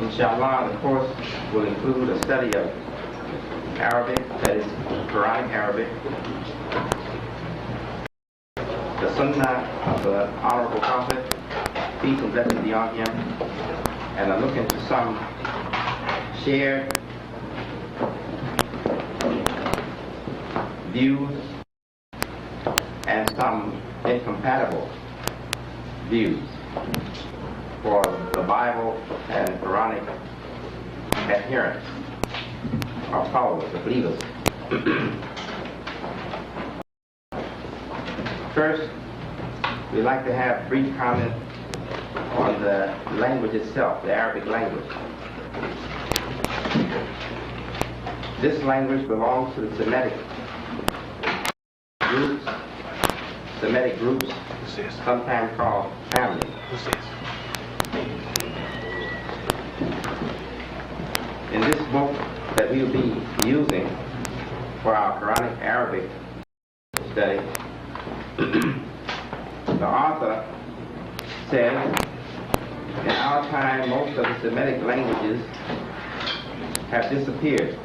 Inshallah, the course will include a study of Arabic, that is Quranic Arabic, the Sunnah of the Honorable Prophet, peace and blessings be on him, and a look into some shared views and some incompatible views for the Bible and Quranic adherents or followers, the believers. First, we'd like to have brief comment on the language itself, the Arabic language. This language belongs to the Semitic groups, sometimes called families. In this book that we'll be using for our Quranic Arabic study, the author says, in our time, most of the Semitic languages have disappeared.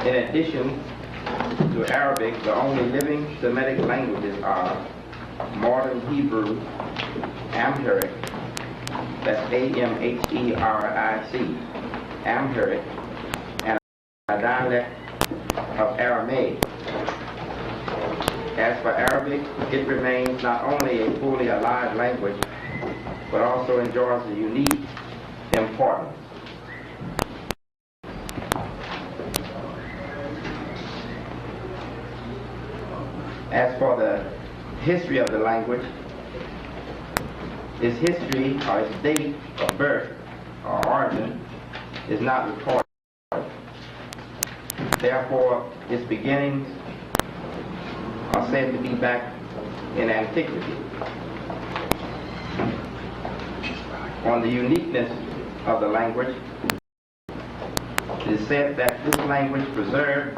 In addition to Arabic, the only living Semitic languages are modern Hebrew, Amharic, that's A-M-H-E-R-I-C, Amharic, and a dialect of Aramaic. As for Arabic, it remains not only a fully alive language, but also enjoys a unique importance. As for the history of the language, its history or its date of birth or origin is not recorded. Therefore, its beginnings are said to be back in antiquity. On the uniqueness of the language, it is said that this language preserved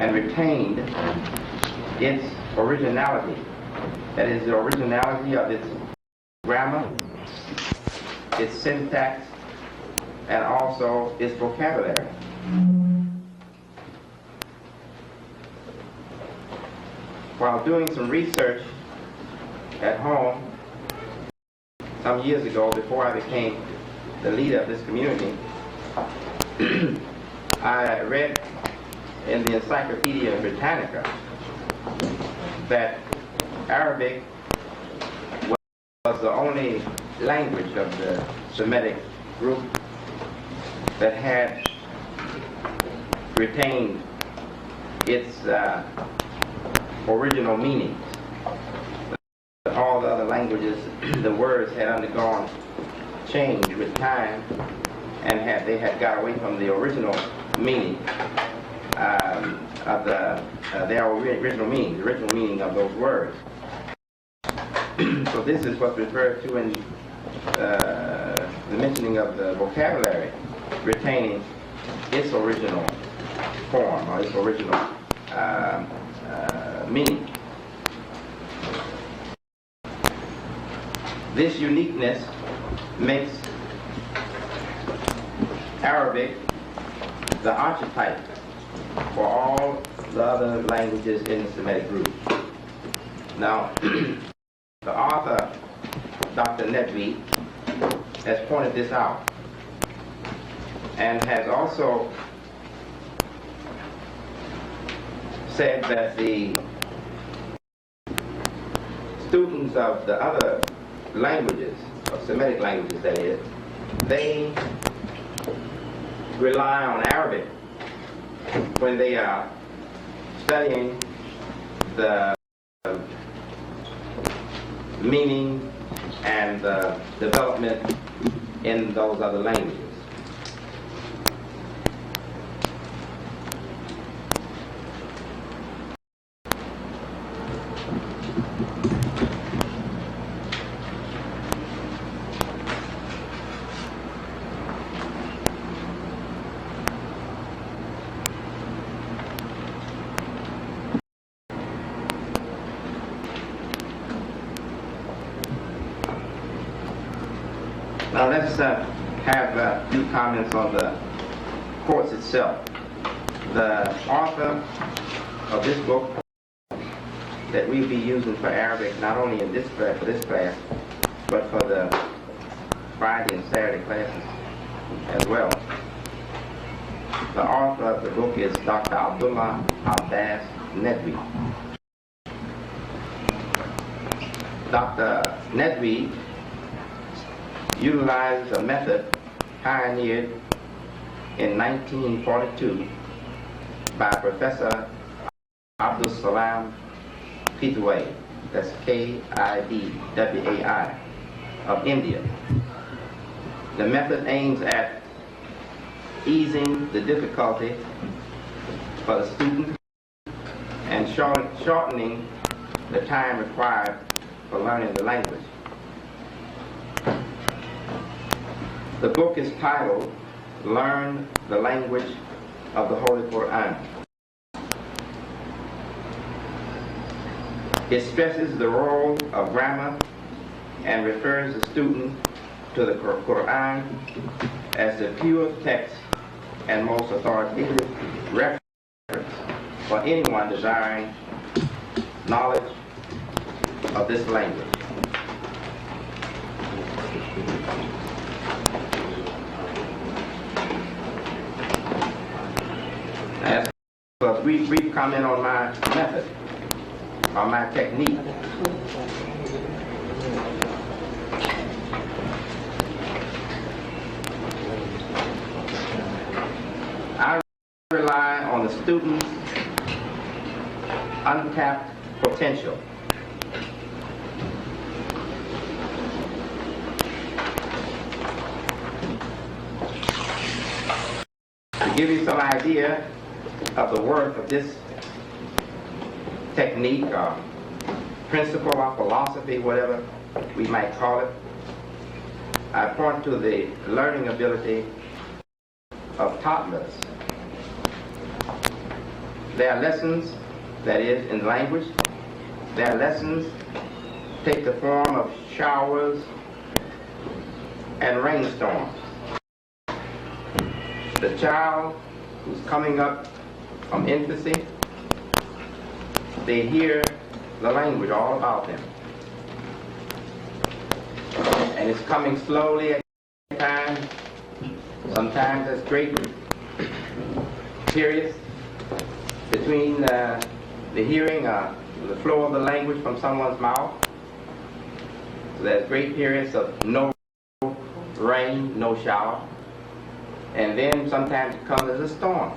and retained its originality, that is, the originality of its grammar, its syntax, and also its vocabulary. While doing some research at home some years ago, before I became the leader of this community, I read in the Encyclopedia Britannica that Arabic was the only language of the Semitic group that had retained its original meanings. All the other languages, the words had undergone change with time, and they had got away from the original meaning of their original meaning, the original meaning of those words. So this is what's referred to in the mentioning of the vocabulary retaining its original form or its original meaning. This uniqueness makes Arabic the archetype for all the other languages in the Semitic group. Now, the author, Dr. Nedvi, has pointed this out and has also said that the students of the other languages, or Semitic languages that is, they rely on Arabic when they are studying the meaning and the development in those other languages. Now let's have a few comments on the course itself. The author of this book that we'll be using for Arabic, not only in this class, but for the Friday and Saturday classes as well. The author of the book is Dr. Abdullah Abbas Nedwi. Dr. Nedwi utilizes a method pioneered in 1942 by Professor Abdul Salam Kidwai, that's Kidwai, of India. The method aims at easing the difficulty for the student and shortening the time required for learning the language. The book is titled Learn the Language of the Holy Quran. It stresses the role of grammar and refers the student to the Quran as the pure text and most authoritative reference for anyone desiring knowledge of this language. As a brief comment on my method, on my technique. I rely on the student's untapped potential. To give you some idea of the worth of this technique or principle or philosophy, whatever we might call it, I point to the learning ability of toddlers. Their lessons, that is, in language, their lessons take the form of showers and rainstorms. The child who's coming up from infancy, they hear the language all about them. And it's coming slowly at times. Sometimes there's great periods between the hearing, the flow of the language from someone's mouth. So there's great periods of no rain, no shower. And then sometimes it comes as a storm.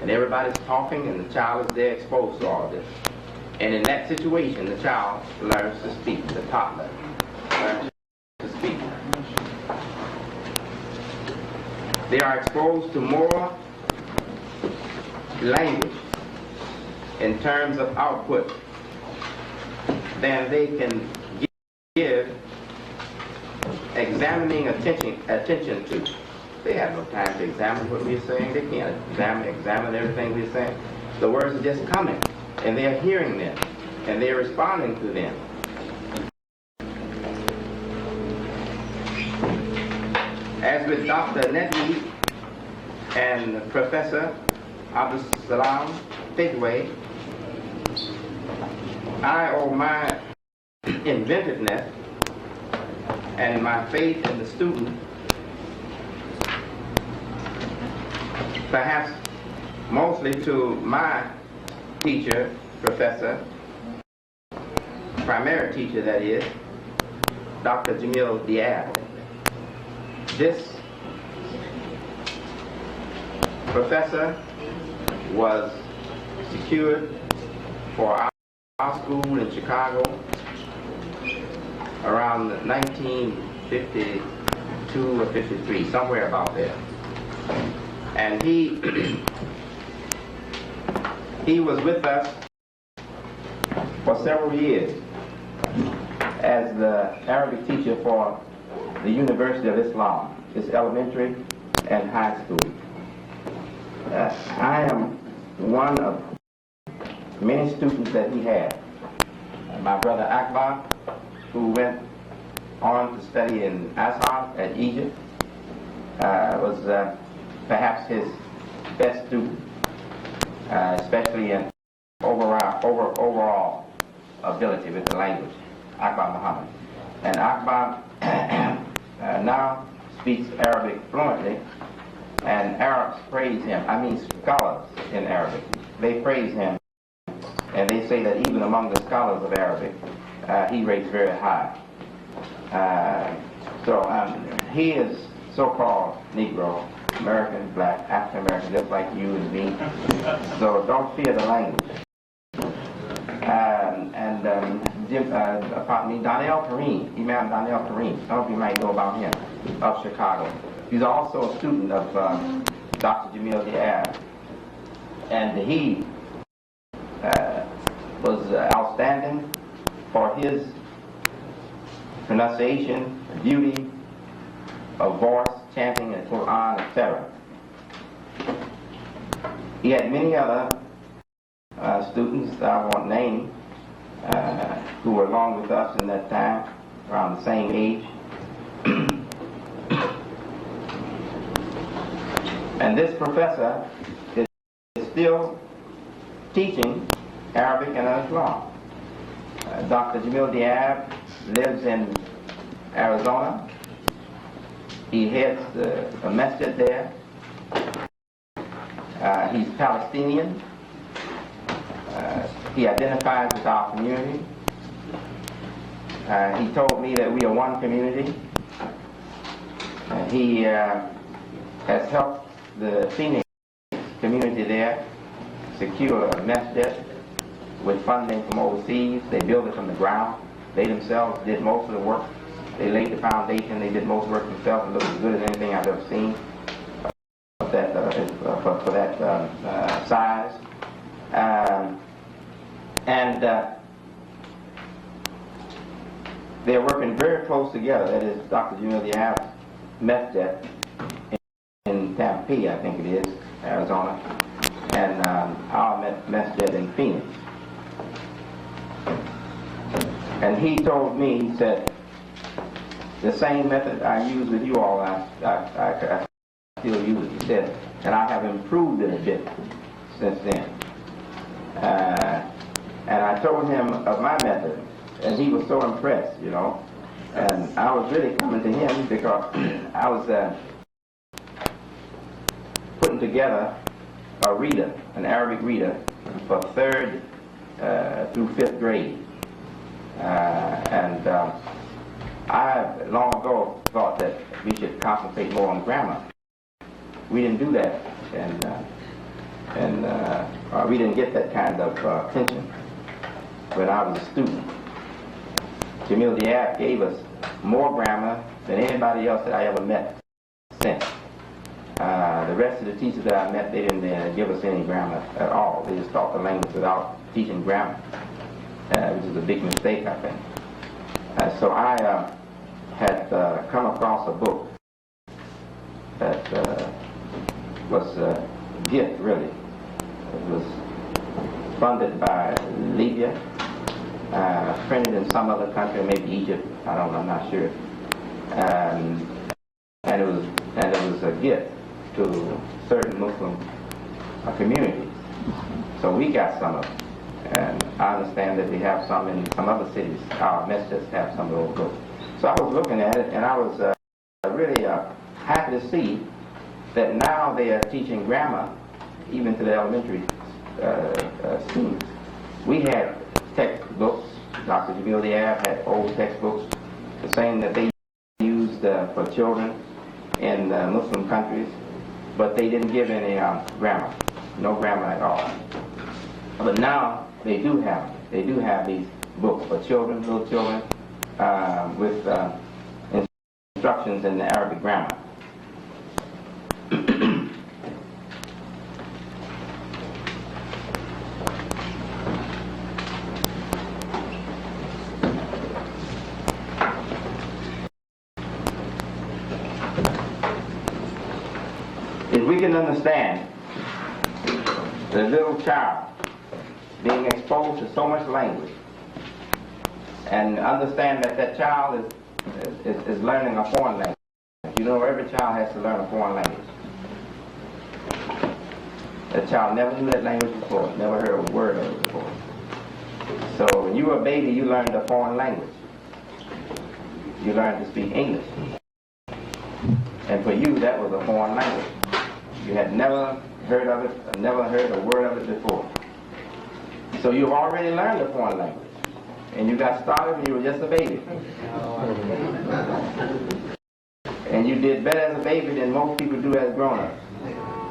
And everybody's talking and the child is there exposed to all this. And in that situation, the child learns to speak, the toddler learns to speak. They are exposed to more language in terms of output than they can give examining attention to. They have no time to examine what we're saying. They can't examine everything we're saying. The words are just coming, and they're hearing them, and they're responding to them. As with Dr. Nedwi and Professor Abdul Salam Kidwai, I owe my inventiveness and my faith in the student perhaps mostly to my teacher, professor, primary teacher that is, Dr. Jamil Diab. This professor was secured for our school in Chicago around 1952 or 53, somewhere about there. And he was with us for several years as the Arabic teacher for the University of Islam, its elementary and high school. I am one of many students that he had. My brother Akbar, who went on to study in Azhar at Egypt. Was perhaps his best student, especially in overall ability with the language, Akbar Mohammed. And Akbar now speaks Arabic fluently, and Arabs praise him. I mean scholars in Arabic. They praise him, and they say that even among the scholars of Arabic, he rates very high. He is so-called Negro, American, black, African American, just like you and me. So don't fear the language. Daniel Kareem, Imam Daniel Kareem. Some of you might know about him, of Chicago. He's also a student of Dr. Jamil Diab, and he was outstanding for his pronunciation, beauty of voice, chanting the Quran, etc. He had many other students that I won't name who were along with us in that time, around the same age. And this professor is still teaching Arabic and Islam. Dr. Jamil Diab lives in Arizona. He heads a masjid there. He's Palestinian. He identifies with our community. He told me that we are one community. He has helped the Phoenix community there secure a masjid with funding from overseas. They built it from the ground. They themselves did most of the work. They laid the foundation. They did most of the work themselves. It looked as good as anything I've ever seen for that size. They're working very close together. That is Dr. Jamil Diab's masjid in Tempe, I think it is, Arizona, and our masjid in Phoenix. And he told me, he said, the same method I use with you all, I still use it, he said, and I have improved it a bit since then. And I told him of my method, and he was so impressed, you know. And I was really coming to him because I was putting together a reader, an Arabic reader, for 3rd through 5th grade. I long ago thought that we should concentrate more on grammar. We didn't do that, and we didn't get that kind of attention when I was a student. Jamil Diab gave us more grammar than anybody else that I ever met since. The rest of the teachers that I met, they didn't give us any grammar at all. They just taught the language without teaching grammar, which is a big mistake, I think. So I had come across a book that was a gift, really. It was funded by Libya, printed in some other country, maybe Egypt. I don't know, I'm not sure. And it was a gift to certain Muslim communities. So we got some of it. And I understand that we have some in some other cities. Our masjids have some of those books. So I was looking at it, and I was really happy to see that now they are teaching grammar even to the elementary students. We had textbooks. Dr. Jamil Diab had old textbooks, the same that they used for children in Muslim countries, but they didn't give any grammar, no grammar at all. But now they do have these books for children, little children, with instructions in the Arabic grammar. If we can understand the little child being exposed to so much language, and understand that that child is is learning a foreign language. You know, every child has to learn a foreign language. A child never knew that language before, never heard a word of it before. So when you were a baby, you learned a foreign language. You learned to speak English. And for you, that was a foreign language. You had never heard of it, never heard a word of it before. So you've already learned a foreign language. And you got started when you were just a baby. And you did better as a baby than most people do as grown-ups.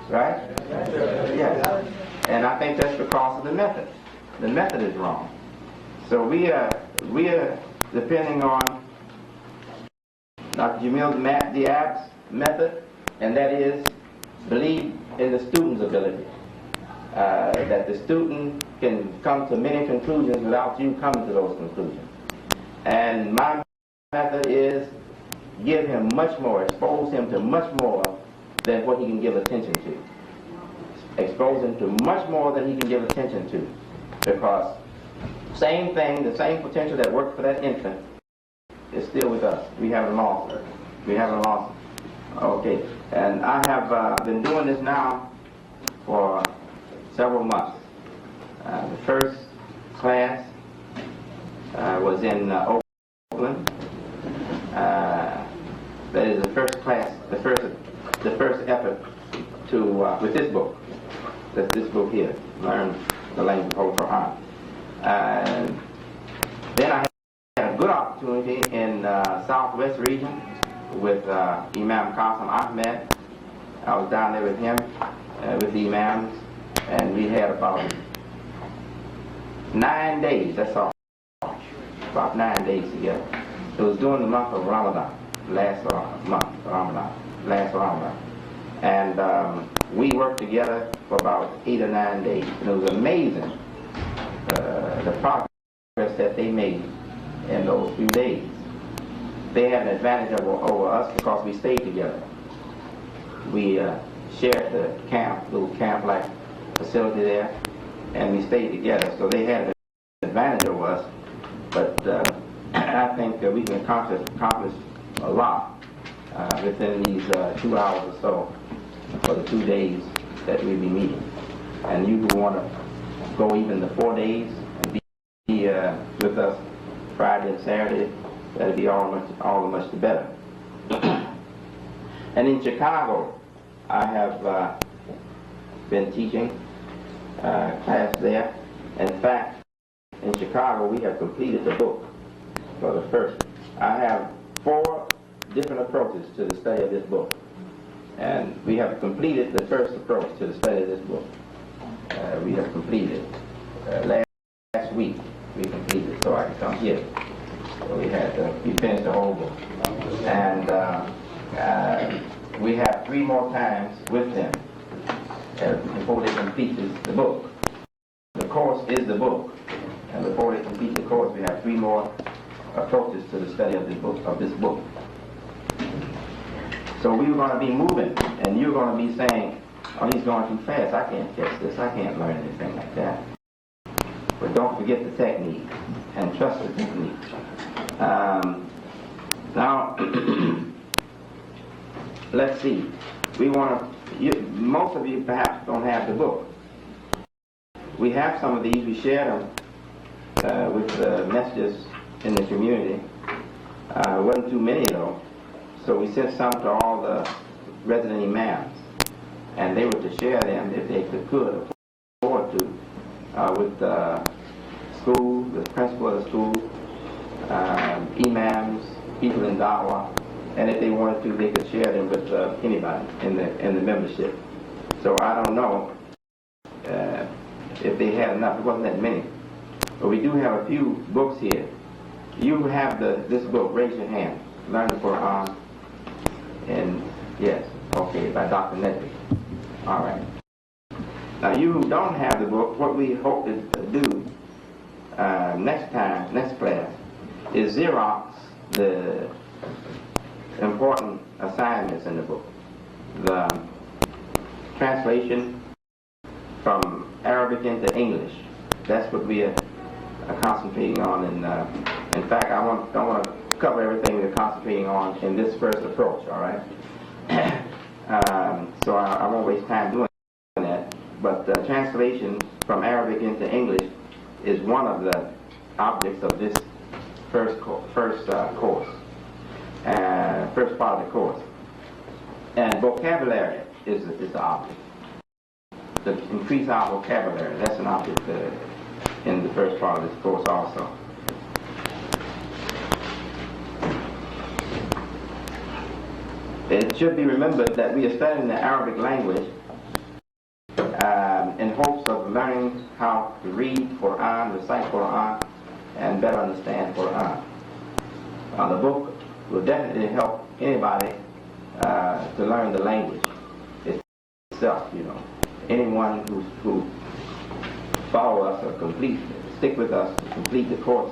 Right? Yes. And I think that's because of the method. The method is wrong. So we are depending on Dr. Jamil Diab's method, and that is believe in the student's ability. That the student can come to many conclusions without you coming to those conclusions. And my method is give him much more, expose him to much more than what he can give attention to. Expose him to much more than he can give attention to. Because same thing, the same potential that worked for that infant is still with us. We haven't lost it. We haven't lost it. Okay. And I have been doing this now for several months. The first class was in Oakland. That is the first class, the first effort to with this book. That's this book here, Learn the Language of Holy Quran. And then I had a good opportunity in Southwest region with Imam Qasim Ahmed. I was down there with him, with the imams, and we had about 9 days, that's all. About 9 days together. It was during the month of Ramadan, last Ramadan. And we worked together for about 8 or 9 days. And it was amazing the progress that they made in those few days. They had an advantage over us because we stayed together. We shared the camp, little camp-like facility there, and we stayed together. So they had an advantage over us. But I think we can accomplish a lot within these 2 hours or so for the 2 days that we'll be meeting. And you who want to go even the 4 days and be with us Friday and Saturday, that'll be all the much the better. And in Chicago, I have been teaching class there. In fact, in Chicago, we have completed the book for the first. I have 4 different approaches to the study of this book. And we have completed the first approach to the study of this book. We have completed last week. We completed, so I can come here. So we finished the whole book. And we have 3 more times with them before they complete the book. The course is the book. And before they complete the course, we have 3 more approaches to the study of this book. So we were going to be moving, and you're going to be saying, oh, he's going too fast. I can't catch this. I can't learn anything like that. But don't forget the technique, and trust the technique. Now, let's see. Most of you perhaps don't have the book. We have some of these. We share them with the messages in the community. It wasn't too many though. So we sent some to all the resident imams, and they were to share them if they could afford to with the school, the principal of the school, imams, people in Dawah, and if they wanted to, they could share them with anybody in the membership. So I don't know if they had enough. It wasn't that many, but we do have a few books here. You have this book. Raise your hand. Learn the Quran. And yes, okay, by Dr. Nedry. All right. Now, you who don't have the book, what we hope to do next class, is Xerox the important assignments in the book. The translation from Arabic into English. That's what we are concentrating on. And in fact, I want to cover everything we're concentrating on in this first approach. All right. So I won't waste time doing that. But translation from Arabic into English is one of the objects of this first course, first part of the course. And vocabulary is the object. To increase our vocabulary, that's an object in the first part of this course also. It should be remembered that we are studying the Arabic language in hopes of learning how to read Quran, recite Quran, and better understand Quran. The book will definitely help anybody to learn the language itself, you know. Anyone who follow us or stick with us to complete the course,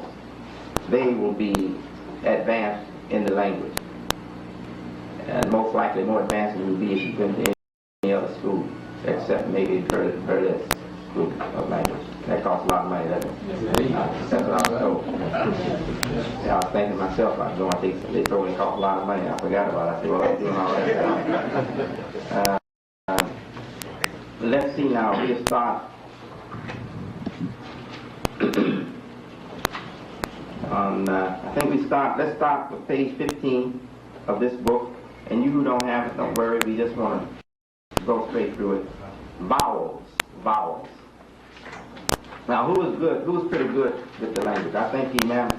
they will be advanced in the language. And most likely more advanced than you will be if you went to any other school, except maybe Berlitz School of Language. That costs a lot of money, doesn't it? That's what I was told. Yeah, I was thinking myself, I was going, they told me it cost a lot of money. I forgot about it. I said, well, I'm doing all right. Let's see now, we'll start on, let's start with page 15 of this book. And you who don't have it, don't worry, we just want to go straight through it. Vowels. Now, who's pretty good with the language? I think ma'am,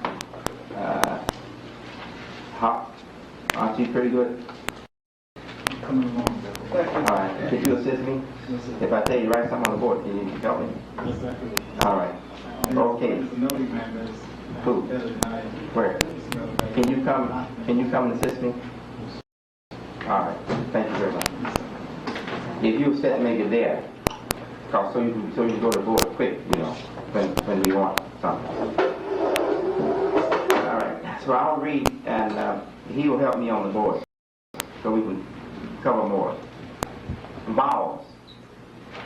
aren't you pretty good? Coming along. All right, could you assist me? If I tell you to write something on the board, can you help me? Yes, sir. All right. Okay. There's another man that's Who? better than I am. Where? Can you come and assist me? All right. Thank you very much. If you set make it there, so you can go to the board quick, you know, when we want something. All right. So I'll read, and he will help me on the board, so we can cover more. Vowels.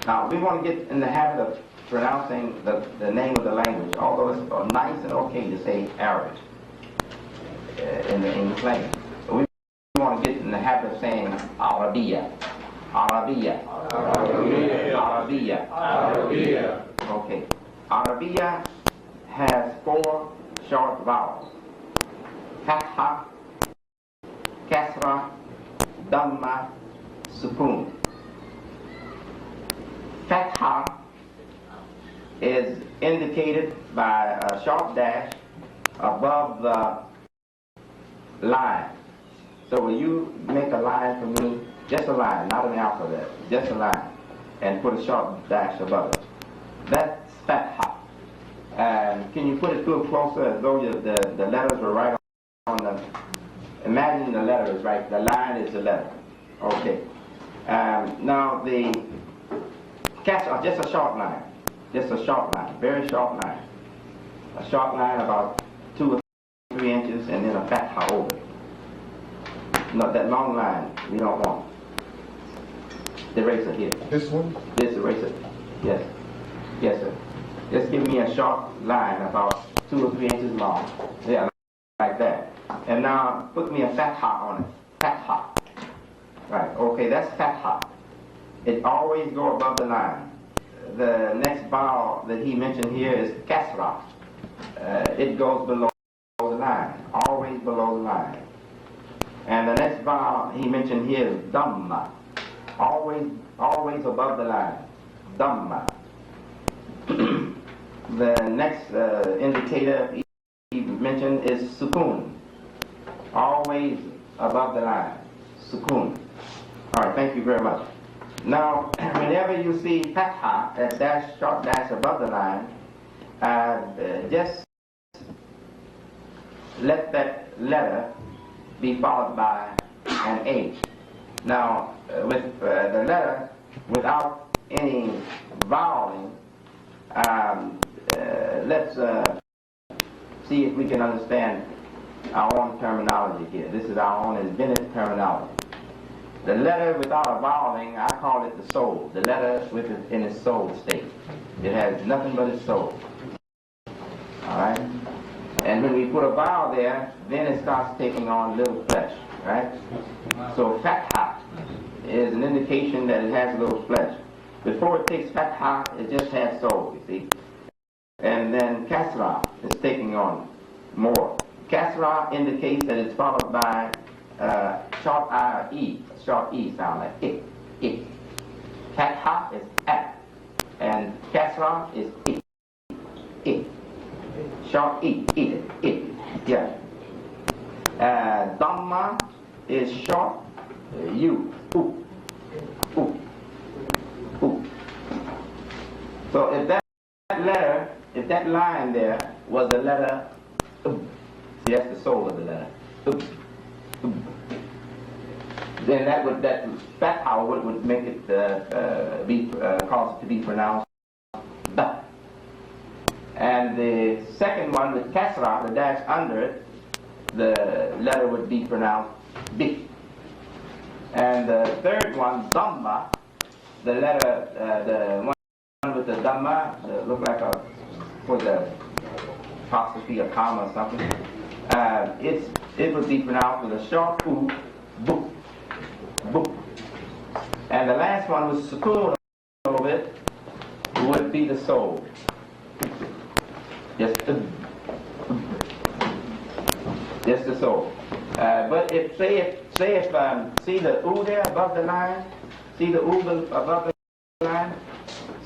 Now we want to get in the habit of pronouncing the name of the language, although it's nice and okay to say Arabic in the English language. But we want to get in the habit of saying Arabiya. Okay. Arabiya has 4 short vowels. Fatha, Kasra, Dhamma, Sukun. Fatha is indicated by a sharp dash above the line. So will you make a line for me? Just a line, not an alphabet, just a line, and put a sharp dash above it. That's Fatha. And can you put it through closer as though the letters were right on the... Imagine the letter is right, the line is the letter. Okay. Now the Kasra, just a short line. Just a short line, very short line. A short line about 2 or 3 inches, and then a Fatha over it. No, that long line we don't want. The eraser here. This one? This eraser. Yes. Yes, sir. Just give me a short line about 2 or 3 inches long. Yeah, like that. And now put me a Fatha on it. Fatha. Right. Okay, that's Fatha. It always go above the line. The next vowel that he mentioned here is Kasra. It goes below the line. Always below the line. And the next vowel he mentioned here is Dhamma. Always above the line. Dhamma. The next indicator he mentioned is Sukun. Always above the line. Sukun. All right, thank you very much. Now, whenever you see Fatha, that dash, short dash above the line, just let that letter be followed by an H. Now, with the letter without any voweling, let's see if we can understand our own terminology here. This is our own invented terminology. The letter without a voweling, I call it the soul. The letter in its soul state. It has nothing but its soul. And when we put a vowel there, then it starts taking on little flesh, right? So fatha is an indication that it has a little flesh. Before it takes fatha, it just has soul, you see. And then kasra is taking on more. Kasra indicates that it's followed by short I or E, short E sound like it, it. Fatha is at, and kasra is it, it. Short E, it, yeah. Dhamma is short U, oo, oo, oo. So if that letter, if that line there was the letter see, that's the soul of the letter, then that fat power would make it cause it to be pronounced da. And the second one with kasra, the dash under it, the letter would be pronounced bi. And the third one, dhamma, the letter, the one with the dhamma, look like a, for the apostrophe, a comma or something, it would be pronounced with a short oo, book, book. And the last one with sukoon over it would be the soul. Just the soul. But if see the oo there above the line, see the oo above the line.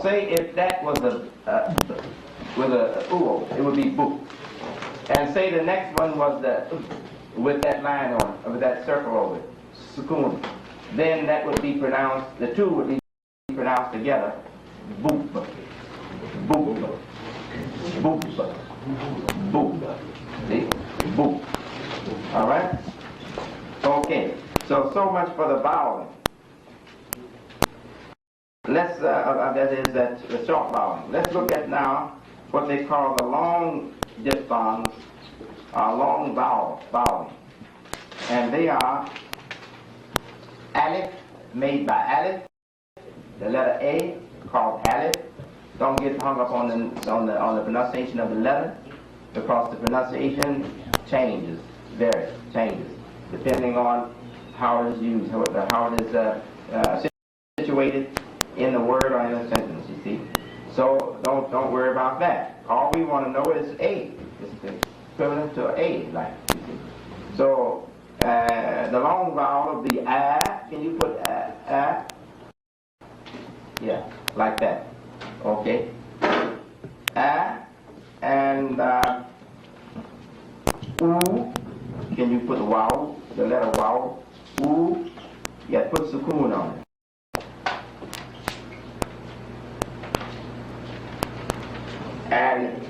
Say if that was with a oo, it would be book. And say the next one was with that line on, with that circle over it, sukoon. Then that would be pronounced. The two would be pronounced together, boop, boop. Boop. Boop. See? Boop. All right? Okay. So much for the voweling. Let's, the short voweling. Let's look at now what they call the long diphthongs, long voweling. And they are alif, made by alif, the letter A, called alif. Don't get hung up on the pronunciation of the letter, because the pronunciation changes, depending on how it is used, how it is situated in the word or in a sentence. You see, so don't worry about that. All we want to know is A. It's equivalent to A, like you see. So the long vowel of the A. Can you put A? Yeah, like that. Okay. And oo. Can you put the vowel, the letter vowel? Oo. Yeah, put sukoon on it. And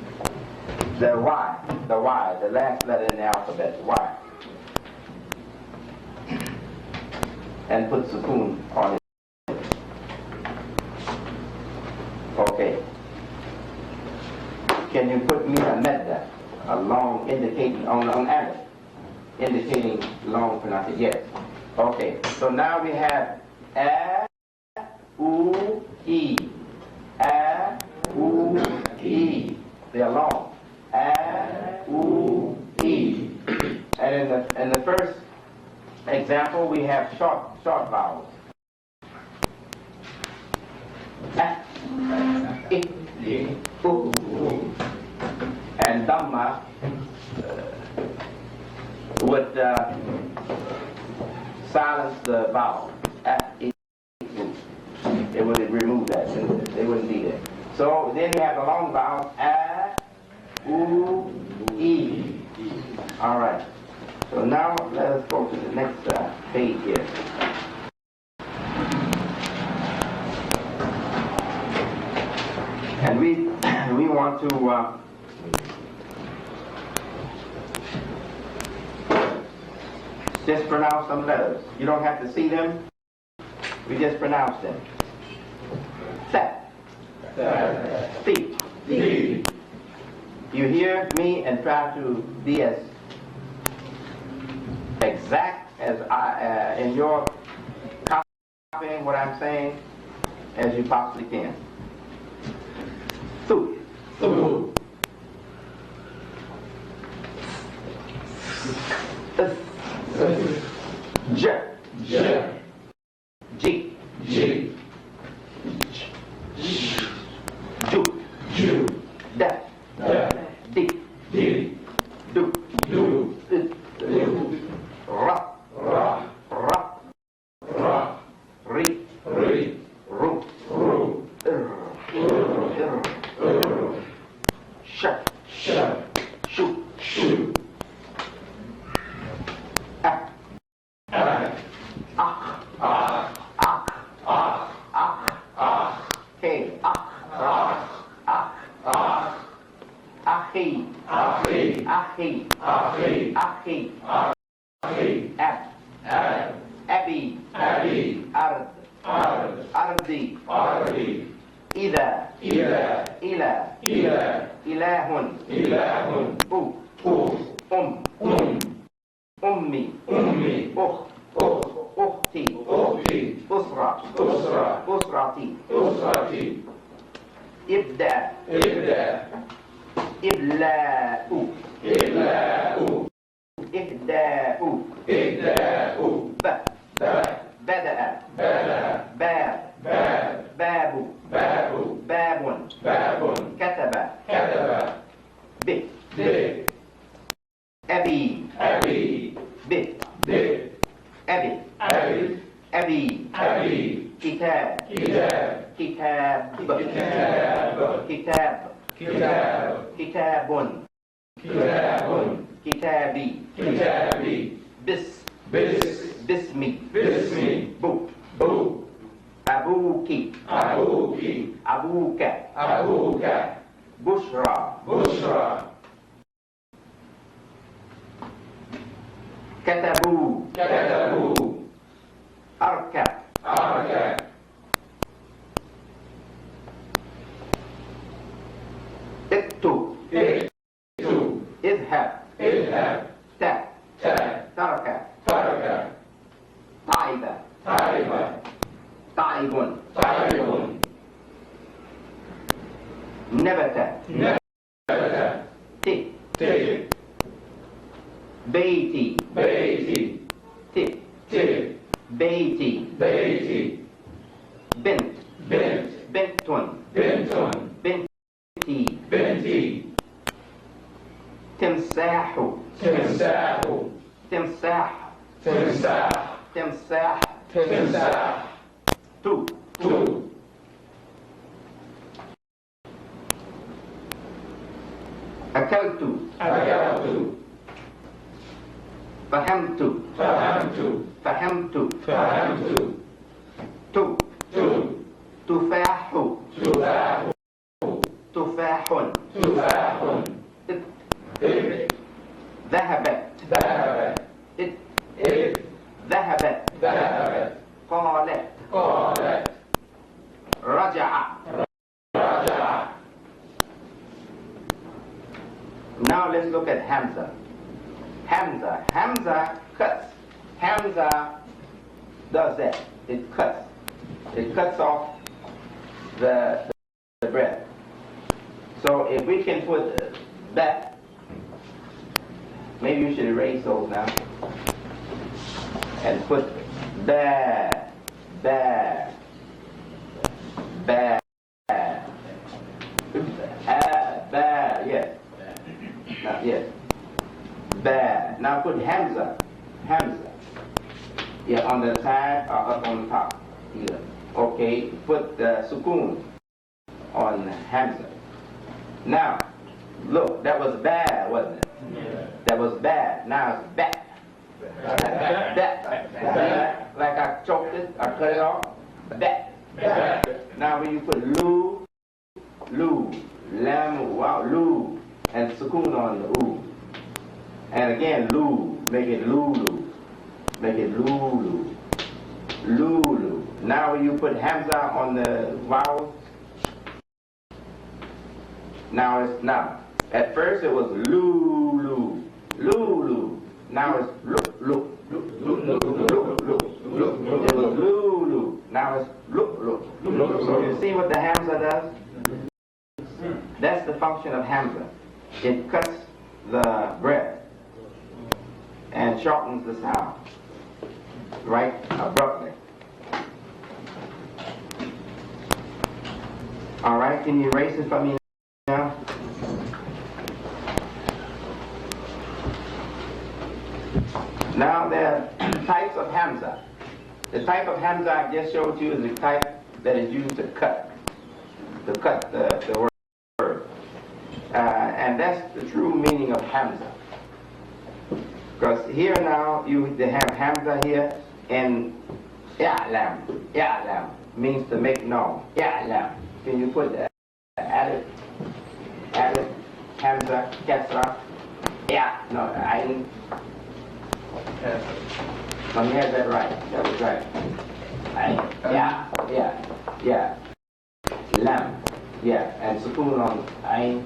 the Y, the last letter in the alphabet, Y. And put sukoon on it. Okay. Can you put me a medda, a long indicating on alif, indicating long pronunciation? Yes. Okay. So now we have a, oo, e, a, oo, e. They are long. A, oo, e. And in the first example, we have short vowels. And dhamma would silence the vowel. It would remove that. They wouldn't be there. So then you have the long vowels. A, oo, e. All right. So now let us go to the next page here. And we want to just pronounce some letters. You don't have to see them. We just pronounce them. Set. Feet. You hear me and try to be as exact as in your copying what I'm saying as you possibly can. Food. J. J. G. G. Ju. Ju. Da. Da. D. D. Du. Du. Du. Ra. Ra. Ra. Ra. Ri. Ri. Ru. Ru. Sh. Sh. Shu. Shu. Ah. Ah. Ah. Ah. Ah. Ah. Ah. Ah. K. Ah. Ah. Ah. Ah. Ahi. Ahi. Ahi. Ahi. Ahi. Ahi. Ab. Ab. Abi. Abi. Ard. Ard. Ardi. Ardi. إذا. إذا. إلى. إلى. إله. إله. أو. أو. أم. أمي. أمي. أخت. أخ. أختي. أختي. أسرة. أسرة. أسرتي. أسرتي. ابدأ. ابدأ. إبلاء. إبلاء. إهداء. إهداء. ب. ب. بدأ. بدأ. باب. باب. باب. باب. باب. باب. كتب. كتب. ب. ب. أبي. أبي. ب. ب. أبي. أبي. أبي. أبي. كتاب. كتاب. كتاب. كتاب. كتاب. كتاب. كتاب. كتاب. كتابي. كتابي. بس. بس. باسمي. باسمي. بو. بو. أبوك. أبوك. أبوك. أبوك. بشرى. بشرى. كتبوا. كتبوا. أركب. أركب. اكتب. اكتب. اذهب. اذهب. تا. تا. ترك. ترك. تعب. تعب. تعب. تعب. نبت. نبت. ت. ت. بيتي. بيتي. ت. ت. بيتي. بيتي. بنت. بنت. بنت. بنت. بنتي. بنتي. تمساح. تمساح. تمساح. تمساح. تمساح. تمساح. تو. تو. أكلت. أكلت. فهمت. فهمت. فهمت. فهمت. تو. تو. تفاح. تفاح. تفاح. تفاح. ابن. ذهبت. ذهبت. ابن. ذهبت. ذهبت. قالت. قالت. رجع. رجع. Now let's look at Hamza. Hamza. Hamza cuts. Hamza does that. It cuts. It cuts off the bread. So if we can put that, maybe you should erase those now. And put ba, ba, ba, ba, yes. Yes. Ba. Now put Hamza. Hamza. Yeah, on the side or up on the top. Either. Okay, put the sukoon on Hamza. Now, look, that was bad, wasn't it? Yeah. That was bad. Now it's back. That. Like I choked it, I cut it off. Back. Now when you put lu, lam, wow, lu, and sukoon on the oo. And again, lu, make it lulu. Make it lulu. Lulu. Now when you put hamza on the vowel, now it's now. At first it was lulu, lulu. Now it's look, look, look, look, look, look, look, look. It was lulu. Now it's look, look, look. So you see what the hamza does? That's the function of hamza. It cuts the bread. shortens the sound, right, abruptly. All right, can you erase it for me now? Now there are types of hamza. The type of hamza I just showed you is the type that is used to cut the word. And that's the true meaning of hamza. Because here now they have hamza here, and ya'lam means to make known. Ya'lam. Can you put that? Alif, hamza, kasra, ayn. Let me have that right. That was right. Lam. Yeah. And sukoon on ayn.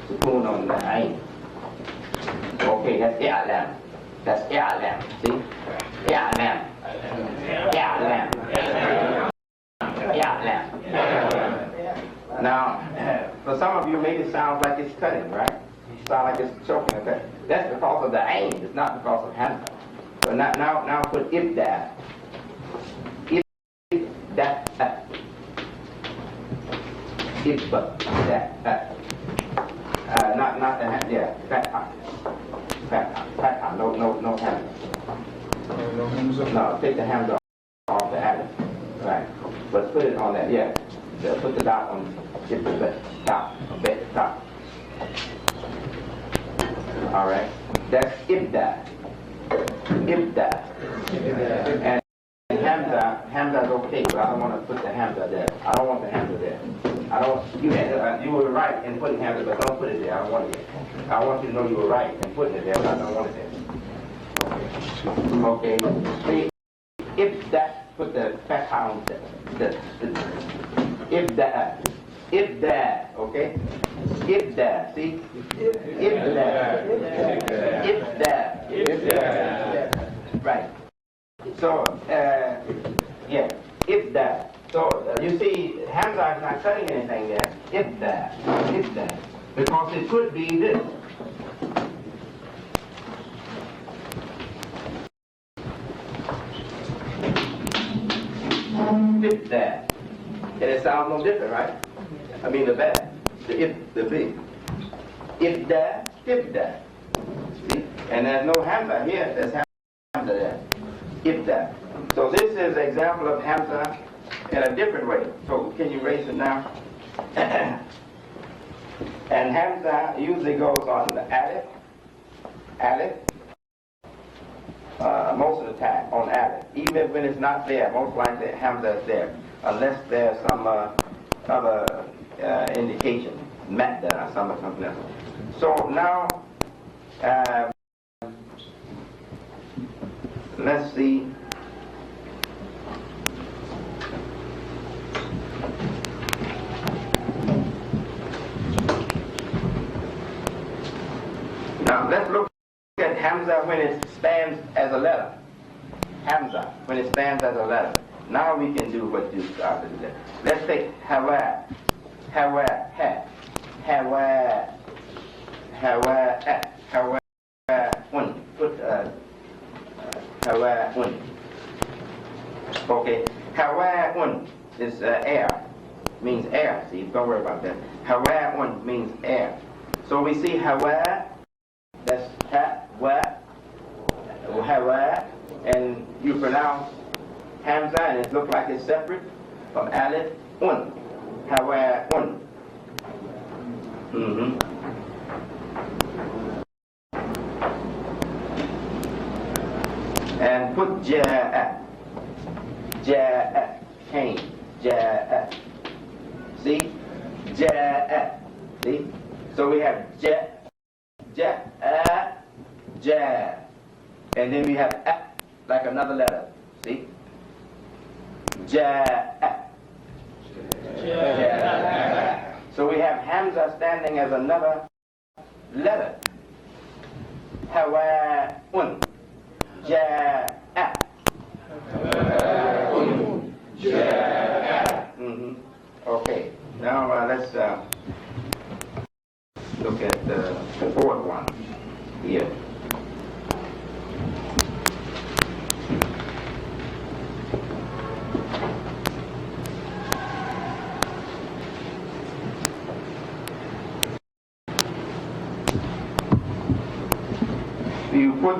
Sukoon on the ayn. Okay, that's i'lam. That's i'lam. See? I'lam. Now, for some of you, maybe it sounds like it's cutting, right? It sounds like it's choking. Okay? That's because of the ayn. It's not because of hamza. So now put ibda. Ibda. Not the hamza. Yeah, fat. No hamza. No, take the hamza off the alif. Right. But put it on that. Yeah. Put the dot on the top. All right. That's ibda. And hamza is okay, but I don't want to put the hamza there. I don't want the hamza there. You were right in putting hamza, but don't put it there. I don't want it there. I want you to know you were right in putting it there, but I don't want it there. Okay. See, ibda, put the fat on the ibda, okay? Ibda, see? Ibda. Right. So, yeah, ibda. So, you see, hamza is not cutting anything there. Ibda. Because it could be this. Ibda. And it sounds no different, right? I mean the bad, the big. Ibda. See? And there's no hamza here, there's hamza there. Ibda. So this is an example of hamza in a different way. So can you erase it now? And hamza usually goes on the alif, most of the time on alif. Even when it's not there, most likely hamza is there, unless there's some other indication, madda or something else. So now, let's see. Now let's look at hamza when it stands as a letter. Hamza when it stands as a letter. Now we can do what you started to do. Let's take hawa, un. Put hawa un. Okay, hawa un is air, means air. See, don't worry about that. Hawa un means air. So we see hawa. That's hawa, and you pronounce hamza, and it looks like it's separate from alif, un. Hawa, un. And put ja'a, came, ja'a. See? Ja'a. See? So we have ja, and then we have like another letter. See? Ja. So we have hamza standing as another letter. Hawa un. Ja. Okay. Now let's look at the fourth one here. you put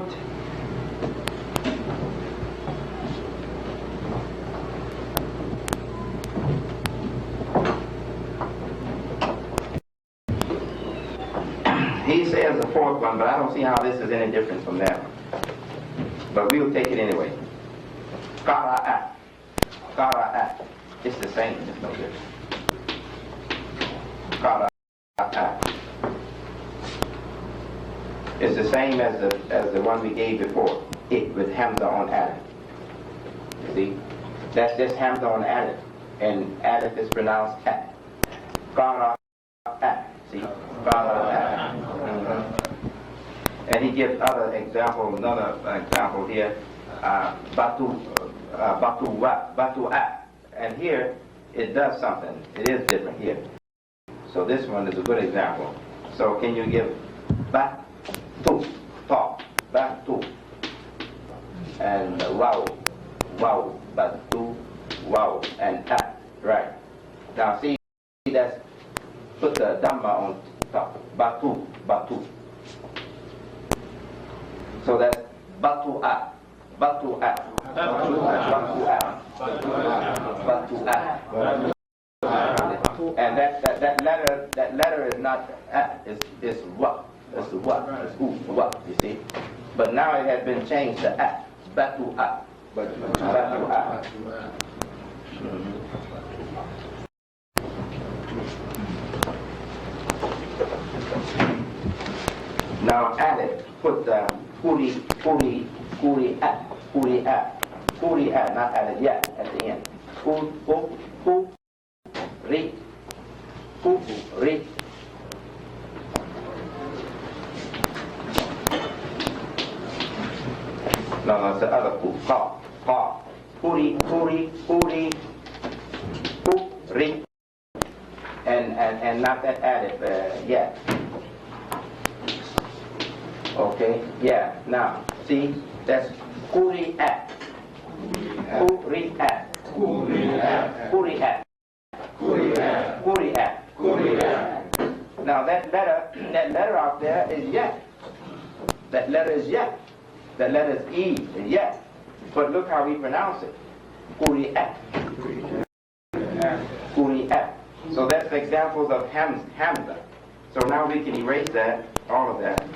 he says the fourth one, but I don't see how this is any different from that one. But we'll take it anyway. Qara'at. Qara'at. It's the same, it's no different. Qara'at. It's the same as the one we gave before. It with hamza on alif. You see? That's just hamza on alif. And alif is pronounced at. Qara'at. See? Qara'at. And he gives other examples, another example here. Batu'at. And here, it does something. It is different here. So this one is a good example. So can you give batu, ta, batu, and wow, batu, wow, and at, right. Now see, that's, put the dhamma on top, batu. So that's batu'at. And that letter is not at, it's what. It's the what. It's what, you see. But now it has been changed to at. Batu'at. Batu'at. Now at it, put the kuri at, not at it yet, at the end. Ri. No, it's the other ku. Ka. Kuri. And not that added yet. Okay, yeah. Now, see, that's kuri at. Now that letter out there is yet. That letter is yet. That letter is E, is yet. But look how we pronounce it. Kuri'at. So that's examples of hamza. So now we can erase that, all of that.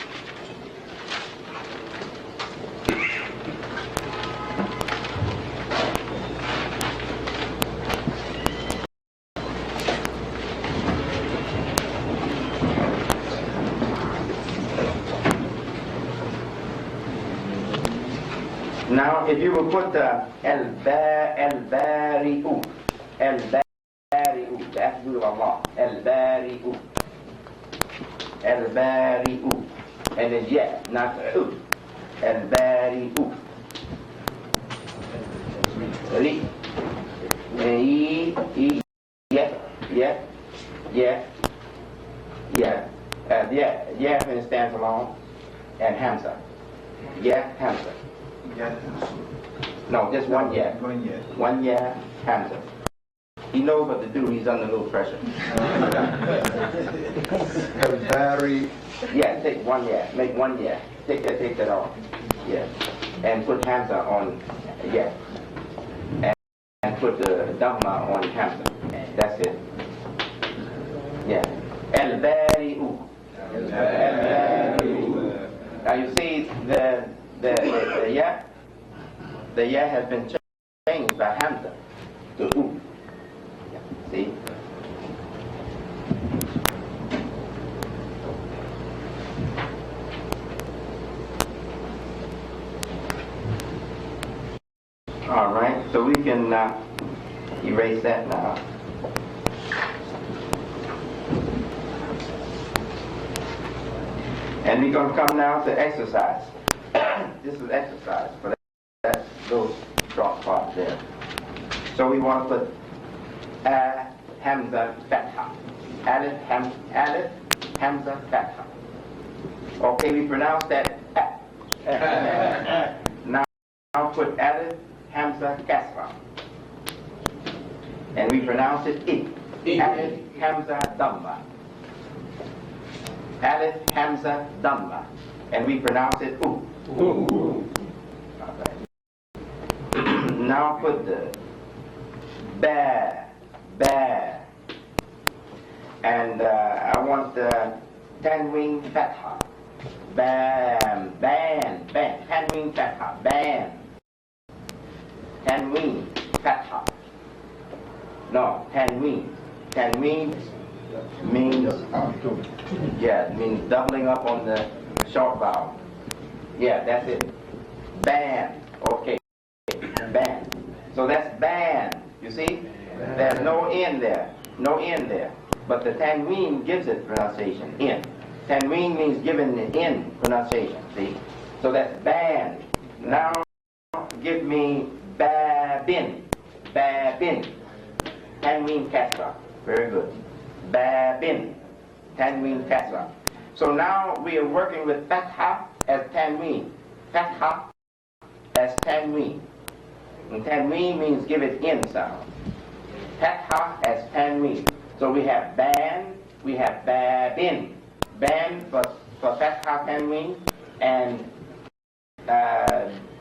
Now, if you will put the al-bari'u, the attribute of Allah, al-bari'u, and then yeah, not u, al-bari'u, ri, yeah stands alone, and hamza, hamza. No, just one yeah. One yeah, hamza. He knows what to do, he's under a little pressure. Yeah, take one yeah, make one yeah. Take that off. Yeah. And put hamza on yeah. And put the dhamma on hamza. That's it. Yeah. Al-bari'u. Now you see the yeah has been changed by hamza to u. See? All right, so we can erase that now. And we're going to come now to exercise. This is exercise, but that's those drop parts there. So we want to put hamza fatha. Alif hamza fatha. Okay, we pronounce that now put alif hamza kasra. And we pronounce it it. Alif hamza dhamma. Alif hamza dhamma. and we pronounce it oo. Ooh. Now put the ba, ba. And I want the tanween fatha. Bam, ban, ban. Tanween fatha, ban. Tanween fatha. No, tanween. Tanween means, yeah, it means doubling up on the short vowel. Yeah, that's it. Ban, okay. Ban. So that's ban. You see? There's no N there. No N there. But the tanween gives it pronunciation. N. Tanween means giving the N pronunciation. See? So that's ban. Now give me babin. Babin. Tanween kasra. Very good. Babin. Tanween kasra. So now we are working with fatha as tanween. Fatha as tanween. And tanween means give it N sound. Fatha as tanween. So we have ban, we have babin. Ban for fatha tanween, and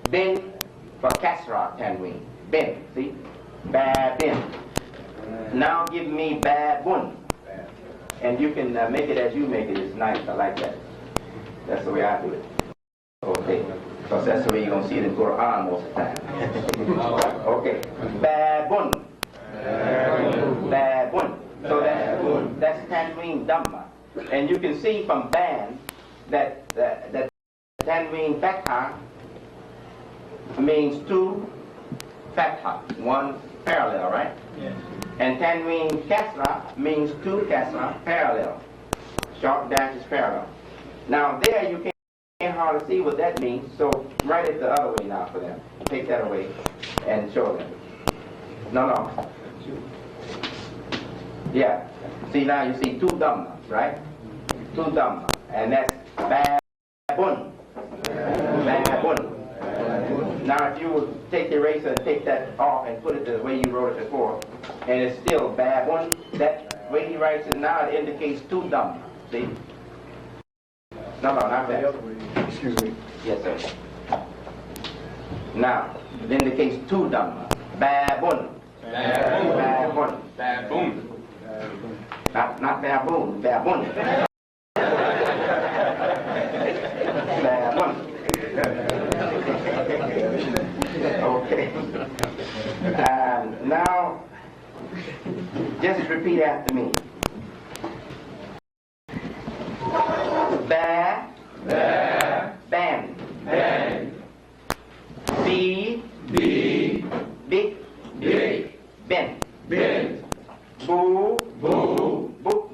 bin for kasra tanween. Bin, see? Babin. Now give me babun. And you can make it as you make it. It's nice. I like that. That's the way I do it. Okay. Because that's the way you're going to see it in Quran most of the time. Okay. Babun. Babun. So that's tanween dhamma. And you can see from ban that tanween fatha means two fatha, one parallel, right? Yes. And tanween kasra means two kasra parallel. Sharp dash is parallel. Now there you can't hardly see what that means, so write it the other way now for them. Take that away and show them. No. Yeah. See now you see two dhammas, right? Two dhamma. And that's babun. Babun. Now if you would take the eraser and take that off and put it the way you wrote it before, and it's still babun, that way he writes it now, it indicates two dhamma. See? No, not that. Excuse me. Yes, sir. Now, it indicates two dhamma. Babun. Babun. Baboon. Not baboon. Babun. Babun. Okay. Now, just repeat after me. Ba. Ba. Ban. Ban. B. B. Big. Big. Ben. Bin. Boo. Boo. Book.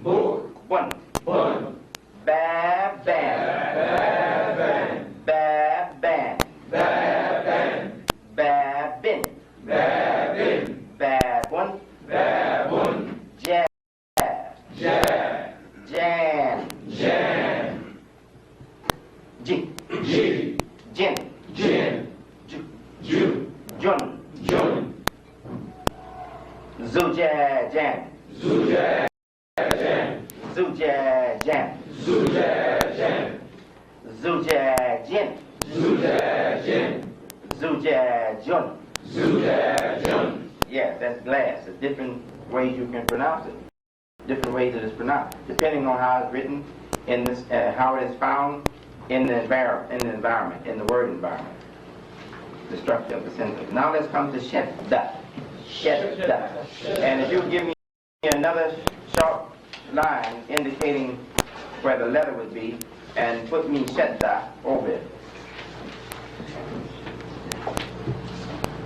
Book. One. Bun. Ba. Ban. Ban. Ba. Ban. Ban. Ba. Bin. Babin. Ba. One. Babun. Jab. Jab. Jan. Jan. G. G. Jin. Jin. Ju. Ju. Jun. Jun. Zuja. Jan. Zuja. Jan. Zuja. Jan. Zuja. Jan. Zuja. Jin. Zuja. Jin. Zuja. Jun. Zuja. Jun. Yes, that's glass. There's different ways you can pronounce it. Different ways it is pronounced, depending on how it's written in this, how it is found in the environment, in the word environment. The structure of the sentence. Now let's come to shadda. Shadda. And if you give me another short line indicating where the letter would be, and put me shadda over it.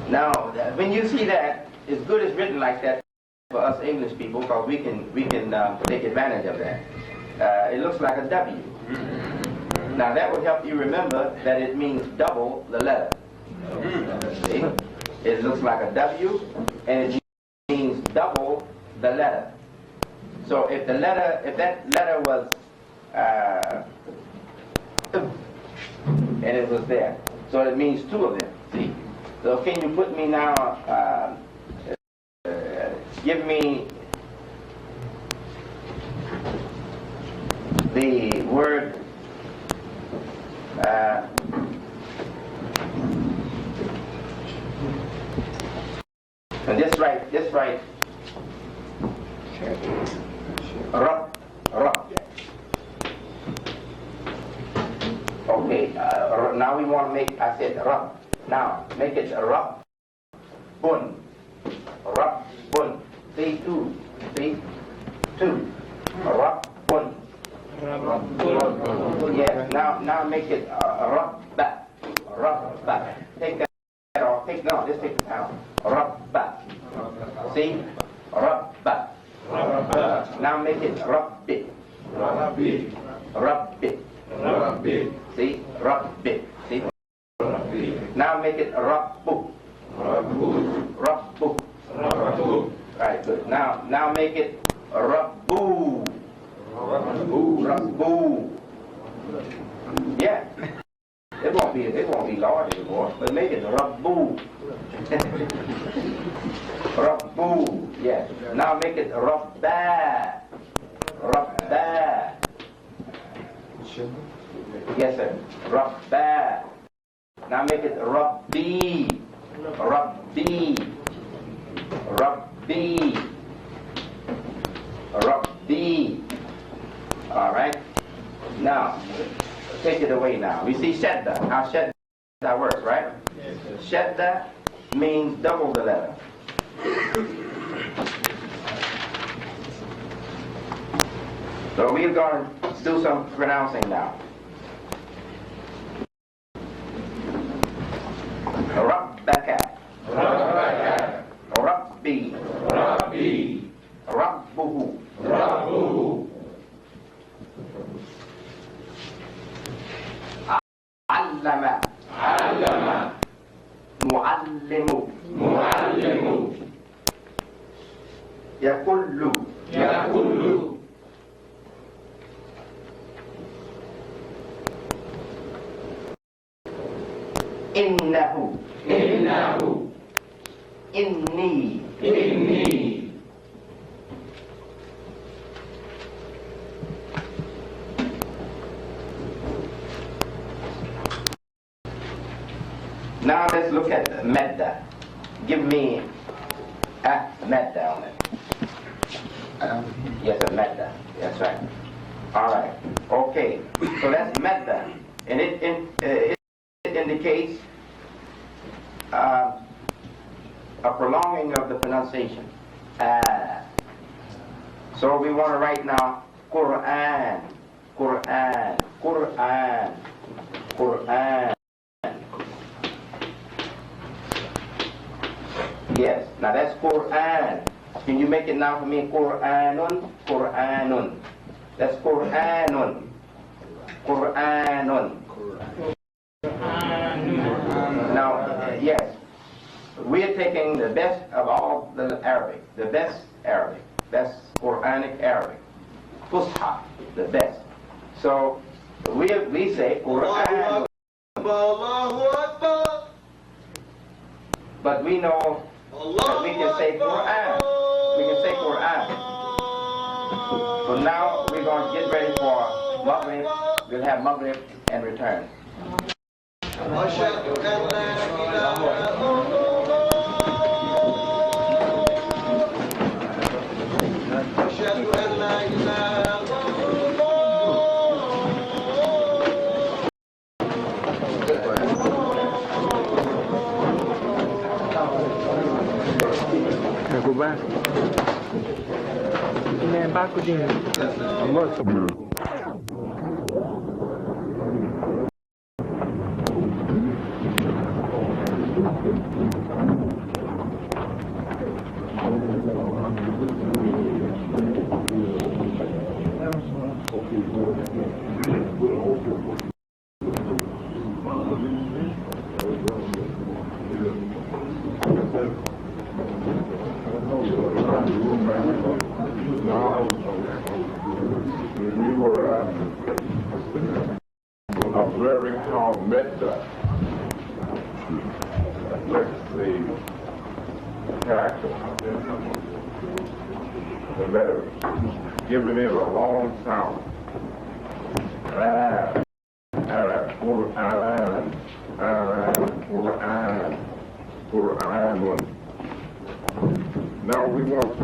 Now, when you see that, it's good it's written like that for us English people, because we can take advantage of that. It looks like a W. Now that will help you remember that it means double the letter. See? It looks like a W, and it means double the letter. So if that letter was and it was there, so it means two of them. See? So can you put me now? Give me the word And just write, Rab. Okay, now we want to make, I said Rab. Now, make it Rab. Bun. Rab. Bun. See, two. Rab. Bun. Yes, now make it Rabba. Rabba. Take that off. Just take it out. Rabba. See? Rabba. Now make it Rabbi. Rabbi. See? Rabbi. See? Now make it Rabbu. Right, good. Now make it Rabbu. Yeah. It won't be large anymore, but make it Rabbu. Rabbu. Yes. Now make it Rabba. Yes, sir. Rabba. Now make it Rabbi. All right. Now, take it away now. We see Shadda. How Shadda works, right? Shadda means double the letter. So we're going to do some pronouncing now. Rabbaka. Rabbi. Rabbuhu. Allama. Muallimu. Yakullu. Innahu. Inni. Now let's look at Medda. Give me a Medda on it. Yes, a Medda. That's right. All right. Okay. So that's Medda. And it indicates a prolonging of the pronunciation. So we want to write now Quran. Yes, now that's Quran. Can you make it now for me? Quranun. That's Quranun. Now, yes, we're taking the best of all the Arabic, the best Quranic Arabic, Fusha, the best. So we say Quran, but we know that we can say Quran. So now we're going to get ready for Maghrib. We'll have Maghrib and return. Go back. Man, back with you. Observing how Metta, let's see, character, the letters, giving it a long sound. Now we want to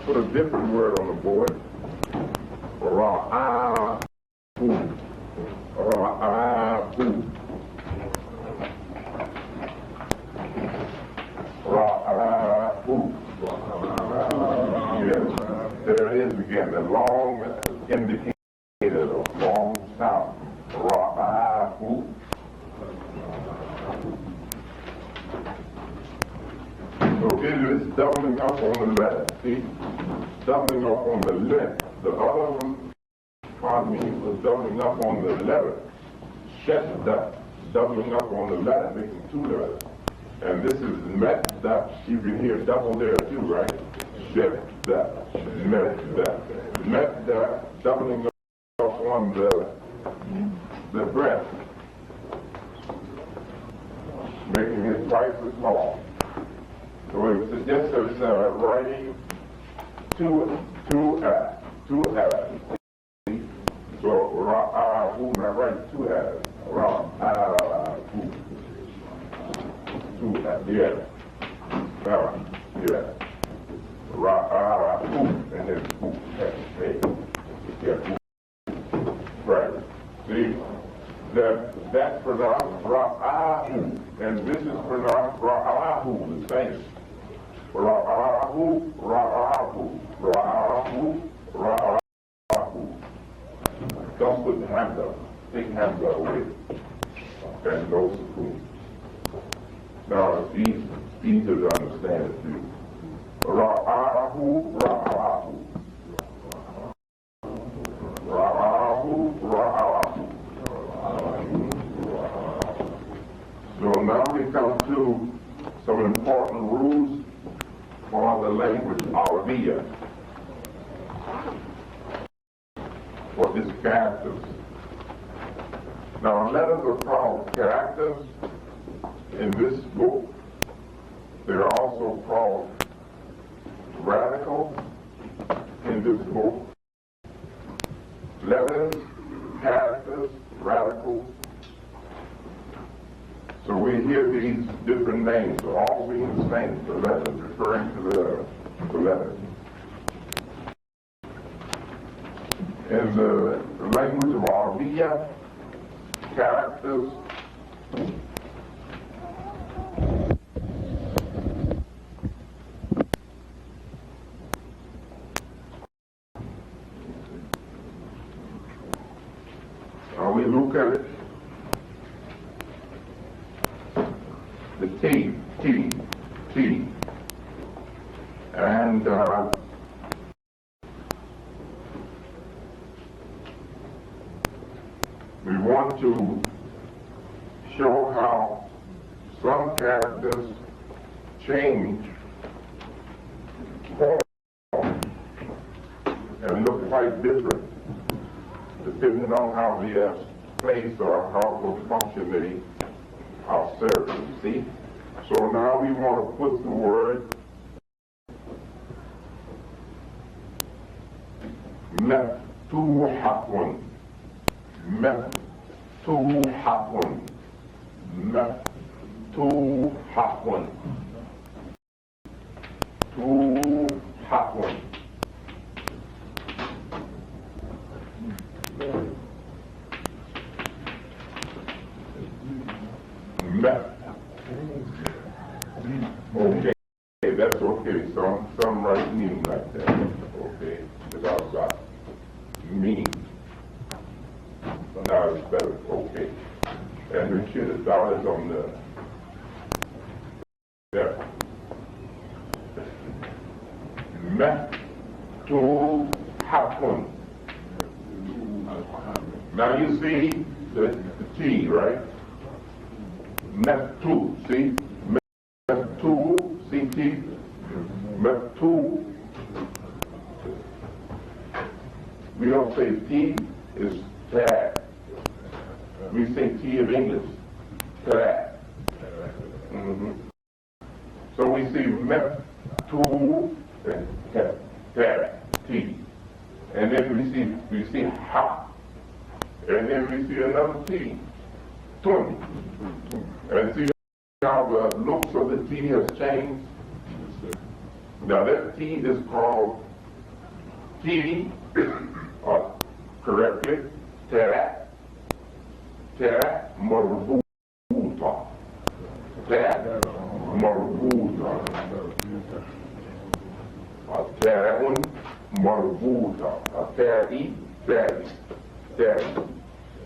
put a different word on the board. There it is again, the long indicator of long sound. So it is doubling up on the letter, see? Doubling up on the letter. The other one, pardon me, was doubling up on the letter. Shetta, doubling up on the letter, making two letters. And this is metta. You can hear double there too, right? Shetta, metta, doubling up on the breath, making it twice as long. So it suggests us writing two R's. So I write two R's. Yeah. And then right. See, that's pronounced ra'ahu, and this is pronounced ra'ahu, the same. Ra'ahu, ra'ahu, ra'ahu, ra'ahu. Don't put the hamza. Take hamza away. And no sukoon. Now it's easier to understand it too. Ra'ahu, ra'ahu. Ra'ahu, ra'ahu. So now we come to some important rules for the language Arabiya. For its characters. Now letters are called characters in this book. They're also called radicals in this book. Letters, characters, radicals. So we hear these different names, all being the same, the letters, referring to the letters. In the language of Arabiya, characters we look at it, the T, and we want to show how some characters change form and look quite different depending on how we are placed or how the function they are served. See? So now we want to put the word meftuhatun. Meftuhatun. Meftuhatun. Tuhatun. Okay, that's okay. Some write meaning like that. Okay, without meaning. Now it's better. Okay, and we should have dollars on the there. Meftuhatun. Now you see the T, right? Meftu, see? Meftu, see T? Meftu. We don't say T is tag. We say T in English. Tag. So we see Meftu and tag, T. And then we see ha. And then we see another T, 20. And see how the looks of the T has changed? Now that T is called T, or correctly, Terat. Terat Marbuta. Terat Marbuta. Terat Marbuta. Teri, Teri, Teri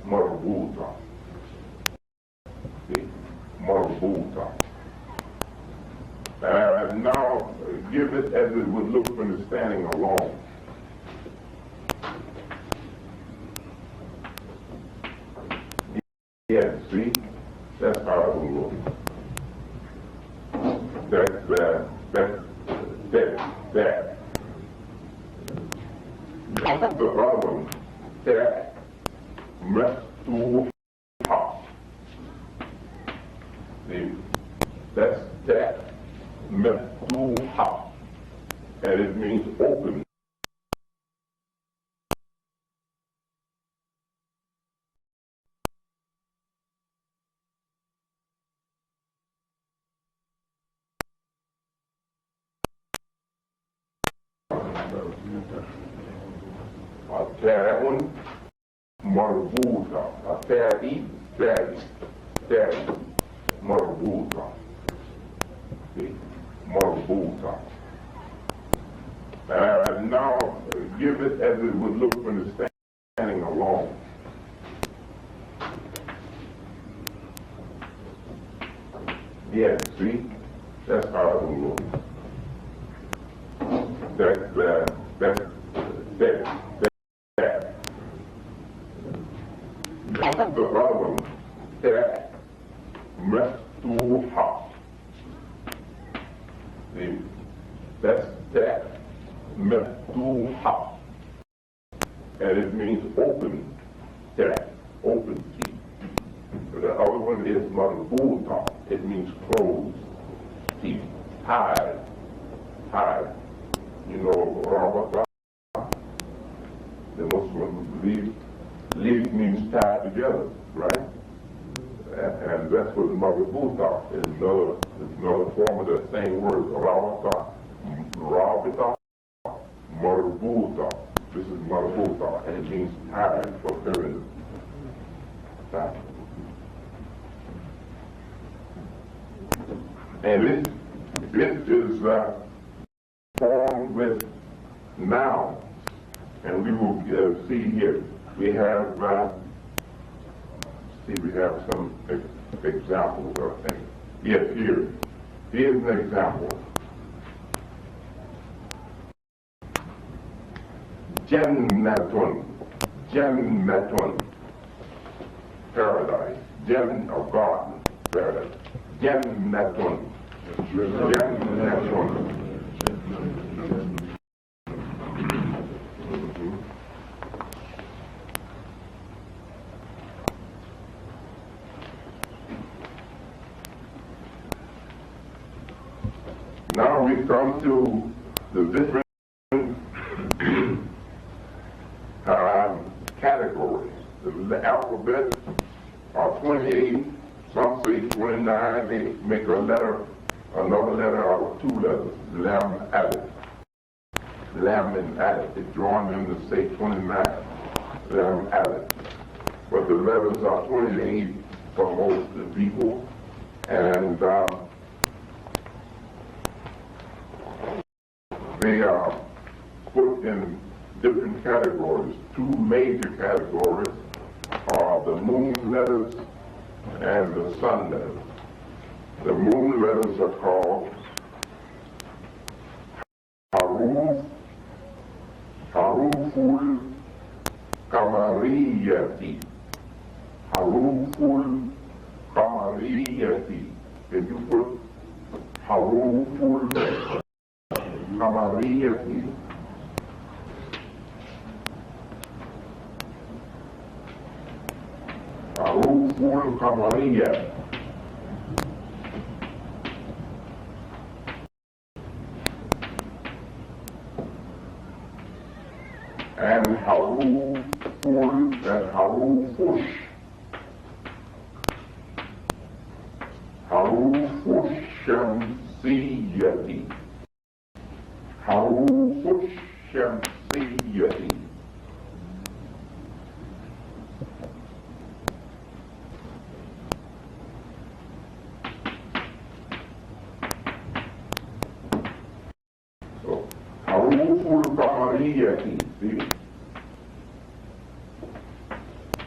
Marbuta. Marbuta. And now give it as it would look when it's standing alone. Yeah, see? That's how it will look. That. The other one, that, Mestuha. See? That's that, Mestuha. And it means open. Terun Marbuta. Teri, Marbuta. See? Marbuta. And now give it as it would look when it's standing alone. Yeah, see? That's how it will look. That's the problem, that Mestuha. See? That's that, Mestuha. And it means open, that, open teeth. The other one is Marbuta. It means closed teeth, hide. You know, Rabata, the Muslim believe, leaf means tied together, right? And that's what Marbuta is, another form of the same word, Rabata, Marbuta. This is Marbuta, and it means tied for feminine. And this is formed with nouns. And we will see here, we have some examples of things. Yes, here's an example. Jannatun, paradise. Jan, or garden, paradise. Jannatun. Now we come to the different categories. The alphabet are 28, some say 29, they make a letter, another letter out of 2 letters, Lam and Aleph. They join them to say 29, Lam Aleph. But the letters are 28 for most of the people, and they are put in different categories. 2 major categories are the moon letters and the sun letters. The moon letters are called Haruful Kamariyati. Haruful Kamariyati. Can you put Haruful Kamariyati? Haruful Kamariyati. And Haruful الشمسية حروف الشمسية حروف القمرية see?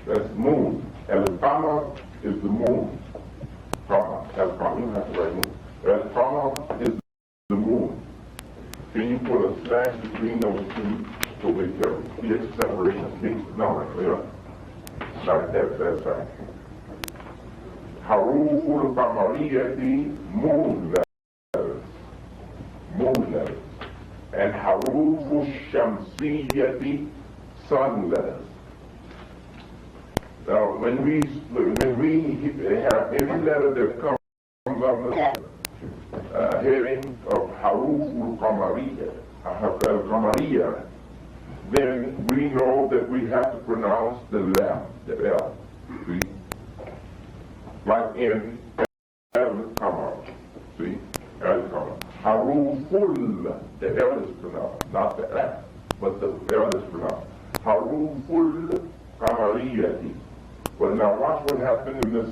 That's moon. القمر is the moon. قمر. القمر, that's right. القمر is the moon. Can you put a slash between those two so we can get separation? No, yeah. Like that, that's right. حروف القمرية moon letters. Moon letters. And حروف الشمسية sun letters. Now, when we have any letter that comes on the heading of حروف القمرية, then we know that we have to pronounce the L. See? Like in al-Qamar. See? Al-Qamar. Haruful, the L is pronounced, not the F, but the L is pronounced. Haruful Qamariyati. Well, now watch what happened in the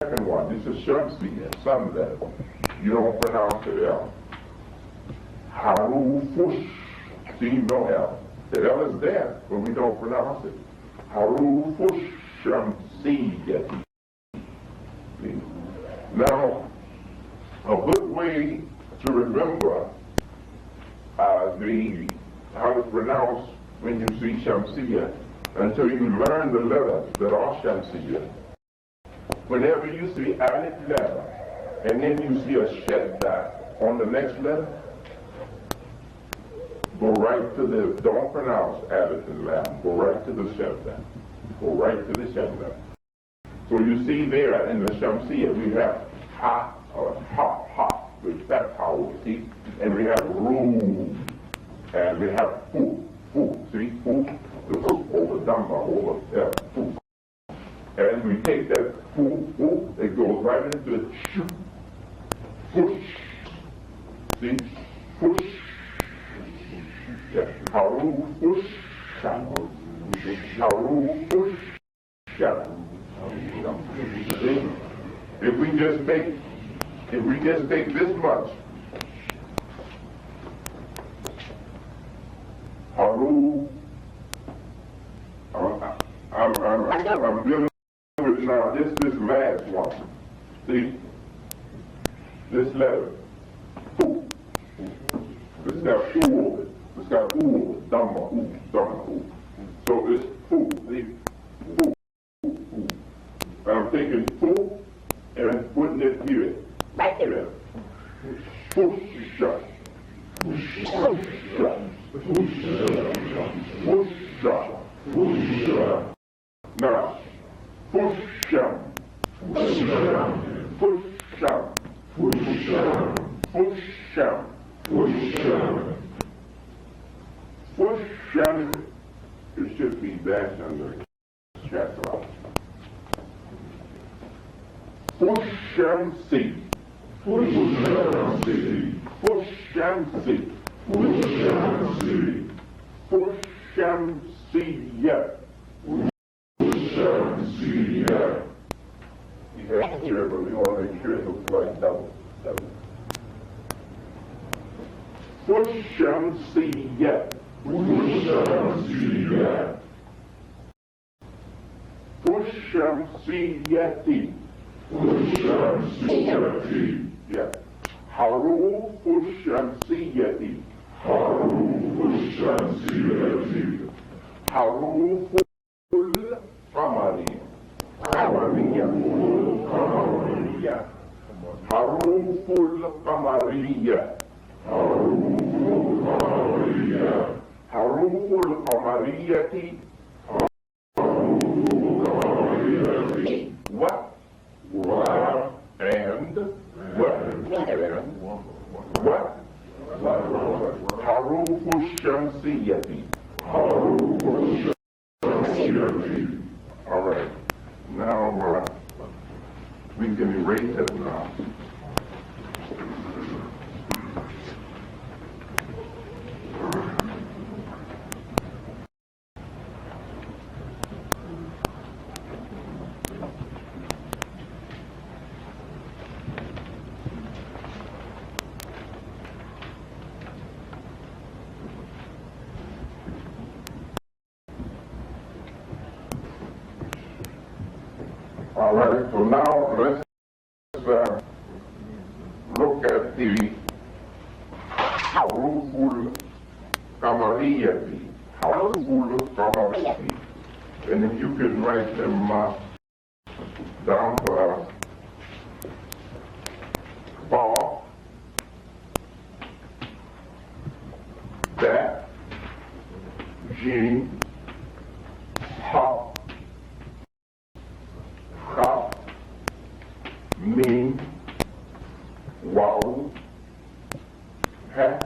second one. This is Shamsiyya, sun letter. You don't pronounce the L. Harufush, see, no L. The L is there, but we don't pronounce it. Harufush Shamsiyyati. Now, a good way to remember how to pronounce when you see Shamsiyya until you learn the letters that are Shamsiyya. Whenever you see Alif letter and then you see a Shadda on the next letter, go right to don't pronounce Alif and Lam, go right to the Shadda. Go right to the Shadda. So you see there in the Shamsiyya we have Ha, or Ha, with that power, see? And we have Room, and we have Fu, see? Fu, the Fu over Dhamma, over Fu. And we take that Fu, it goes right into the Shu, Fush, see? Fush, Haru, Fush, Shadow, Haru, Fush, Shadow. See? If we just take this much, Haru, I'm dealing with now this last one. See, this letter, it's got ooh over it. It's got ooh over it. Dhamma, ooh. So it's ooh, see, ooh. I'm taking ooh and putting it here. Right there. Pusha. Now, pusham. Pusham. It should be dashed under Shatra. Pushamsi. Pushamsiyya. Yeah, sure, but we want to make sure it looks like double. Pushamsiyya. Pushamsiyyati. Yeah. حروف الشمسية حروف القمرية حروف القمرية حروف القمرية what and what حروف الشمسية all right now we can erase it now All right, so now let's look at the Haruful Kamariyati. Haruful Kamariyati. And if you could write them down for us. Ba, that, Jin, Ha, Ka, Mim, Waw, Ha,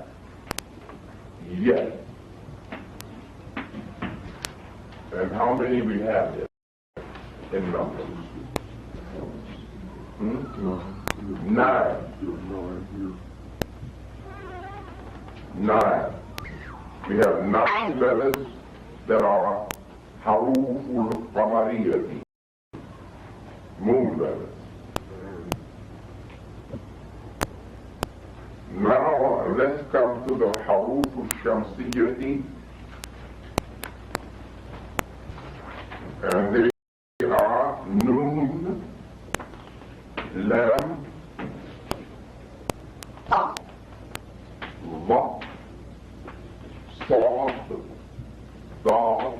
Yet. And how many we have there in numbers? Nine. Nine. We have 9 letters that are Haruful Qamariyati, moon letters. Now let's come to the Haruful Shamsiyati, and they are Noon, Lam, Ta, Va, Sad, Dad,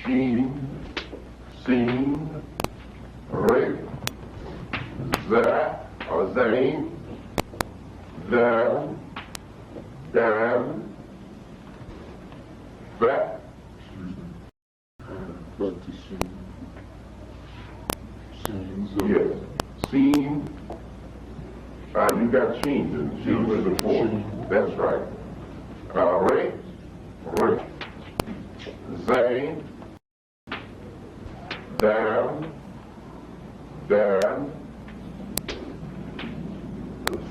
Sheen, Seen, Re, Za, or Zain, Dal, Dal, Ba, yes, Seen, you got Sheen, Sheen was before, that's right. Re, Re, Zain, Dal, Dal,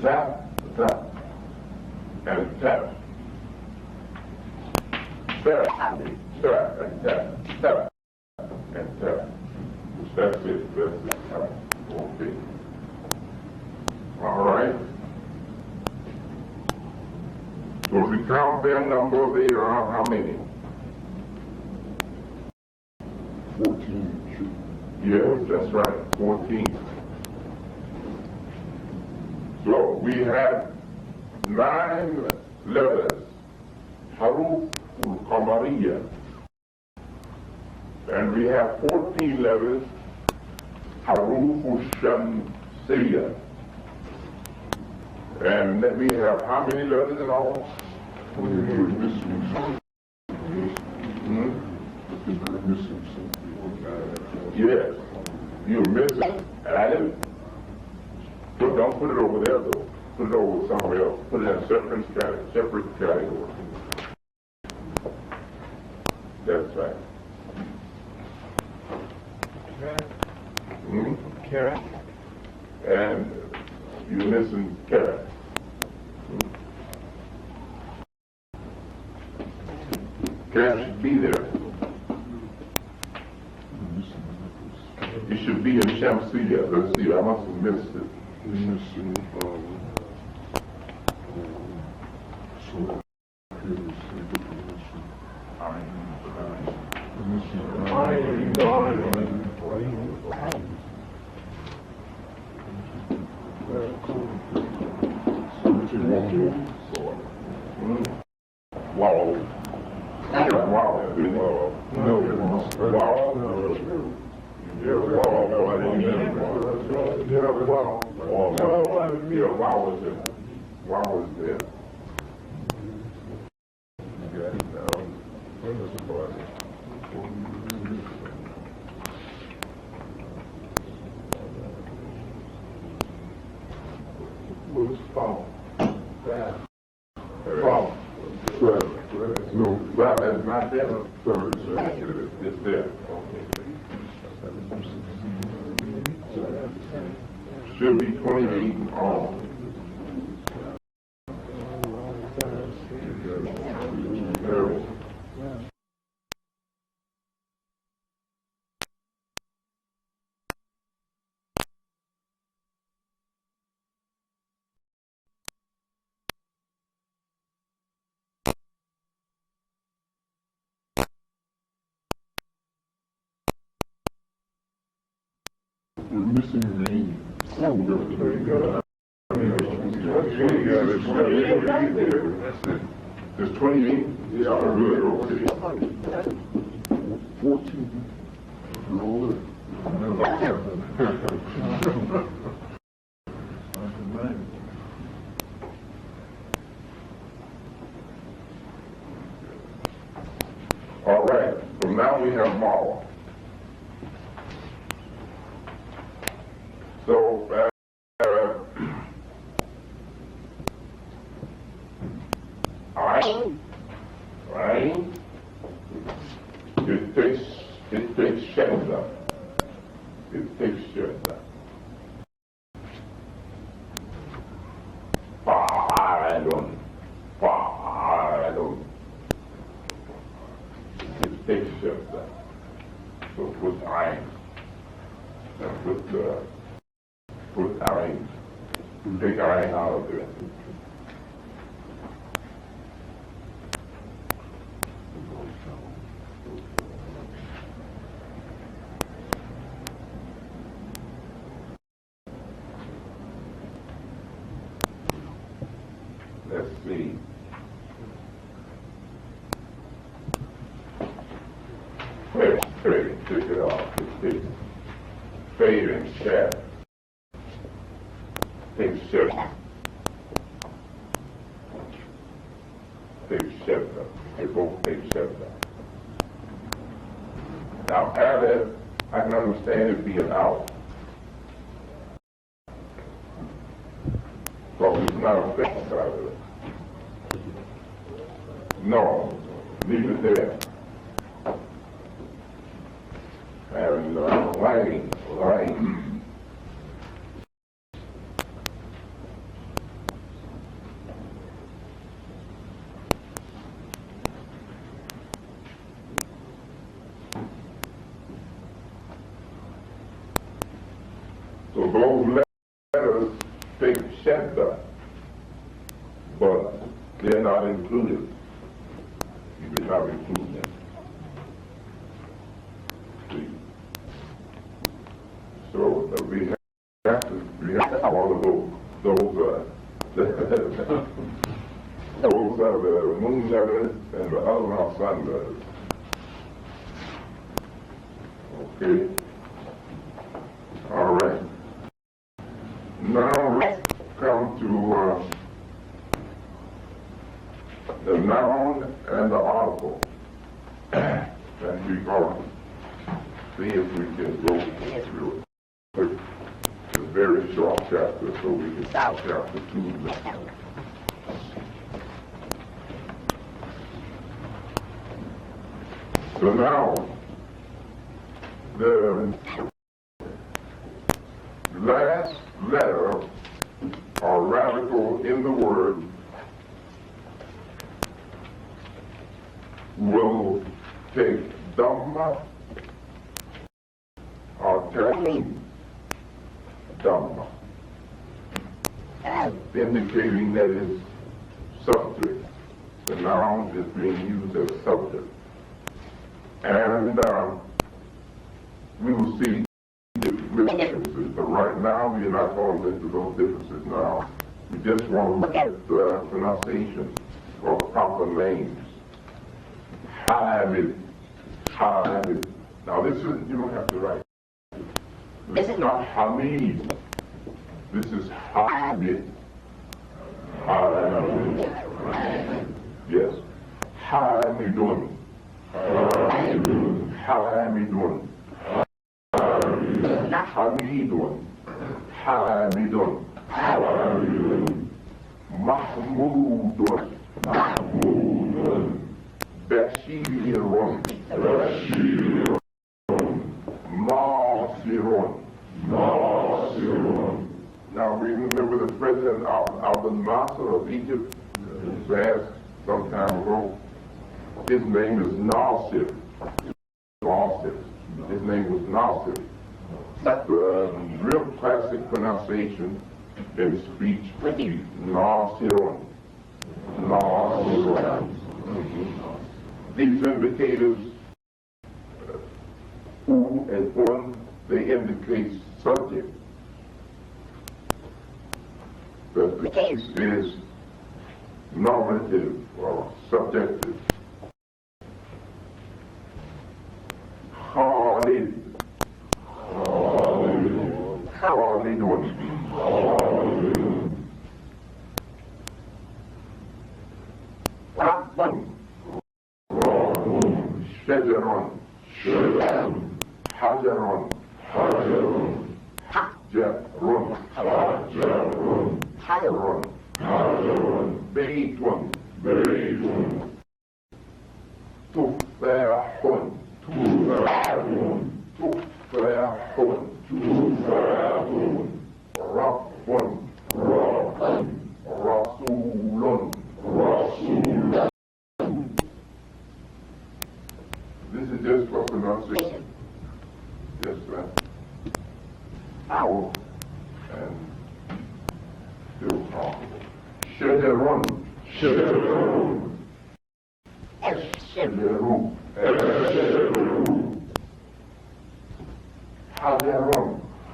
Zap, Zap, and Tap. Sarah, Sarah, and Tap, Sarah, and Tap. That's it, that's it. Okay. All right. So if we count their number, they are how many? 14. Yes, that's right, 14. So we have 9 letters, Haruf al-Qamariyya, and we have 14 letters, Haruf al-Shamsiyya. And then we have how many letters in all? Yes, you're missing Adam. But don't put it over there though. Put it over somewhere else. Put it in a separate category. That's right. Carrot. And you're missing carrot. Carrot should be there. It should be in Shamsiyya. Let's see, I must have missed it. Wow. Wow. No. Wow. Yeah, wow is it. Wow is there. What's fall? Fall. No, that's not there. It's there. Should be 28 on. missing the name. There's 28. Yeah, good. Okay. 14. Lord. All right, so now we have moral. So, right? It takes shelter. It takes shelter. Pardon. It takes shelter. So put iron. Put iron. Take iron out of it. Let's see. Take it off. It's fade and shaft. Take shelter. Take shelter. They both take shelter. Now, added, I can understand it being out. So it's not a fixed out of it. No, leave it there. And line. So those letters take shelter, but they're not included. You did not include them. See? So we have all of those those are the moon letters and the other one are sun letters. Okay. All right. Now let's come to the noun and the article. And we're going to see if we can go through it. It's a very short chapter, so we can start chapter 2. So now, the last letter or radical in the word will take Dhamma or Tarim Dhamma, indicating that it's subject. The noun is being used as subject. And we will see differences, but right now we're not going to into those differences now. We just want to look at the pronunciation of proper names. Hamid. Now this is, you don't have to write. This is not Hamid. This is Hamid. Yes. Hamidun. Hamidun. Hamidun. Mahmudun. Bashirun. Nasirun. Now we remember the president of the Nasser of Egypt, passed some time ago. His name is Nasir. His name was Nasir. That's a real classic pronunciation in speech. Nasirun. These indicators, U and Un, they indicate subject. But the case is nominative or subjective. How are they? How are they doing? شجر حجر حجر حجر بيت تفاح تفاح رب رسول This is just for pronunciation. Yes, sir. Owl and still talking. Shadarun. Shadarun. Shadarun. Shadarun. Hajarun.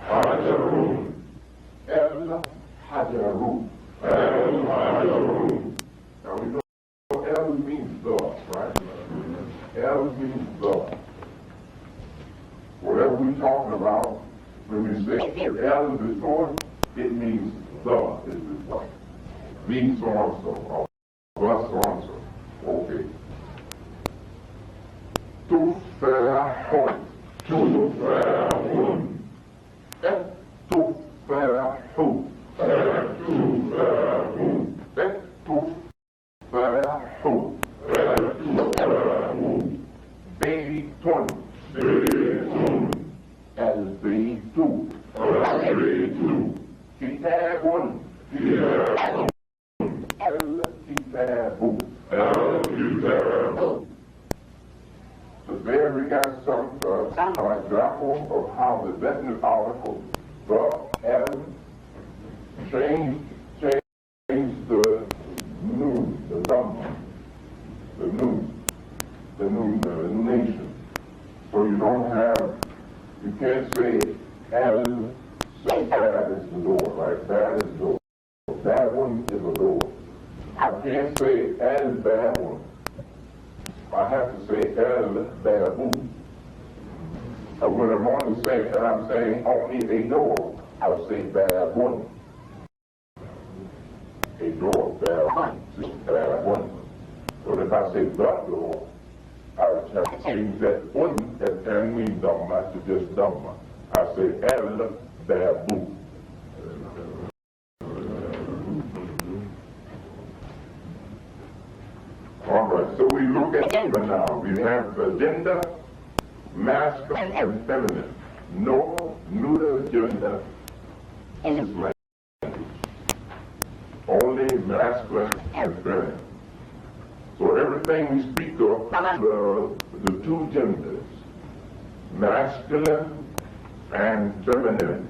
Hajarun. El Hajarun. El Hajarun. Now we know El means the, right? El means the. Whatever we're talking about, when we say El is before, it means the is before. Means so and so, or so and so. Okay. Tufahun. Tufahun. Tufahun. Tufahun. Tufahun. Beytun. Beytun. El-Beytu. El-Beytu. Kitabun. Kitabun. El-Kitabu. El-Kitabu. So there we got some example of how the definite article, the, and change the noon, the number, the nation. So you don't have, you can't say, as, so that is the door, right? That is the door. That one is a door. I can't say, as that one. I have to say, as that one. When I'm on the same, and I'm saying only a door, I'll say bad one. A door, bad one. But if I say the door, I would have to change that one and mean dumb, not to just dumb. I say el babu. All right, so we look at gender now. We have gender, masculine, and feminine. No, neuter gender is language. Only masculine and feminine. So everything we speak of, the two genders, masculine and feminine.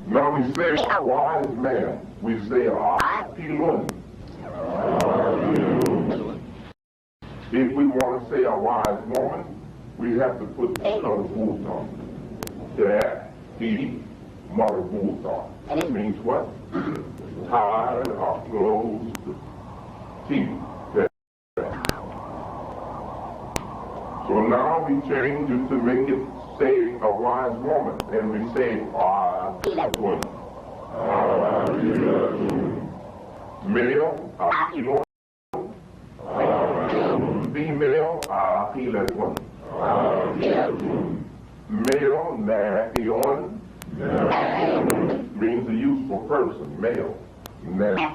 Now we say a wise man, we say pilun. If we want to say a wise woman, we have to put on the full tongue. That he marbuta. And it means what? Tied or closed teeth. So now we change it to make it say a wise woman, and we say wise woman. Male, female, healed one. Male, nation, means a useful person, male. Nation,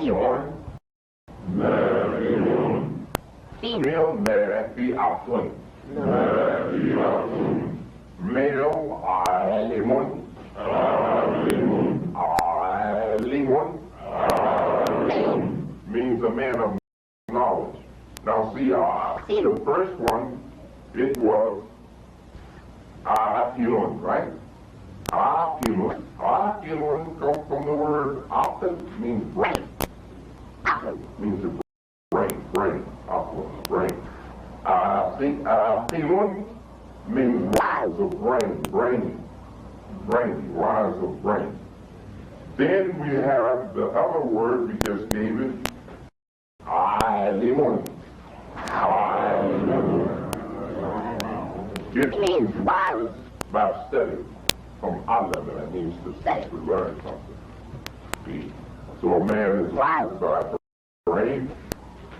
female, nation. Male, means a man of knowledge. Now see, the first one, it was Akilun, right? Akilun. Akilun comes from the word Akil, means right. means to brain, aqua, brain. One means rise of brain, rise of brain. Then we have the other word we just gave it, limon. It means rise by study. From Allah, that means to study, to learn something. See? So a man is wise by brain,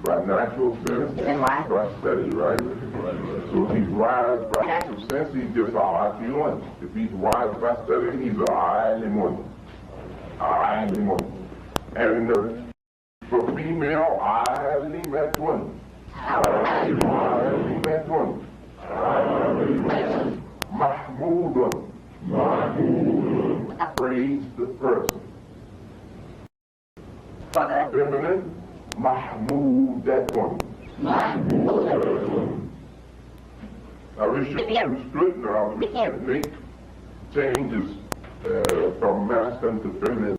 by natural sense, by study, right? So if he's wise by natural sense, he's just all feeling. If he's wise by study, he's limon. And for female, limon. Mahmoudun. Praise the person. Feminine, Mahmoud, that one. I wish you could split now and make changes from masculine to feminine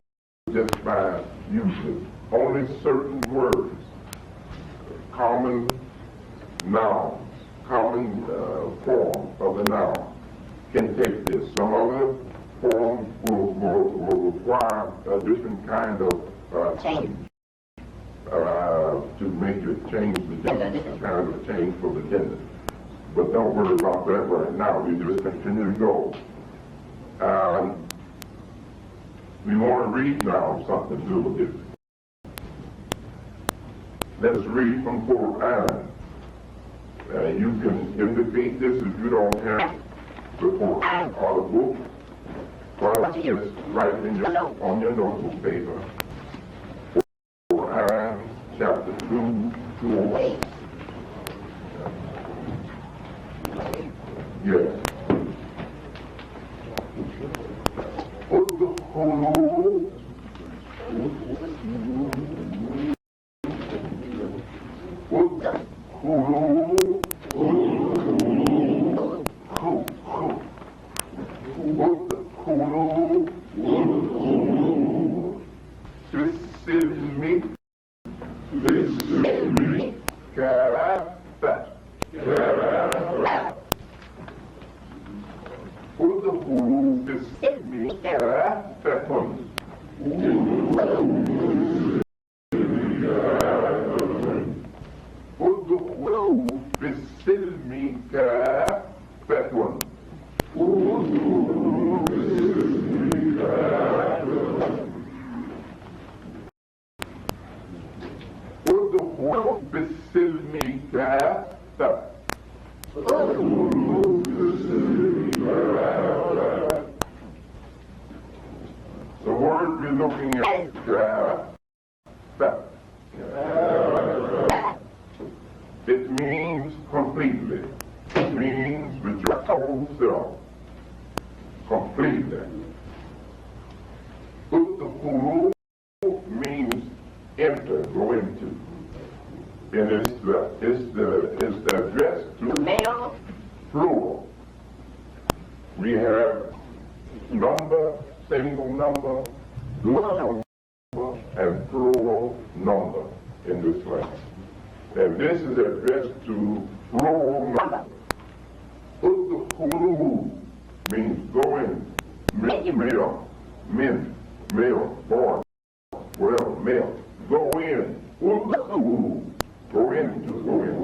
just by using only certain words, common nouns, common form of the noun can take this. Some other forms will require a different kind of change to make it change the gender, kind of change for the gender. But don't worry about that right now. We just continue to go. We want to read now something to do with it. Let us read from Quran. You can indicate this if you don't have the Quran or the book. Well, just write it on your notebook paper. Quran chapter 2, 208. Yes. The word we're looking at it means completely. It means with your whole self. Completely. Udkhulu means enter, go into. And it's the address to male plural. We have number, single number, plural number, and plural number in this language. And this is addressed to plural number. Udkhulu means go in. Male, men, male, boy, well, male. Go in. Udkhulu. Go into, go in.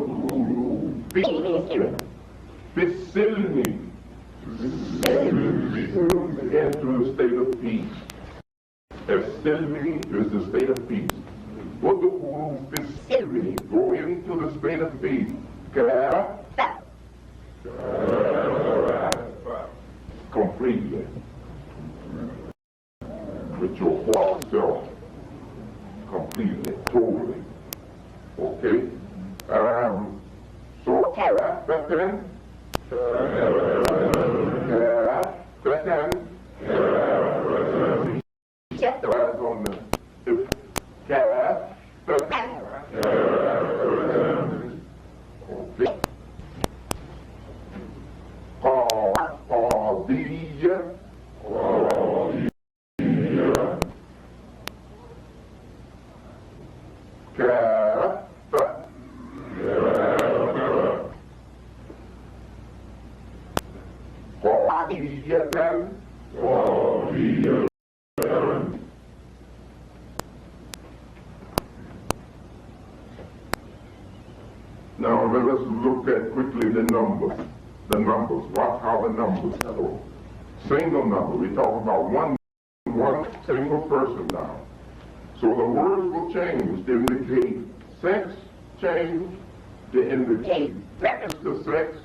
Facility. Into the state of peace. Facility is the state of peace. Facility. Go into the state of peace. Completely. With your whole self. Completely, totally. Okay? So, Kaffa. Qadiyatan. Now let us look at quickly the numbers. The numbers. Watch how the numbers go. Single number. We talk about one single person now. So the words will change to indicate sex change, to indicate reference to sex,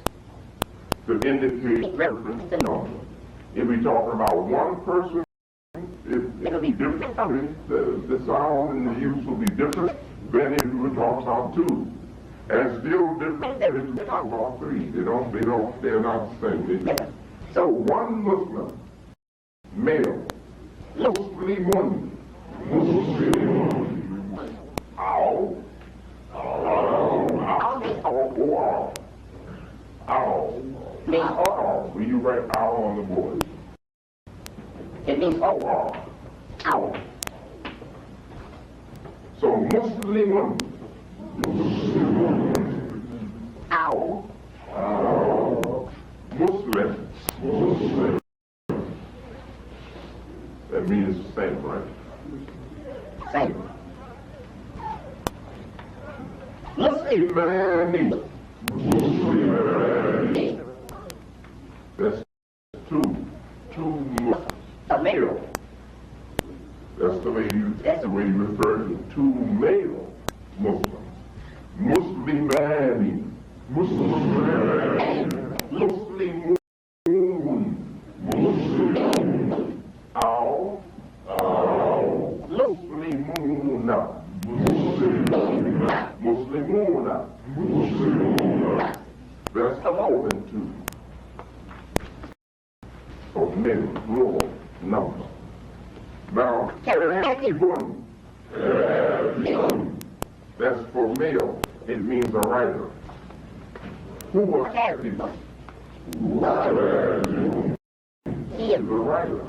to indicate reference to number. If we talk about one person, it'll be different. The sound and the use will be different than if we talk about two. And still different if we talk about three. They're not the same. So one Muslim, male, Muslimun, Ow. Will you write ow on the board? It means ow. Ow. So Muslimun. Ow. Muslim. That means the same, right? Same. Muslimani. That's two Muslims. A male. That's the way you refer to two male Muslims. Muslimani. Muslimun. Ow. Muslimuna. Muslimuna. That's more than two. So many, plural number. Now, one. That's for male. It means a writer. Who was happy? He is The writer.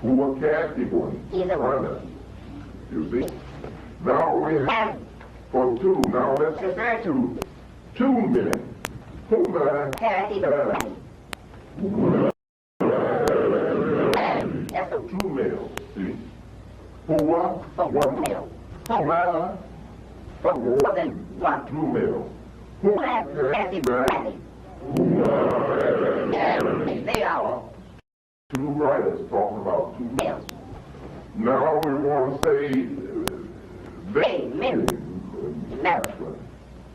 Who was happy one? He is a Writer. You see? Now we have for two. Now let's refer to 2 minutes. Who the parity. That's a 2 males? See? Who was one male. More than one. 2 males. Who has parity. They are 2 writers talking about 2 males. Now we want to say They men. Married.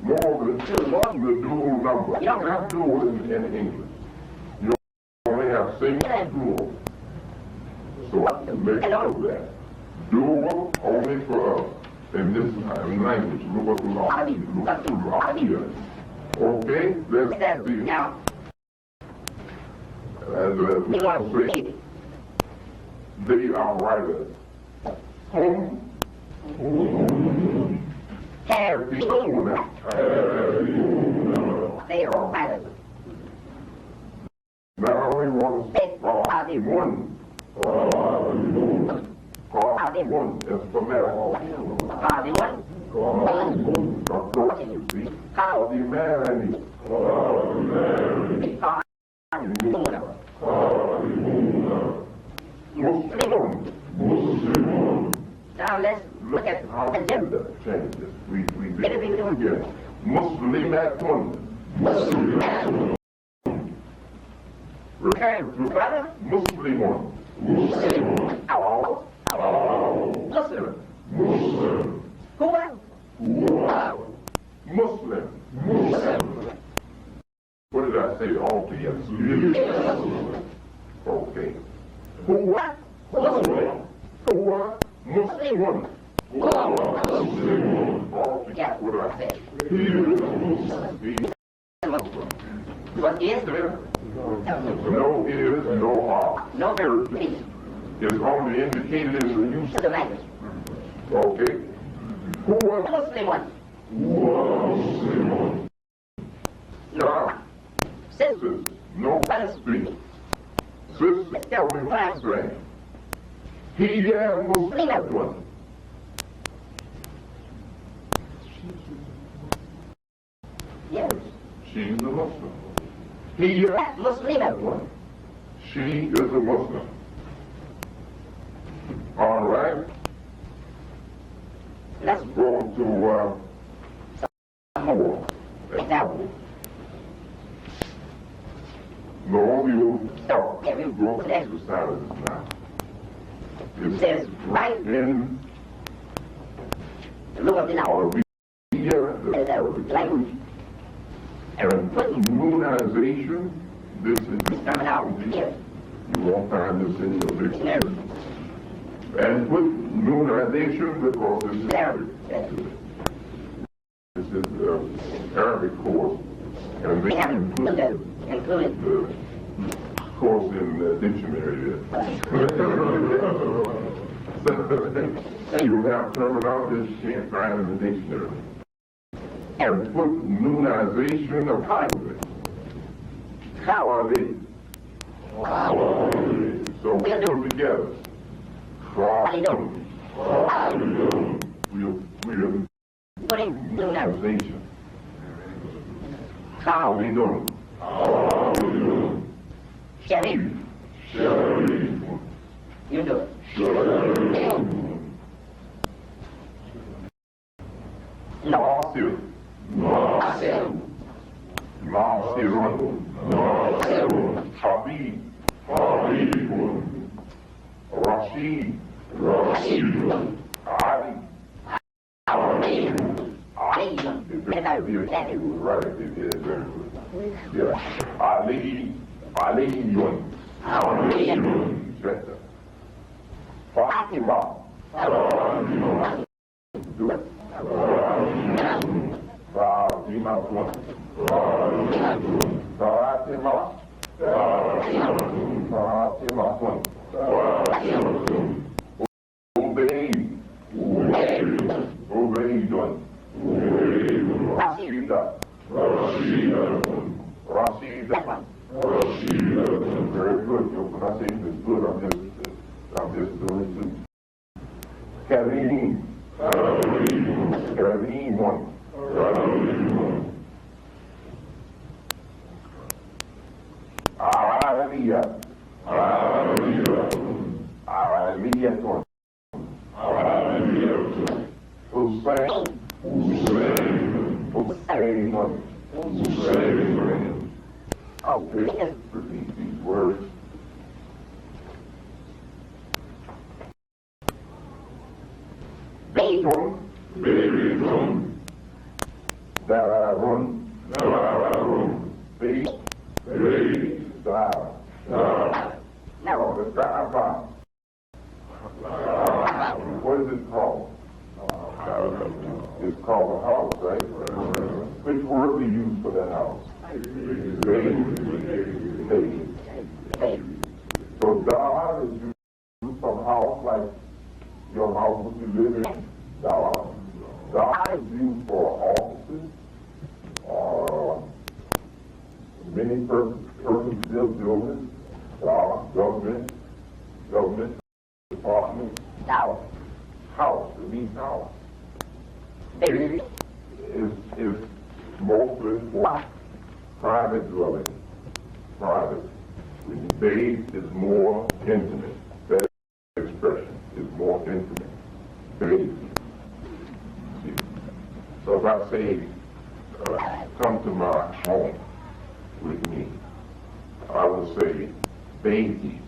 more than the dual number. You don't have dual in English. You only have single and dual. So I can make sure of that. Dual only for us. In this language, look okay, let's see. Now, We want to say they are writers. Home. Harry. They are writers. Now we want to say one. One is for marriage. You see? How the man Muslim. Now let's look at the gender. Changes. We did it again. Muslim at one. Return to brother. Muslim one. Muslim. Muslim. Who else? Muslim. What did I say all together? Okay. Who? Muslim. Who? Muslim. All together. What did I say? What is? No is, no are. No verb. It's only indicated in the use To the language. Okay. Who was Muslim one. Muslim? No. Sisters. No speak. Sisters tell me what He was one. Yes. She's a Muslim. He is Muslim. She is a Muslim. All right. Let's Go to go. no, you So, there we go go. to Let's the silence now. It's says right in Lord in our here the language. immunization. This is Terminology here. you won't find this in your dictionary. And with immunization, because this is this is Arabic course, and We they have include included the course in the dictionary. So you have terminology you can't find in the dictionary. And put immunization of language. How are they? So we come together. We'll putting blue now. immunization. How we doing? Sherry, you do it. No. Still. Marcel. Habib. Rashid. Ali. Ali. Right, it is very good. Yeah. Ali. Better. Fatima. Very good. Your pronunciation is good. I'm just doing it. Kareem. Repeat these words. What is it called? It's called a house, right? Which word do you use for that house? So Dawah is used for house like your house that you live in. Dawah is used for offices or many persons build buildings. Government department. House, it means house. Is mostly private dwelling. Private. Base is more intimate. That expression is more intimate. Base. So if I say, come to my home with me, I will say, baby.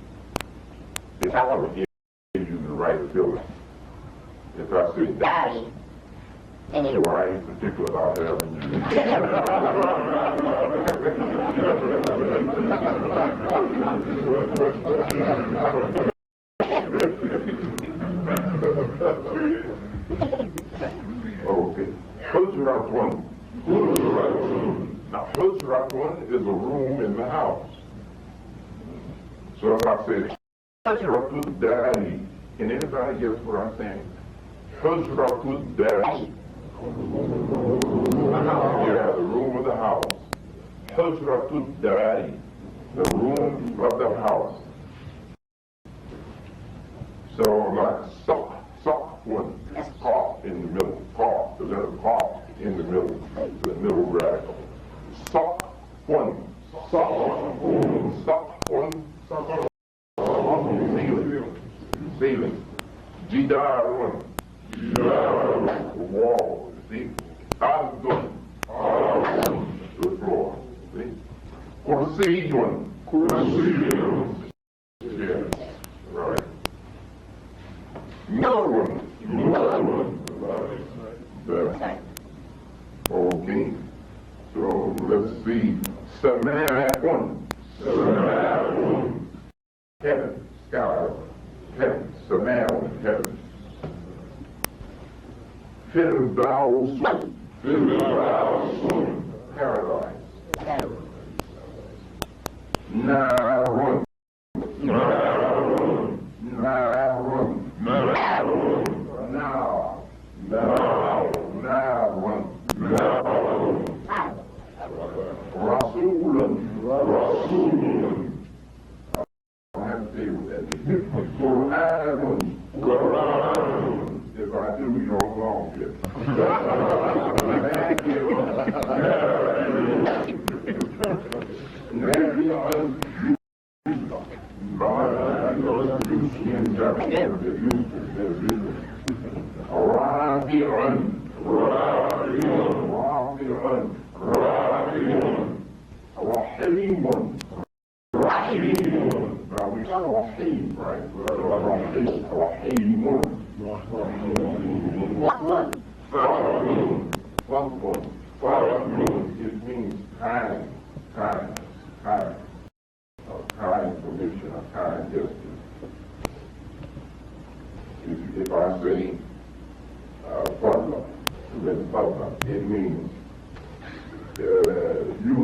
If I would give you the right feeling. If I say, Daddy. so I ain't particular about having you. Okay. Hujrat one. Now, Hujrat one is a room in the house. So if I say, Hujrat Daddy, can anybody guess what I'm saying? Hujrat Daddy. You have the room of the house. Hujrat Daddy, the room of the house. So like soft one, soft in the middle, the letter soft. in the middle radical. Sock one, ceiling. G-dar wall, see? Outgoing, the floor, see? Kursi one, yeah, right. Another one. There. Okay. So let's see. Samaritan one. Heaven, sky, heaven, Samaritan, heaven. Fiddle bells, paradise. Narrow. If I do, you're wrong here. Thank you. It means kind permission, a kind gesture. If I say partner, it means you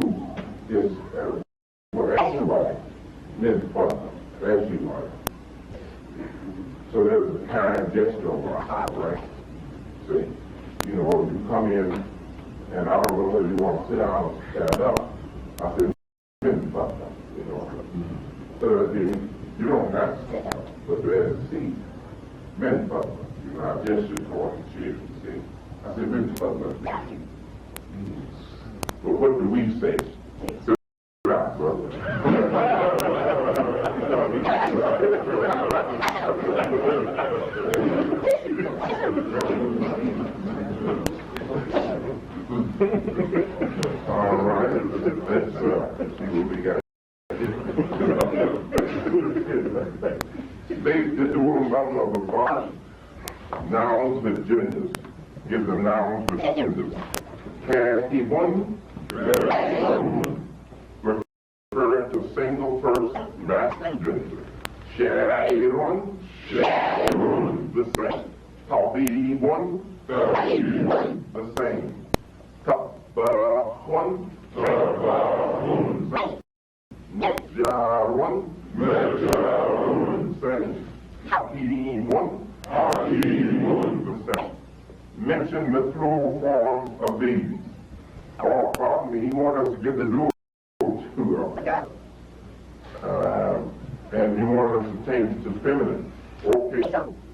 is somebody, Miss Partner, as you are. So there's a kind gesture over a hot right. See, you know, you come in and I don't know whether you want to sit down or stand up. I said, Miss Partner, you know. So you don't have to sit down, but there's a seat. Miss Partner, you know, I gestured toward the chair, see. I said, Miss Partner. But what do we say? Right, brother. All right, let's see what we got. They did the rule of the body. Nouns with genders. Give them nouns with genders. Carry one. Referring to single person, masculine. Share one. The same. Coffee one. The same. Cup one. Jar one. Same. Coffee one. The same. Mention the plural form of these. Oh, pardon me, he wanted us to get the rule to and he wanted us to change it to feminine. Okay,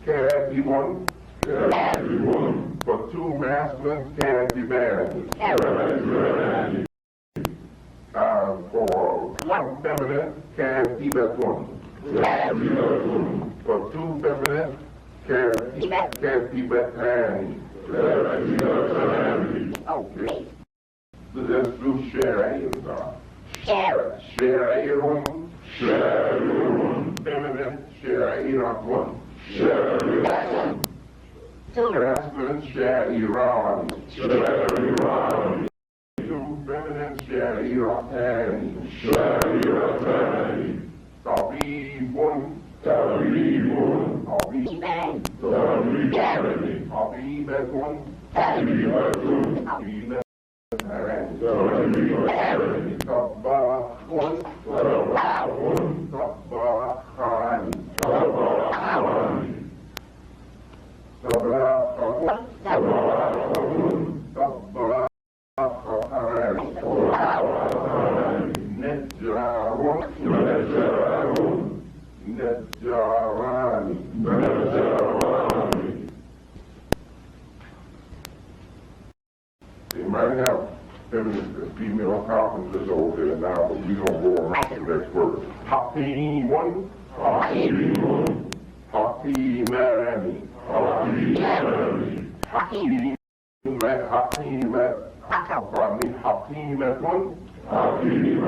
carry one. For two masculine, carry married. For one feminine, carry that one. For two feminine, carry that okay. Let's do share Share one. Feminine, share one. Masculine, share Iran. Two feminine, share Iran. Copy one. Copy that one. Copy that. They might have female carpenters over there now, but we don't go around the next word. Hakeem one, Hakeem one, Hakeem Marami, Hakeem Marami, Hakeem Hakeem Hakeem at one, Hakeem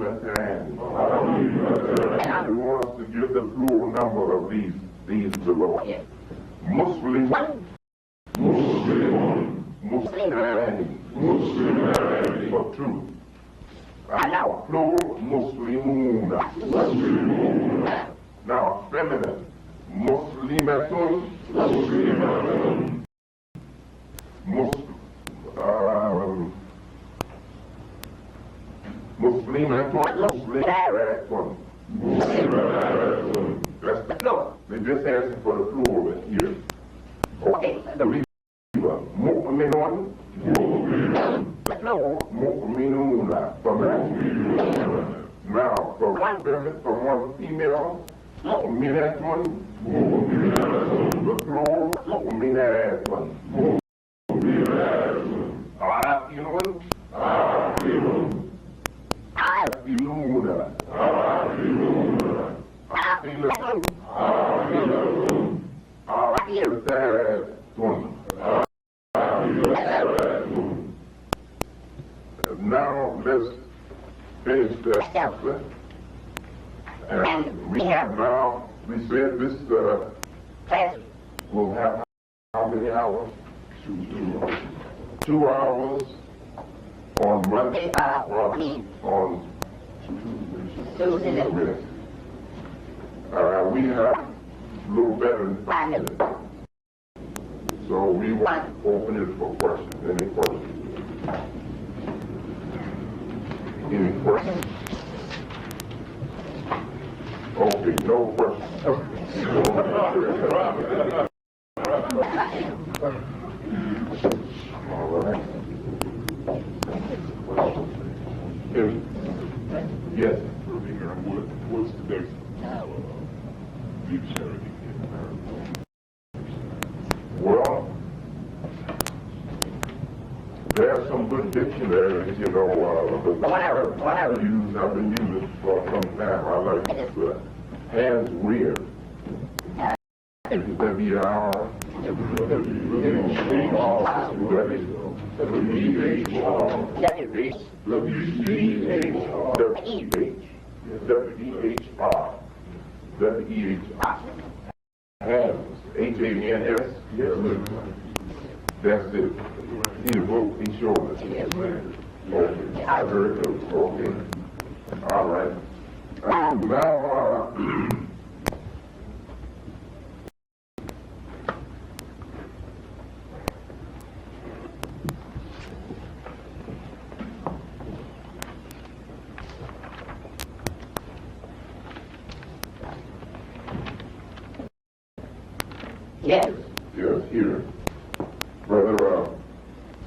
at Hakeem. We want us to give the plural number of these below. Muslim one, Muslim one, Muslim for two. Now plural Muslimun. Now feminine Muslimatun. Muslimatun. That's the plural. They just asking for the plural here. Okay. The Mu'minun. Mu'minun. Now, for one woman, for one female, Mu'minatun. The plural, Mu'minatun. Arafilun. Arafilun. Now let's finish the and we have now we said this class will have how many hours? 2 hours on Monday on Tuesday. We have a little better than 5 minutes. So we want to open it for questions. Any questions? Any questions? Okay, no questions. All right. Yes. What's today's charity? Well, there's some good dictionaries, you know, whatever. I've been using for some time. I like it. Hands rear. W-R. W-E-H-R. Hands. H-A-N-S. Yes. That's it. He wrote, he showed us. Okay. I heard it. Okay. All right. Now, Yes. Yes, here. Brother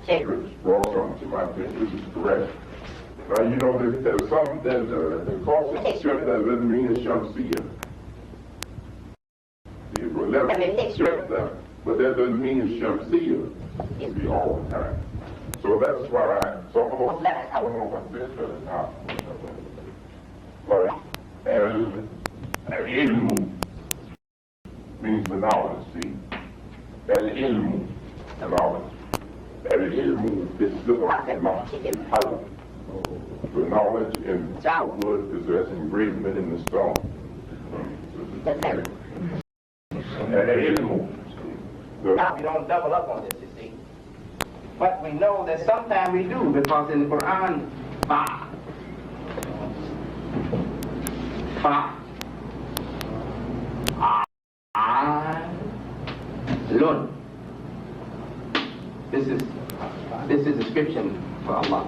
Chris brought something to my attention. This is correct. Now, you know, there's something that the cost of the church that doesn't mean it shall see it. But that doesn't mean it shall see it. It be all the time. So that's why I don't know what this is now. But ilmu means the knowledge, see? Ilmu, the knowledge. Ilmu is the knowledge in wood is as engravement in the stone. Now we don't double up on this, you see. But we know that sometimes we do, because in the Quran, Lun. This is description for Allah.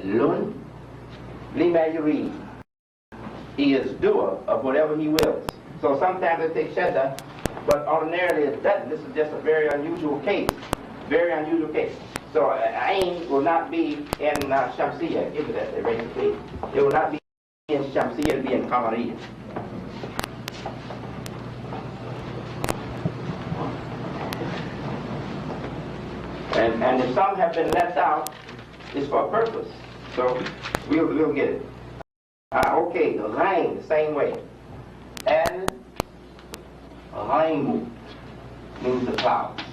Lun. Lima you read. He is doer of whatever he wills. So sometimes it takes shadda, but ordinarily it doesn't. This is just a very unusual case. Very unusual case. So ain will not be in Shamsiyah. Give it that, basically. It will not be in Shamsiyah, it will be in Qamariyah. And if some have been left out, it's for a purpose. So we'll get it. Okay, the rain, the same way. El Raimu means the clouds.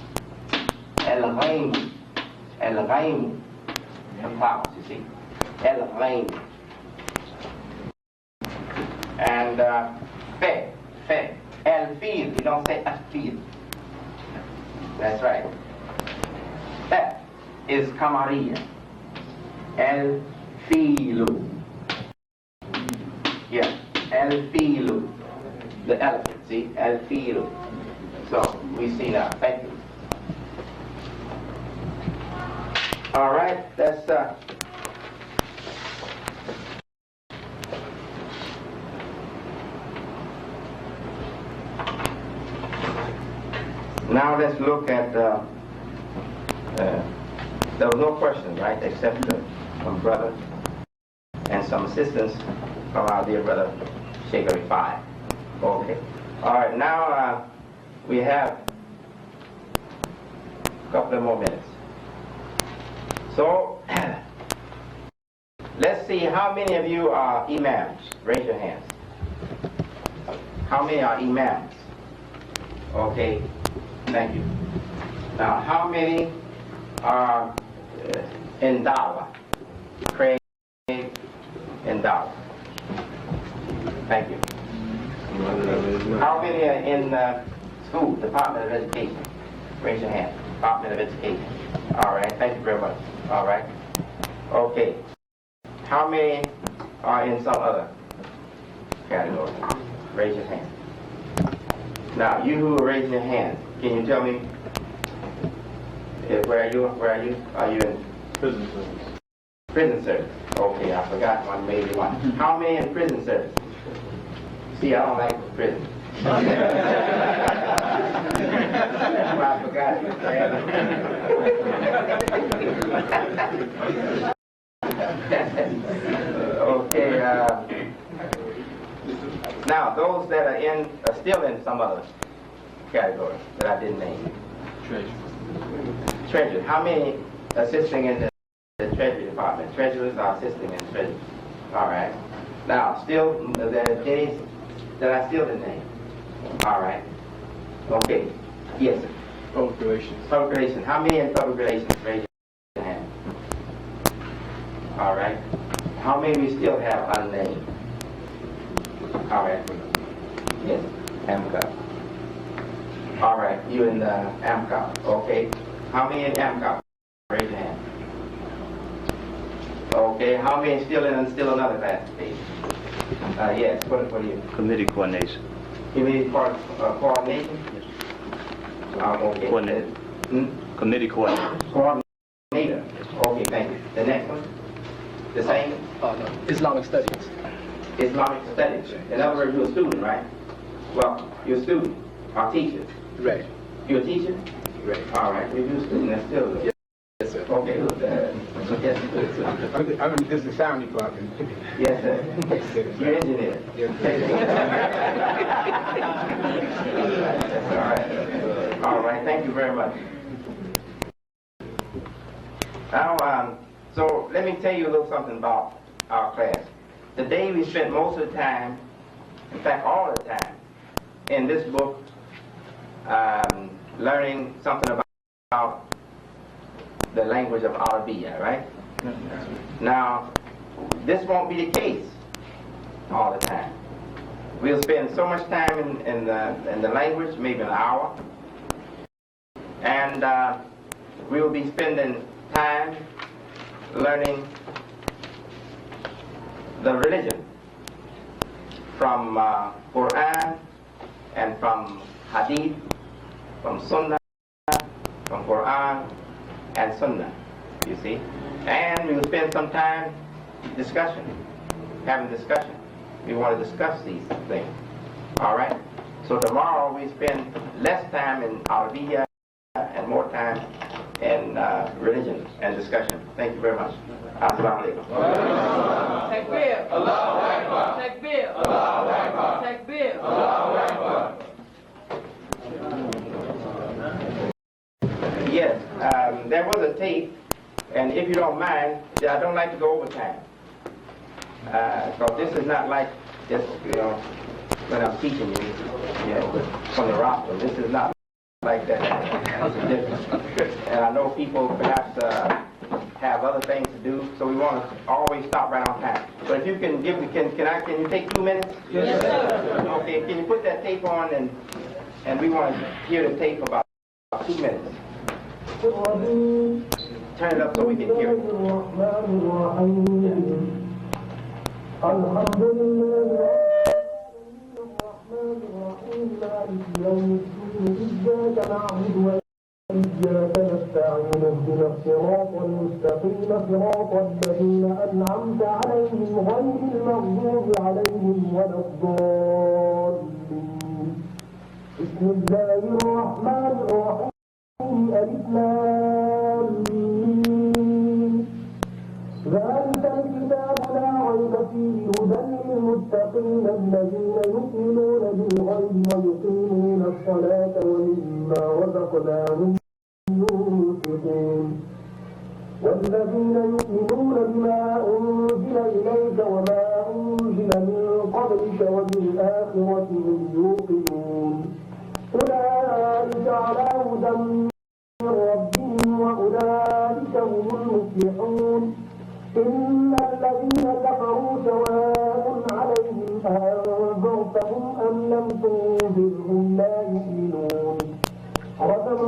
El Raimu. El Raimu. The clouds, you see. El Raimu. And fe. El Fil. You don't say El Fil. That's right. That is Camarilla. El Filu. Yeah, El Filu. The elephant, see? El Filu. So, we see now. Thank you. All right, that's now let's look at there was no questions, right, except from brother and some assistance from our dear brother Shakari 5. Okay. All right, now we have a couple of more minutes. So, let's see how many of you are imams. Raise your hands. How many are imams? Okay, thank you. Now, how many are in Dawah? Craig in Dawah. Thank you. How many are in school, Department of Education? Raise your hand. Department of Education. All right, thank you very much. All right. Okay. How many are in some other category? Raise your hand. Now, you who are raising your hand, can you tell me where are you? Where are you? Are you in Prison service. prison service? Okay, I forgot one, maybe one. How many in prison service? See, I don't like prison. That's why I forgot. Okay. Now, those that are still in some other category that I didn't name. Treasury. How many assisting in the Treasury Department? Treasurers are assisting in Treasury. All right. Now, still, there are any that I still didn't name. All right. Okay. Yes, sir. Public relations. Public relations. How many in public relations? Raise your hand. All right. How many we still have unnamed? All right. Yes. AMCA. All right. You in the AMCA. Okay. How many in AMCA? Raise your hand. Okay. How many still in another classification? Yes. What are you? Committee coordination. You mean coordination? Yes. Okay. Coordinator. Committee coordinator. Coordinator. Okay, thank you. The next one? The same? Islamic studies. Islamic studies. In other words, you're a student, right? Well, you're a student or teacher. Right. You're a teacher? Right. All right. If you're a student, that's still good. Yes, sir. Okay, good. Yes. I'm in the sound department. Yes, sir. You're an engineer. All right. All right. Thank you very much. Now, so let me tell you a little something about our class. Today we spent most of the time, in fact all the time, in this book learning something about the language of Arabiya, right? Now, this won't be the case all the time. We'll spend so much time in the language, maybe an hour, and we will be spending time learning the religion from Quran and from Hadith, from Sunnah, from Quran and Sunnah, you see. And we will spend some time having discussion. We want to discuss these things. All right? So tomorrow we spend less time in Arabiya and more time in religion and discussion. Thank you very much. Assalamu alaikum. Takbir. Allahu Akbar. Takbir. Allahu Akbar. Takbir. Allahu Akbar. Yes. There was a tape, and if you don't mind, I don't like to go over time. Because this is not like just, when I'm teaching you, from the roster. This is not like that. This is different. And I know people perhaps have other things to do, so we want to always stop right on time. But if you can give me, can you take 2 minutes? Yes, sir. Okay, can you put that tape on, and we want to hear the tape about 2 minutes. Turn it up so we can hear it. إياك نستعين اهدنا الصراط المستقيم صراط الذين أنعمت عليهم غير المغضوب عليهم ولا الضالين. بسم الله الرحمن الرحيم. ألف لام ميم. ذلك الكتاب لا ريب فيه هدى للمتقين الذين يؤمنون بالغيب ويقيمون الصلاة ومما رزقناهم ينفقون والذين يؤمنون بما أنزل إليك وما أنزل من قبلك وبالآخرة هم يوقنون أولئك على هدى من ربهم وأولئك هم المفلحون. إن الذين كفروا سواء عليهم أنذرتهم أم لم تنذرهم لا يؤمنون. ختم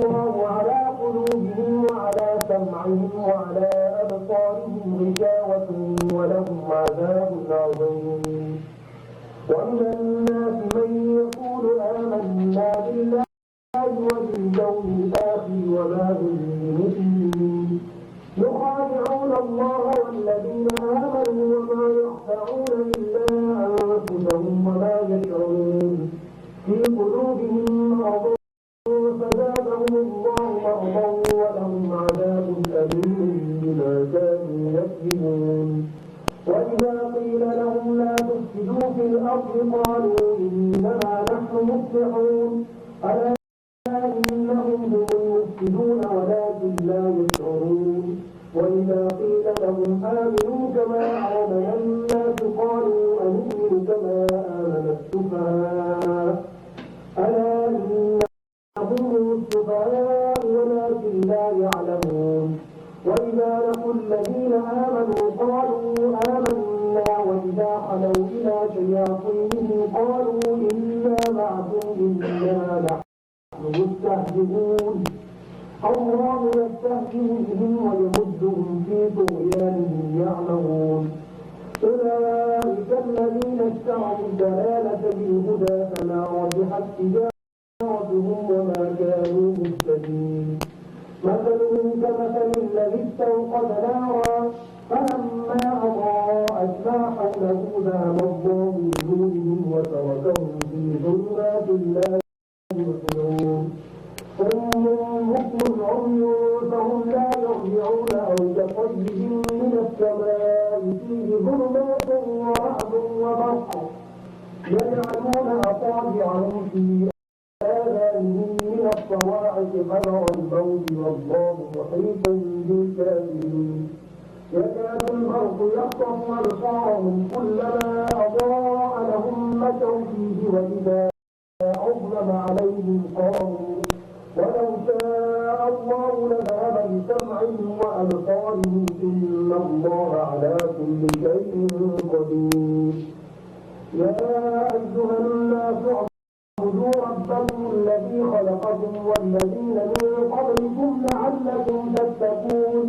الله على قلوبهم وعلى سمعهم وعلى أبصارهم غشاوة ولهم عذاب عظيم. ومن الناس من يقول آمنا بالله وباليوم الآخر وما هم بمؤمنين يخادعون الله والذين آمنوا وما يخدعون إلا أنفسهم وما يشعرون. في قلوبهم مرض فزادهم الله مرضا ولهم عذاب أليم بما كانوا يكذبون. وإذا قيل لهم لا تفسدوا في الأرض قالوا إنما نحن مصلحون. ألا إنهم هم المفسدون ولكن لا يشعرون. وإذا قيل لهم آمنوا كما آمن الناس قالوا أنؤمن كما آمن السفهاء. ألا إنهم السفهاء ولكن لا يعلمون. وإذا لقوا الذين آمنوا قالوا آمنا وإذا خلوا إلى شياطينهم قالوا إنا معكم إنما نحن مستهزئون. الله يستهزئ بهم ويمدهم في طغيانهم يعمهون. أولئك الذين اشتروا الضلالة بالهدى فما ربحت تجارتهم وما كانوا مهتدين. مثلهم كمثل الذي استوقد نارا فلما أضاءت ما حوله ذهب الله بنورهم وتركهم في ظلمات لا يبصرون. صم بكم عمي فهم لا يرجعون أو كصيب من السماء فيه ظلمات ورعد وبرق يجعلون أصابعهم في آذانهم من الصواعق حذر الموت والله محيط بالكافرين. يكاد البرق يخطف أبصارهم كلما أضاء لهم مشوا فيه وإذا أظلم عليهم قاموا. ولو شاء الله لذهب بسمعهم وأبصارهم إن الله على كل شيء قدير. يا أيها الناس اعبدوا ربكم الذي خلقكم والذين من قبلكم لعلكم تتقون.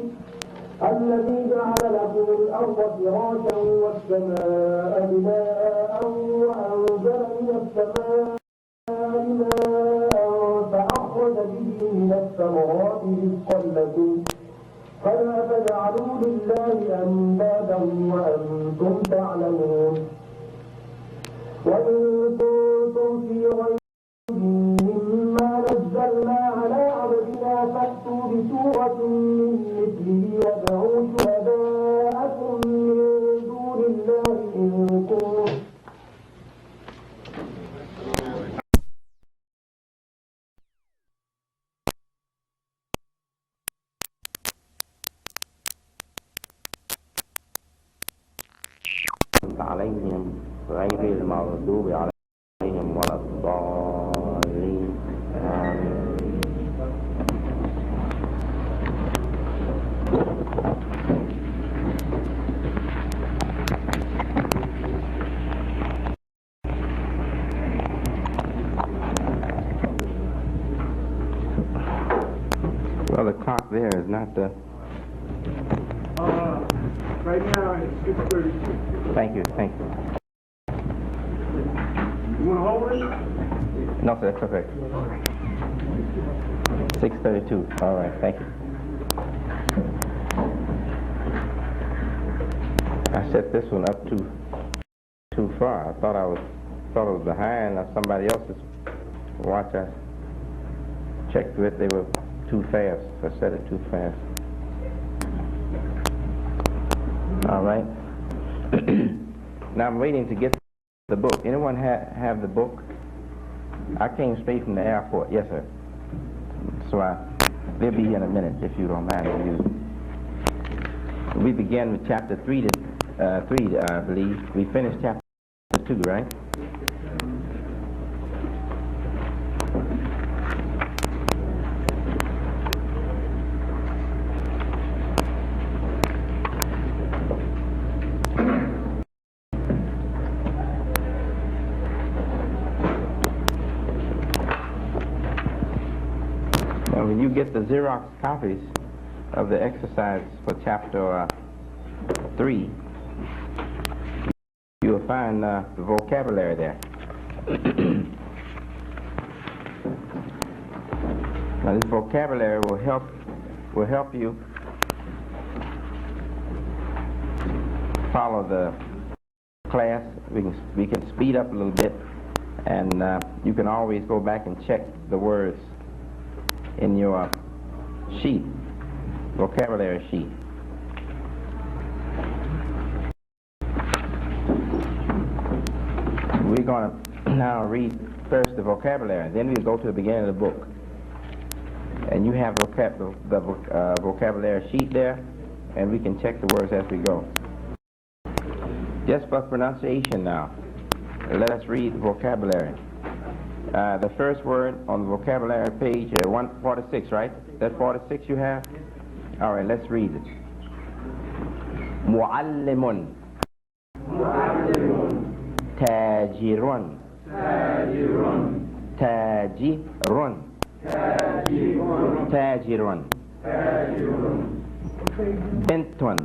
الذي جعل لكم الأرض فراشا والسماء بناء وأنزل من السماء ماء فأخرج به من الثمرات رزقا لكم فلا تجعلوا لله أندادا وأنتم تعلمون. وإن كنتم في ريب مما نزلنا على عبدنا فأتوا بسورة من مثله وادعوا شهداءكم من دون الله إن كنتم عليهم غير المغضوب عليهم ولا الضالين آمين. Well, the clock there is not the... Right now it's 6:32. Thank you, thank you. You want to hold it? No, sir, that's okay. 6:32. All right, thank you. I set this one up too far. I thought it was behind somebody else's watch. I checked with they were too fast. I set it too fast. All right. Now I'm waiting to get the book. Anyone have the book? I came straight from the airport. Yes, sir. So they'll be here in a minute if you don't mind. We began with chapter 3, I believe. We finished chapter 2, right? When you get the Xerox copies of the exercise for chapter 3, you will find the vocabulary there. Now this vocabulary will help you follow the class. We can speed up a little bit, and you can always go back and check the words in your sheet, vocabulary sheet. We're going to now read first the vocabulary, then we'll go to the beginning of the book. And you have the vocabulary sheet there, and we can check the words as we go. Just for pronunciation now, let us read the vocabulary. The first word on the vocabulary page, 146, right? That 46 you have? All right, let's read it. Mu'allimun. Tajirun. Tajirun. Tajirun. Bintun.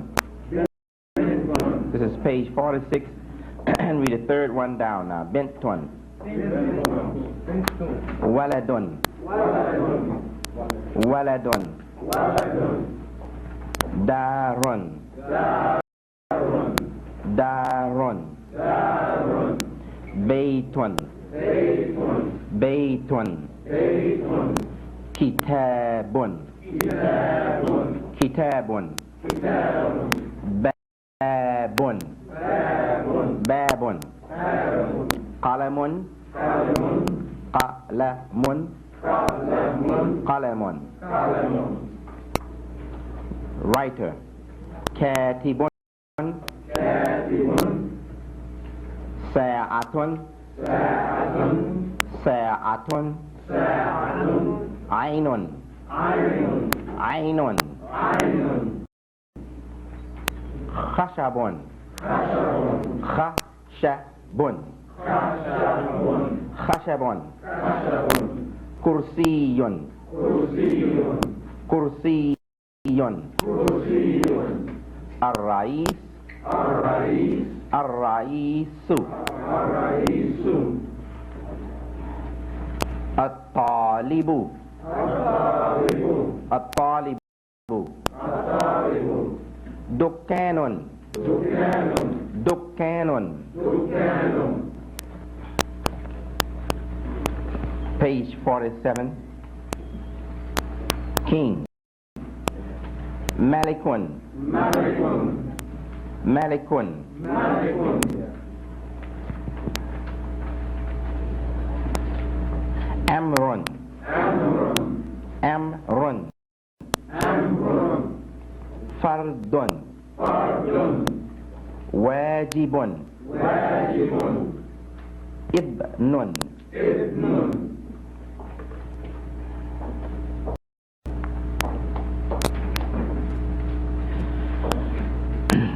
This is page 46, and read the third one down now. Bintun. Waladun. Waladun. Darun. Darun. Baytun. Baytun. Kitabun. Kitabun. Babun. Babun. Qalamun. Qalamun. Qalamun. Writer. Katibun. Sa'atun. Sa'atun. Ainun. Ainun. Khashabun. Khashabun. Khashabun. Kursiyun. Kursiyun. Ar-Rais. Ar-Raisu. At-Talibu. At-Talibu. Dukkanun. Dukkanun. Page 47. King. Malikun. Malikun. Amrun. Amrun. Fardun. Wajibun. Ibnun.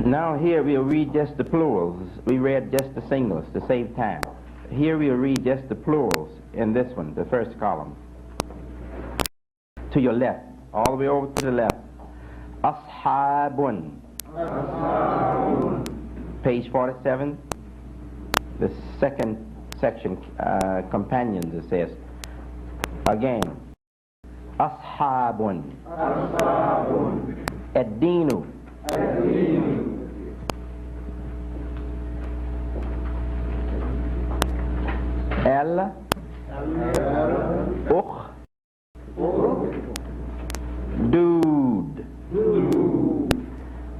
Now here we'll read just the plurals. We read just the singles to save time. Here we'll read just the plurals in this one, the first column. To your left, all the way over to the left. Ashabun. Page 47, the second section, companions, it says. Again. Ashabun. Ad-dinu. Al-ukhdud.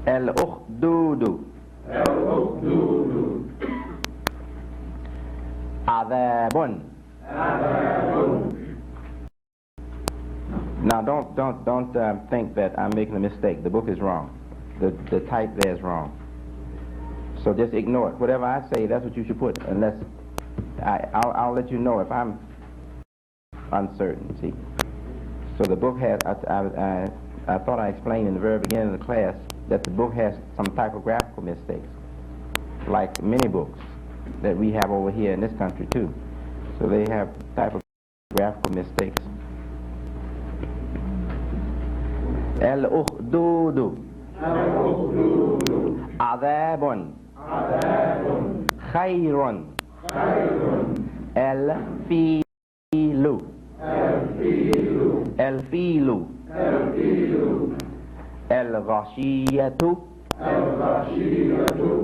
Al-ukhdudu. Adhabun. Now don't think that I'm making a mistake. The book is wrong. The type there is wrong. So just ignore it. Whatever I say, that's what you should put. Unless I'll let you know if I'm uncertain. See. So the book has. I thought I explained in the very beginning of the class that the book has some typographical mistakes, like many books that we have over here in this country too. So they have typographical mistakes. Al-ukhdudu. Adhabun. Khayrun. Al-filu. Al-filu. Al-ghashiyatu. Al-ghashiyatu.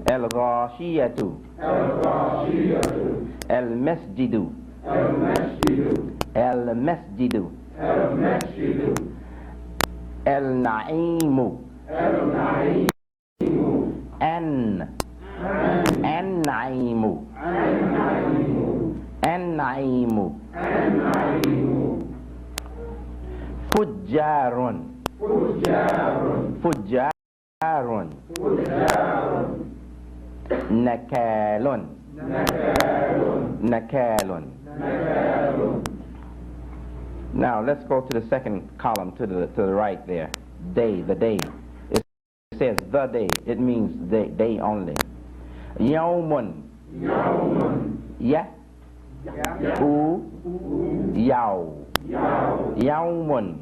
Al-ghashiyatu. Al-masjidu. Al-masjidu. Al-na'imu. An-na'imu. An-na'imu. Fujjarun. Fujjarun. Nakalun. Nakalun. Now let's go to the second column to the right there. Day, the day. It says the day. It means day only. Yawmun. Ya. U. Yaw. Yawmun.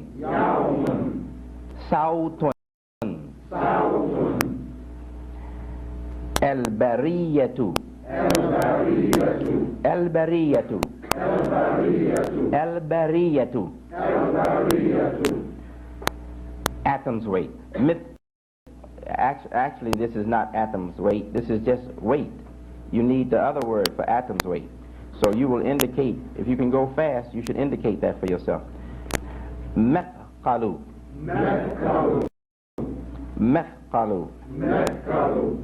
Sautun. Al-bariyatu. Al-bariyatu. Al-bariyatu. Atom's weight. Actually, this is not atom's weight. This is just weight. You need the other word for atom's weight. So you will indicate, if you can go fast, you should indicate that for yourself. Methqalu. Methqalu. Methqalu. Methqalu.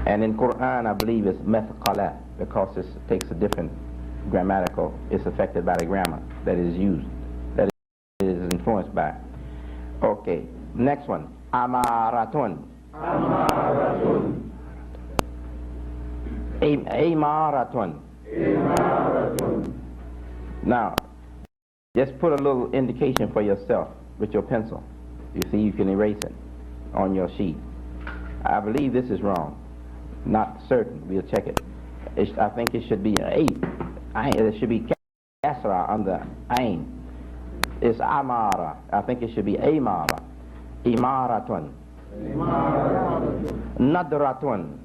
And in Quran, I believe it's methqala, because it takes a different grammatical, it's affected by the grammar that is used, that it is influenced by. Okay, next one. Amaratun. Amaratun. Amaratun. Amaratun. Now, just put a little indication for yourself with your pencil. You see, you can erase it on your sheet. I believe this is wrong. Not certain. We'll check it. I think it should be an 8. It should be kasra on the ain. It's amara. I think it should be amara. Imaratun. Nadratun.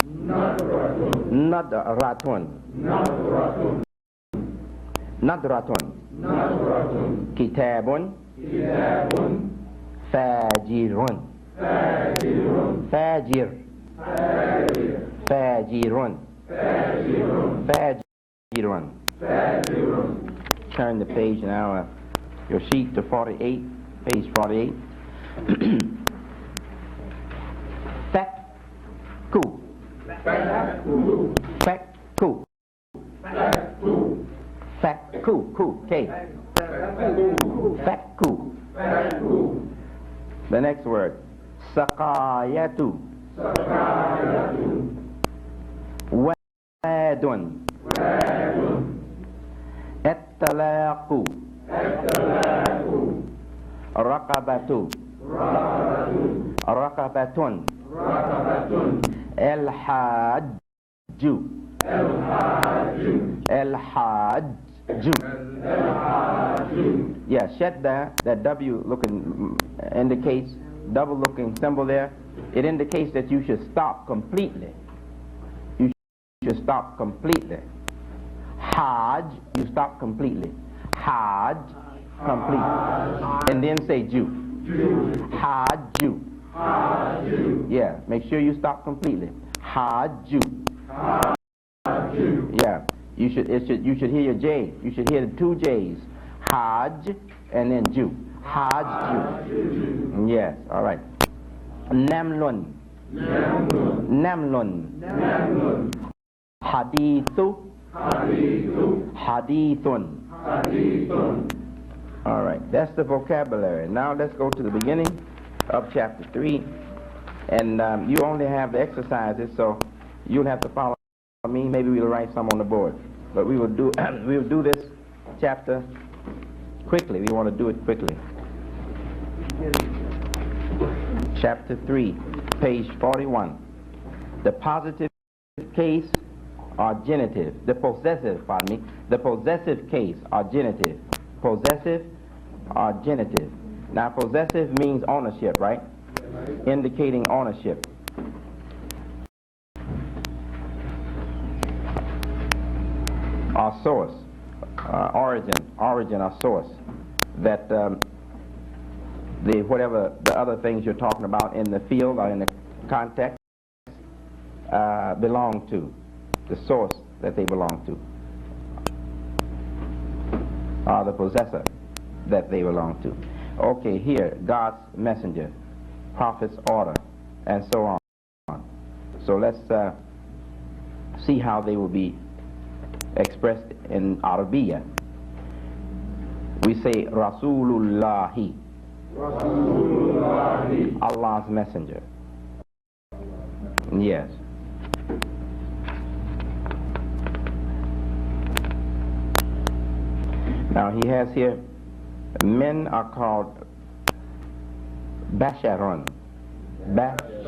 Nadratun. Nadratun. Kitabun. Fajirun. Fajir. Fajirun. Fajirun. Turn the page now, your sheet to 48, page 48. Fakku. Fakku. Fakku. K. The next word, saqayatu. Wadun. Attalaqu. Raqabatu. Raqabatun. El-Hajju. El-Hajju. Yeah, shadda, that W looking indicates, double looking symbol there, it indicates that you should stop completely. You should stop completely. Hajj, you stop completely. Hajj, complete. And then say Jew. Hajju. Yeah, make sure you stop completely. Hajju. Yeah, you should hear your J. You should hear the two J's. Hajj and then Jew. Hajju. Yes, all right. Namlun. Namlun. Hadithu. Hadithun. All right, that's the vocabulary. Now let's go to the beginning of chapter 3. And you only have the exercises, so you'll have to follow me. Maybe we'll write some on the board. But we will do we will do this chapter quickly. We want to do it quickly. Chapter 3, page 41. The positive case or genitive. The possessive, pardon me. The possessive case or genitive. Possessive or genitive. Now possessive means ownership, right? Indicating ownership. Or source, origin or source. That whatever the other things you're talking about in the field or in the context belong to, the source that they belong to, or the possessor that they belong to. Okay, here, God's messenger, prophet's order, and so on. So let's see how they will be expressed in Arabiya. We say Rasulullahi. Allah's messenger. Yes. Now he has here, men are called Basharun. Basharun.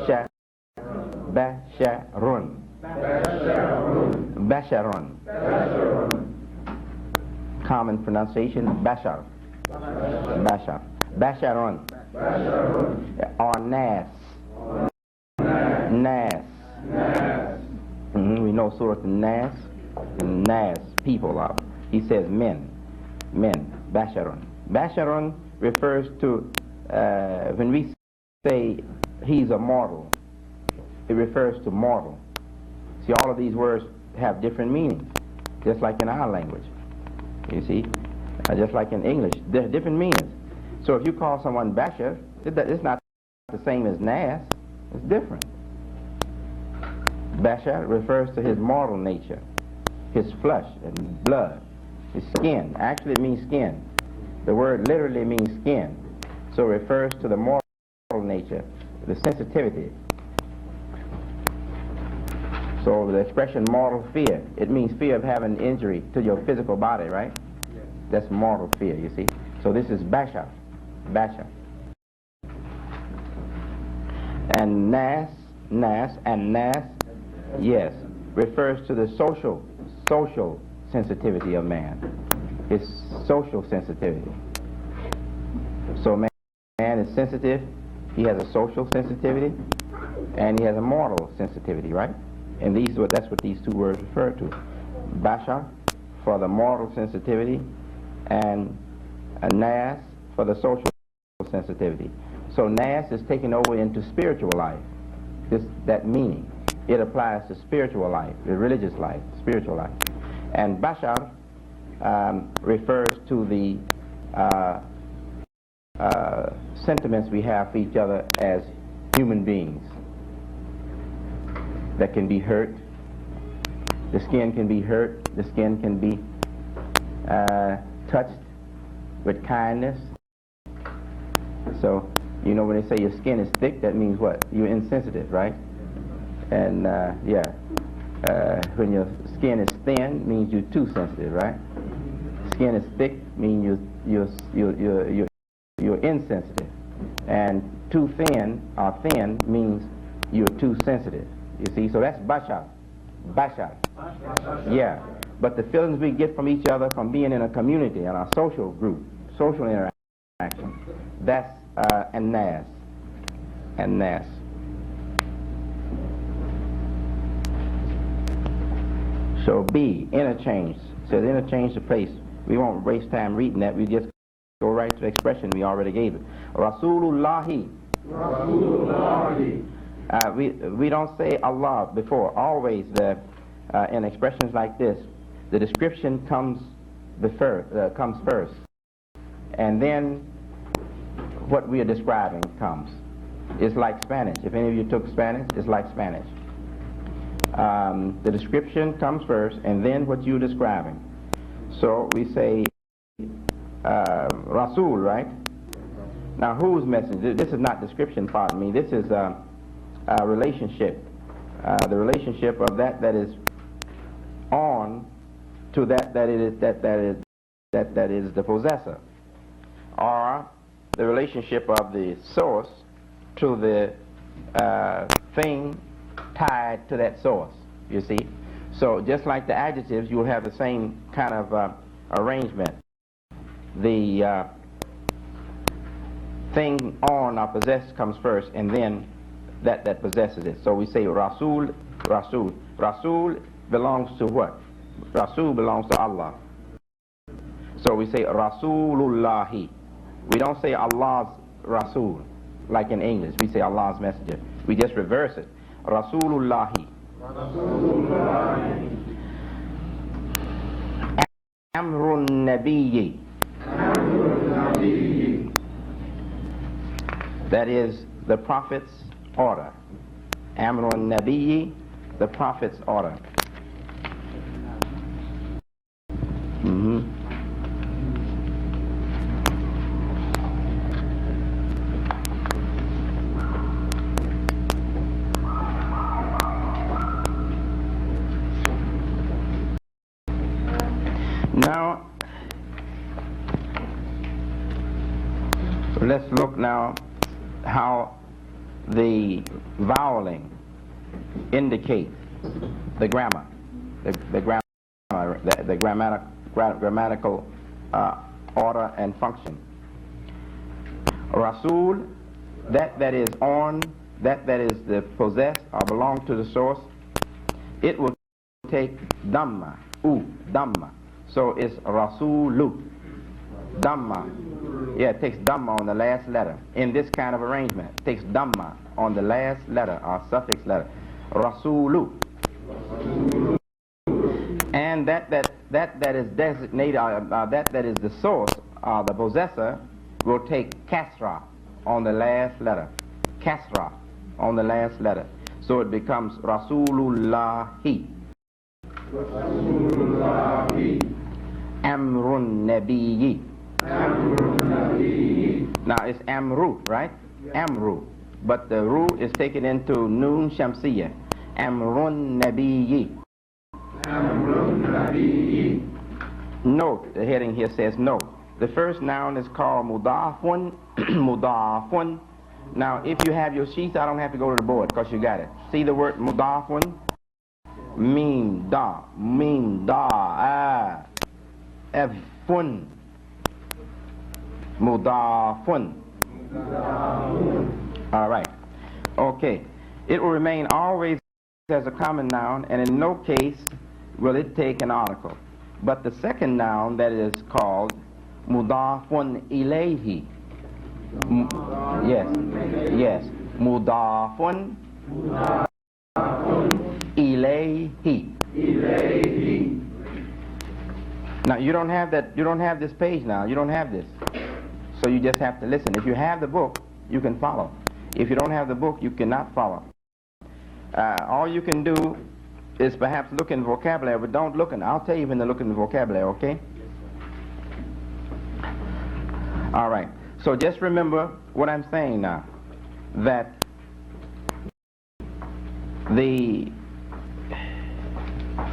Common pronunciation, Bashar. Basharun. Or Nas. We know Surah Nas. Nas, people of. He says men. Basharun. Basharun refers to, when we say he's a mortal, it refers to mortal. See, all of these words have different meanings, just like in our language. You see, just like in English, there are different meanings. So if you call someone Bashar, it's not the same as Nas. It's different. Bashar refers to his mortal nature, his flesh and blood, his skin. Actually, it means skin. The word literally means skin. So it refers to the mortal nature, the sensitivity. So the expression mortal fear, it means fear of having injury to your physical body, right? Yes. That's mortal fear, you see. So this is Bashar. And Nas, yes, refers to the social sensitivity of man. His social sensitivity. So man is sensitive, he has a social sensitivity, and he has a moral sensitivity, right? And that's what these two words refer to. Bashar for the moral sensitivity, and Nas for the social sensitivity. So Nas is taken over into spiritual life. That meaning. It applies to spiritual life, the religious life, spiritual life. And Bashar refers to the sentiments we have for each other as human beings that can be hurt. The skin can be hurt. The skin can be touched with kindness. So, You know, when they say your skin is thick, that means what? You're insensitive, right? And when your skin is thin, means you're too sensitive, right? Skin is thick, means you're insensitive, and too thin or thin means you're too sensitive. You see, so that's bashar. Yeah, but the feelings we get from each other from being in a community and our social group, social interaction, that's an-nas. So B, interchange. Says interchange the place. We won't waste time reading that. We just go right to the expression we already gave it. Rasulullahi. We don't say Allah before. Always in expressions like this, the description comes first, and then what we are describing comes. It's like Spanish. If any of you took Spanish, it's like Spanish. The description comes first, and then what you're describing. So we say Rasul, right? Now, whose message? This is not description, pardon me. This is a relationship. The relationship of that is on to that is the possessor, or the relationship of the source to the thing tied to that source, you see. So just like the adjectives, you will have the same kind of arrangement. The thing on or possessed comes first, and then that possesses it. So we say Rasul. Rasul belongs to what? Rasul belongs to Allah. So we say Rasulullahi. We don't say Allah's Rasul like in English. We say Allah's messenger. We just reverse it. Rasulullahi. Amrun Nabiyyi. That is the Prophet's order. Amrun Nabiyyi, the Prophet's order. Now, let's look now how the voweling indicates the grammar, the grammatical order and function. Rasul, that is on, that is the possessed or belong to the source, it will take Dhamma, Dhamma. So it's Rasulu, Dhamma. Yeah, it takes Dhamma on the last letter. In this kind of arrangement, it takes Dhamma on the last letter or suffix letter. Rasulu. And that is designated, that is the source, the possessor, will take Kasra on the last letter. Kasra on the last letter. So it becomes Rasulullahi. Amrun Nabiyyi. Now it's Amru, right? Amru. But the Ru is taken into Noon Shamsiyya. Amrun Nabiyyi. Note, the heading here says note. The first noun is called Mudafun. Mudafun. Now if you have your sheets, I don't have to go to the board because you got it. See the word Mudafun? Mim da, Fun. Mudafun. All right. Okay. It will remain always as a common noun, and in no case will it take an article. But the second noun that is called Mudafun ilayhi. Yes. Mudafun ilayhi. Now you don't have that. You don't have this page now. You don't have this. So you just have to listen. If you have the book, you can follow. If you don't have the book, you cannot follow. All you can do is perhaps look in vocabulary, but don't look in. I'll tell you when to look in the vocabulary, okay? All right. So just remember what I'm saying now, that the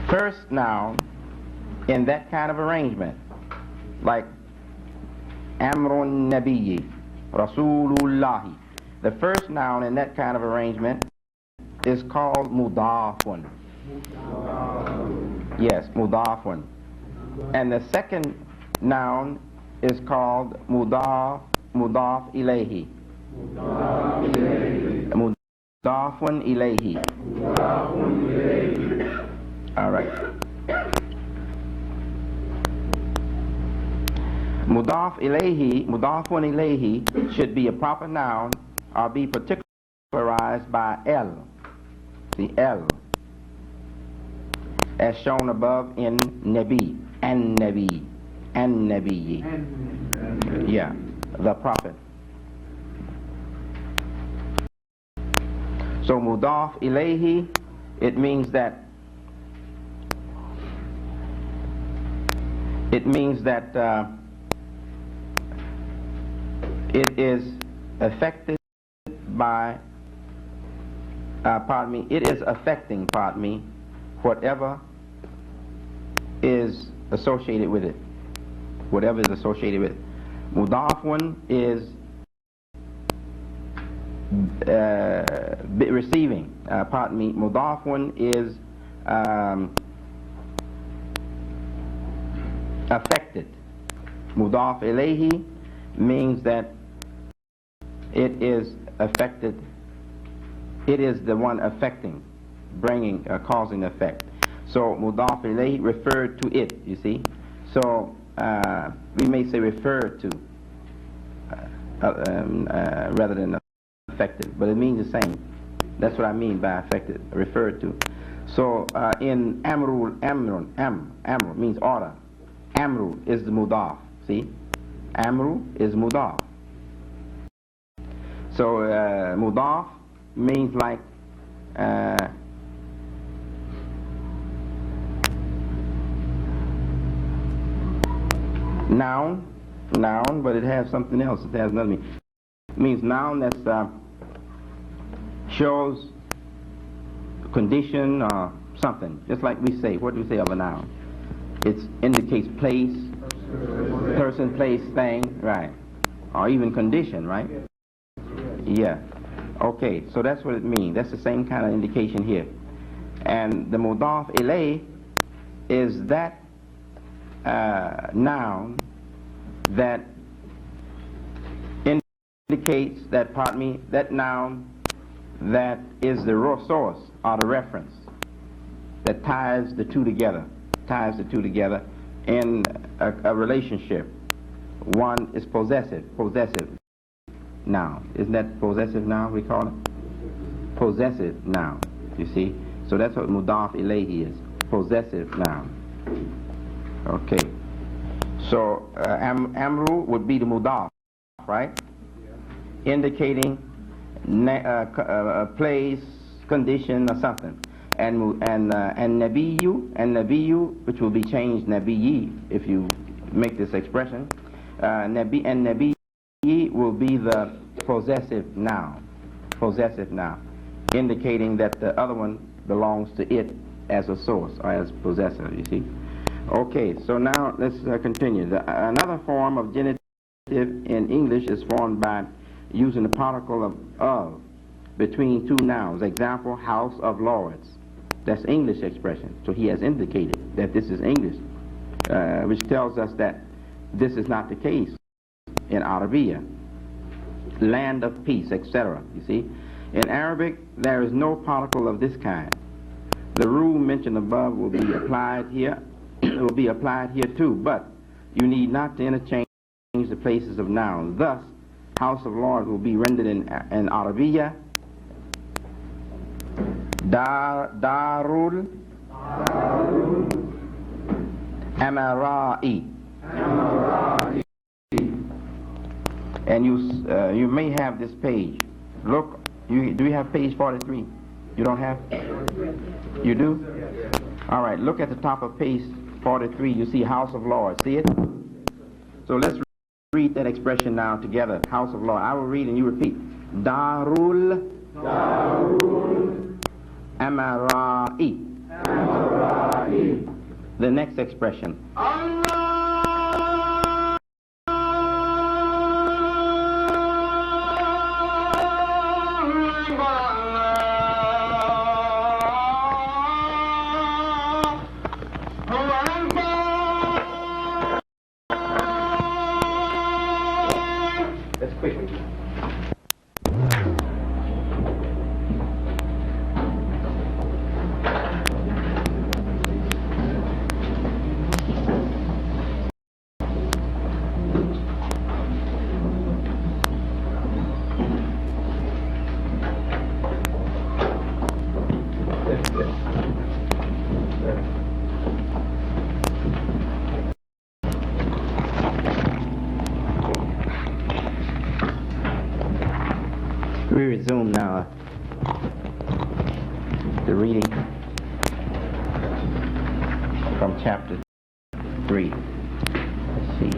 first noun in that kind of arrangement, like Amrun Nabiyyi, Rasulullahi, the first noun in that kind of arrangement is called Mudafun. Yes, Mudafun. And the second noun is called Mudaf ilayhi. Mudafun ilayhi. All right. Mudafun ilayhi should be a proper noun or be particularized by L. The L, as shown above in Nabi, and Nabi, and Nabi. Yeah, the prophet. So Mudaf ilayhi, it means that it is affected by it is affecting, whatever is associated with it. Whatever is associated with it. Mudafun is receiving. Mudafun is affected. Mudaf ilayhi means that it is affected. It is the one affecting, bringing, causing effect. So Mudaf ilayhi referred to it, you see. So we may say referred to rather than affected, but it means the same. That's what I mean by affected, referred to. So in Amru means order. Amru is the Mudaf, see. Amru is Mudaf. So Mudaf means like noun, but it has something else. It has another meaning. It means noun that shows condition or something. Just like we say, what do we say of a noun? It indicates place, person, place, thing, right? Or even condition, right? Yeah. Okay, so that's what it means. That's the same kind of indication here. And the Mudaf ilayh is that noun that indicates that, that noun that is the raw source or the reference that ties the two together in a relationship. One is possessive noun. Isn't that possessive noun we call it? Possessive noun, you see? So that's what Mudaf ilayhi is, possessive noun. Okay. So Amru would be the Mudaf, right? Indicating a place, condition, or something. And Nabiyyu, which will be changed Nabiyyi if you make this expression. Nabiyyi will be the possessive noun, indicating that the other one belongs to it as a source or as possessor, you see. Okay, so now let's continue. Another form of genitive in English is formed by using the particle of between two nouns. Example, House of Lords. That's English expression. So he has indicated that this is English, which tells us that this is not the case in Arabia. Land of peace, etc. You see, in Arabic there is no particle of this kind. The rule mentioned above will be applied here. Will be applied here too, but you need not to interchange the places of nouns. Thus, House of Lords will be rendered in Arabia Darul Amara'i. And you may have this page. Look, do you have page 43? You don't have? You do? All right, look at the top of page 43. You see House of Lords. See it? So let's read that expression now together. House of law. I will read and you repeat. Darul Amarai. The next expression. That's quick. We resume now the reading from chapter 3. Let's see.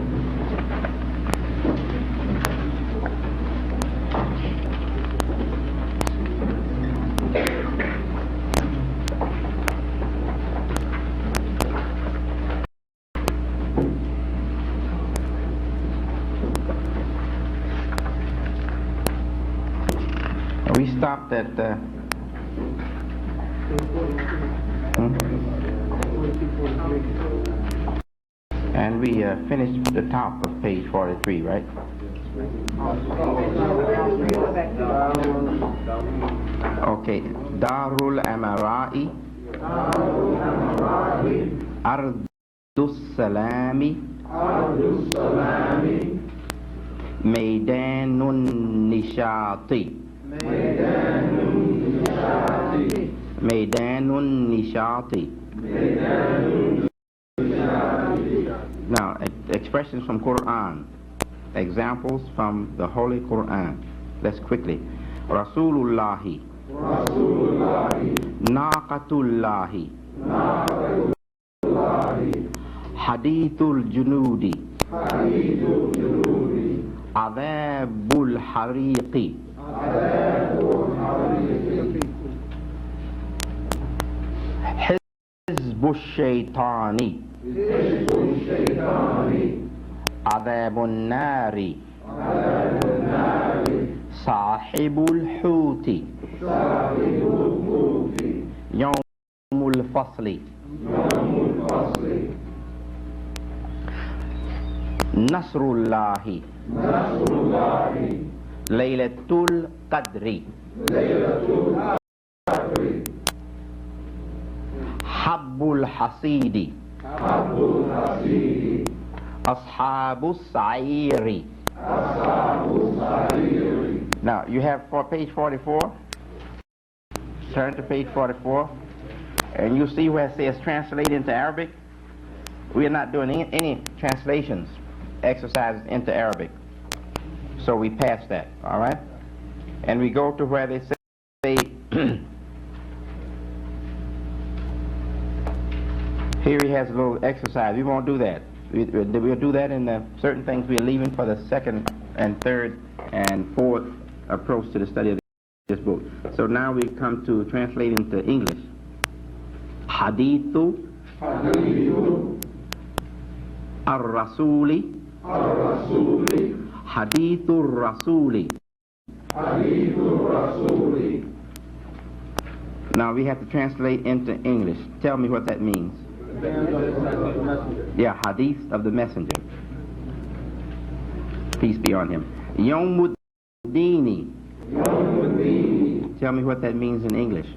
We stopped at and we finished the top of page 43, right? Okay. Darul Amarai, Ardus Salami, Maidanun Nishati. Maidanun Nishati. Now, expressions from Quran. Examples from the Holy Quran. Let's quickly. Rasulullahi. Naqatullahi. Hadithul Junudi. Adabul Hariqi. Hizbu Shaitani. Adabun Nari. Sahibul Huti. Yawmul Fasli. Nasrullahi. Laylatul Qadri. Habbul Hasidi. Ashabus Sa'iri. Now you have for page 44. Turn to page 44 and you see where it says translate into Arabic. We are not doing any translations exercises into Arabic, so we pass that. All right, and we go to where they say here he has a little exercise. We won't do that. We'll do that in the certain things we are leaving for the second and third and fourth approach to the study of this book. So now we come to translate into English. Hadithu Ar-Rasuli. Hadithur Rasuli. Now we have to translate into English. Tell me what that means. Yeah, hadith of the messenger. Peace be on him. Yawmuddini. Tell me what that means in English.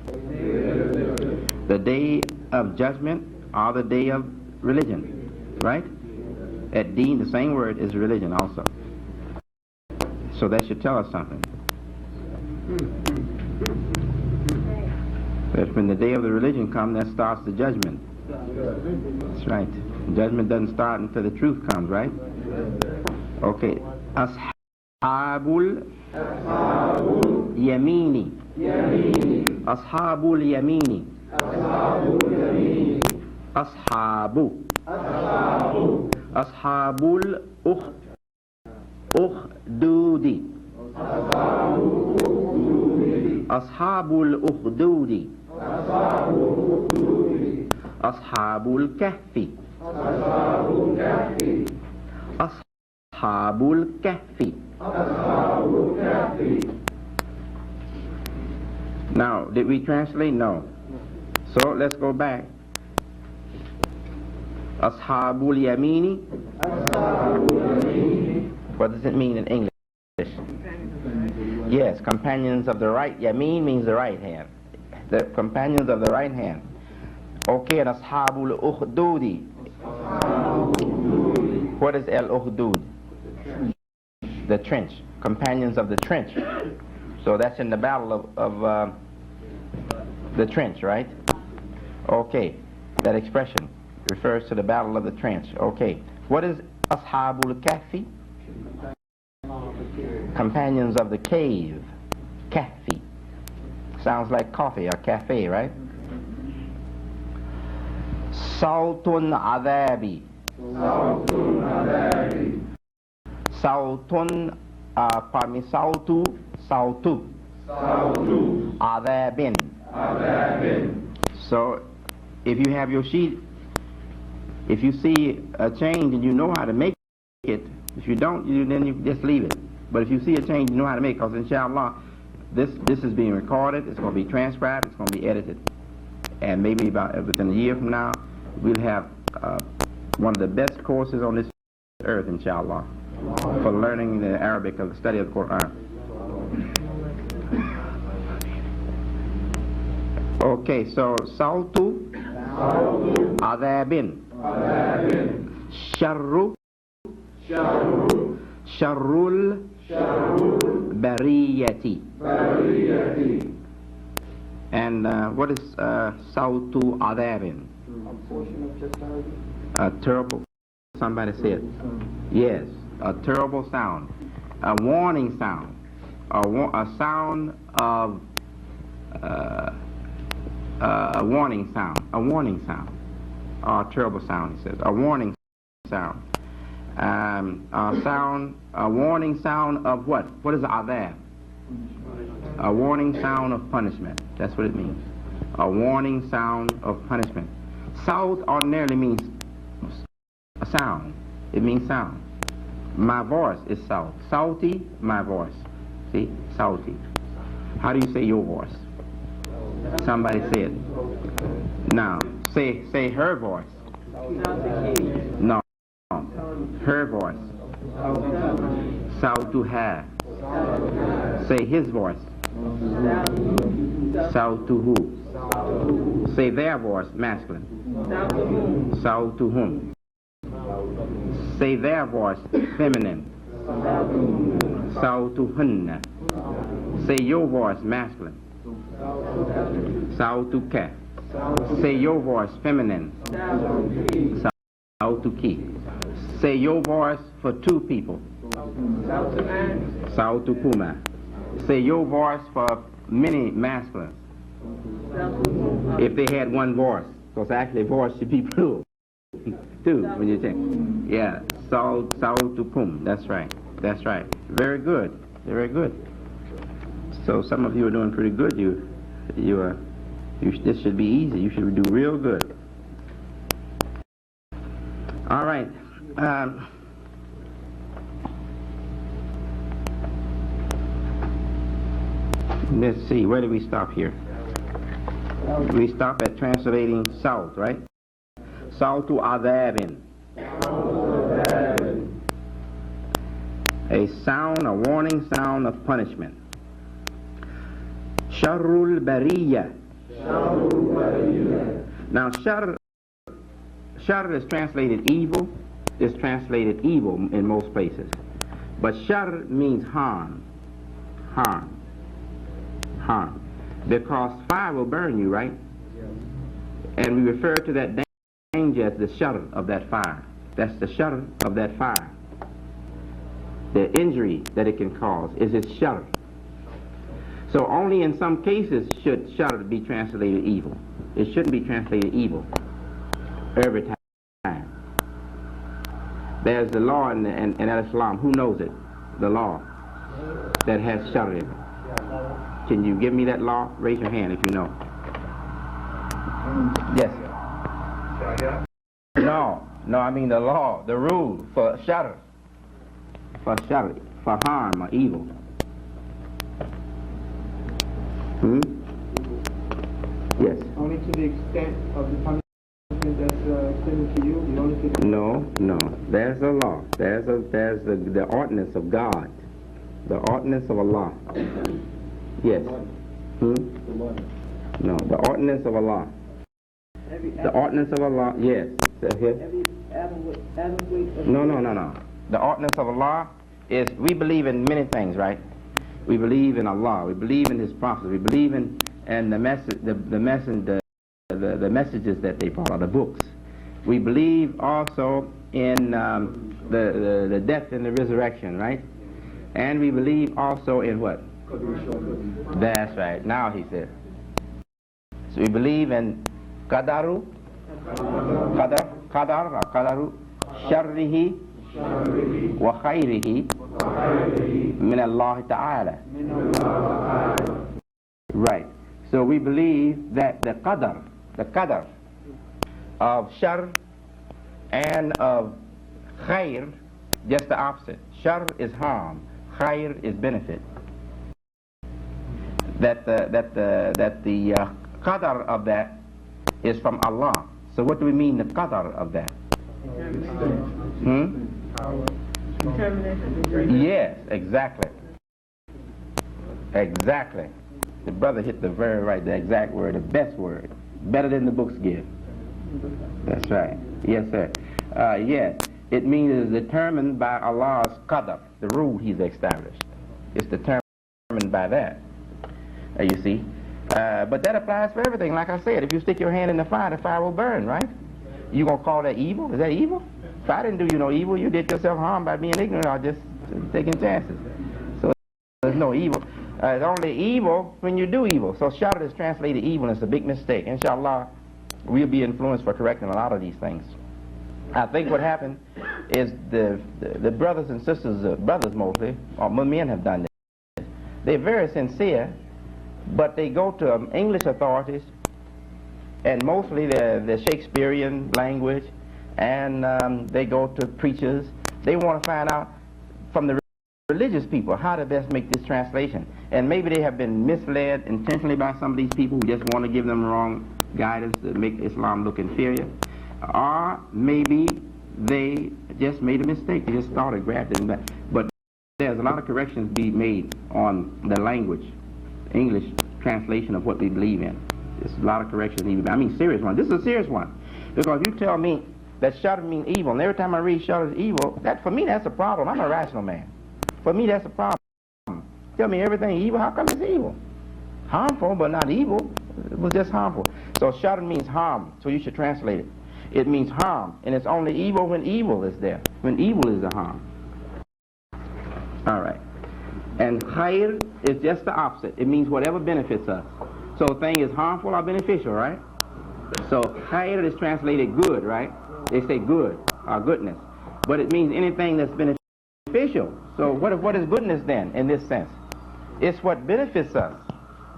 The day of judgment or the day of religion. Right? At deen, the same word is religion also. So that should tell us something. That when the day of the religion comes, that starts the judgment. That's right. Judgment doesn't start until the truth comes, right? Okay. Ashabul Yamini. Ashabul Yamini. Ashabu. Ashabul الأخدود أصحاب الأخدود أصحاب الكهف أصحاب الكهف. Now, did we translate? No. So let's go back. Ashabul Yamini. What does it mean in English? Yes, companions of the right. Yamin means the right hand. The companions of the right hand. Okay, and Ashabul Ukhdudi. What is Al Ukhdud? The trench. Companions of the trench. So that's in the battle of the trench, right? Okay, that expression refers to the battle of the trench. Okay, what is Ashabul Kahfi? Companions of the cave. Kahfi. Sounds like coffee or cafe, right? Sawtun Adabi. Sawtun, pardon me, Sawtu. Adabin. So, if you have your sheet, if you see a change and you know how to make it, if you don't, then you just leave it. But if you see a change, you know how to make it, because inshallah, this is being recorded, it's going to be transcribed, it's going to be edited. And maybe about within a year from now, we'll have one of the best courses on this earth, inshallah, for learning the Arabic of the study of the Quran. Okay, so Sawtu Adabin. Sharru Sharrul Bariyati. And what is Sawtu Adabin? A terrible, somebody said. Yes, a terrible sound. A warning sound. A sound of a warning sound, or a terrible sound, he says, a warning sound. A warning sound of what? What is adab? A warning sound of punishment. That's what it means. A warning sound of punishment. Sawt ordinarily means a sound. It means sound. My voice is sawt. Sawti, my voice. See? Sawti. How do you say your voice? Somebody said. Now, say her voice. No. Her voice. Sawtuha. Say his voice. Sawtuhu. Say their voice, masculine. Sawtuhum. Say their voice, feminine. Sawtuhunna. Say your voice, masculine. Sawtuka. Say your voice, feminine. Sawtuki. Say your voice for two people. Sawtukuma. Say your voice for many masculines. If they had one voice, because actually voice should be plural. Two, when you check. Yeah, Sawtukum. That's right. That's right. Very good. Very good. So some of you are doing pretty good. This should be easy. You should do real good. All right. Let's see. Where did we stop here? We stop at translating sawt, right? Sawtu adabin. A sound, a warning sound of punishment. Sharrul Bariyah. Now, shar is translated evil. It's translated evil in most places. But shar means harm. Harm. Harm. Because fire will burn you, right? And we refer to that danger as the shar of that fire. That's the shar of that fire. The injury that it can cause is its shar. So only in some cases should shar be translated evil. It shouldn't be translated evil every time. There's the law in Islam. Who knows it? the law that has shar in it? Can you give me that law? Raise your hand if you know. Yes. No, I mean the law, the rule for shar, for harm or evil. Yes. Only to the extent of the punishment that's extended to you. You only can. No. There's a law. There's the ordinance of God, the ordinance of Allah. Yes. No, the ordinance of Allah. The ordinance of Allah. Yes. No. The ordinance of Allah is, we believe in many things, right? We believe in Allah. We believe in His prophets. We believe in the messages that they brought, or the books. We believe also in the death and the resurrection, right? And we believe also in what? That's right. Now he said. So we believe in qadaru, sharrihi wa khayrihi min Allah Ta'ala. Right. So we believe that the qadar of shar and of khayr, just the opposite. Shar is harm, khayr is benefit. That the qadar of that is from Allah. So what do we mean the qadar of that? Yes, exactly. Exactly. The brother hit the very right, the exact word, the best word. Better than the books give. That's right. Yes, sir. Yes. It means it is determined by Allah's qadar, the rule He's established. It's determined by that. You see. But that applies for everything. Like I said, if you stick your hand in the fire will burn, right? You gonna call that evil? Is that evil? If I didn't do you no evil, you did yourself harm by being ignorant or just taking chances. So there's no evil. It's only evil when you do evil. So shar is translated evil, and it's a big mistake. Inshallah, we'll be influenced for correcting a lot of these things. I think what happened is the brothers and sisters, brothers mostly, or men have done this. They're very sincere, but they go to English authorities, and mostly the Shakespearean language, and they go to preachers. They want to find out from the religious people how to best make this translation. And maybe they have been misled intentionally by some of these people who just want to give them wrong guidance to make Islam look inferior. Or maybe they just made a mistake. They just started grabbing back. But there's a lot of corrections be made on the language, English translation of what we believe in. There's a lot of corrections needed. I mean, serious one. This is a serious one. Because you tell me that shar means evil, and every time I read shar is evil, that for me that's a problem. I'm a rational man. For me that's a problem. Tell me everything evil, how come it's evil? Harmful, but not evil. It was just harmful. So shar means harm, so you should translate it. It means harm, and it's only evil when evil is there, when evil is the harm. All right. And khayr is just the opposite. It means whatever benefits us. So a thing is harmful or beneficial, right? So khayr is translated good, right? They say good or goodness. But it means anything that's beneficial. So what is goodness then in this sense? It's what benefits us.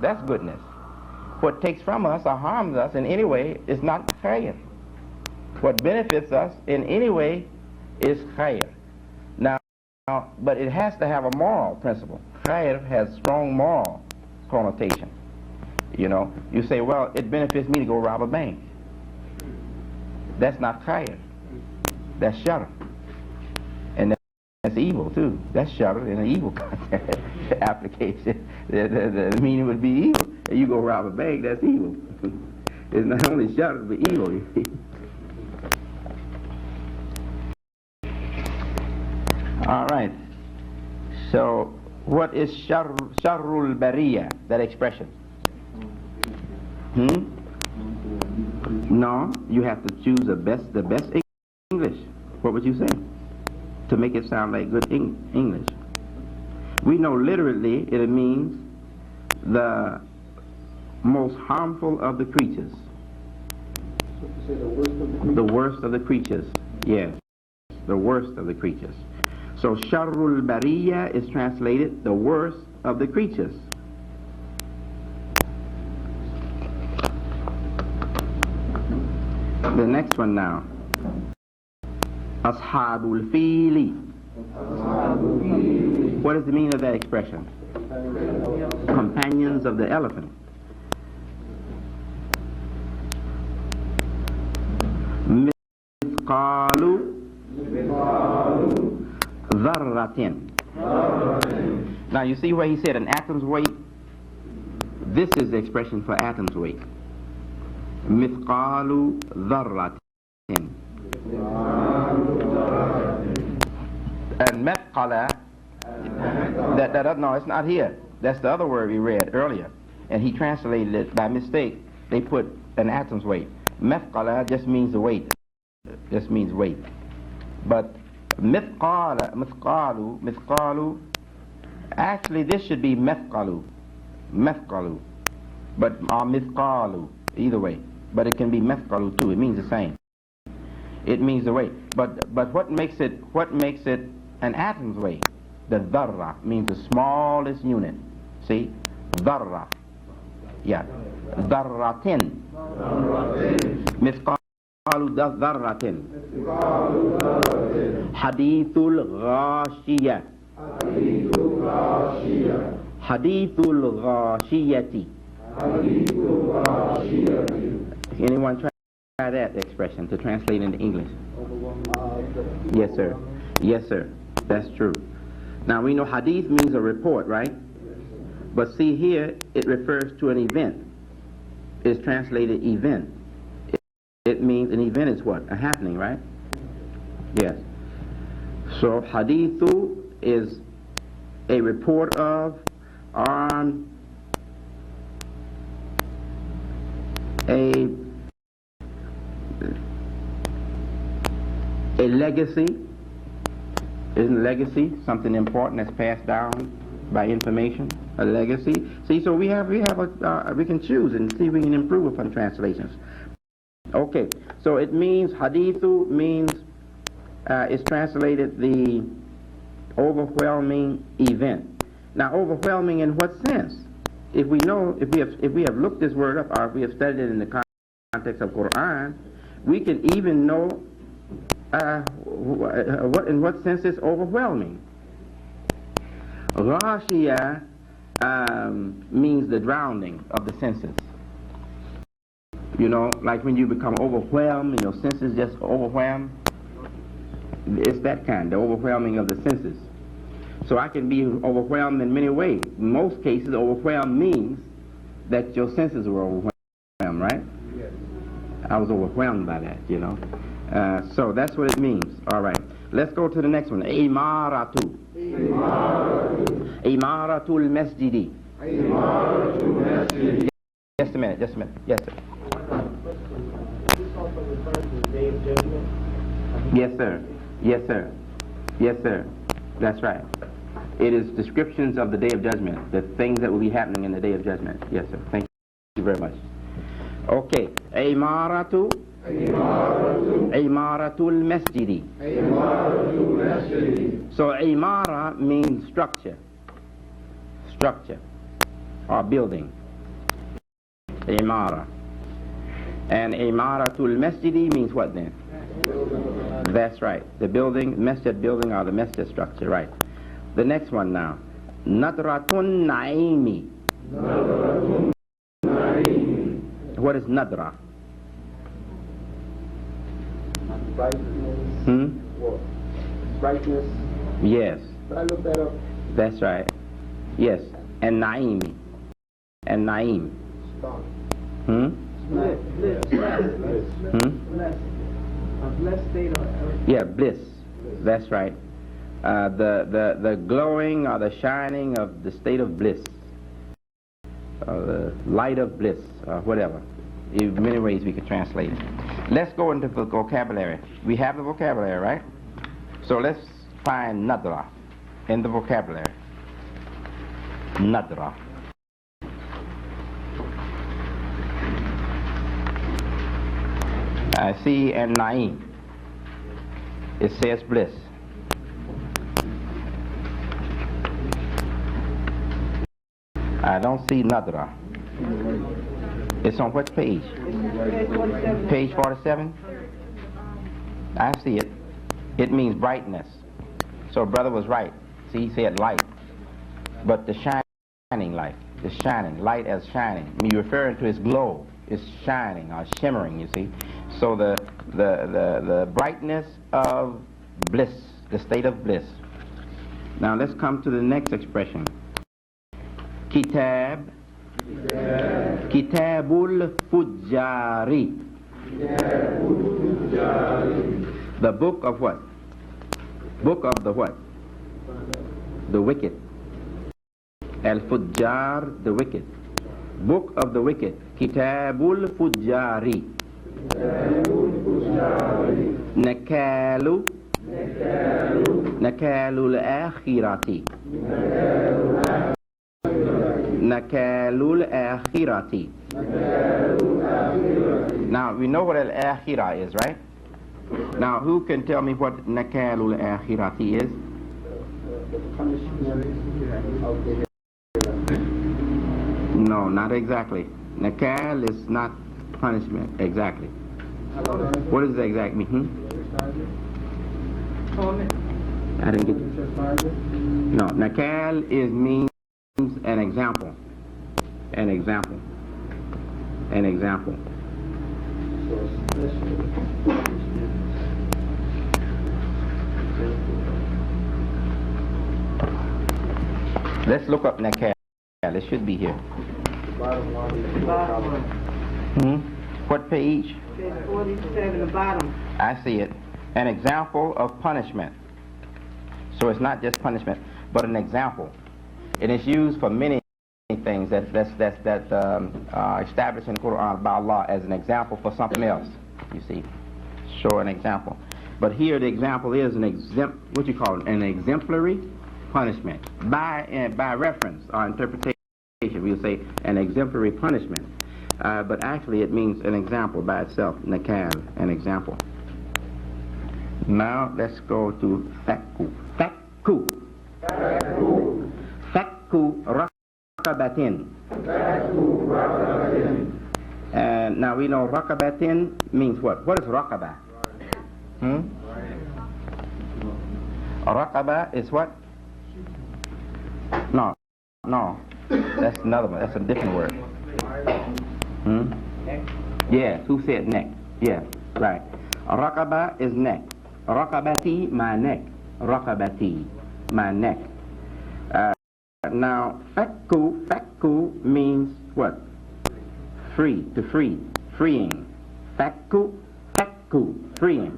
That's goodness. What takes from us or harms us in any way is not khayr. What benefits us in any way is khayr. Now, but it has to have a moral principle. Khayr has strong moral connotation. You know, you say, well, it benefits me to go rob a bank. That's not khayr. That's shar. And that's evil too. That's shar in an evil application. The meaning would be evil. And you go rob a bank, that's evil. It's not only shar, but evil. All right. So, what is sharrul bariyah? That expression. No, you have to choose the best English. What would you say to make it sound like good English? We know literally it means the most harmful of the creatures. The worst of the creatures. Yes, the worst of the creatures. So Sharrul Bariya is translated the worst of the creatures. The next one now. Ashabul Fili. What is the meaning of that expression? Companions of the elephant. Mithqalu dharratin. Now you see where he said an atom's weight? This is the expression for atom's weight. Mithqalu dharratin. And methqala, no, it's not here. That's the other word we read earlier. And he translated it by mistake. They put an atom's weight. Methqala just means the weight. Just means weight. But mithqalu, actually this should be methqalu. But mithqalu, either way. But it can be methqalu too. It means the same. It means the weight. But what makes it an atom's weight? The dharra means the smallest unit. See? Dharra. Yeah. Dharratin. Mithqalu dharratin. Hadithul ghashiyah. Hadithul ghashiyati. Anyone try that expression to translate into English? Yes, sir. Yes, sir. That's true. Now we know hadith means a report, right? But see here, it refers to an event. It's translated event. It means an event is what? A happening, right? Yes. So hadithu is a report of, on a legacy. Isn't legacy something important that's passed down by information? A legacy. See, so we can choose and see if we can improve upon translations. Okay, so it means hadithu means it's translated the overwhelming event. Now, overwhelming in what sense? If we have looked this word up, or if we have studied it in the context of Quran, we can even know in what sense it's overwhelming. Ghashiyah means the drowning of the senses. You know, like when you become overwhelmed and your senses just overwhelmed. It's that kind, the overwhelming of the senses. So I can be overwhelmed in many ways. In most cases, overwhelmed means that your senses were overwhelmed, right? Yes. I was overwhelmed by that, you know. So that's what it means. All right. Let's go to the next one. Imaratu. Imaratul masjidi. Imaratul masjidi. Just a minute. Yes, sir. Yes, sir. That's right. It is descriptions of the Day of Judgment, the things that will be happening in the Day of Judgment. Yes, sir. Thank you very much. Okay. Imaratu. Imaratul masjidi. So imara means structure or building. Imara. And imaratul masjidi means what then? That's right. The building, masjid building, or the masjid structure, right. The next one now. Nadratun naimi. What is nadra? Brightness. Brightness. Yes. But I looked that up. That's right. Yes. And naimi. And naim. Star. Bliss. A blessed state of Yeah, bliss. That's right. The glowing or the shining of the state of bliss. The light of bliss, or whatever. In many ways we could translate it. Let's go into the vocabulary. We have the vocabulary, right? So let's find nadra in the vocabulary. Nadra. I see and naim. It says bliss. I don't see nadra. It's on what page? Page 47. Page 47? I see it. It means brightness. So brother was right. See, he said light. But the shining light. The shining. Light as shining. I mean, you're referring to its glow. It's shining or shimmering, you see. So the brightness of bliss. The state of bliss. Now let's come to the next expression. Kitab. Kitabul Fujari. The book of what? Book of the what? The wicked. Al-Fujjar, the wicked. Book of the wicked. Kitabul Fujari. Nakalu. Nakalul Akhirati. Nakalul Akhirati. Now we know what Al-Akhirah is, right? Now who can tell me what Nakalul Akhirati is? No, not exactly. Nakal is not punishment exactly. What does the exact mean? I didn't get it. No, Nakal means an example. An example. An example. Let's look up Nakal. It should be here. What page? Page 47, the bottom. I see it. An example of punishment. So it's not just punishment, but an example. It is used for many things that are established in the Quran by Allah as an example for something else. You see, show an example. But here the example is an an exemplary punishment. By reference or interpretation, we'll say an exemplary punishment. But actually it means an example by itself. Nakal, an example. Now let's go to Fakku. Fakku. Fakku raqabatin. And now we know raqabatin means what? What is raqaba? Raqaba is what? No. That's another one. That's a different word. Yes, who said neck? Yeah, right. Raqaba is neck. Raqabati, my neck. Raqabati, my neck. Now, fakku means what? Free, to free, freeing. Fakku, freeing.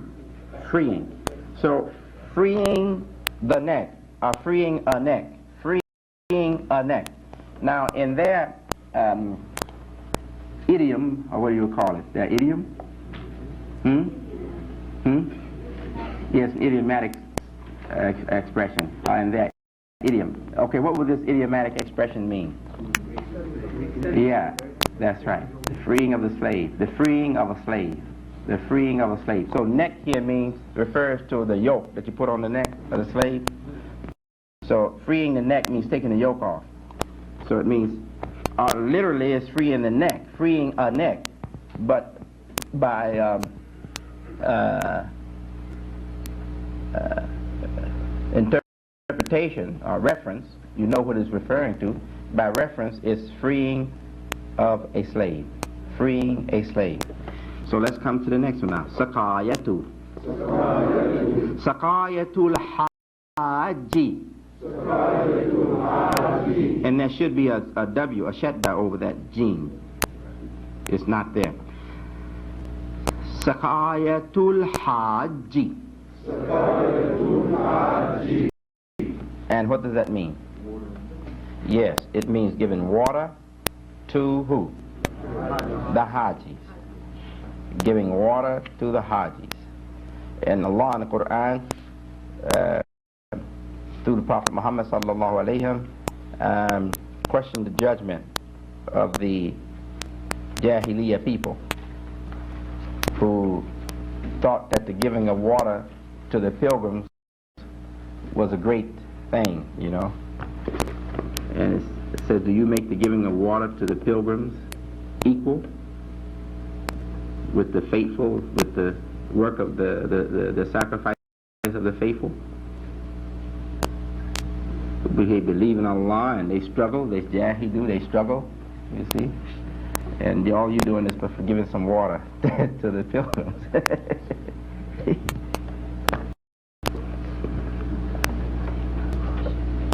So, freeing the neck, or freeing a neck. Freeing a neck. Now, in their idiom, or what do you call it? Their idiom? Yes, idiomatic expression, in their idiom. Okay, what would this idiomatic expression mean? Yeah, that's right. The freeing of the slave. The freeing of a slave. The freeing of a slave. So neck here refers to the yoke that you put on the neck of the slave. So freeing the neck means taking the yoke off. So it means literally it's freeing the neck, freeing a neck. But by interpretation or reference, you know what it's referring to. By reference, it's freeing of a slave. Freeing a slave. So let's come to the next one now. Sakayatu. Sakayatul haji. And there should be a W, a shadda over that jeen. It's not there. Sakayatul haji. And what does that mean? Yes, it means giving water to who? The Hajis. Giving water to the Hajis. And Allah in the Quran, through the Prophet Muhammad sallallahu alayhi wa questioned the judgment of the Jahiliyyah people who thought that the giving of water to the pilgrims was a great thing, you know. And says, do you make the giving of water to the pilgrims equal with the faithful, with the work of the sacrifice of the faithful? They believe in Allah and they struggle, they struggle, you see? And all you're doing is giving some water to the pilgrims.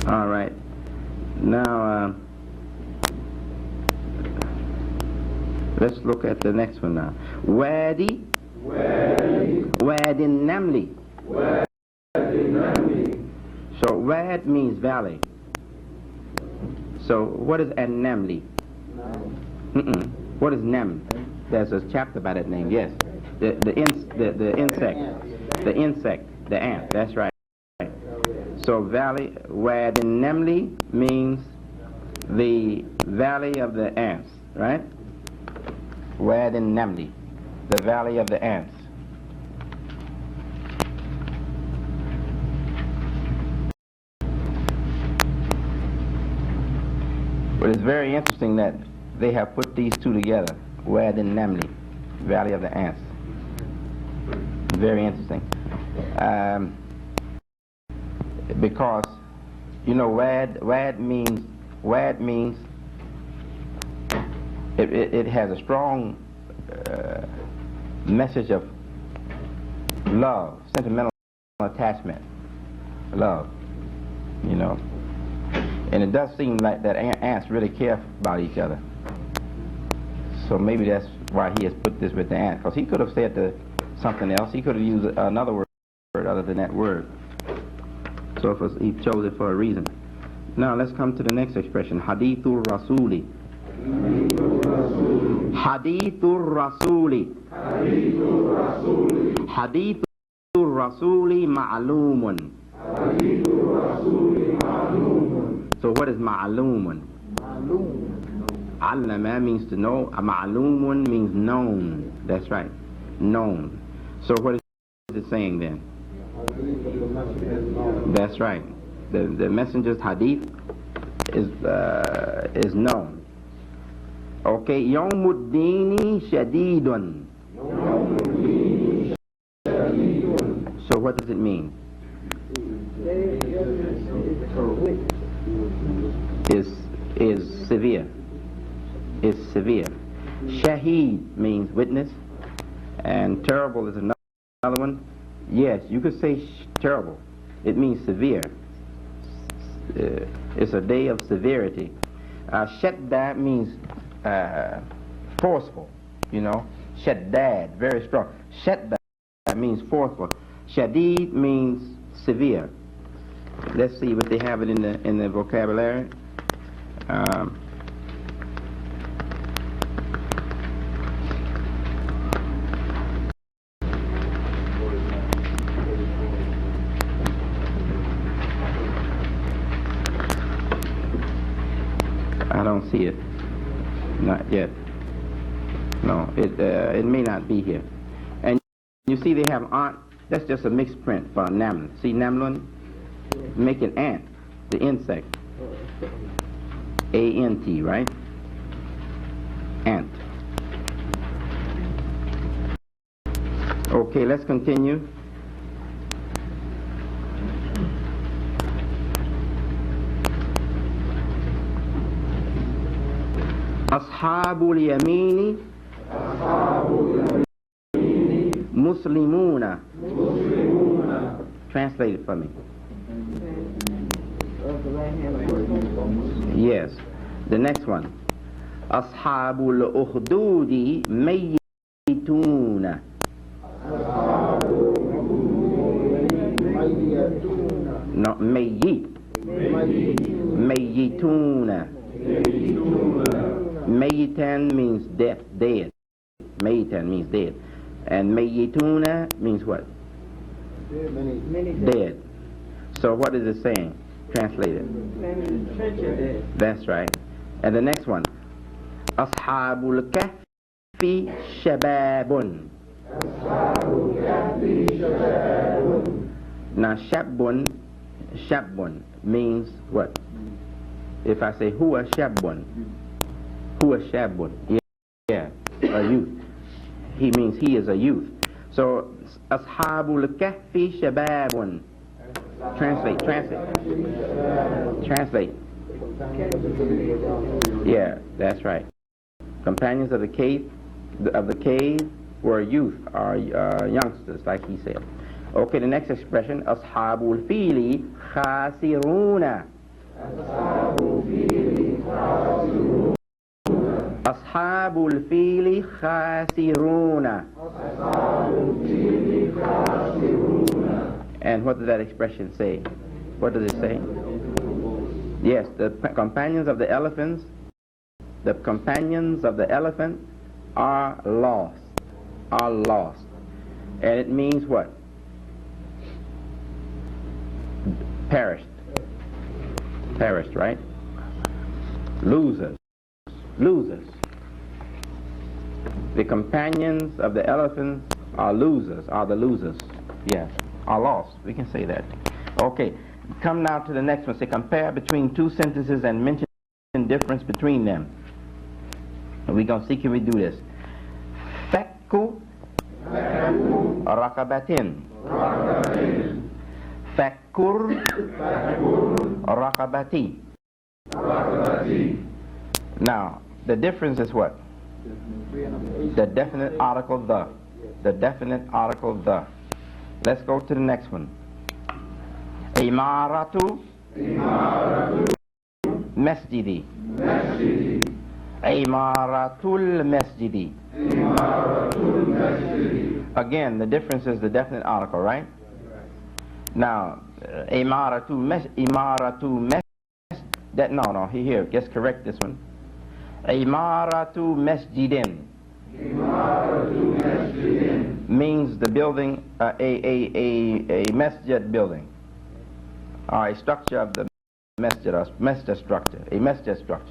All right. Now, let's look at the next one now. Wadi Namli. So Wad means valley. So what is An-Namli? What is Nam? There's a chapter by that name. Yes, the insect, the ant. That's right. So valley, Wad Namli means the valley of the ants, right? Wad Namli, the valley of the ants. But it's very interesting that they have put these two together, Wad and Namli, Valley of the Ants. Very interesting. Because, you know, Wad means, it has a strong message of love, sentimental attachment, love, you know. And it does seem like that ants really care about each other. So maybe that's why he has put this with the ant, because he could have said something else. He could have used another word other than that word. So he chose it for a reason. Now let's come to the next expression, Hadithur Rasuli. Hadithur Rasuli. Hadithur Rasuli ma'lumun. So what is ma'lumun? Allama means to know. Ma'lumun means known. That's right. Known. So what is it saying then? That's right. The messenger's hadith is known. Okay. Yawmuddini shadidun. So what does it mean? Is severe. Is severe. Shaheed means witness, and terrible is another one. Yes, you could say terrible. It means severe. It's a day of severity. Shaddad means forceful, you know. Shaddad, very strong. Shaddad means forceful. Shadid means severe. Let's see what they have it in the vocabulary. I don't see it. Not yet. No, it may not be here. And you see they have ant. That's just a mixed print for naml. See namlun? Making ant, the insect. A-N-T, right? Ant. Okay, let's continue. Ashabul yamini Muslimuna. Translate it for me. Yes. The next one. Ashabul ukhdudi mayyituna. No, mayyit. Mayyituna. Mayyitan means death, dead. Mayyitan means dead. And mayyituna means what? Dead. So what is it saying? Translate it. That's right. And the next one. Ashabul kahfi shababun. Now shabun means what? If I say huwa shabun, yeah, a youth. He means he is a youth. So ashabul kahfi shababun. Translate. Yeah, that's right. Companions of the cave were youth or youngsters, like he said. Okay, the next expression, ashabul fili khasiruna. Ashabul fili khasiruna. And what does that expression say? What does it say? Yes, the companions of the elephant are lost. And it means what? Perished, right? Losers. The companions of the elephants are the losers. Yes, are lost. We can say that. Okay, come now to the next one. Say, compare between two sentences and mention difference between them. And we're going to see, can we do this? Fakku rakabatin. Fakkur rakabati. Now, the difference is what? The definite article the. Let's go to the next one. Imaratu masjidi. Imaratul masjidi. Again, the difference is the definite article, right? Now, imaratu masjid. No, here, just correct this one. Imaratu masjidin means the building, a masjid building, or a structure of the masjid, or masjid structure,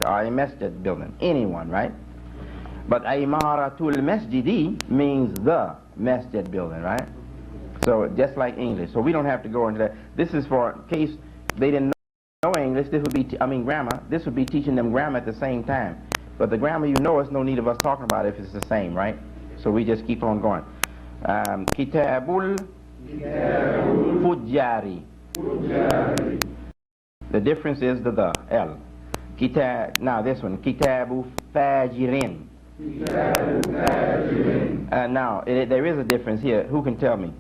or a masjid building, anyone, right? But imaratul masjidi means the masjid building, right? So just like English, so we don't have to go into that. This is for in case they didn't know English. This would be, grammar. This would be teaching them grammar at the same time. But the grammar, you know, it's no need of us talking about it if it's the same, right? So we just keep on going. Kitabul Fujari. The difference is the L. Now this one, Kitabu Fajirin. Now, there is a difference here. Who can tell me?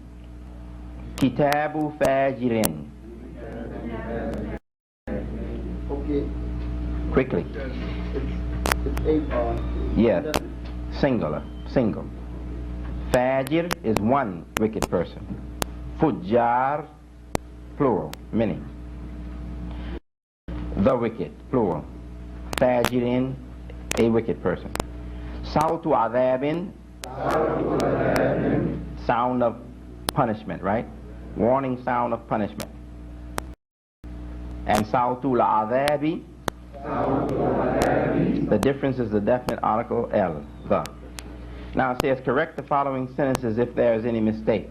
Kitabu Fajirin. Okay. Quickly. It's Yes. Single. Fajir is one wicked person. Fujjar, plural, many. The wicked, plural. Fajirin, a wicked person. Sautu adhabin, sound of punishment, right? Warning sound of punishment. And sautu adhabi, the difference is the definite article L, the. Now it says, correct the following sentences if there is any mistake.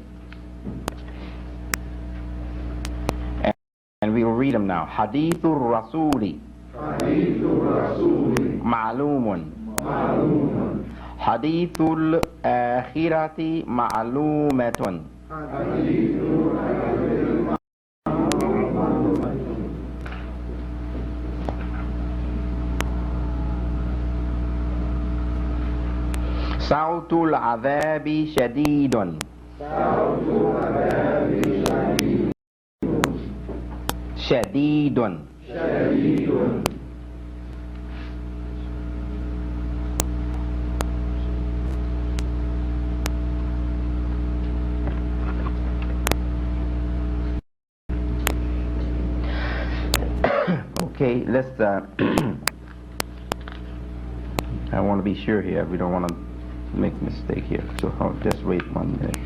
And we will read them now. Hadithur Rasuli. Ma'lumun. Hadithul akhirati ma'lumatun. Sautul adhabi shadidun. Shadidun. Okay, let's I want to be sure here. We don't want to make a mistake here. So I'll just wait 1 minute.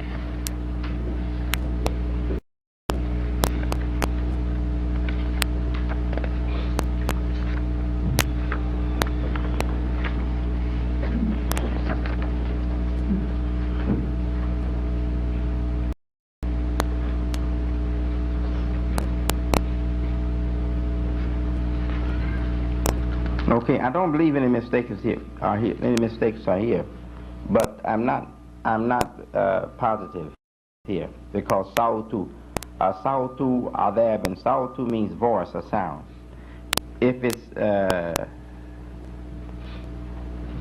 Okay, I don't believe any mistakes are here. Any mistakes are here, but I'm not positive here because sautu adab, and sautu means voice or sound. If it's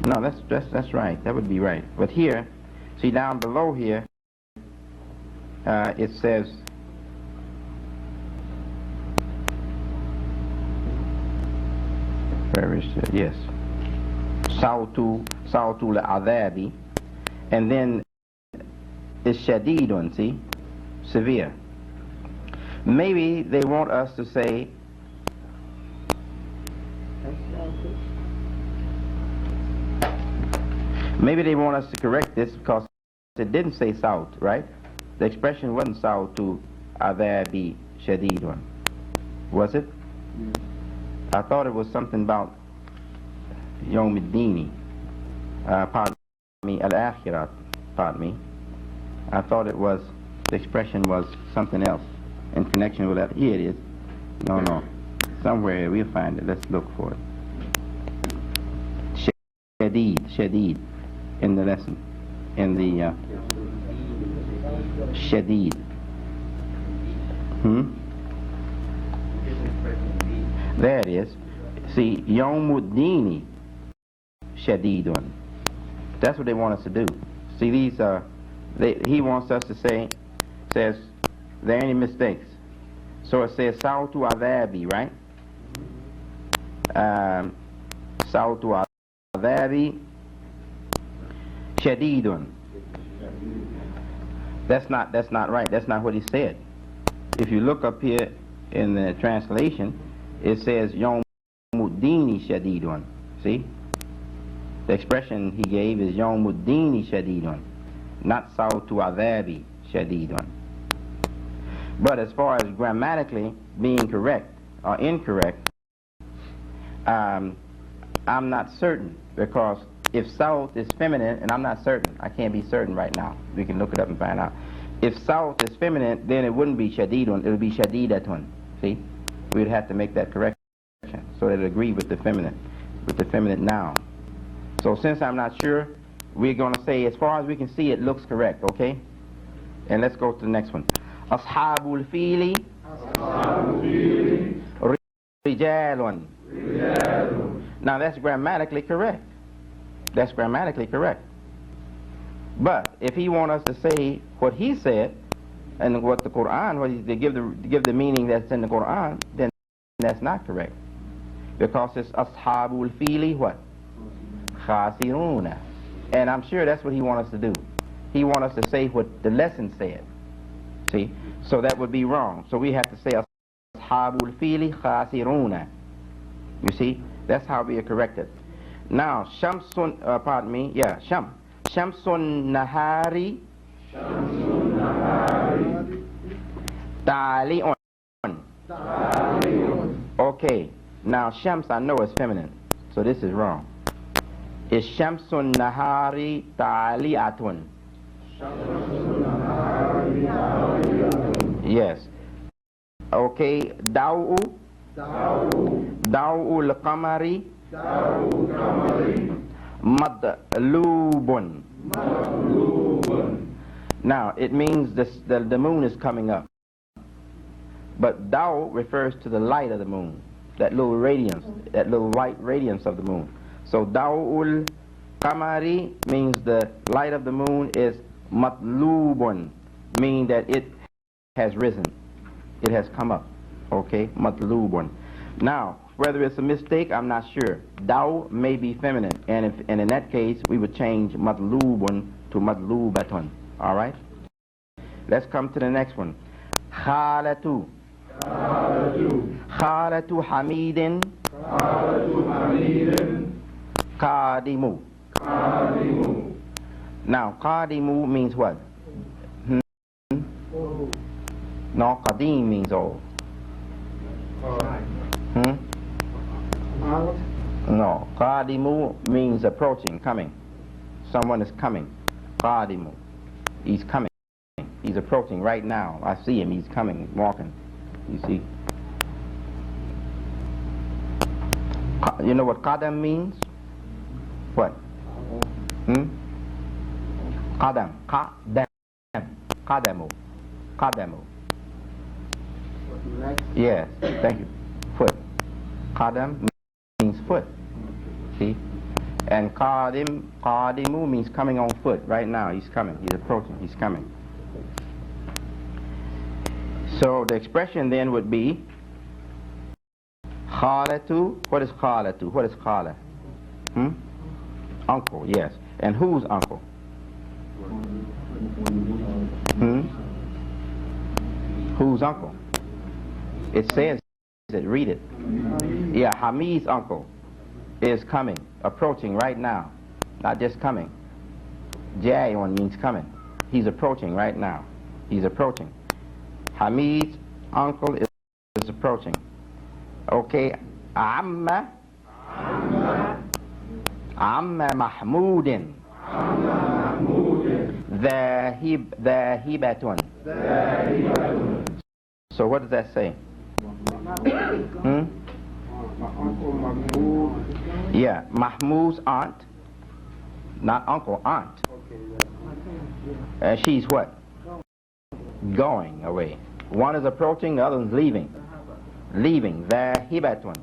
no, that's right. That would be right. But here, see down below here, it says. Yes, sautu al-adhabi, and then it's shadidun, see, severe. Maybe they want us to say to correct this because it didn't say saut, right? The expression wasn't sautu adhabi shadidun, was it? I thought it was something about Yawm al-Dini, pardon me, al-Akhirat, pardon me. I thought it was, the expression was something else in connection with that. Here it is. No. Somewhere we'll find it. Let's look for it. Shadid, in the lesson. In the, Shadid. There it is. See, Yawmuddini Shadidun. That's what they want us to do. See, these he wants us to say, says, there any mistakes? So it says Sautu Adhabi, right? Sautu Adhabi Shadidun. That's not right. That's not what he said. If you look up here in the translation, it says Yawmuddini Shadidun. See? The expression he gave is Yawmuddini Shadidun, not Sautu Adhabi Shadidun. But as far as grammatically being correct or incorrect, I'm not certain, because if Saut is feminine, and I'm not certain, I can't be certain right now. We can look it up and find out. If Saut is feminine, then it wouldn't be Shadidun, it would be Shadidatun. See? We'd have to make that correction so that it agree with the feminine noun. So since I'm not sure, we're going to say, as far as we can see, it looks correct, okay? And let's go to the next one. Ashabul fili rijalun. Now that's grammatically correct. That's grammatically correct. But if he wants us to say what he said, and what the Quran, to give the meaning that's in the Quran, then that's not correct. Because it's Ashabul fili what? Khasiruna. And I'm sure that's what he wants us to do. He wants us to say what the lesson said. See? So that would be wrong. So we have to say Ashabul fili khasiruna. You see? That's how we are corrected. Now, Shamsun, pardon me, yeah, Shamsun Nahari Tali'un. Okay, now Shams I know is feminine, so this is wrong. It's Shamsun Nahari Tali'atun. Yes. Okay, Daw'u al-Qamari Madlubun. Now, it means the moon is coming up. But Daw refers to the light of the moon, that little radiance, that little white radiance of the moon. So Daw'ul Qamari means the light of the moon is Matlubun, meaning that it has risen. It has come up. Okay, Matlubun. Now, whether it's a mistake, I'm not sure. Daw may be feminine, and in that case, we would change Matlubun to Matlubatun. All right? Let's come to the next one. Khalatu. Khalatu Hamidin. Qadimu. Now, Qadimu means what? No, Qadim means old. No, Qadimu means approaching, coming. Someone is coming. Qadimu. He's coming. He's approaching right now. I see him. He's coming, walking. You see? You know what qadam means? What? Qadam. Qadam. Qadamu. Qadamu. Yes, thank you. Foot. Qadam means foot. See? And qadimu means coming on foot. Right now, he's coming. He's approaching. He's coming. So the expression then would be khalatu. What is khalatu? What is khala? Uncle, yes. And whose uncle? Whose uncle? It says it. Read it. Yeah, Hamid's uncle is coming, approaching right now. Not just coming. Jayun means coming. He's approaching right now. He's approaching. Hamid's uncle is approaching. Okay. Amma Mahmudin. Dhahibatun. So what does that say? Yeah, Mahmud's aunt, not uncle, aunt. She's what? Going away. One is approaching, the other is leaving. Leaving. Dhahibatun.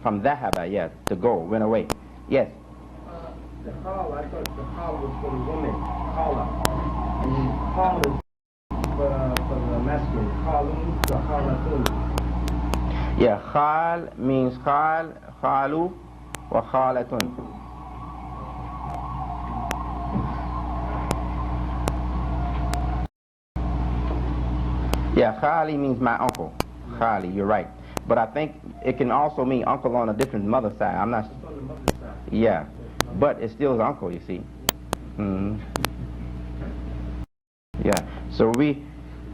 From dhahaba, yes, to go, went away. Yes. The call, I thought the call was for the woman. Caller. And call is for the masculine. Calling, the khalatun. Yeah, khal means khal, khalu, wa khalatun. Yeah, khali means my uncle. Khali, you're right. But I think it can also mean uncle on a different mother side. I'm not. Yeah, but it still is uncle, you see. Yeah. So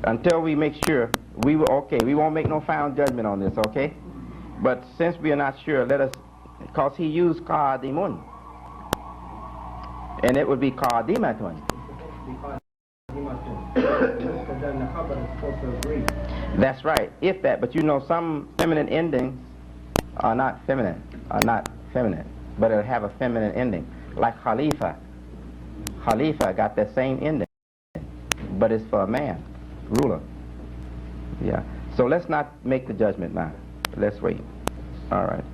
until we make sure, we won't make no final judgment on this, okay? But since we are not sure, let us, because he used qadimun, and it would be qadimatun. That's right. If that, but you know, some feminine endings are not feminine, but it'll have a feminine ending. Like Khalifa. Khalifa got that same ending, but it's for a man, ruler. Yeah. So let's not make the judgment now. Let's wait. All right.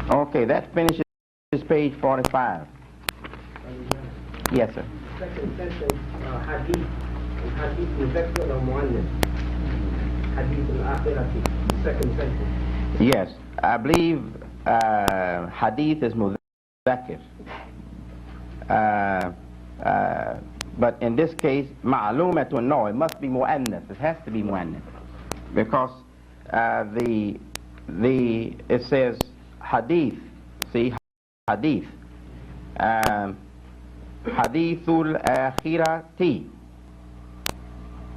Okay, that finishes page 45. Yes, sir. Second sentence, hadith. Hadith muzakkar or muannas. Hadith al-akhirati. Second sentence. Yes, I believe hadith is muzakkar. But in this case, ma'lumatun, no, it must be mu'annath. It has to be mu'annath. Because it says hadith. See, hadith. Hadithul akhirati.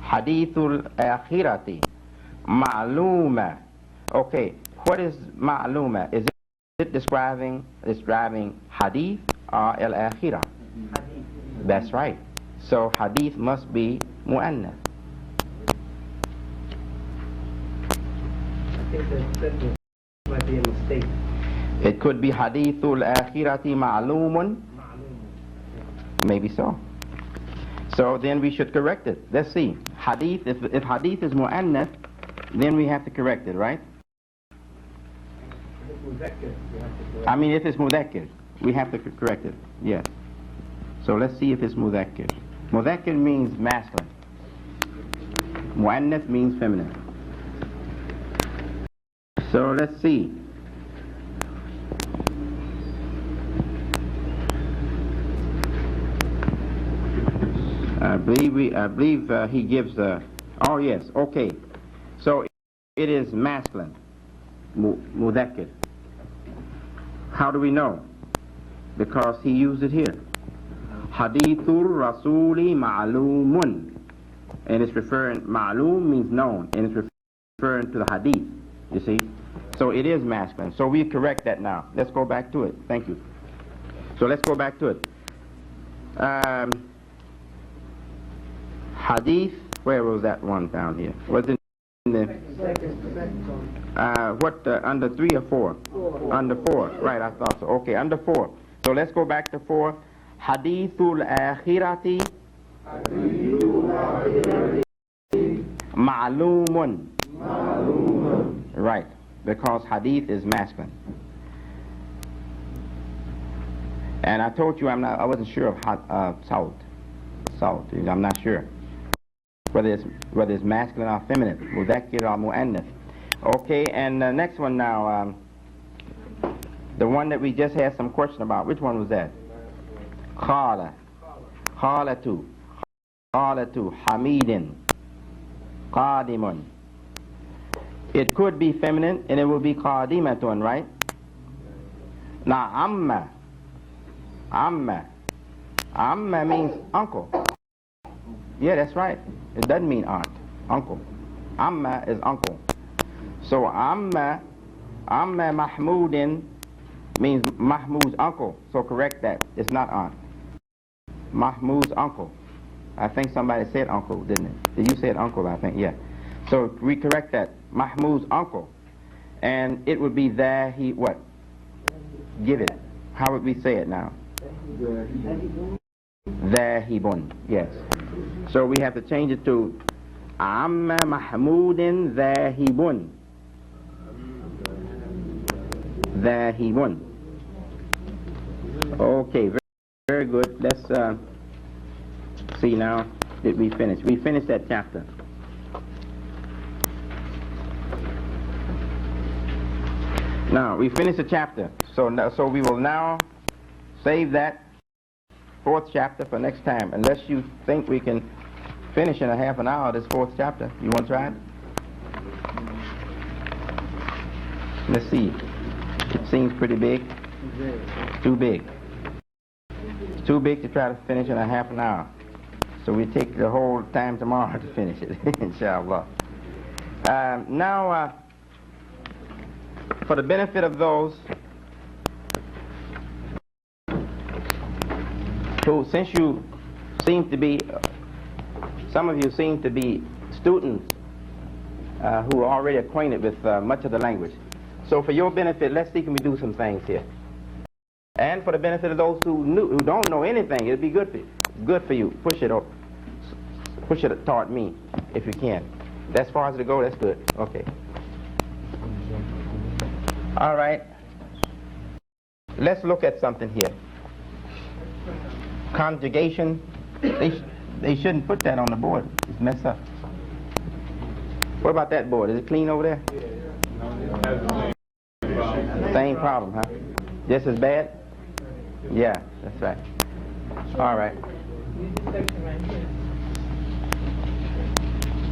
Hadithul akhirati. Ma'luma. Okay, what is ma'luma? Is it describing hadith or al-akhirah? That's right. So hadith must be mu'annath. I think that sentence might be a mistake. It could be hadithul akhirati ma'lumun. Maybe so. So then we should correct it. Let's see. Hadith, if hadith is mu'annath, then we have to correct it, right? I mean, if it's mudhakkir, we have to correct it. Yes. So let's see if it's mudhakkir. Mudhakkir means masculine. Mu'annath means feminine. So let's see. I believe he gives oh yes, okay. So it is masculine, mudhakkir. How do we know? Because he used it here. Hadithur Rasuli ma'lumun. And it's referring, ma'lum means known, and it's referring to the hadith, you see? So it is masculine. So we correct that now. Let's go back to it. Thank you. So let's go back to it. Hadith, where was that one down here? Was it in under 3 or 4? Under 4. Right, I thought so. Okay, under 4. So let's go back to 4. Hadithul akhirati ma'lumun. Right, because hadith is masculine. And I told you I wasn't sure of salt. I'm not sure whether it's masculine or feminine. Mudhakkir or mu'annath. Okay, and the next one now, the one that we just had some question about. Which one was that? Khala. Khalatu. Khalatu. Hamidin. Qadimun. It could be feminine and it will be qadimatun, right? Now, amma. Amma means uncle. Yeah, that's right. It doesn't mean aunt. Uncle. Amma is uncle. So Amma Mahmudin means Mahmud's uncle. So correct that. It's not aunt. Mahmud's uncle. I think somebody said uncle, didn't it? Did you say uncle, I think? Yeah. So we correct that. Mahmud's uncle. And it would be there he what? Give it. How would we say it now? Dhahibun. Yes. So we have to change it to Amma Mahmudin Dhahibun. Dhahibun. Okay, very good. Let's see now. Did we finish? We finished that chapter. Now, we finished the chapter. So we will now save that 4th chapter for next time, unless you think we can finish in a half an hour this 4th chapter. You want to try it? Let's see. It seems pretty big. Too big. It's too big to try to finish in a half an hour. So we take the whole time tomorrow to finish it, inshallah. Now, for the benefit of those who, since you seem to be, some of you seem to be students who are already acquainted with much of the language. So for your benefit, let's see can we do some things here. And for the benefit of those who don't know anything, it'll be good for you. Good for you. Push it toward me if you can. As far as it'll go, that's good. Okay. All right. Let's look at something here. Conjugation. They shouldn't put that on the board. It's messed up. What about that board? Is it clean over there? Same problem, huh? Just as bad? Yeah, that's right. All right.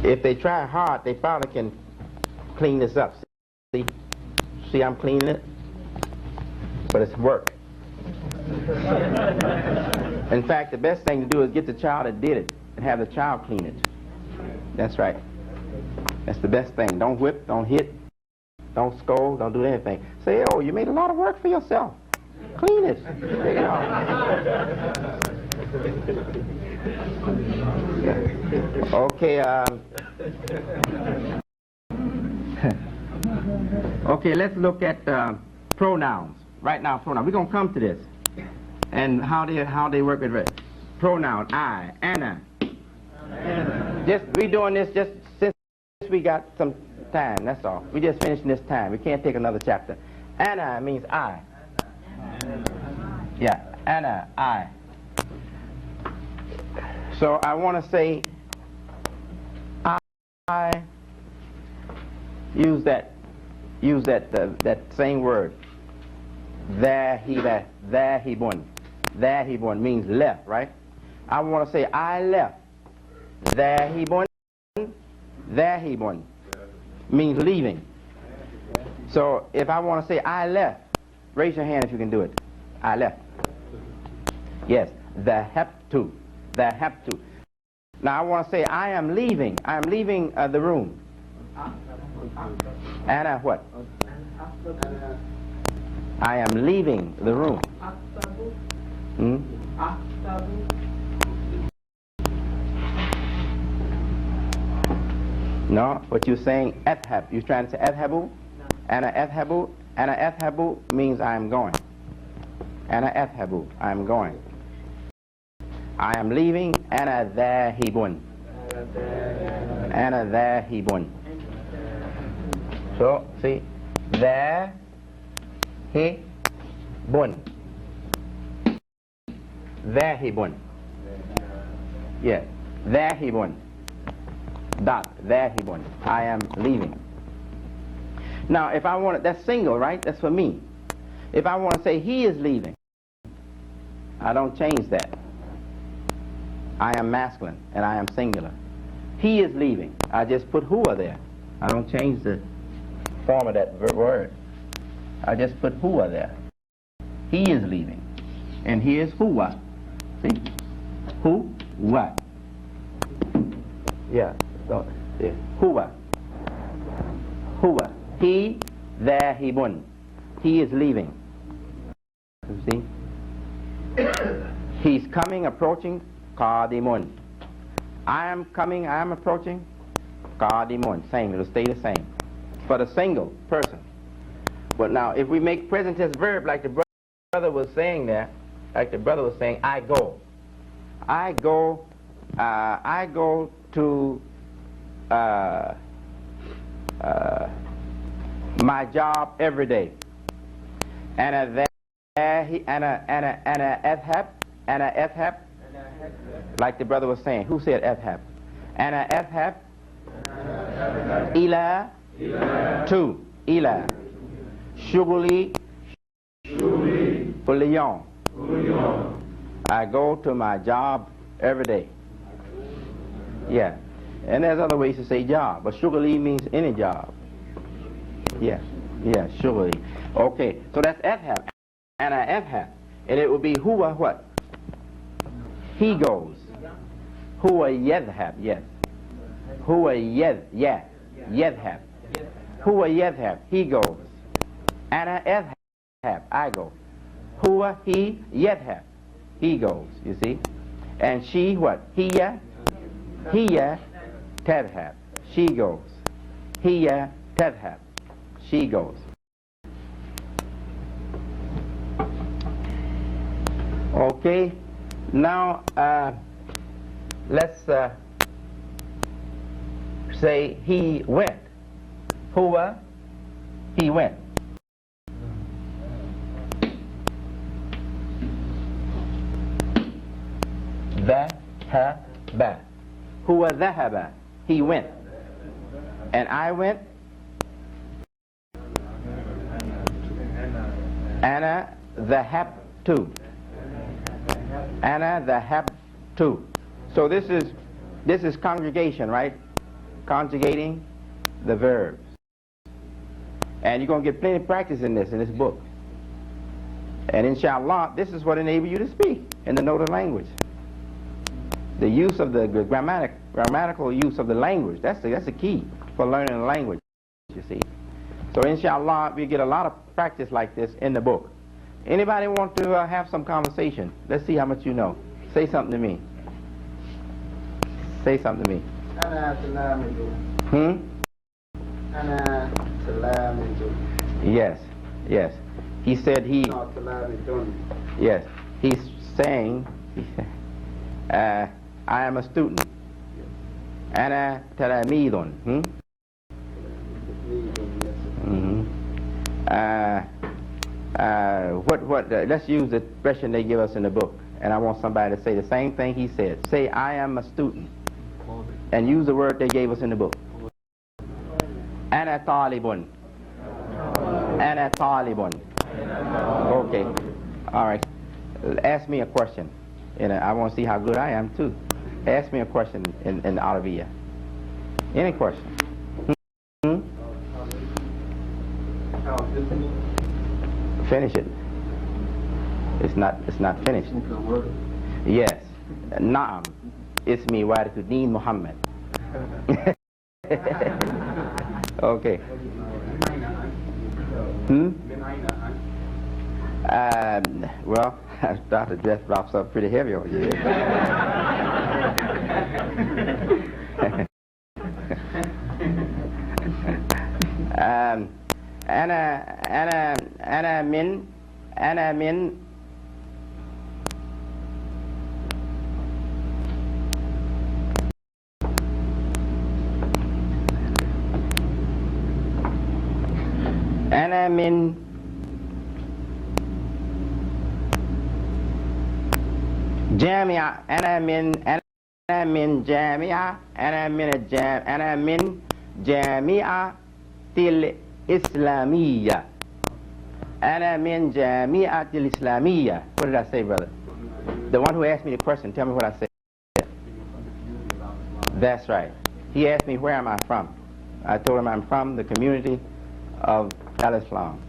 If they try hard, they probably can clean this up. See, I'm cleaning it, but it's work. In fact, the best thing to do is get the child that did it and have the child clean it. That's right. That's the best thing. Don't whip, don't hit, don't scold, don't do anything. Say, oh, you made a lot of work for yourself. Clean it. Take it off. Okay, okay, let's look at pronouns. Right now, pronouns. We're going to come to this. And how they work with it. Pronoun, I, Anna. We doing this just since we got some time, that's all. We just finishing this time. We can't take another chapter. Anna means I. Yeah, Anna, I. So I want to say I use that same word. Dhahibun. Dhahibun means left, right? I want to say I left. Dhahibun. Dhahibun means leaving. So if I want to say I left, raise your hand if you can do it. I left. Yes, dhahabtu. Dhahabtu. Now I want to say I am leaving. I am leaving the room. Anna what? I am leaving the room. Hmm? No, but you're saying athab. You're trying to say adhabu? Ana adhabu. Ana adhabu means I am going. Ana adhabu, I am going. I am leaving. Ana dhahibun. Ana dhahibun. So, see, dhahibun. Dhahibun. Yeah, dhahibun. Dot, dhahibun. I am leaving. Now, if I want it, that's single, right? That's for me. If I want to say he is leaving, I don't change that. I am masculine and I am singular. He is leaving. I just put huwa there. I don't change the form of that word. I just put huwa there. He is leaving. And here's huwa. See? Huwa. Yeah. So, yeah. Huwa. Huwa. He, dhahibun. He is leaving. You see? He's coming, approaching, qadimun. I am coming, I am approaching, qadimun. Same, it'll stay the same. For the single person. But now, if we make present tense verb like the brother was saying there, like the brother was saying, I go. I go to my job every day. Ana adhab, like the brother was saying. Who said adhab? Ana adhab ila to ila shuguli kuliyon. I go to my job every day. Yeah. And there's other ways to say job, but shuguli means any job. Yeah. Yeah, shuguli. Okay, so that's adhab. Ana adhab. And it would be huwa what? He goes. Huwa yadhab, yes. Huwa yadhab. Huwa yadhab, he goes. Ana adhab, I go. Huwa he yadhab, he goes, you see. And she what? Hiya tadhab, she goes. Hiya tadhab, she goes. Okay, now let's say he went. Huwa, he went. Dhahaba. Huwa dhahaba, he went. And I went. Ana dhahabtu. Ana dhahabtu. So this is congregation, right? Conjugating the verbs. And you're going to get plenty of practice in this book. And inshallah, this is what enables you to speak in the noted language. The use of the grammatical use of the language, that's the key for learning the language, you see. So inshallah, we get a lot of practice like this in the book. Anybody want to have some conversation? Let's see how much you know. Say something to me. Say something to me. Yes, yes. He said he... Yes, he's saying, I am a student. Ana talamidun. Let's use the expression they give us in the book. And I want somebody to say the same thing he said. Say, I am a student. And use the word they gave us in the book. Ana talibun. Ana talibun. Okay. All right. Ask me a question. And I want to see how good I am too. Ask me a question in Arabiya. Any question? Finish it. It's not finished. Yes. Naam. Ismi Warithuddin Mohammed. Okay. Well, I started to dress drops up pretty heavy on you. أنا من جامعة أنا من جامعة أنا من جامعة الإسلامية أنا من جامعة الإسلامية. What did I say, brother? The one who asked me the question, tell me what I said. That's right. He asked me where am I from. I told him I'm from the community of Al-Islam,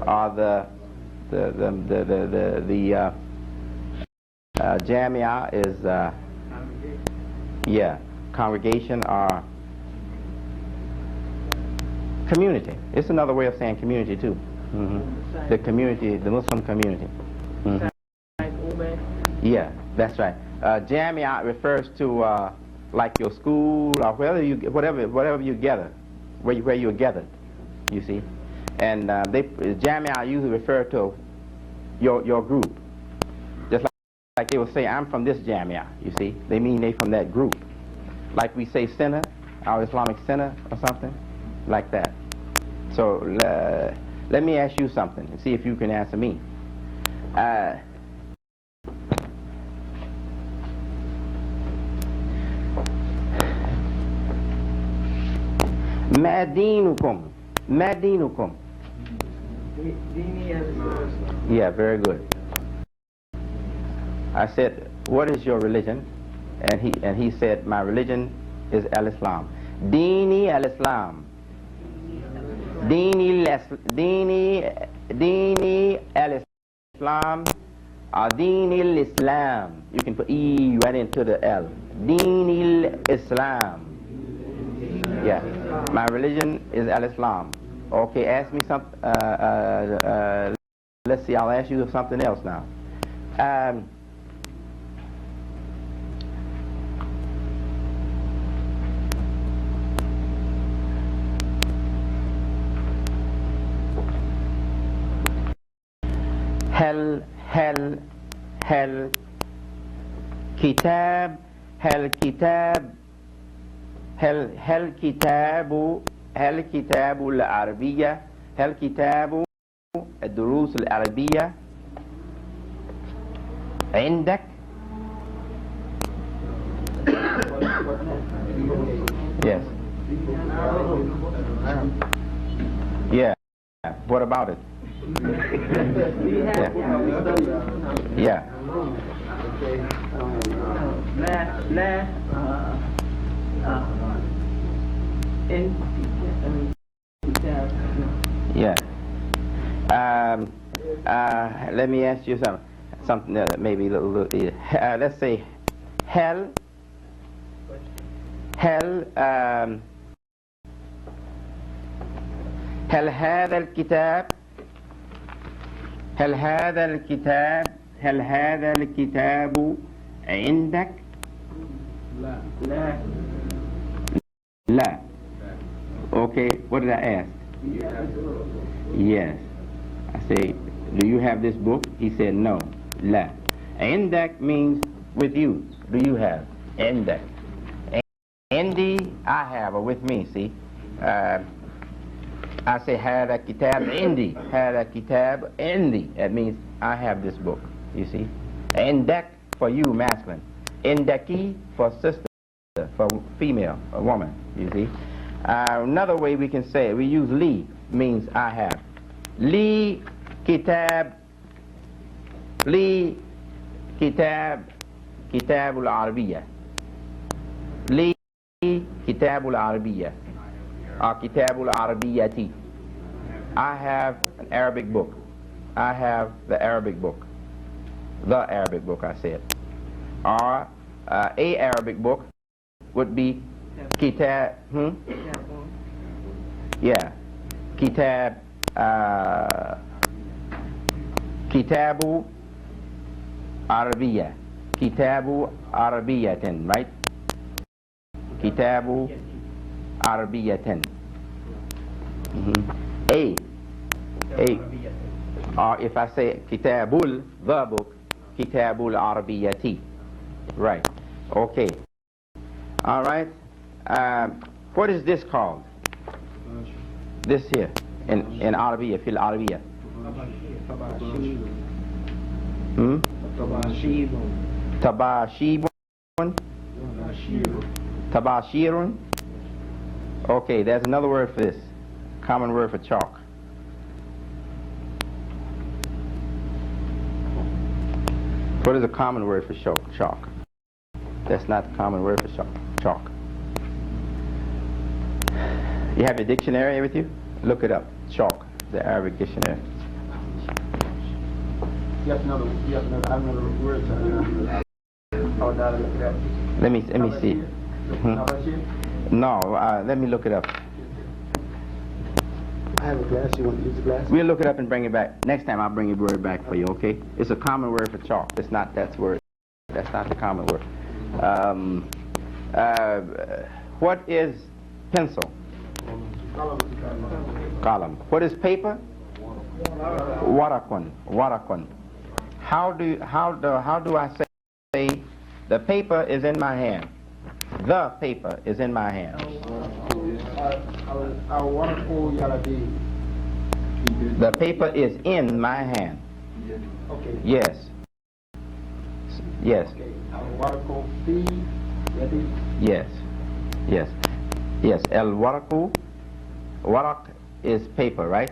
or the Jamia is congregation or community. It's another way of saying community too. The community, the Muslim community. Yeah, that's right. Jamia refers to like your school or whatever you gather, where you're gathered. You see, and Jamia usually refer to your group. Just like they will say, I'm from this Jamia. You see, they mean they from that group. Like we say center, our Islamic center or something like that. So let me ask you something and see if you can answer me. ما دينكم. Yeah, very good. I said, what is your religion? And he said, my religion is Al-Islam. Dini Al-Islam. Dini Al-Islam or Dini Al-Islam. You can put E right into the L. Dini Al-Islam. Yeah, my religion is Al-Islam. Okay, ask me something. Let's see, I'll ask you something else now. هل كتاب العربية هل كتاب الدروس العربية عندك؟ Yes. Yeah. What about it? Yeah. Yeah. Let me ask you something maybe a little let's say هل هذا الكتاب عندك؟ لا. Okay, what did I ask? Yes. I say, do you have this book? He said, no. La. Indak means with you. Do you have? Indak. Indi, I have, or with me, see? I say, hada kitab indi. Hada kitab indi. That means I have this book, you see? Indak for you, masculine. Indaki for sister, for female, a woman, you see? Another way we can say it, we use li, means I have. Li kitab al-Arabiya. Li kitab al-Arabiya. Or kitab al-Arabiyati. I have an Arabic book. I have the Arabic book. The Arabic book, I said. Or a Arabic book would be kitab, yeah, kitab, kitabu Arabiya, kitabu Arabiyatin, right? Kitabu Arabiyatin. A. Or if I say kitabul, the book, kitabul arabiyati. Right. Okay. All right. What is this called? This here in Arabiya, fil Arabiya. Tabashibun. Tabashirun. Okay, there's another word for this. Common word for chalk. What is a common word for chalk? That's not the common word for chalk. You have your dictionary with you? Look it up. Chalk, the Arabic dictionary. You have another word to Let me see. How about you? No, let me look it up. I have a glass. You want to use the glass? We'll look it up and bring it back. Next time I'll bring your word back for you, okay? It's a common word for chalk. It's not that word. That's not the common word. What is pencil? Column. What is paper? Warakun. How do I say the paper is in my hand? The paper is in my hand. The paper is in my hand. Okay. Yes. Yes. Yes. Yes. Yes. El-waraku. Warak is paper, right?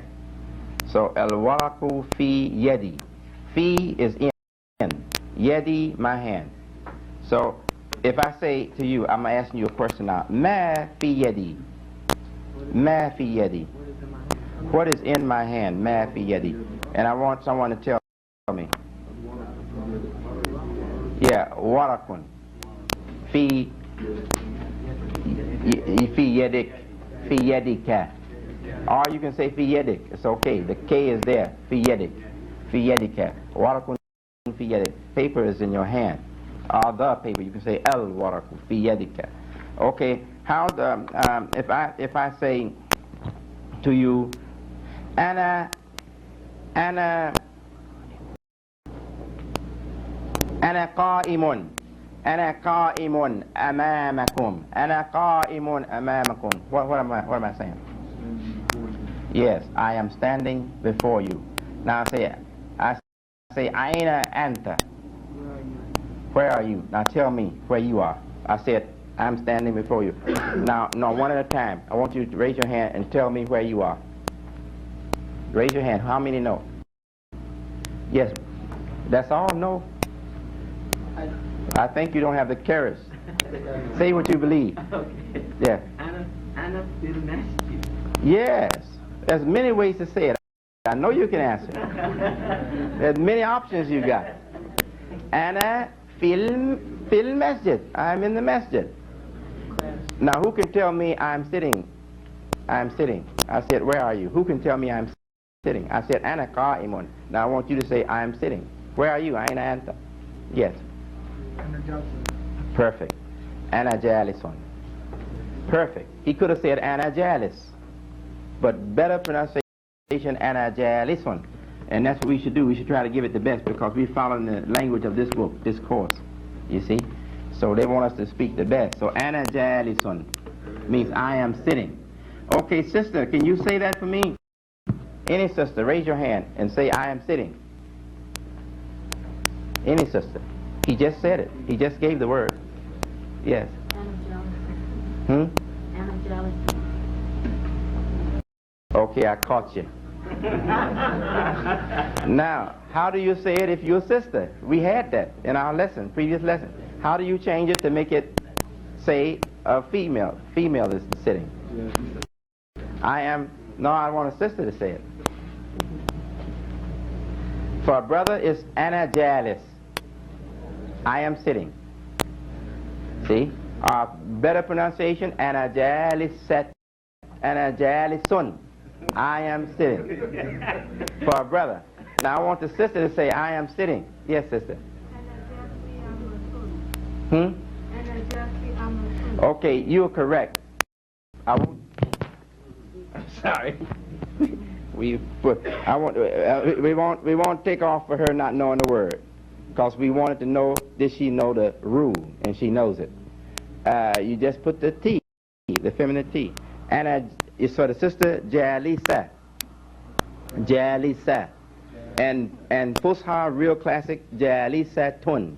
So el-waraku fi yadi. Fi is in. Yadi, my hand. So if I say to you, I'm asking you a question now. Ma fi yadi. Ma fi yadi. What is in my hand? Ma fi yadi. And I want someone to tell me. Yeah, warakun. Fi yadik. Fi yadika. Or you can say fi yadik. It's okay. The K is there. Fi yadik. Fi yadika. Warakun fi yadik. Paper is in your hand. Or the paper. You can say el warakun fi yadika. Okay. How the if I say to you, ana qa'imun. Ana qa'imun amamakum. Ana qa'imun amamakum. What am I saying? Yes, I am standing before you. Now I say aina anta. Where are you? Now tell me where you are. I said I'm standing before you. Now one at a time. I want you to raise your hand and tell me where you are. Raise your hand. How many know? Yes. That's all? No. I think you don't have the courage. Say what you believe. Okay. Yeah. Ana fil masjid. Yes. There's many ways to say it. I know you can answer. There's many options you got. Ana fil masjid. I'm in the masjid. Now who can tell me I'm sitting? I'm sitting. I said, where are you? Who can tell me I'm sitting? I said, ana qa'imun. Now I want you to say, I'm sitting. Where are you? Aina anta. Yes. Perfect. Ana jalisun. Perfect. He could have said ana jalis, but better pronunciation ana jalisun. And that's what we should do. We should try to give it the best because we're following the language of this book, this course. You see? So they want us to speak the best. So ana jalisun means I am sitting. Okay, sister, can you say that for me? Any sister, raise your hand and say I am sitting. Any sister. He just said it. He just gave the word. Yes. Okay, I caught you. Now, how do you say it if you're a sister? We had that in our lesson, previous lesson. How do you change it to make it say a female? Female is sitting. I want a sister to say it. For a brother, it's ana jalis. I am sitting. See? Better pronunciation, ana jalisat. Ana jalisun. I am sitting. For a brother. Now I want the sister to say, I am sitting. Yes, sister. Okay, you're correct. I won't. Sorry. We won't take off for her not knowing the word, because we wanted to know, did she know the rule, and she knows it. You just put the T, the feminine T. And it's for the sister, Jalisa. Jalisa. And Fusha, real classic, Jalisa Tun.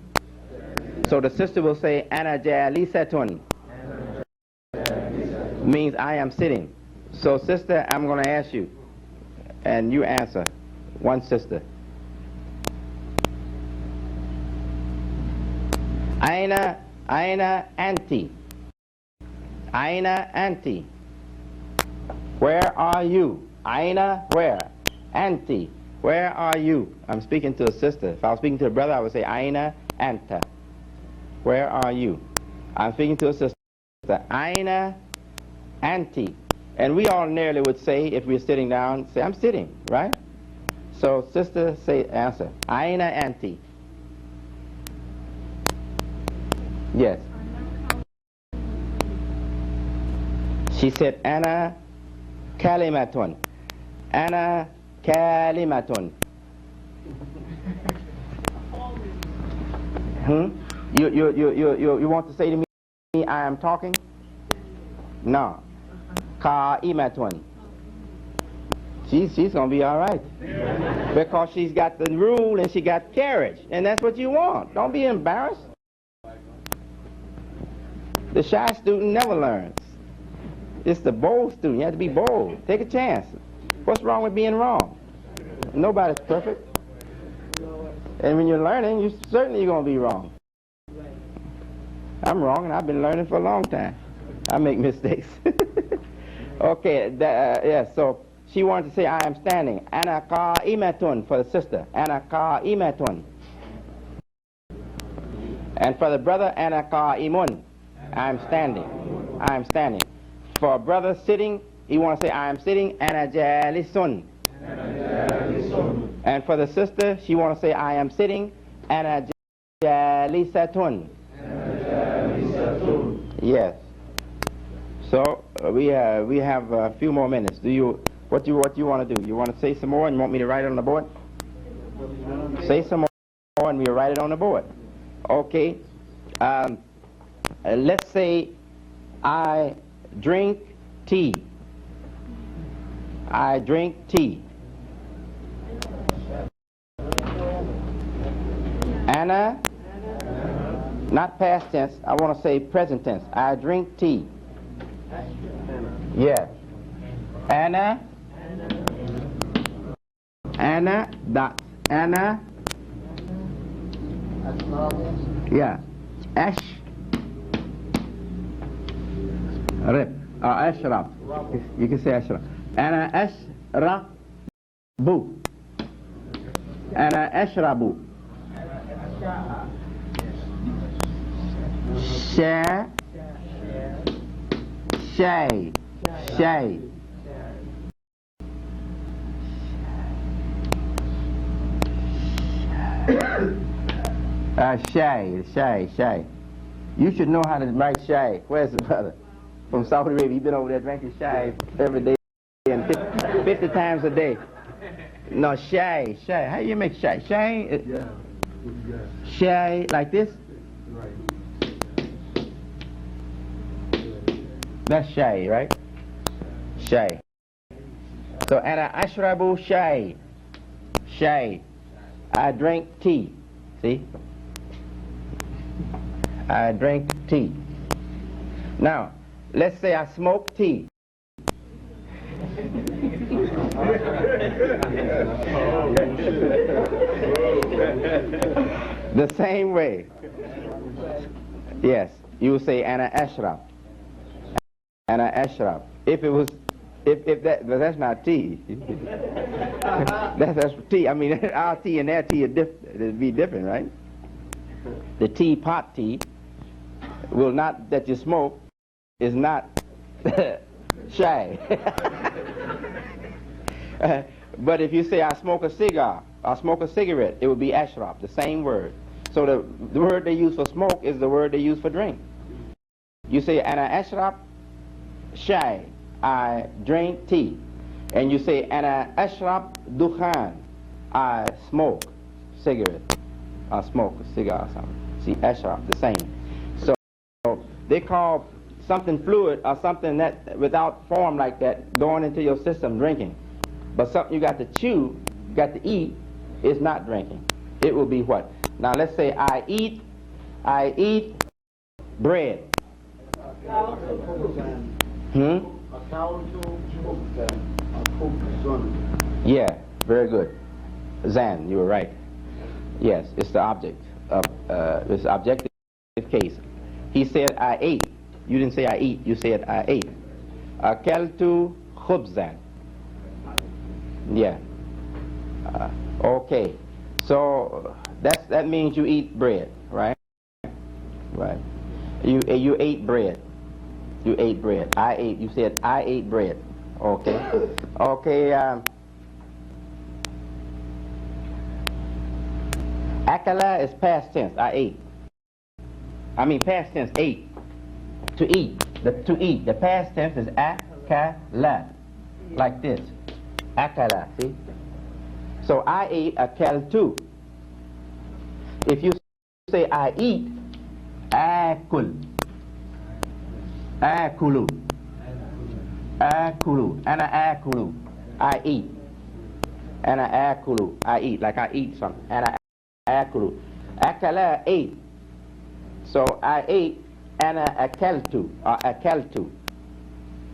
So the sister will say, Ana Jalisa Tun. Means I am sitting. So sister, I'm going to ask you, and you answer. One sister. Aina anti. Aina anti. Where are you? Aina where? Anti. Where are you? I'm speaking to a sister. If I was speaking to a brother, I would say Aina anta. Where are you? I'm speaking to a sister. Aina anti. And we ordinarily would say, if we're sitting down, say, I'm sitting, right? So sister, say, answer. Aina anti. Yes. She said, Ana kalimatun. Ana kalimatun. You want to say to me, I am talking? No. Qa'imatun. She's going to be all right. Because she's got the rule and she got carriage. And that's what you want. Don't be embarrassed. The shy student never learns. It's the bold student. You have to be bold. Take a chance. What's wrong with being wrong? Nobody's perfect. And when you're learning, you're certainly going to be wrong. I'm wrong, and I've been learning for a long time. I make mistakes. Okay, yes, so she wanted to say, I am standing. Ana qa'imatun for the sister. Ana qa'imatun. And for the brother, Ana qa'imun. I am standing. I am standing. For a brother sitting, he wants to say, I am sitting. Ana jalisun. And for the sister, she wants to say, I am sitting. Ana jalisatun. Yes. So we have a few more minutes. What you want to do? You want to say some more and you want me to write it on the board? Say some more and we'll write it on the board. Okay. Let's say I drink tea. I drink tea. Anna, not past tense, I want to say present tense. I drink tea. Yeah. Anna. Anna. Dot. Anna. Yeah. Ash. Rib. Ashrab. You can say ashrab. Anna ashrabu. Anna ashrabu. Shay. Shay. Shay. Shay. You should know how to write shay. Where's the brother? From Saudi Arabia. He's been over there drinking shay every day and 50 times a day. No, shay. How do you make shay? Shay? Shay like this? That's shay, right? Shay. So, ana ashrabu shay. Shay. I drink tea. See? I drink tea. Now, let's say I smoke tea. The same way. Yes, you say ana ashrab. Ana ashrab. If that's not tea. that's tea. I mean, our tea and their tea it'd be different, right? The teapot tea will not, that you smoke, is not shay. But if you say I smoke a cigar, I smoke a cigarette, it would be ashrab, the same word. So the word they use for smoke is the word they use for drink. You say ana ashrab shay, I drink tea. And you say, ana ashrab dukhan, I smoke cigarette, I smoke a cigar or something. See, ashrab, the same. So they call something fluid or something that without form like that going into your system drinking. But something you got to chew, you got to eat, is not drinking. It will be what? Now let's say I eat bread. Yeah, very good. Zan, you were right. Yes, it's the object of it's objective case. He said I ate. You didn't say I eat, you said I ate. Akaltu khubzan. Yeah. Okay. So that means you eat bread, right? Right. You ate bread. You ate bread. I ate. You said I ate bread. Okay. Okay. Akala is past tense. I ate. I mean past tense. Ate. To eat. To eat. The past tense is akala. Like this. Akala. See. So I ate akaltu. If you say I eat, akul. Akulu. Akulu. Ana akulu. I eat. Ana akulu. I eat. Like I eat something. Ana akulu. Akala ate. So I ate. Ana akaltu. Or akaltu.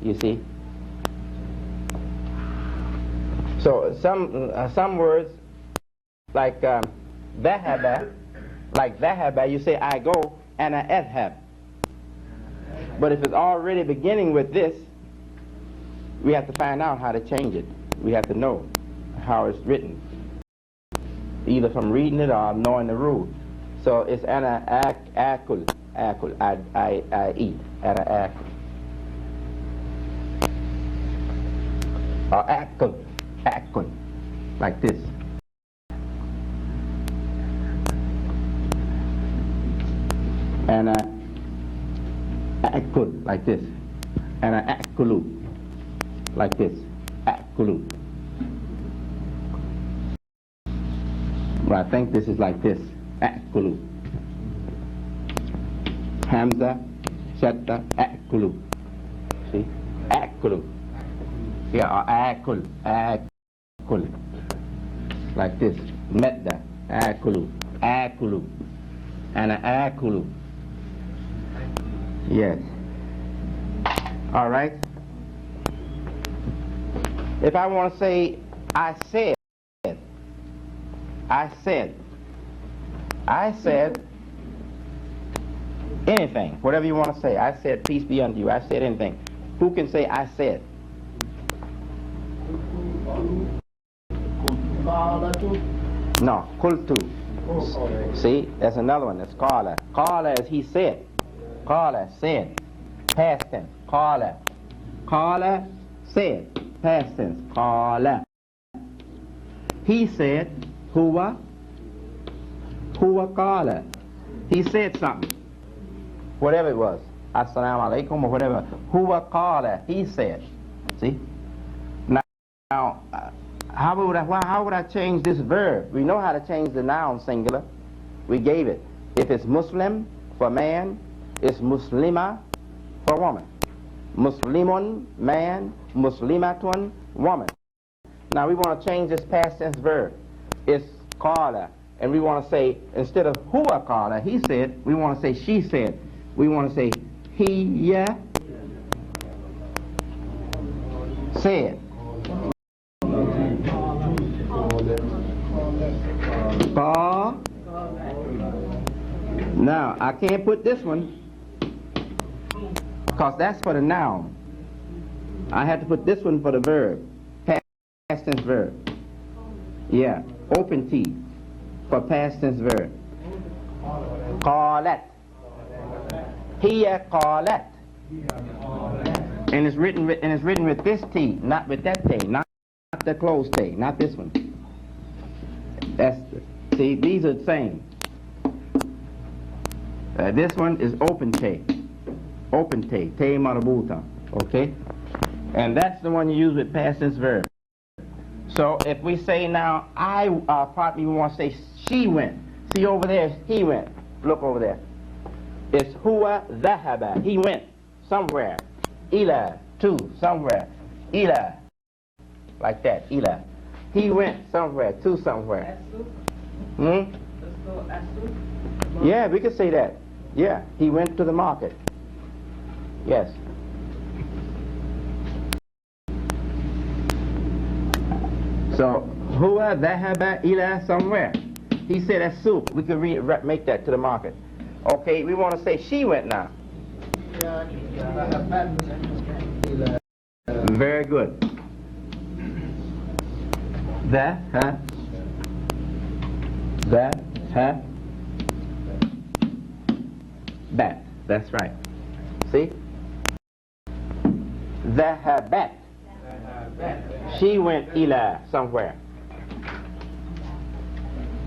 You see? So some words like dhahaba, you say I go, ana adhab. But if it's already beginning with this, we have to find out how to change it. We have to know how it's written, either from reading it or knowing the rule. So it's ana akul, I eat, ana akul. Or akul, like this. And akul, like this. And akulu, like this. Akulu. Well, I think this is like this. Akulu. Hamza, shatta, akulu. See? Akulu. Yeah, or akul, akul. Like this. Medda, akulu, akulu. And akulu. Yes. All right. If I want to say, I said, anything, whatever you want to say. I said, peace be unto you. I said anything. Who can say, I said? No, kultu. See, that's another one. That's qala. Qala is he said. Qala said. Past tense. Qala. Qala said. Past tense. Qala. He said. Huwa. Huwa qala. He said something. Whatever it was. Assalamu alaikum or whatever. Huwa qala. He said. See? Now, how would I change this verb? We know how to change the noun singular. We gave it. If it's Muslim for man, it's Muslima for woman. Muslimun, man. Muslimatun, woman. Now we want to change this past tense verb. It's qala. And we want to say, instead of huwa qala, he said, we want to say she said. We want to say he said. Now, I can't put this one because that's for the noun. I have to put this one for the verb, past tense verb. Yeah, open T for past tense verb. Qalat. Hiya qalat. And it's written with this T, not with that T, not the closed T, not this one. See, these are the same. This one is open T. Open T. T marbuta. Okay? And that's the one you use with past tense verb. So if we say now, we want to say she went. See over there, he went. Look over there. It's huwa dhahaba. He went somewhere. Ila, to, somewhere. Ila. Like that, ila. He went somewhere, to somewhere. Yeah, we could say that. Yeah, he went to the market. Yes. So, huwa dhahaba ila somewhere. He said that's soup. We could make that to the market. Okay, we want to say she went now. Very good. That. That's right. See? Dhahabat. She went ila somewhere.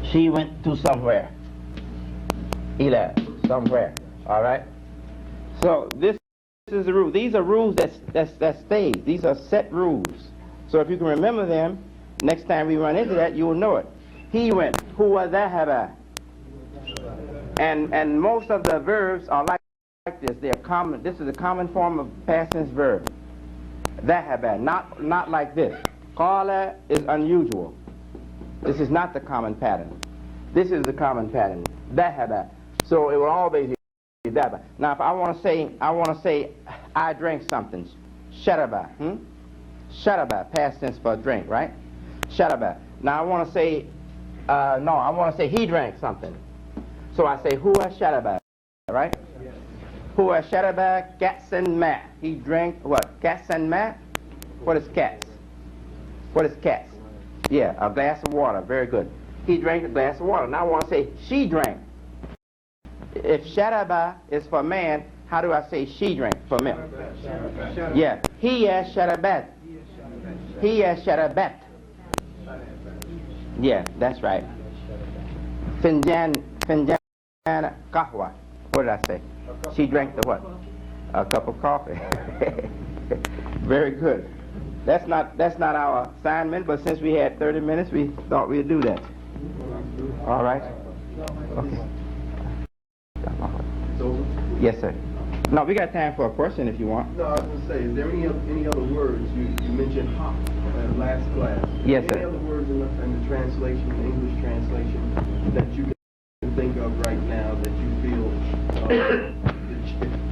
She went to somewhere. Ila somewhere. All right. So this is the rule. These are rules that stays. These are set rules. So if you can remember them, next time we run into that, you will know it. He went. Huwa dhahaba. And most of the verbs are like this. They are common. This is a common form of past tense verb. Dhahaba. Not like this. Qala is unusual. This is not the common pattern. This is the common pattern. Dhahaba. So it will always be dhahaba. Now if I want to say I drank something. Sharaba. Sharaba. Past tense for drink, right? Sharaba. Now I want to say I want to say he drank something. So I say huwa sharaba, right? Huwa sharaba katsan ma. He drank what? Katsan ma? What is cats? What is cats? Yeah, a glass of water. Very good. He drank a glass of water. Now I want to say she drank. If sharaba is for man, how do I say she drank for men? Yeah. Hiya sharabat. Hiya sharabat. Yeah, that's right. Finjan kahwa. What did I say? She drank the what? A cup of coffee. Very good. That's not our assignment, but since we had 30 minutes, we thought we'd do that. All right. Okay. Yes, sir. No, we got time for a question if you want. No, I was going to say, is there any other words? You mentioned hop last class. Yes, sir. Any other words in the translation, the English translation, that you can think of right now that you feel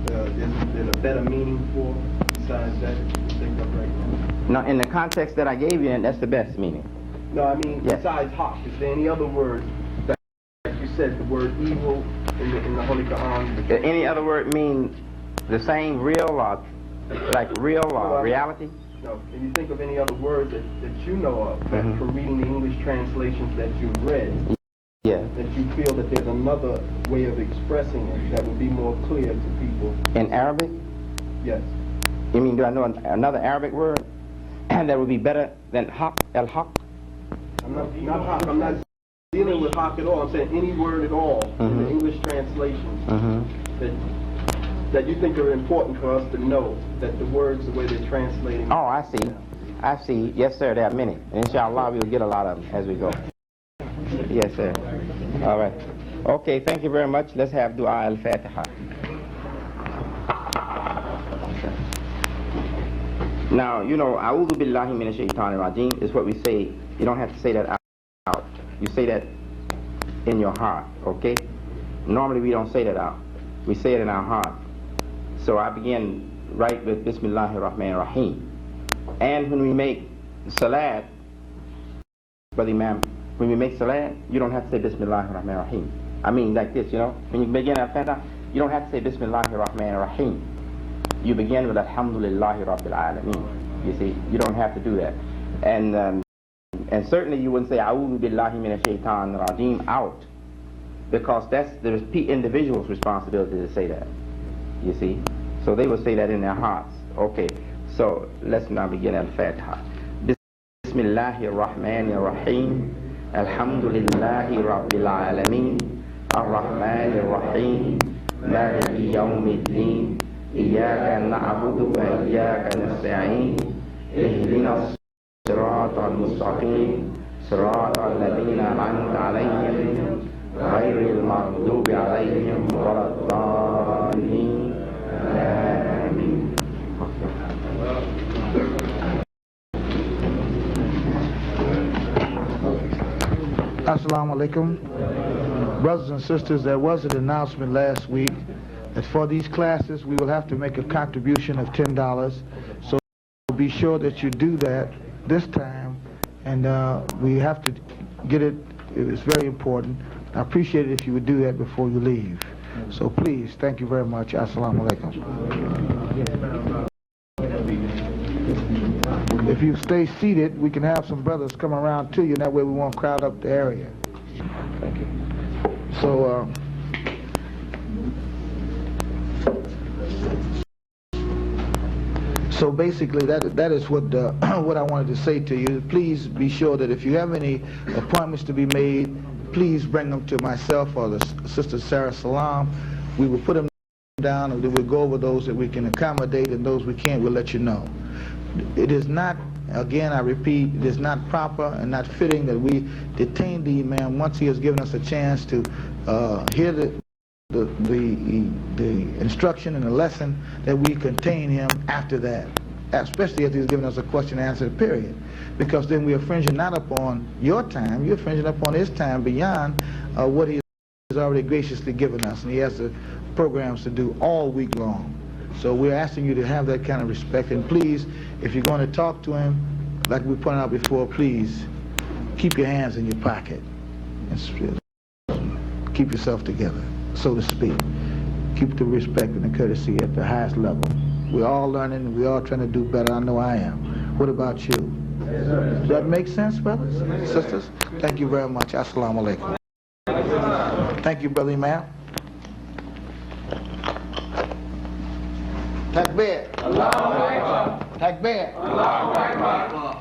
there's a better meaning for besides that you can think of right now? No, in the context that I gave you, that's the best meaning. No, I mean, yes. Besides hop, is there any other word that you said the word evil in the Holy Quran? Any other word mean the same, real, or like real or reality? No. Can you think of any other words that you know of from reading the English translations that you read? Yeah. That you feel that there's another way of expressing it that would be more clear to people? In Arabic? Yes. You mean, do I know another Arabic word that would be better than haq, al-haq? I'm not haq. I'm not dealing with haq at all. I'm saying any word at all in the English translations that you think are important for us to know, that the words, the way they're translating. Oh, I see. I see. Yes, sir, there are many. Inshallah, we'll get a lot of them as we go. Yes, sir. All right. Okay, thank you very much. Let's have Dua al-Fatiha. Now, you know, A'udhu billahi minash shaitanir rajim is what we say. You don't have to say that out. You say that in your heart, okay? Normally we don't say that out. We say it in our heart. So I begin right with Bismillahir Rahmanir Rahim. And when we make salat, Brother Imam, when we make salat, you don't have to say Bismillahir Rahmanir Rahim. I mean like this, you know. When you begin Al-Fatiha, you don't have to say Bismillahir Rahmanir Rahim. You begin with Alhamdulillahi Rabbil Alameen. You see, you don't have to do that. And certainly you wouldn't say A'udhu billahi minash shaitanir rajim out, because that's the individual's responsibility to say that. You see? So they will say that in their hearts. Okay, so let's now begin Al-Fatiha. Bismillahir Rahmanir Rahim. Alhamdulillahi Rabbil Alameen. Ar-Rahmanir Rahim. Maliki Yawmiddin. إياك نعبد وإياك نستعين اهدنا الصراط المستقيم صراط الذين أنعمت عليهم غير المغضوب عليهم ولا الضالين آمين. Assalamu alaikum. Brothers and sisters, there was an announcement last week that for these classes we will have to make a contribution of $10. So be sure that you do that this time, and we have to get it. It's very important. I appreciate it if you would do that before you leave. So please, thank you very much. Assalamu alaikum. If you stay seated, we can have some brothers come around to you, and that way we won't crowd up the area. Thank you. So basically, that is what what I wanted to say to you. Please be sure that if you have any appointments to be made, please bring them to myself or the Sister Sarah Salam. We will put them down, and we'll go over those that we can accommodate, and those we can't, we'll let you know. It is not, again I repeat, it is not proper and not fitting that we detain the Imam once he has given us a chance to hear the instruction and the lesson, that we contain him after that, especially if he's given us a question and answer period, because then we are infringing not upon your time, you're infringing upon his time beyond what he has already graciously given us, and he has the programs to do all week long. So we're asking you to have that kind of respect, and please, if you're going to talk to him, like we pointed out before, please keep your hands in your pocket and keep yourself together, so to speak. Keep the respect and the courtesy at the highest level. We're all learning, we're all trying to do better. I know I am. What about you? Yes, sir. Does that make sense, brothers and sisters? Thank you very much. Assalamu alaikum. Thank you, Brother Imam. Takbir. Allahu Akbar. Takbir. Allahu Akbar.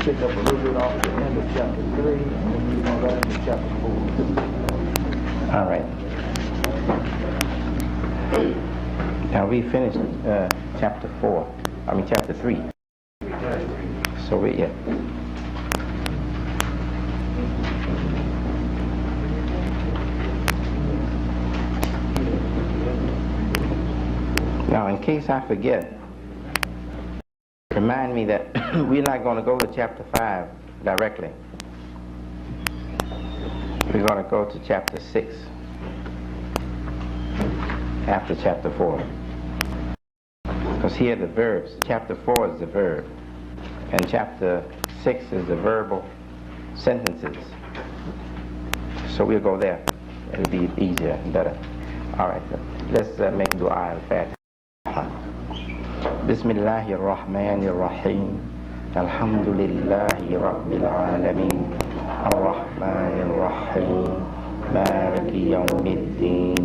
Pick up a little bit off the end of chapter 3, and then we're going right into chapter 4. All right. Now we finished chapter 3. So yeah. Now, in case I forget, remind me that we're not going to go to chapter 5 directly. We're going to go to chapter 6 after chapter 4. Because here the verbs, chapter 4 is the verb, and chapter 6 is the verbal sentences. So we'll go there. It'll be easier and better. All right, let's make dua al-Fatiha. Bismillahir Rahmanir Rahim. Alhamdulillahi Rabbil Alamin. Ar-Rahmanir Rahim. Maliki Yawmiddin.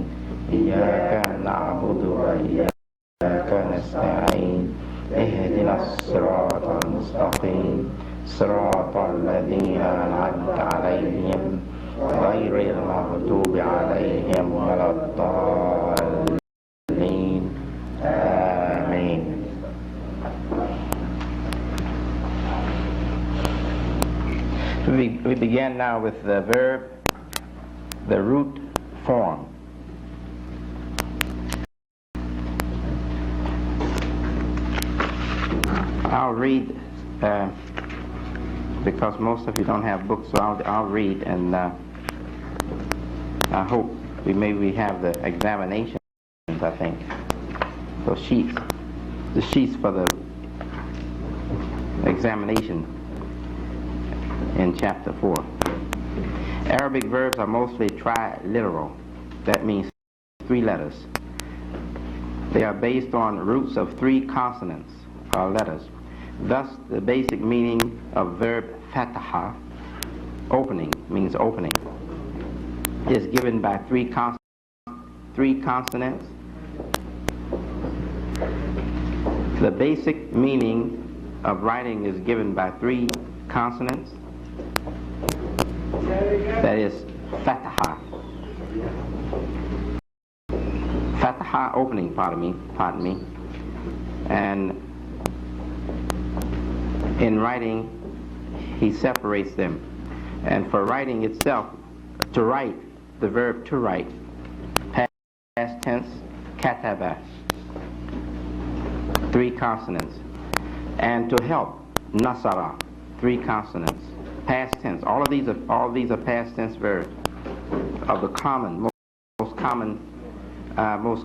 Iyyaka na'budu wa iyyaka nasta'in. Ihdina as-siratal mustaqim. Siratal ladzina an'amta 'alayhim ghayril maghdubi 'alayhim waladdallin. Amen. We begin now with the verb, the root form. read, because most of you don't have books, so I'll read, and I hope we have the examinations, I think. Those sheets, the sheets for the examination in chapter 4. Arabic verbs are mostly triliteral. That means 3 letters. They are based on roots of 3 consonants or letters. Thus, the basic meaning of verb fataha, opening, means opening, is given by 3 consonants. The basic meaning of writing is given by 3 consonants. That is fataha. Fataha, opening, pardon me. And in writing, he separates them. And for writing itself, to write, the verb to write, past tense, kataba, 3 consonants. And to help, nasara, 3 consonants. Past tense. All of these are past tense verbs of the common, most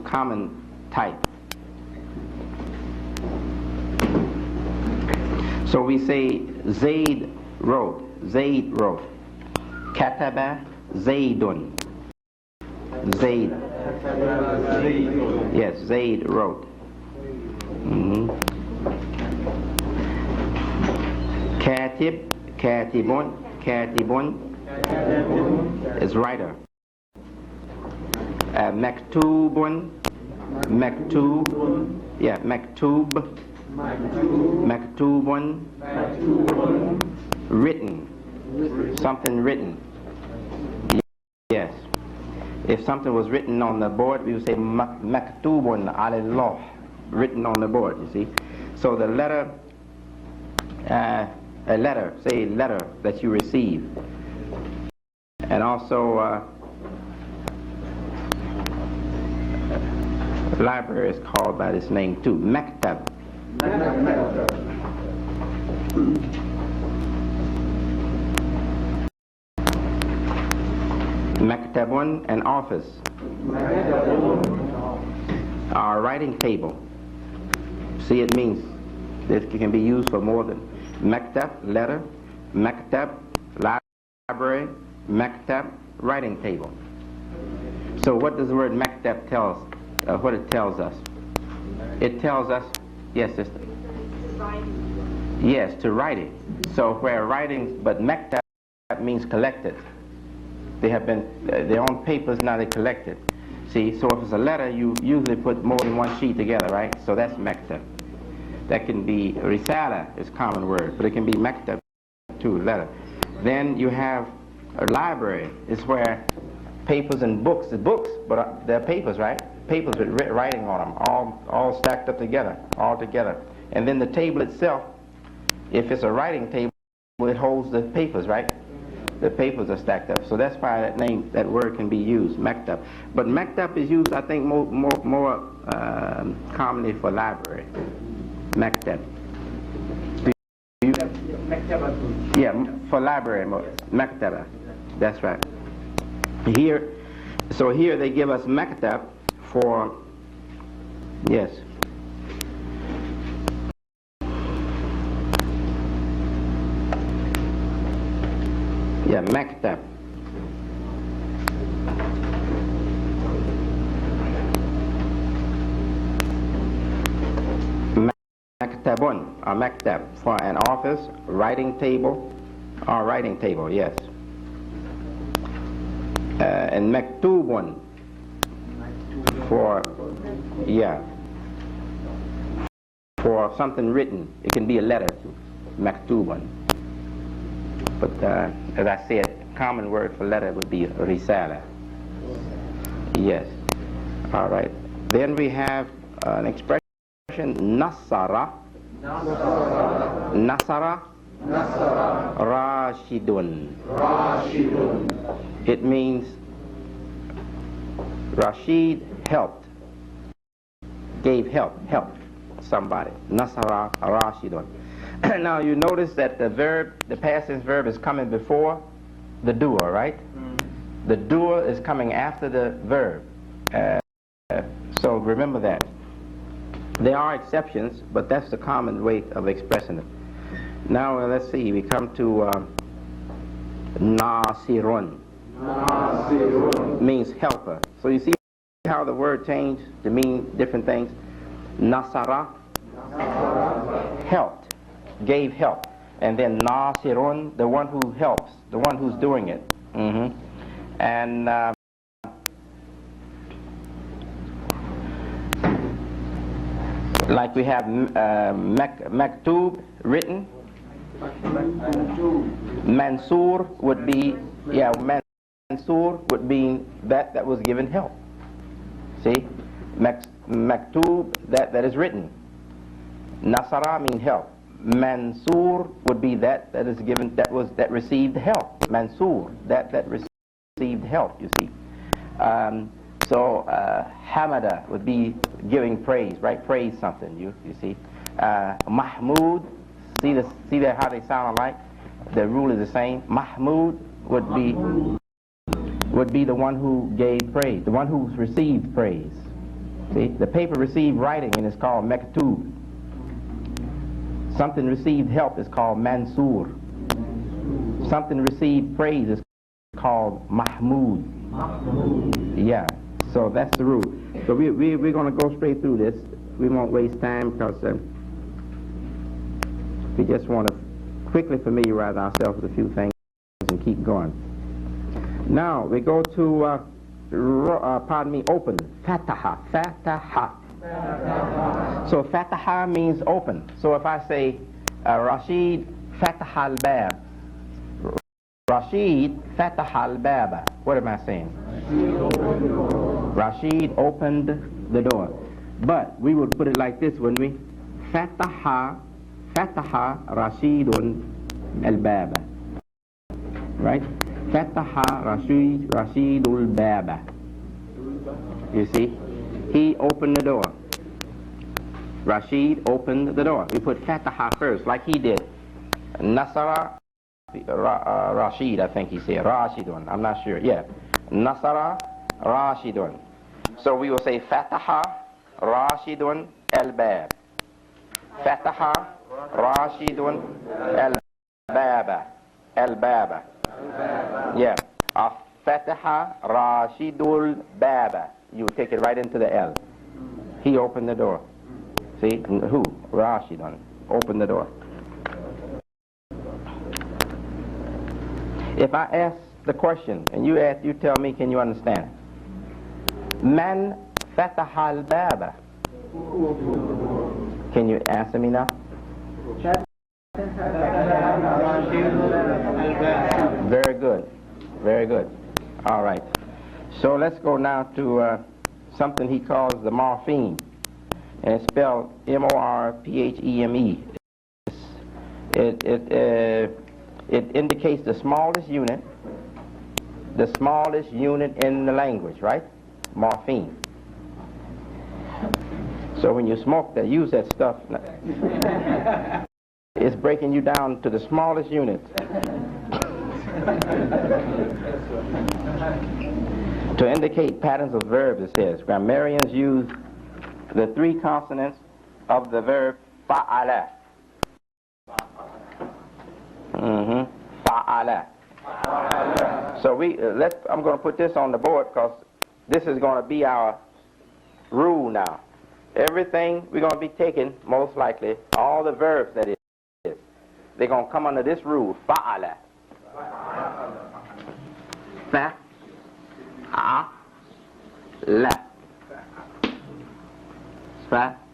common type. So we say Zaid wrote. Kataba Zaidun. Zaid. Yes, Zaid wrote. Katibun is writer. Maktubun, maktubun, written, something written. Yes. If something was written on the board, we would say maktubun ala, written on the board, you see. So the letter, a letter that you receive. And also, the library is called by this name too, maktab. Maktabun, an office. Our writing table. See, it means it can be used for more than maktab, letter, maktab, library, maktab, writing table. So what does the word maktab tell us? What it tells us? It tells us, yes, sister? Yes, to write it. So where writing, but maktab means collected. They have been, they're on papers, now they're collected. See, so if it's a letter, you usually put more than 1 sheet together, right? So that's maktab. That can be, risala is a common word, but it can be maktab too, letter. Then you have a library. It's where papers and books, but they're papers, right? Papers with writing on them, all stacked up together, all together. And then the table itself, if it's a writing table, it holds the papers, right? The papers are stacked up. So that's why that word can be used, maktab. But maktab is used, I think, more commonly for library. Maktab. Yeah, for library, maktaba. That's right. Here, so here they give us maktab for, yes. Yeah, maktab. Maktabun, or maktab, for an office, writing table, or writing table, yes. And maktubun, for, yeah, for something written. It can be a letter, maktubun. But as I said, common word for letter would be risala. Yes. All right. Then we have an expression, nasara. Nasara. Rashidun. It means Rashid helped, gave help somebody. Nasara Rashidun. Now you notice that the verb, the past tense verb is coming before the doer, right? The doer is coming after the verb. So remember that. There are exceptions, but that's the common way of expressing it. Now let's see, we come to Nasirun. Nasirun means helper. So you see how the word changed to mean different things. Nasara, helped, gave help. And then Nasirun, the one who helps, the one who's doing it. And like we have maktub, written. Mansur would be, Mansur would be that was given help. See? Maktub, that is written. Nasara means help. Mansur would be that is given, that received help. Mansur, that received help, you see. So Hamada would be giving praise, right? Praise something, you see. Mahmud, see that how they sound alike? The rule is the same. Mahmud would be the one who gave praise, the one who received praise. See, the paper received writing and it's called maktub. Something received help is called mansur. Something received praise is called mahmud. Yeah, so that's the rule. So we're going to go straight through this. We won't waste time because we just want to quickly familiarize ourselves with a few things and keep going. Now we go to open. Fataha. So fataha means open. So if I say Rashid fataha al-bab, Rashid fataha al-baba, what am I saying? Rashid opened the door. But we would put it like this, wouldn't we? Fataha Rashidun al-baba. Right? Fataha Rashidul baba. You see? He opened the door. Rashid opened the door. We put Fataha first, like he did. Nasara Rashid, I think he said. Rashidun, I'm not sure. Yeah. Nasara Rashidun. So we will say Fataha Rashidun al-bab. Fataha Rashidun al-baba. Al-baba. Yeah. Fataha Rashidul baba. You take it right into the L. He opened the door. See? Who? Rashidun. Opened the door. If I ask the question and you tell me, can you understand? Man fataha al-baba. Can you answer me now? Very good. Very good. All right. So let's go now to something he calls the morpheme. And it's spelled M-O-R-P-H-E-M-E. It indicates the smallest unit in the language, right? Morpheme. So when you smoke that, use that stuff. It's breaking you down to the smallest unit. To indicate patterns of verbs, it says, grammarians use the three consonants of the verb fa'ala. Fa'ala. So I'm going to put this on the board because this is going to be our rule now. Everything we're going to be taking, most likely, all the verbs that is, they're going to come under this rule, fa'ala. Fa'ala. Fa'ala.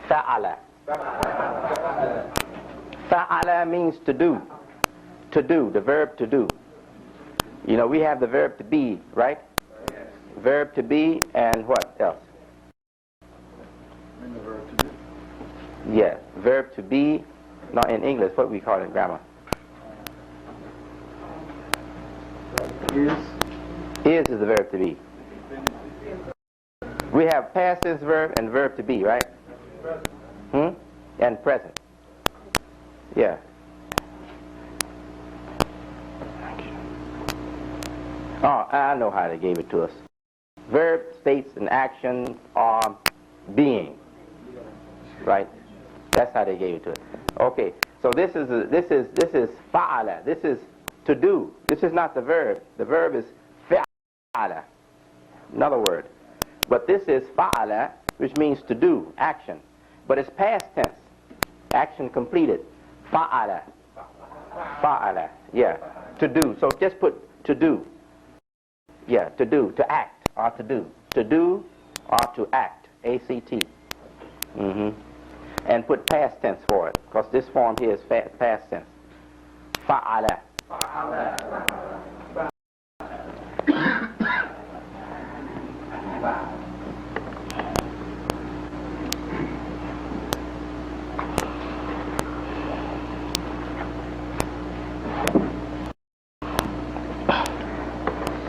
Fa'ala. Fa'ala means to do. To do, the verb to do. You know, we have the verb to be, right? Verb to be and what else? And the verb to do. Yeah, verb to be. No, in English, what we call it in grammar? Is the verb to be. We have past tense verb and verb to be, right? and present. Yeah. Oh, I know how they gave it to us. Verb, states, and action are being. Right? That's how they gave it to us. Okay. So this is fa'ala. This is to do. This is not the verb. The verb is fa'ala. Another word. But this is fa'ala, which means to do, action. But it's past tense. Action completed. Fa'ala. Fa'ala. Yeah. To do. So just put to do. Yeah, to do, to act, or to do. To do or to act. A-C-T. And put past tense for it, because this form here is past tense. Fa'ala.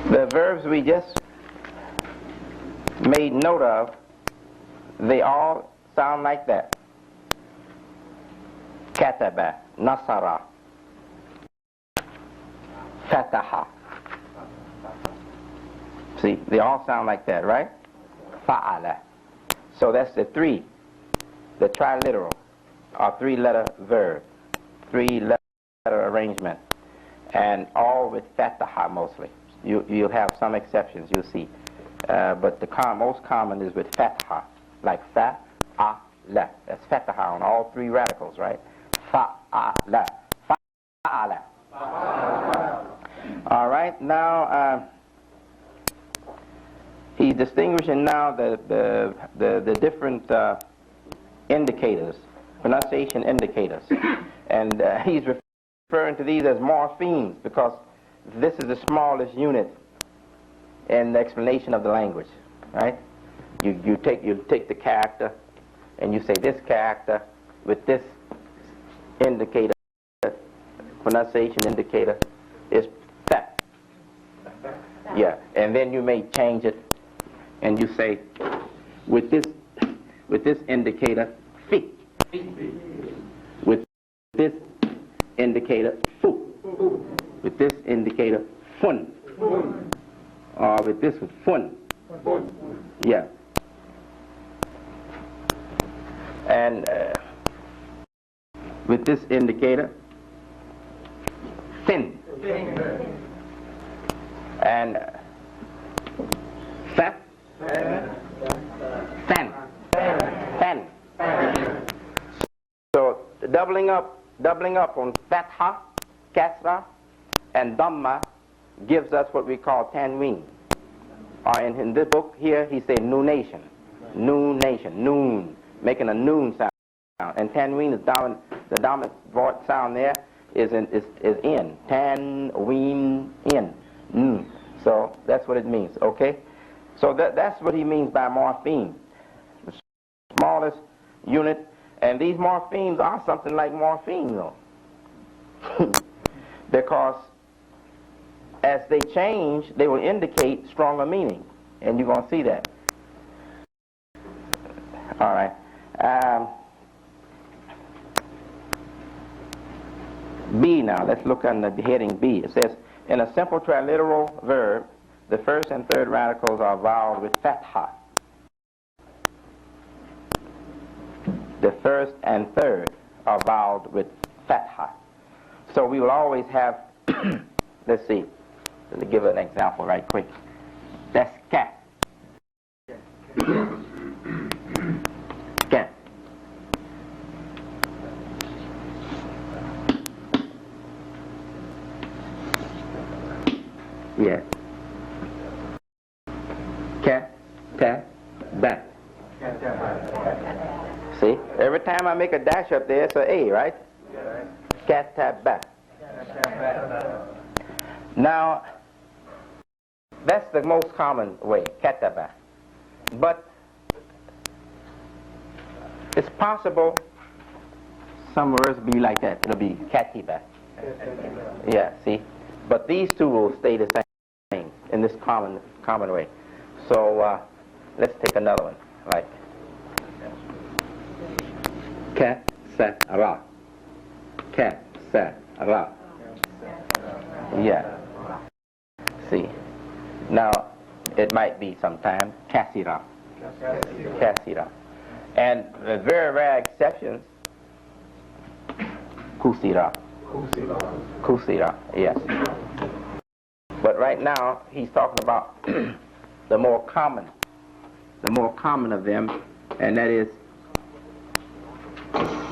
The verbs we just made note of, they all sound like that. Kataba, nasara, fataha. See, they all sound like that, right? Fa'ala. So that's the triliteral, or three-letter verb, three-letter arrangement, and all with fataha mostly. You'll have some exceptions, you'll see. But the most common is with fatha, like fa'ala. That's fataha on all three radicals, right? Fa'ala. Fa'ala. All right, now he's distinguishing now the different indicators, pronunciation indicators. And he's referring to these as morphemes, because this is the smallest unit in the explanation of the language, right? You take the character and you say this character with this indicator, pronunciation indicator, is that. Yeah, and then you may change it and you say with this indicator, fi. With this indicator, fu. With this indicator, fun. Or with this with fun. Yeah. And with this indicator, thin. And fat, fan, fan. So doubling up on fatha, kasra, and dhamma gives us what we call tanween. Or in this book here, he said noonation, noon, making a noon sound. And tanween is down. The dominant voice sound there is in, tanween, in. So that's what it means. Okay. So that's what he means by morpheme. The smallest unit, and these morphemes are something like morphine, though, because as they change, they will indicate stronger meaning, and you're going to see that. All right. B now. Let's look on the heading B. It says, in a simple triliteral verb, the first and third radicals are voweled with fatha. The first and third are voweled with fatha. So we will always have, let's see, let me give an example right quick. That's cat. Cat. Yeah. Cat, tat, bat. See, every time I make a dash up there, it's an A, right? Cat, tat, bat. Now, that's the most common way, kataba. But it's possible some words be like that. It'll be katiba. Yeah, see? But these two will stay the same in this common way. So let's take another one, like cat, Kasara. Kasara. Yeah. See. Now, it might be sometime Kasira. Kasira. And the very rare exceptions, Kusira. Kusira, yes. But right now, he's talking about the more common of them, and that is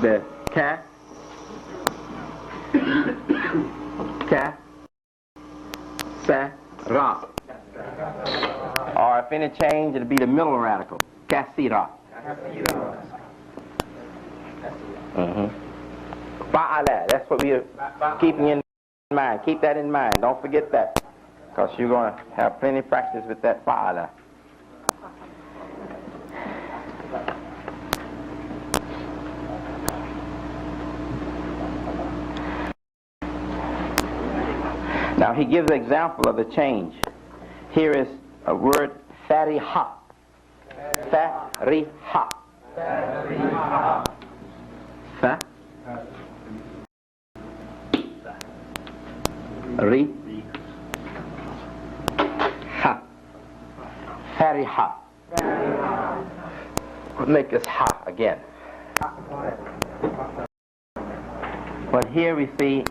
the ka, sa, ra. Or if any change, it'll be the middle radical, kasira. Fa'ala, that's what we're keeping in mind. Keep that in mind. Don't forget that, because you're going to have plenty of practice with that fa'ala. Now he gives an example of the change. Here is a word, fariha. Fariha. Fa. Ri. Ha. Fariha. We'll make this ha again. But here we see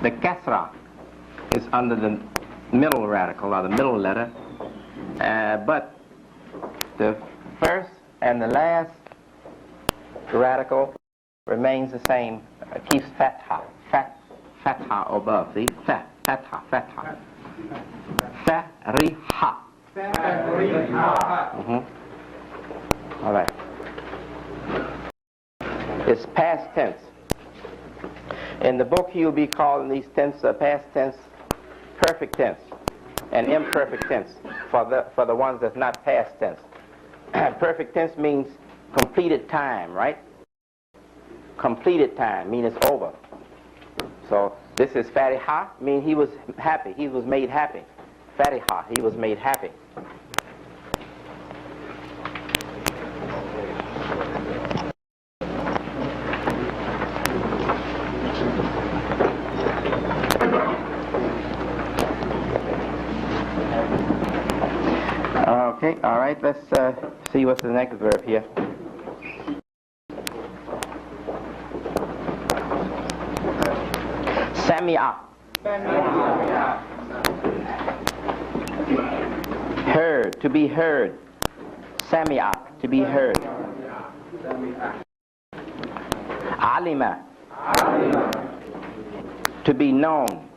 the kasra is under the middle radical, or the middle letter, but the first and the last radical remains the same, keeps fatha, fatha above, see, fatha. Fariha. All right. It's past tense. In the book, you'll be calling these tense past tense, perfect tense, and imperfect tense for the ones that's not past tense. Perfect tense means completed time, right? Completed time means it's over. So this is fariha, mean he was happy. He was made happy. Fariha, he was made happy. Okay, all right, let's see what's the next verb here. Sami'a. Heard, to be heard. Sami'a, to be heard. Alima, to be known.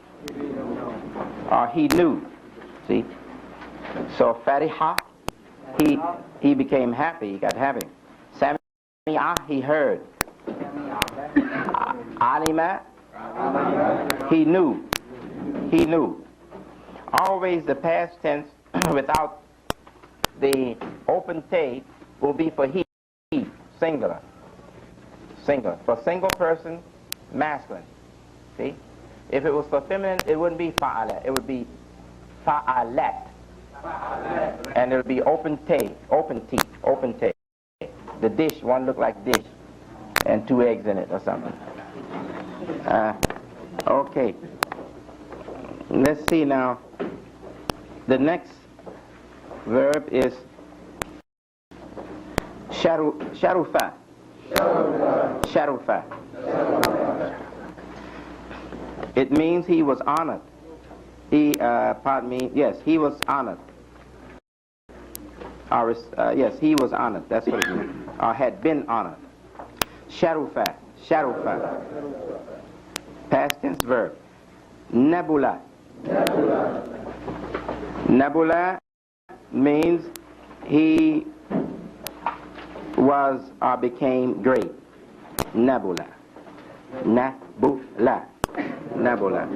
Or he knew. See? So fariha, he became happy, he got happy. Sami'a, he heard. Alima, he knew. He knew. Always the past tense without the open te will be for he, singular. Singular. For single person, masculine. See? If it was for feminine, it wouldn't be fa'ala. It would be fa'alat. And it would be open te, open teeth, open te. The dish, one look like dish, and 2 eggs in it or something. Okay. Let's see now. The next verb is sharufa. Sharufa. It means he was honored. He, pardon me, yes, he was honored. Or, yes, he was honored. That's what it means. Or had been honored. Sharufa. Sharufa. Past tense verb. Nebula. Nebula means he was or became great. Nebula. Nebula. Nebula.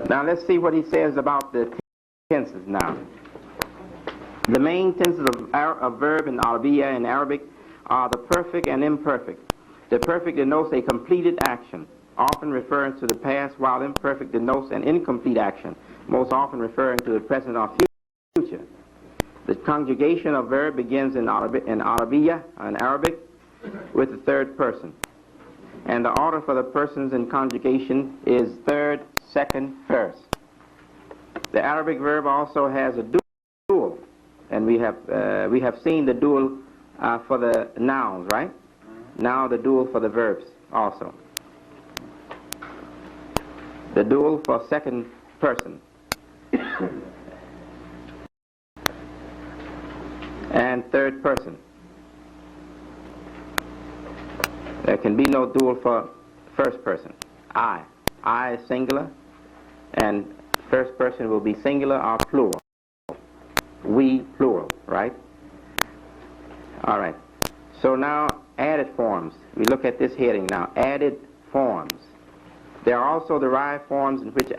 Now let's see what he says about the tenses now. The main tenses of verb in Arabiya and Arabic are the perfect and imperfect. The perfect denotes a completed action, often referring to the past, while imperfect denotes an incomplete action, most often referring to the present or future. The conjugation of verb begins in Arabiya, in Arabic, with the third person. And the order for the persons in conjugation is third, second, first. The Arabic verb also has a dual, and we have seen the dual for the nouns, right? Now the dual for the verbs also. The dual for second person. And third person. There can be no dual for first person. I. I is singular, and first person will be singular or plural. We, plural, right? All right. So now, added forms. We look at this heading now. Added forms. There are also derived forms in which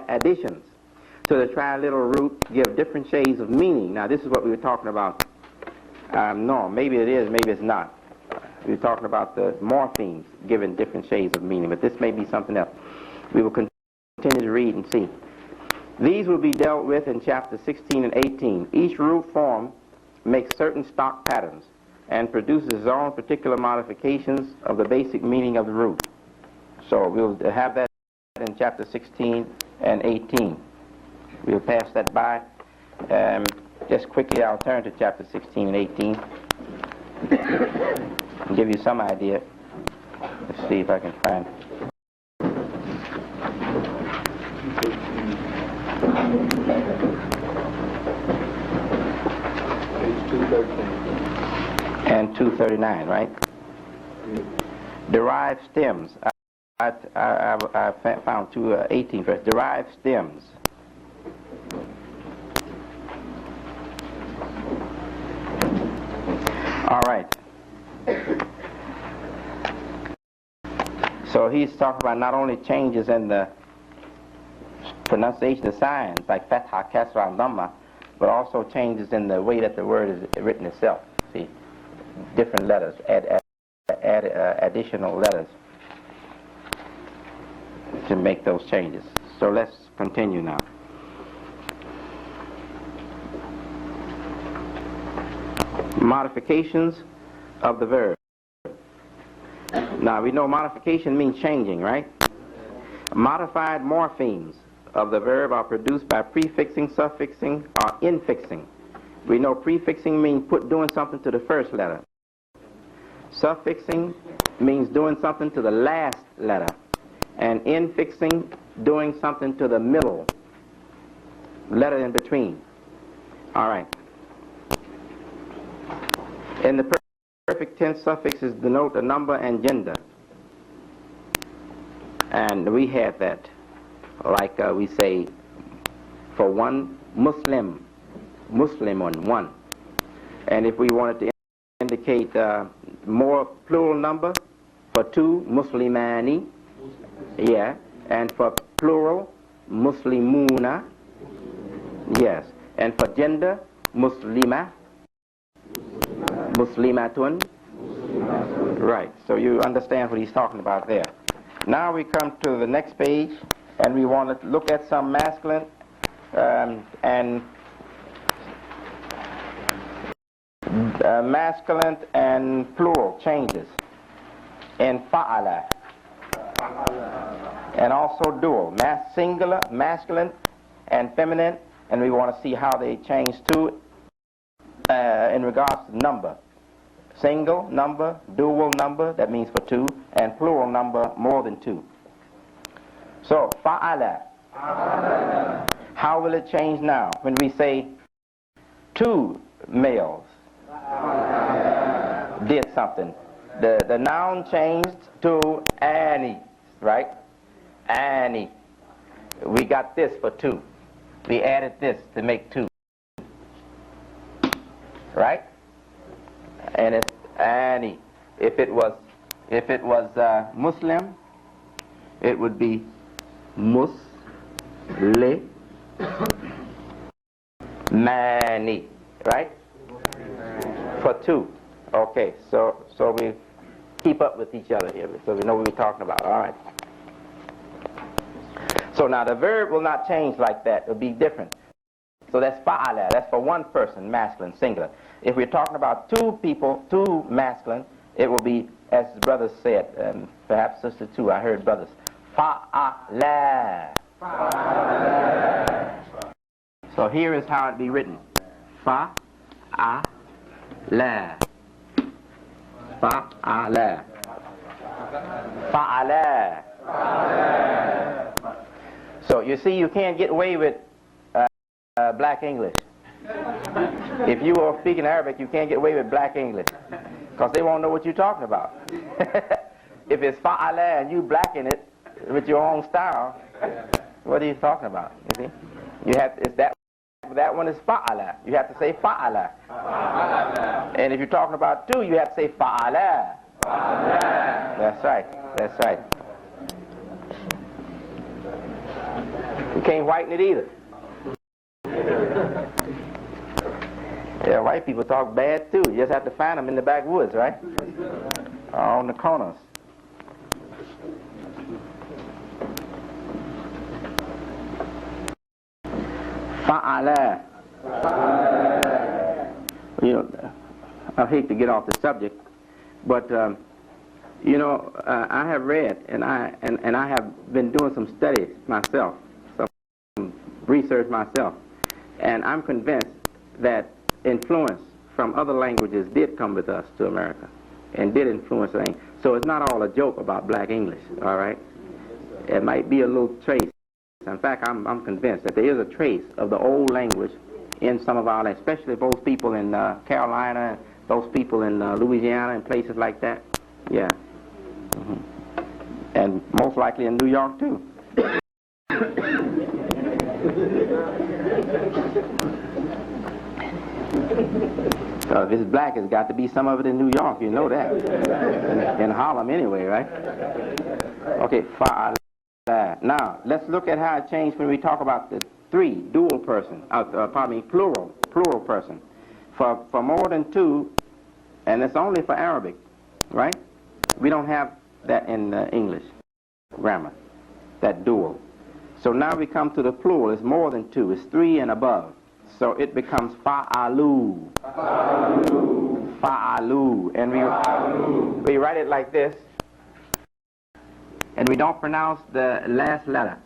additions to the triliteral root give different shades of meaning. Now, this is what we were talking about. No, maybe it is, maybe it's not. We were talking about the morphemes giving different shades of meaning, but this may be something else. We will continue to read and see. These will be dealt with in chapter 16 and 18. Each root form makes certain stock patterns and produces its own particular modifications of the basic meaning of the root. So we'll have that in chapter 16 and 18. We'll pass that by. Just quickly, I'll turn to chapter 16 and 18 and give you some idea. Let's see if I can find. Page 213. And 239, right? Derived stems. I found 218 first. Derived stems. All right. So he's talking about not only changes in the pronunciation of signs like fatha, kasra, and dhamma, but also changes in the way that the word is written itself. See, different letters, additional letters to make those changes. So let's continue now. Modifications of the verb. Now we know modification means changing, right? Modified morphemes of the verb are produced by prefixing, suffixing, or infixing. We know prefixing means doing something to the first letter. Suffixing means doing something to the last letter. And infixing, doing something to the middle letter in between. All right. In the perfect tense, suffixes denote a number and gender. And we have that. Like we say, for one, Muslim, Muslimun, one. And if we wanted to indicate more plural number, for two, Muslimani, yeah. And for plural, Muslimuna, yes. And for gender, Muslima, Muslimatun. Right, so you understand what he's talking about there. Now we come to the next page, and we want to look at some masculine masculine and plural changes in fa'ala, and also dual, singular, masculine, and feminine, and we want to see how they change too in regards to number. Single number, dual number, that means for two, and plural number, more than two. So, fa'ala. How will it change now when we say two males did something? The noun changed to Annie, right? Annie. We got this for two. We added this to make two. Right? And it's Annie. If it was Muslim, it would be Mani, right? For two. Okay, so we keep up with each other here, so we know what we're talking about. All right. So now the verb will not change like that. It'll be different. So that's fa'ala. That's for one person, masculine, singular. If we're talking about two people, two masculine, it will be, as the brothers said, and perhaps sister too, I heard brothers, fa'ala. So here is how it be written. Fa'ala. Fa'ala. Fa'ala. So you see, you can't get away with black English. If you are speaking Arabic, you can't get away with black English, because they won't know what you're talking about. If it's fa'ala and you blacken it with your own style, what are you talking about? You see, you have that one is fa'ala. You have to say fa'ala. And if you're talking about two, you have to say fa'ala. That's right. That's right. You can't whiten it either. Yeah, white people talk bad too. You just have to find them in the backwoods, right? Or on the corners. Fa'ala. You know, I hate to get off the subject, but you know, I have read and I have been doing some studies myself, some research myself, and I'm convinced that influence from other languages did come with us to America and did influence things. So it's not all a joke about black English, all right? It might be a little trace. In fact, I'm convinced that there is a trace of the old language in some of our, especially those people in Carolina, those people in Louisiana and places like that. Yeah. And most likely in New York too. So if it's black, it's got to be some of it in New York, you know that. In Harlem anyway, right? Okay, fa'ala. Now, let's look at how it changed when we talk about the three, dual person, plural person. For more than two, and it's only for Arabic, right? We don't have that in English grammar, that dual. So now we come to the plural, it's more than two, it's three and above. So it becomes fa'alu. Fa'alu. Fa'alu. And we write it like this. And we don't pronounce the last letter.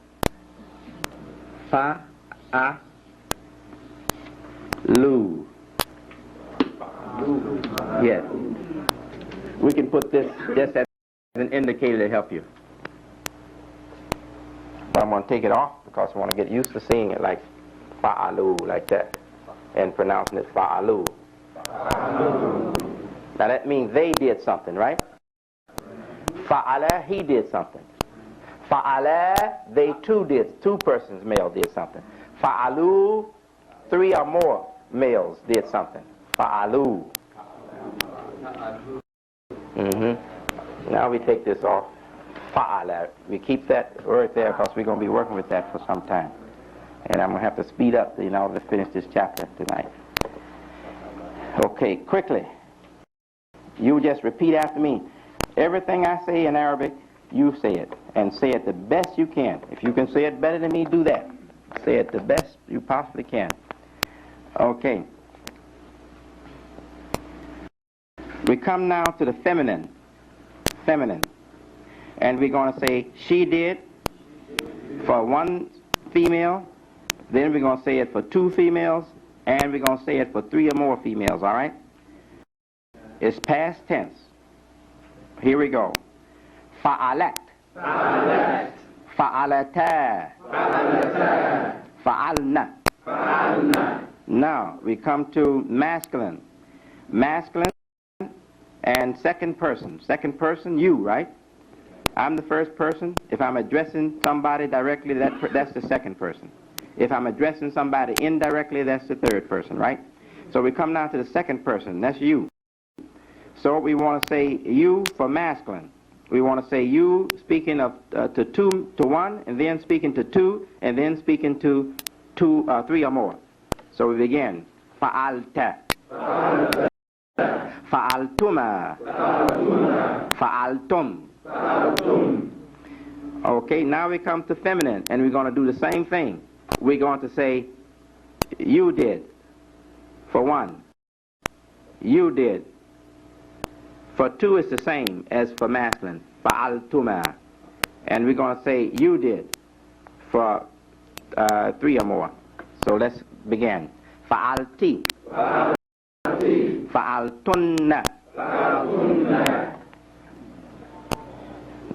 Fa'alu. Yes. We can put this just as an indicator to help you. But I'm going to take it off because I want to get used to seeing it like fa'alu, like that, and pronouncing it fa'alu. Now that means they did something, right? Fa'ala, he did something. Fa'ala, they two persons, male, did something. Fa'alu, three or more males did something. Fa'alu. Now we take this off. Fa'ala. We keep that word there because we're going to be working with that for some time. And I'm going to have to speed up in order to finish this chapter tonight. Okay, quickly. You just repeat after me. Everything I say in Arabic, you say it. And say it the best you can. If you can say it better than me, do that. Say it the best you possibly can. Okay. We come now to the feminine. Feminine. And we're going to say she did for one female. Then we're going to say it for two females. And we're going to say it for three or more females, all right? It's past tense. Here we go. Fa'alat. Fa'alat. Fa'alata. Fa'alata. Fa'alna. Fa'alna. Now we come to masculine. Masculine and second person. Second person, you, right? I'm the first person. If I'm addressing somebody directly, that's the second person. If I'm addressing somebody indirectly, that's the third person, right? So we come now to the second person. That's you. So we want to say you for masculine. We want to say you speaking of to one, and then speaking to two, and then speaking to three or more. So we begin. Fa'alta. Fa'alta. Fa'altuma. Fa'altuma. Fa'altum. Fa'altum. Okay, now we come to feminine, and we're going to do the same thing. We're going to say you did. For one, you did. For two, it's the same as for masculine. Fa'altuma. And we're going to say you did for three or more. So let's begin. Fa'alti. Fa'altunna.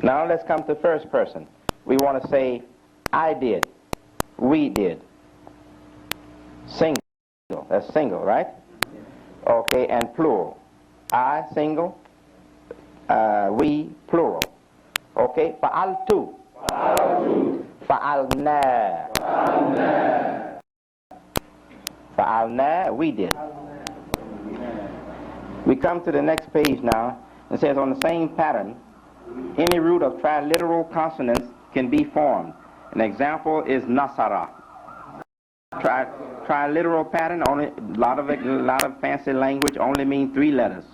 Now let's come to first person. We want to say I did. We did. Single. That's single, right? Okay, and plural. I, single. We, plural. Okay, fa'altu. Fa'alna. Fa'alna, we did. We come to the next page now. It says on the same pattern, any root of triliteral consonants can be formed. An example is nasara. Triliteral pattern, only a lot of fancy language only mean three letters.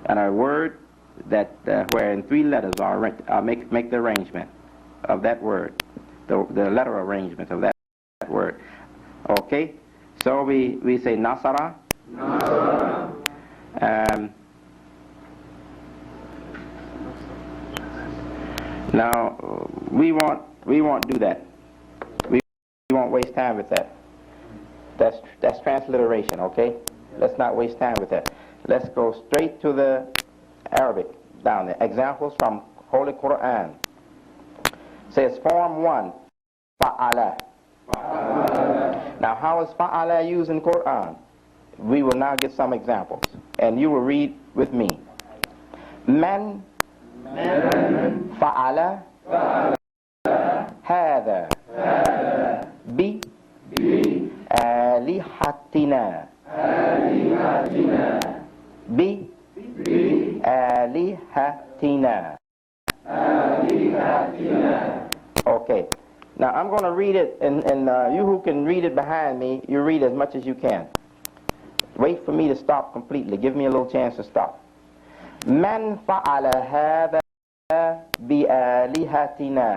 And a word that where in three letters are make the arrangement of that word, the letter arrangement of that word. Okay, so we say nasara. Now we won't do that. We won't waste time with that. That's transliteration. Okay, let's not waste time with that. Let's go straight to the Arabic down there. Examples from Holy Quran. Says form 1, fa'ala. Now how is fa'ala used in Quran? We will now get some examples, and you will read with me. Man fa'ala hada bi alihatina bi alihatina. Okay, now I'm going to read it, and you who can read it behind me, you read as much as you can. Wait for me to stop completely. Give me a little chance to stop. Man fa'ala hadha bi alihatina.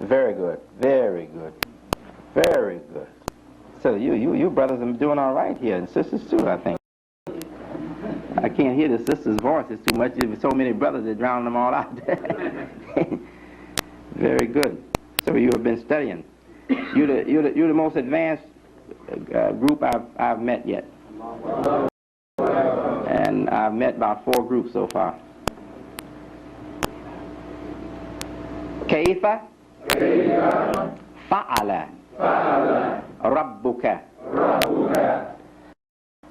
Very good, very good, very good. So you brothers are doing all right here, and sisters too, I think. I can't hear the sisters' voices too much. There's so many brothers that drown them all out. Very good. So you have been studying. You're the most advanced group I've met yet. And I've met about 4 groups so far. Kaifa fa'ala rabbuka.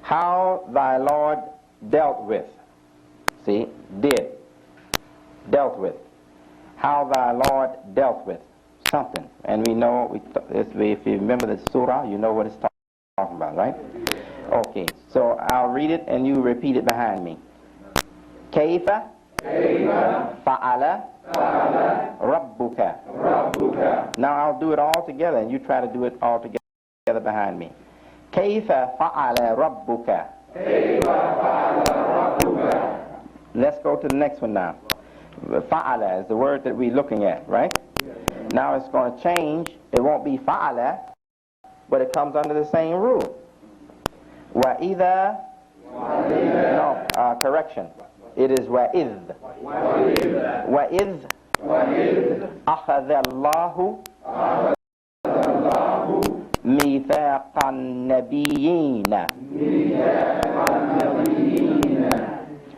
How thy Lord dealt with. See, did. Dealt with. How thy Lord dealt with something. And we know, if you remember the surah, you know what it's talking about, right? Okay, so I'll read it and you repeat it behind me. Kaifa fa'ala rabbuka. Now I'll do it all together and you try to do it all together behind me. Kaifa fa'ala rabbuka. Let's go to the next one now. Fa'ala is the word that we're looking at, right? Now it's going to change. It won't be fa'ala, but it comes under the same rule. Wa'idha. No, correction. It is wa'idh. Wa'idh. Akhadha Allahu ميثاق النبيين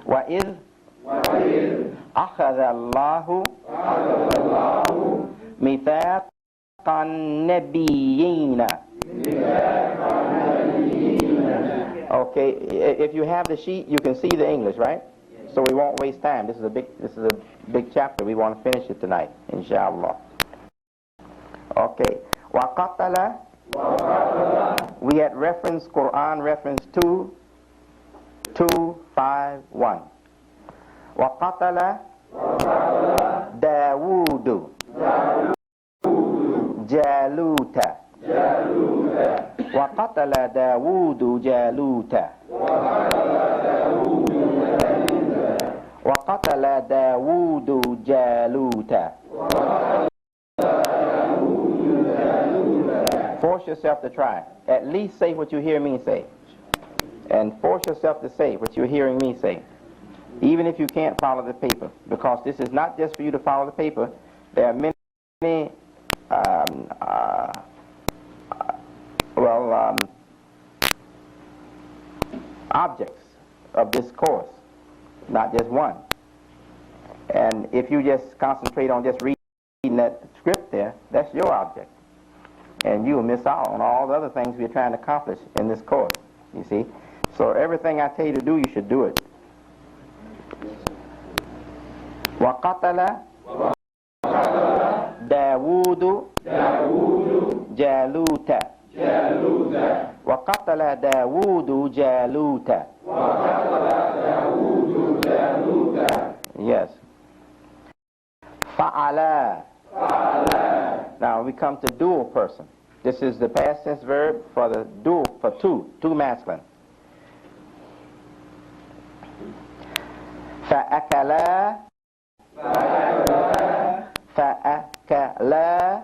وإذ أخذ الله ميثاق النبيين. Okay, if you have the sheet, you can see the English, right? So we won't waste time. This is a big chapter. We want to finish it tonight, inshallah. Okay. وَقَتَلَ. We had reference, Quran reference 2:251. وَقَتَلَ دَاوُودُ جَالُوتَ. وَقَتَلَ دَاوُودُ جَالُوتَ. وَقَتَلَ دَاوُودُ جَالُوتَ. force yourself to try. At least say what you hear me say. And force yourself to say what you're hearing me say. Even if you can't follow the paper. Because this is not just for you to follow the paper. There are many objects of this course, not just one. And if you just concentrate on just reading that script there, that's your object. And you will miss out on all the other things we're trying to accomplish in this course, you see. So everything I tell you to do, you should do it. وَقَتَلَ دَاوُودُ جَالُوتَ وَقَتَلَ دَاوُودُ جَالُوتَ. Yes. فَعَلَى. Now we come to dual person. This is the past tense verb for the dual, for two masculine. فَأَكَلَا فَأَكَلَا.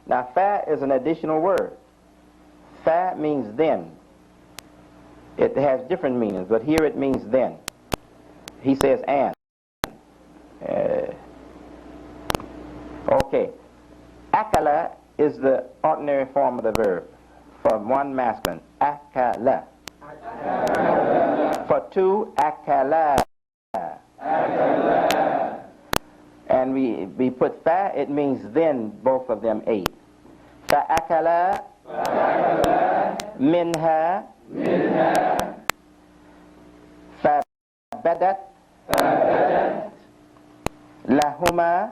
Now fa is an additional word. Fa means then. It has different meanings, but here it means then. He says and. Okay. Akala is the ordinary form of the verb for one masculine. Akala. For two, akala. And we put fa, it means then both of them ate. Fa akala minha fa badat lahuma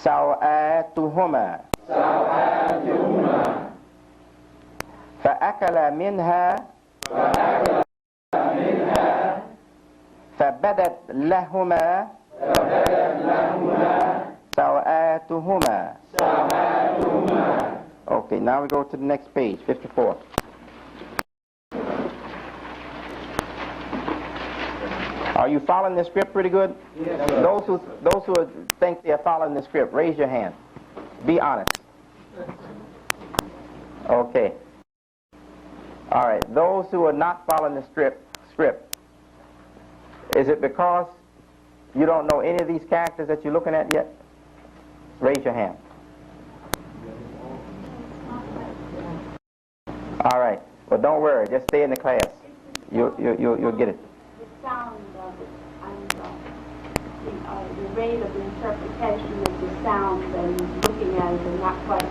sawatuhuma fa akala minha فبدت لهما سوآتهما. Okay, now we go to the next page, 54. Are you following the script pretty good? Yes. Those who think they are following the script, raise your hand. Be honest. Okay. All right. Those who are not following the script, is it because you don't know any of these characters that you're looking at yet? Raise your hand. All right. Well, don't worry. Just stay in the class. You'll get it. The sound of it and the rate of interpretation of the sound and looking at it are not quite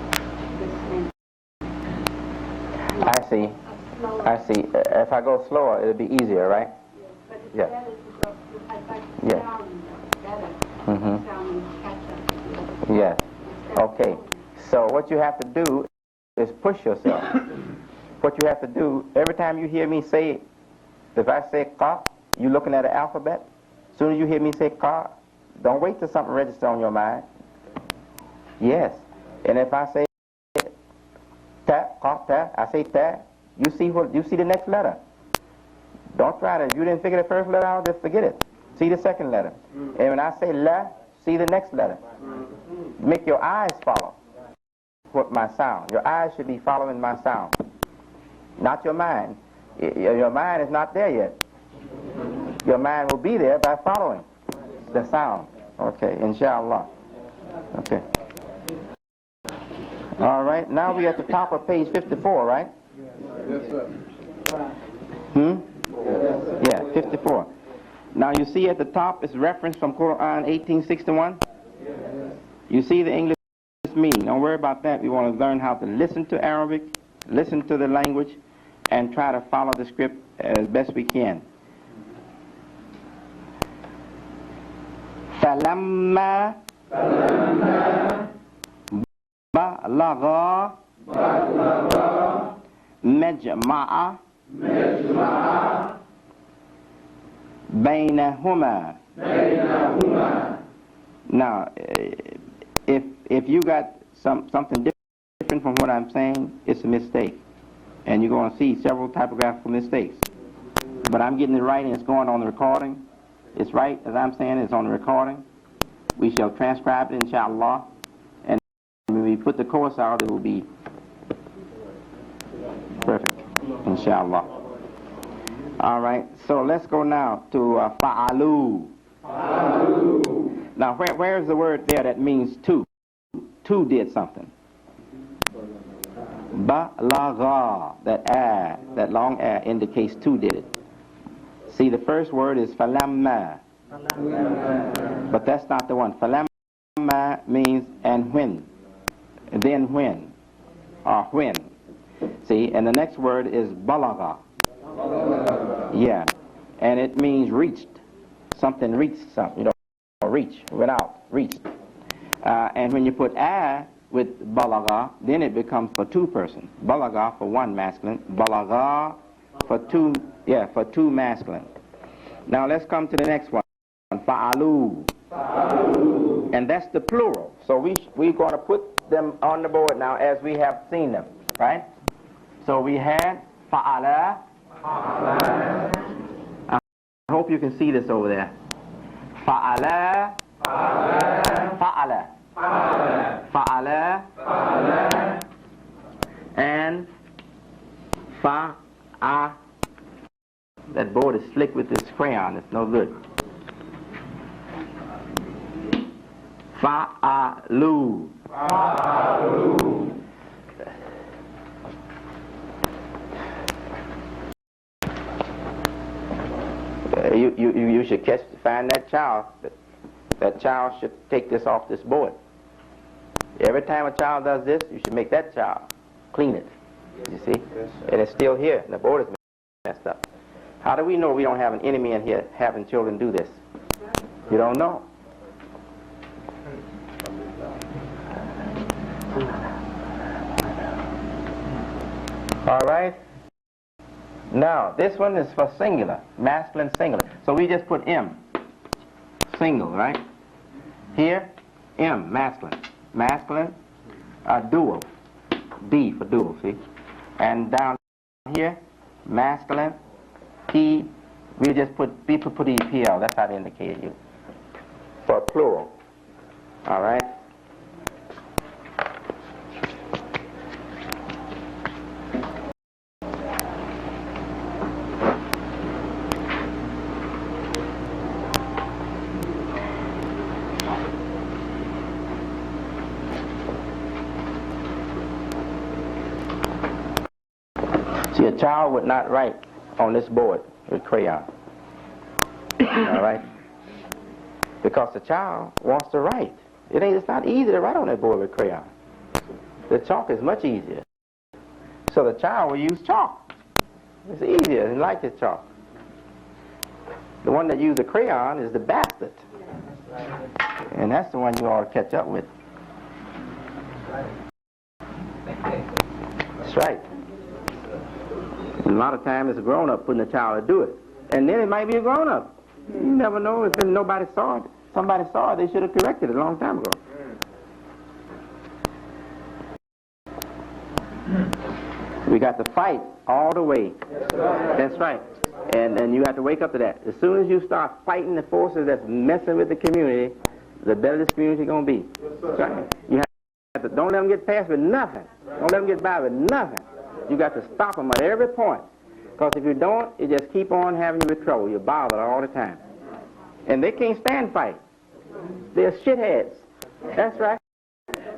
the same. I see. I see. If I go slower, it'll be easier, right? But it's Yeah. better to go, I'd like to Yeah. sound better. Mm-hmm. Sound catch up. Yes. Okay. So what you have to do is push yourself. What you have to do, every time you hear me say, if I say ka, you're looking at an alphabet. As soon as you hear me say ka, don't wait till something registers on your mind. Yes. And if I say ta, ka, ta, I say ta, you see the next letter. Don't try to, if you didn't figure the first letter out, just forget it. See the second letter. And when I say la, see the next letter. Make your eyes follow what my sound. Your eyes should be following my sound. Not your mind. Your mind is not there yet. Your mind will be there by following the sound. Okay, inshallah. Okay. All right, now we're at the top of page 54, right? Yes, sir. Yeah, 54. Now you see at the top it's reference from Quran 1861. You see the English meaning. Don't worry about that. We want to learn how to listen to Arabic, listen to the language, and try to follow the script as best we can. فَلَمَّا بَلَغَ مَجْمَعَ بَيْنَهُمَا. Now, if you got something different from what I'm saying, it's a mistake. And you're going to see several typographical mistakes. But I'm getting it right, and it's going on the recording. It's right, as I'm saying, it's on the recording. We shall transcribe it, inshallah, and we put the course out, it will be perfect, inshallah. All right, so let's go now to fa'alu. Now, where is the word there that means two? Two did something. Balagha, that long air indicates two did it. See, the first word is falamma, but that's not the one. Falamma means and when, and then when, or when. See, and the next word is balagha. Yeah, and it means reached. Something reached something, you know, reach, without, reached. And when you put a with balagha, then it becomes for two persons. Balagha for one masculine, balagha for two, yeah, for two masculine. Now let's come to the next one, fa'alu. And that's the plural. So we're going to put them on the board now as we have seen them, right? So we had fa'ala. I hope you can see this over there. Fa'ala. Fa'ala. Fa'ala. And fa'a. That board is slick with this crayon. It's no good. Fa'alu. You should find that child. That child should take this off this board. Every time a child does this, you should make that child clean it. You see? And it's still here, and the board is messed up. How do we know we don't have an enemy in here having children do this? You don't know. All right? Now, this one is for singular, masculine singular. So we just put M, single, right? Here, M, masculine. Masculine, dual, D for dual, see? And down here, masculine, P, we just put EPL, that's how they indicated you, for plural, all right? See, a child would not write on this board with crayon. All right? Because the child wants to write. It's not easy to write on that board with crayon. The chalk is much easier. So the child will use chalk. It's easier and like his chalk. The one that uses a crayon is the bastard. And that's the one you ought to catch up with. That's right. A lot of times it's a grown-up putting a child to do it. And then it might be a grown-up. You never know if nobody saw it. Somebody saw it, they should have corrected it a long time ago. We got to fight all the way. That's right. And you have to wake up to that. As soon as you start fighting the forces that's messing with the community, the better this community is going to be. That's right. You have to, don't let them get past with nothing. Don't let them get by with nothing. You got to stop them at every point. Because if you don't, you just keep on having you with trouble. You're bothered all the time. And they can't stand fight. They're shitheads. That's right.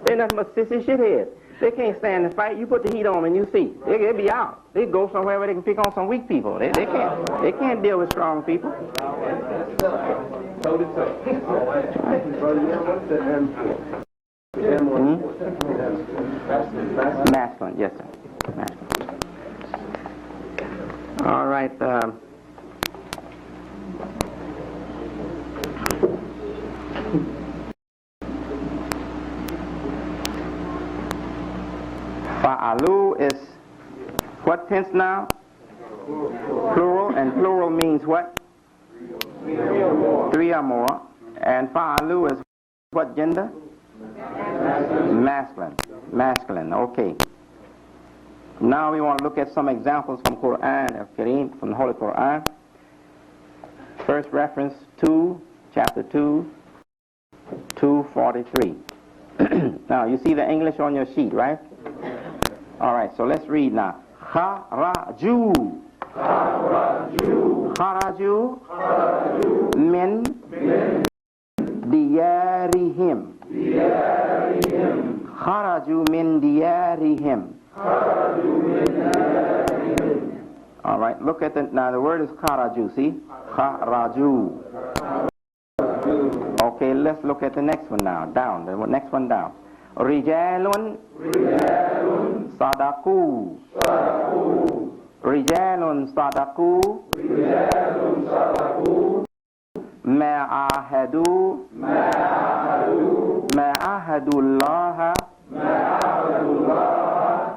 They're nothing but sissy shitheads. They can't stand the fight. You put the heat on them and you see. They'll be out. They go somewhere where they can pick on some weak people. They can't deal with strong people. Masculine, yes, sir. Masculine. All right. Fa'alu is what tense now? Plural, and plural means what? Three or more. And fa'alu is what gender? Masculine. Masculine, okay. Now we want to look at some examples from Quran al-Kareem, from the Holy Quran. First reference 2, chapter 2, 243. Now, you see the English on your sheet, right? All right, so let's read now. Kharaju. Kharaju. Min. Diyarihim. Kharaju min diyarihim. All right, look at now the word is kharaju, see? Kharaju. Okay, let's look at the next one now. Down, the next one down. Rijalun. Sadaku. Rijalun sadaku. Ma'ahadu. Ma'ahadu Allah.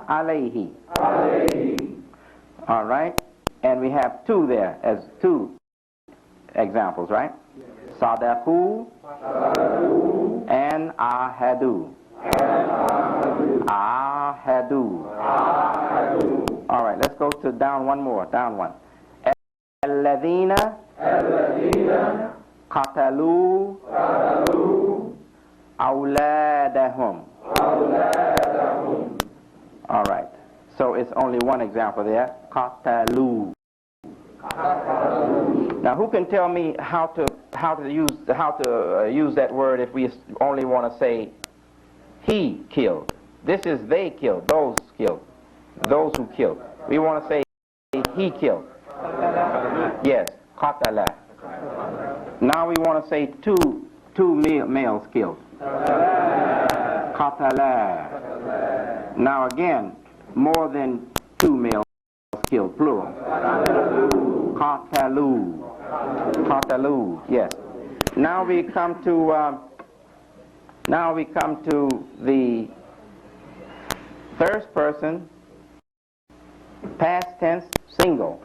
Alayhi. All right, and we have two there as two examples, right? Sadaku and ahadu. Ahadu. All right, let's go to down one more. Down one. Alladhina qatalu awladahum. All right. So it's only one example there. Qatalu. Now, who can tell me how to use that word if we only want to say he killed? This is they killed, those who killed. We want to say he killed. Yes, qatala. Now we want to say two males killed. Qatala. Now again, more than two males killed, plural. Qatalu. Qatalu, yes. Now we come to the first person, past tense, single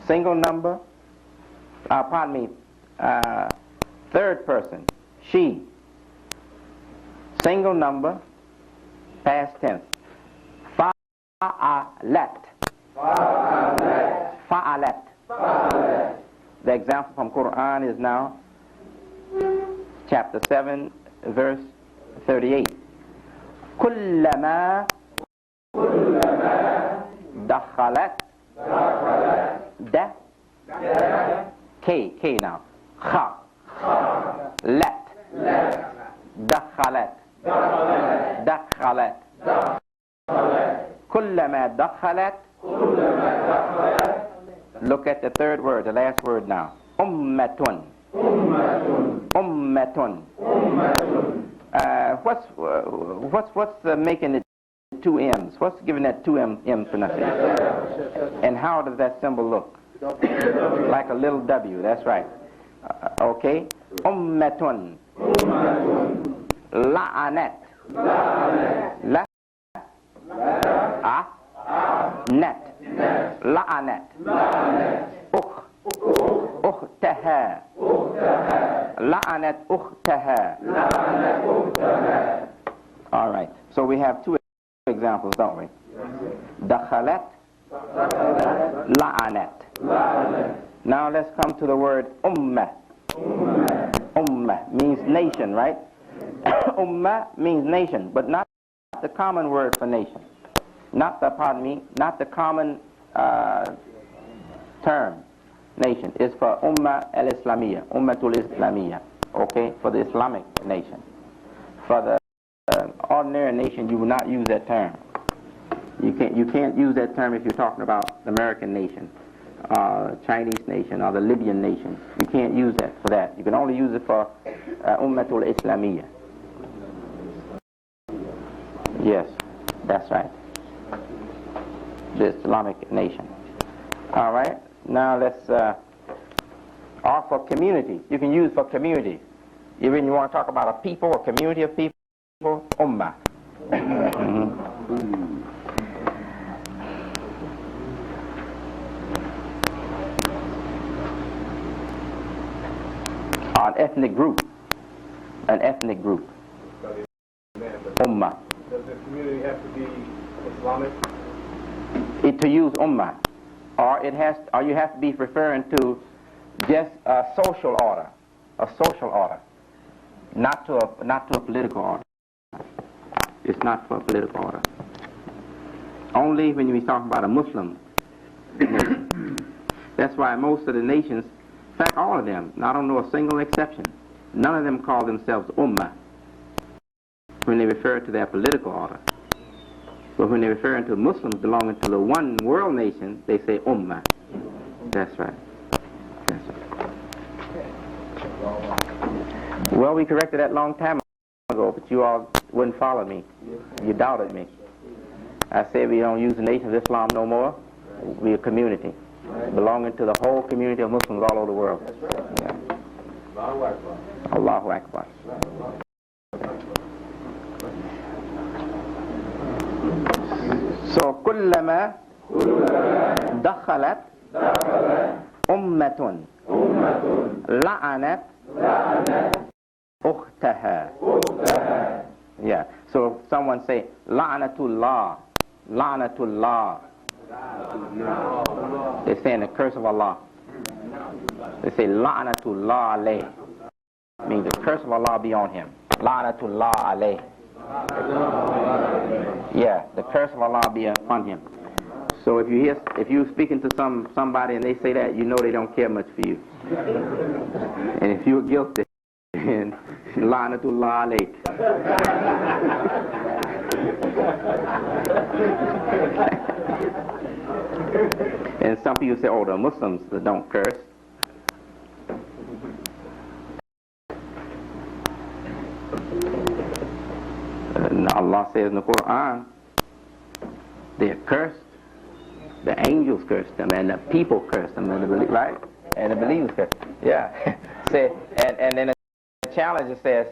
number. Pardon me. Third person, she. Single number, past tense. Fa'alat. Fa'alat. The example from Quran is now chapter 7, verse 38. Kullama dakhalat. Da. K now. Kha. Let. Dakhalat. Dakhalat. Kullama dakhalat. Look at the third word, the last word now. Ummatun. Ummatun. What's making it two M's? What's giving that two M pronunciation? And how does that symbol look? Like a little W. That's right. Okay. Ummatun. La'anat. La. Net. La'anat. Ukhtaha. La'anat ukhtaha. All right. So we have two examples, don't we? Dakhalat. La'anat. Now let's come to the word ummah. Ummah means nation, right? Ummah means nation, but not the common word for nation. Not the common term, nation. It's for Ummah al-Islamiyya, Ummatul Islamiyya, okay, for the Islamic nation. For the ordinary nation, you will not use that term. You can't use that term if you're talking about the American nation, Chinese nation, or the Libyan nation. You can't use that for that. You can only use it for Ummatul Islamiyya. Yes, that's right. The Islamic nation. All right. Now let's. Or for community. You can use for community. Even you want to talk about a people, a community of people, ummah. An ethnic group. An ethnic group. Ummah. Does the community have to be Islamic? To use ummah, or you have to be referring to just a social order, not to a political order. It's not for political order. Only when you're talking about a Muslim nation. That's why most of the nations, in fact all of them, I don't know a single exception, none of them call themselves Ummah when they refer to their political order. But when they refer to Muslims belonging to the one world nation, they say Ummah. That's right. That's right. Well, we corrected that long time ago, but you all wouldn't follow me. You doubted me. I said we don't use the Nation of Islam no more. We're a community, belonging to the whole community of Muslims all over the world. Yeah. Allahu Akbar. So, كلما دخلت أمة لعنت أختها. Yeah. So someone say La'natullah. La'natullah. They're saying the curse of Allah. They say La'natullah alayh. Means the curse of Allah be on him. La'natullah alayh. Yeah, the curse of Allah be upon him. So if you're speaking to somebody and they say that, you know they don't care much for you. And if you're guilty, then La'natullah alayk. And some people say, oh, the Muslims don't curse. And Allah says in the Quran, they're cursed. The angels curse them, and the people curse them, and right? And the believers curse. Yeah. Say, and then the challenge says,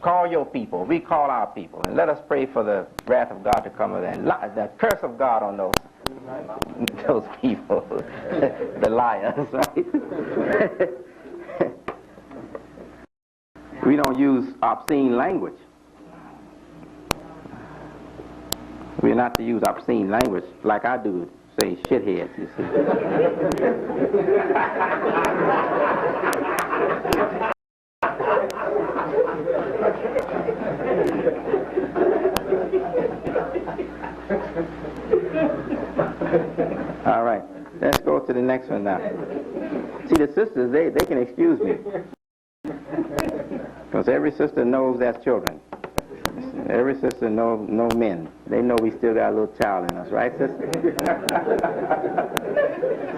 call your people. We call our people, and let us pray for the wrath of God to come with them. The curse of God on those people, the liars, right? We don't use obscene language. We're not to use obscene language like I do. Say shitheads, you see. All right, let's go to the next one now. See, the sisters, they can excuse me. Because every sister knows their children. Every sister knows men. They know we still got a little child in us, right, sister?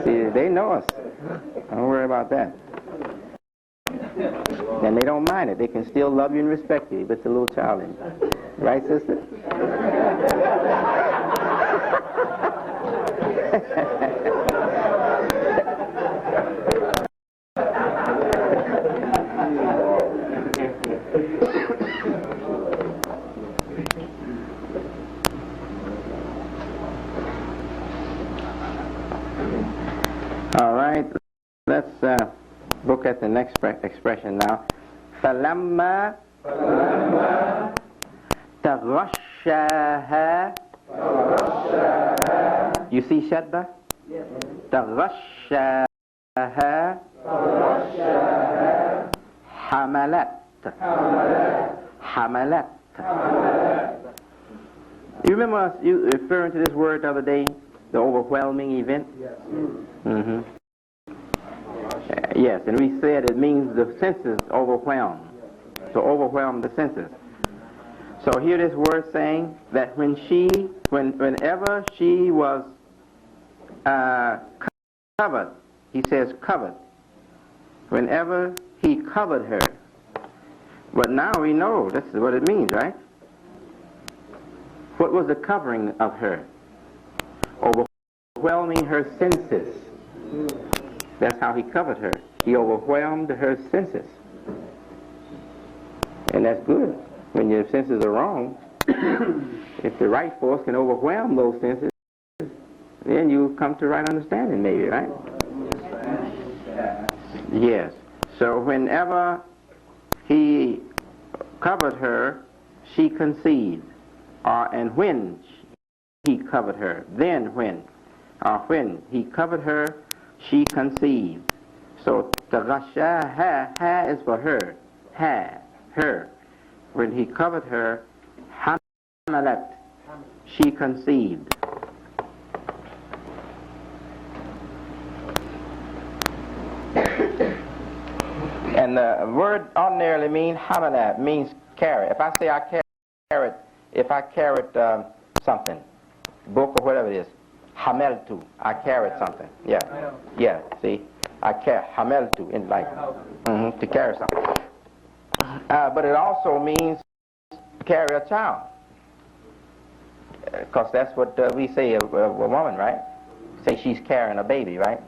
See, they know us. Don't worry about that. And they don't mind it. They can still love you and respect you, but it's a little child in you. Right, sister? All right, let's look at the next expression now. فَلَمَّا تَغَشَّاهَا. You see shadda? تَغَشَّاهَا حَمَلَتْ. حَمَلَتْ. You remember us referring to this word the other day? The overwhelming event? Yes. Mm-hmm. Yes, and we said it means the senses overwhelm. To overwhelm the senses. So here this word saying that whenever she was covered, he says covered. Whenever he covered her. But now we know this is what it means, right? What was the covering of her? Overwhelming her senses. That's how he covered her. He overwhelmed her senses. And that's good. When your senses are wrong, if the right force can overwhelm those senses, then you come to right understanding maybe, right? Yes. So whenever he covered her, she conceived. And when he covered her, then when he covered her, she conceived. So taghasha ha is for her, her. When he covered her, Hamalat, she conceived. And the word ordinarily means hamalat, means carry. If I say I carried something, book or whatever it is, hameltu, I carried something. Yeah, see, I carry hameltu in like to carry something. But it also means carry a child, because that's what we say a woman, right? Say she's carrying a baby, right?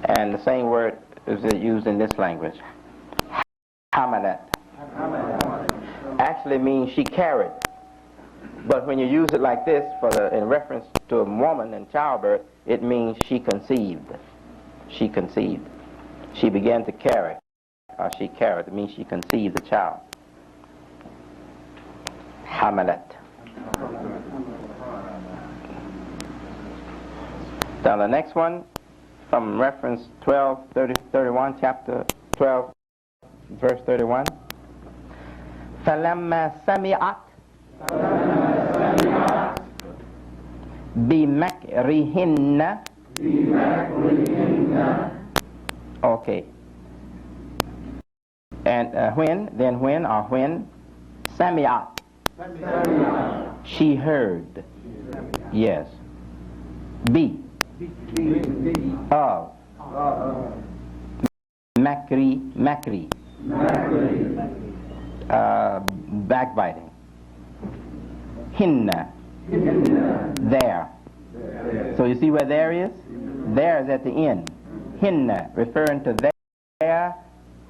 And the same word is used in this language. Hamalat actually means she carried. But when you use it like this in reference to a woman in childbirth, it means she conceived. She conceived. She began to carry. Or she carried. It means she conceived the child. Hamalat. Now the next one, from reference 31, chapter 12, verse 31. فَلَمَّا سَمِعَتْ بِمَكْرِهِنَّ. Okay. And when Sami'at, she heard. Yes. Of Makri, backbiting. Hinna, there. So you see where there is? There is at the end. Hinna, referring to their,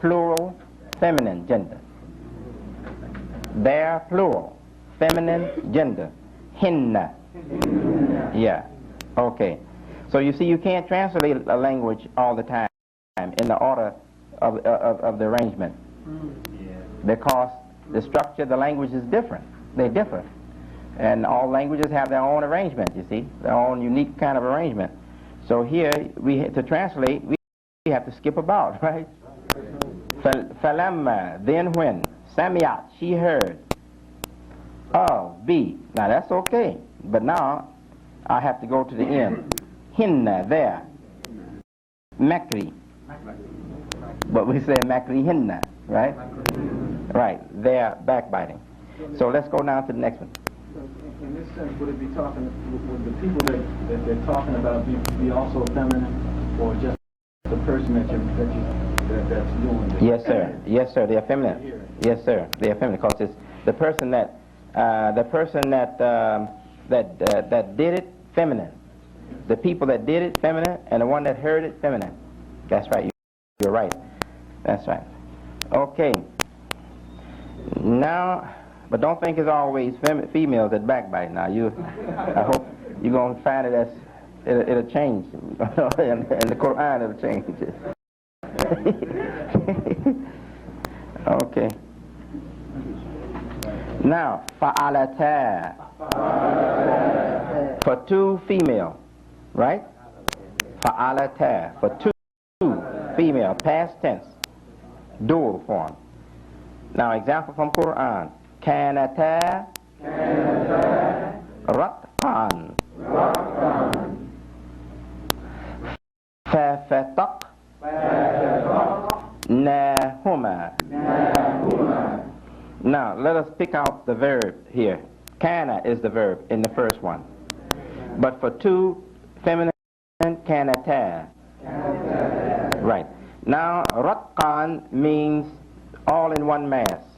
plural, feminine gender. Their, plural, feminine gender. Hinna. Yeah. Okay. So you see, you can't translate a language all the time in the order of the arrangement, because the structure of the language is different. They differ. And all languages have their own arrangement, you see, their own unique kind of arrangement. So here, to translate, we have to skip about, right? Falamma, then when, Samiat, she heard, of, be. Now that's okay, but now I have to go to the end. Hinna, there. Makri. But we say Makri Hinna, right? Right, there, backbiting. So let's go now to the next one. In this sense, would it be talking, would the people that they're talking about be also feminine, or just the person that's doing this? Yes, sir. Yes, sir. They are feminine. Yes, sir. They are feminine, because it's the person that did it, feminine. The people that did it, feminine, and the one that heard it, feminine. That's right. You're right. That's right. Okay. Now, but don't think it's always females that backbite. Now, I hope you're going to find it as it'll change. in the Quran, it'll change. Okay. Now, fa'alata. For two female, right? Fa'alata. For two female, past tense, dual form. Now, example from Quran. Kanata ratqan fafataq nahuma. Now, let us pick out the verb here. Kana is the verb in the first one. But for two feminine, kanata. Right. Now, ratqan means all in one mass.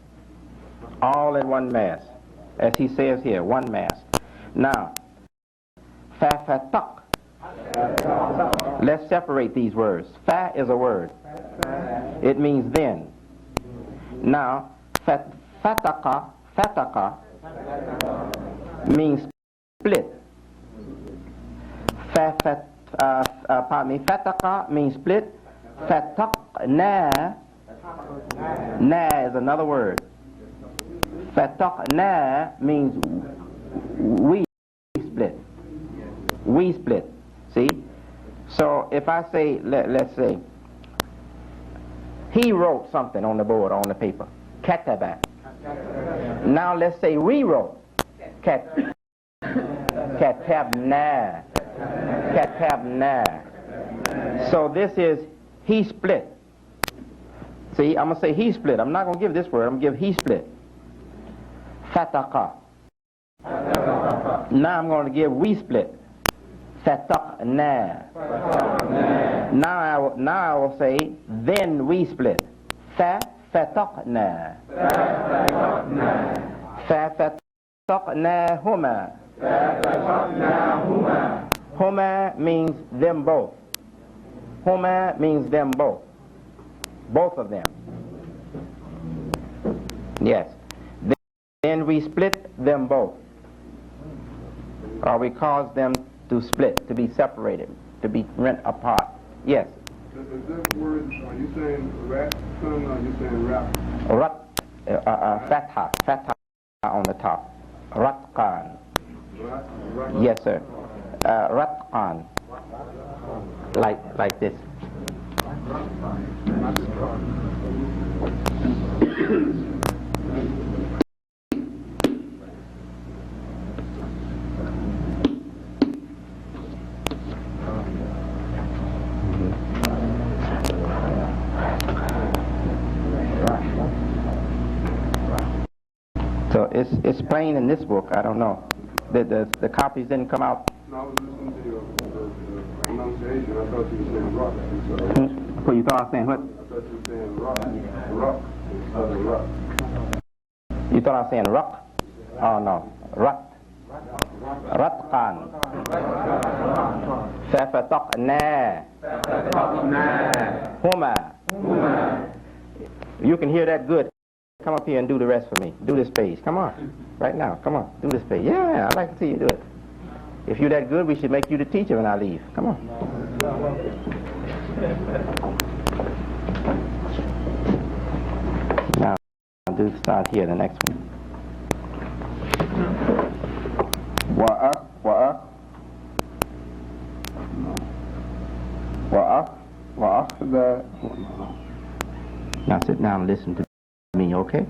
All in one mass. As he says here, one mass. Now, fafataq. Let's separate these words. Fa is a word. It means then. Now, fataqa means split. Fataqa means split. Fataqna, na is another word. Fataqna means we split. We split. See? So if I say, let's say, he wrote something on the board, on the paper. Kataba. Now let's say we wrote. Katabna. Katabna. So this is he split. See, I'm going to say he split. I'm not going to give this word. I'm going to give he split. Fataqa. Now I'm going to give we split. Fataqna. Now I will say then we split. Fataqna. Fataqnahuma. Huma means them both. Huma means them both. Both of them. Yes. Then we split them both. Or we cause them to split, to be separated, to be rent apart. Yes. Is that word, are you saying rat, son, or are you saying rap? Fatha on the top. Ratqan. Yes, sir. Ratqan. Like this. So it's plain in this book. I don't know. The copies didn't come out. No, I was listening to your pronunciation. I thought you were saying rock. What you thought I was saying what? I thought you were saying rock instead of rock. You thought I was saying rock? Oh no. Ratqan. Fafataqna. Huma. You can hear that good. Come up here and do the rest for me. Do this page. Come on. Right now. Come on. Do this page. Yeah, I'd like to see you do it. If you're that good, we should make you the teacher when I leave. Come on. Now, I'll start here, the next one. Now sit down and listen to me, okay?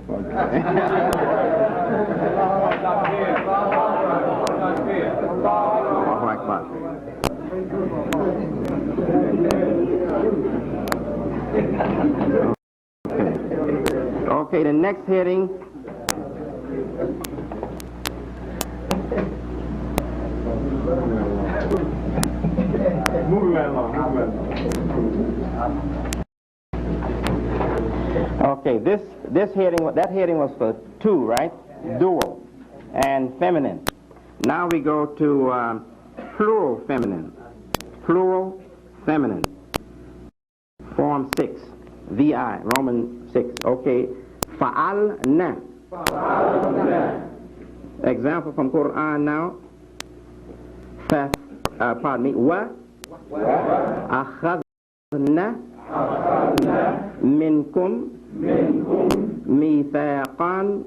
Okay, the next heading. Okay, this heading, that heading was for two, right? Dual and feminine. Now we go to plural feminine. Plural feminine. Form 6. VI, Roman 6. Okay. Fa'alna. Example from Quran now. Pardon me. Wa. Akhadna. Minkum. Mithaqan.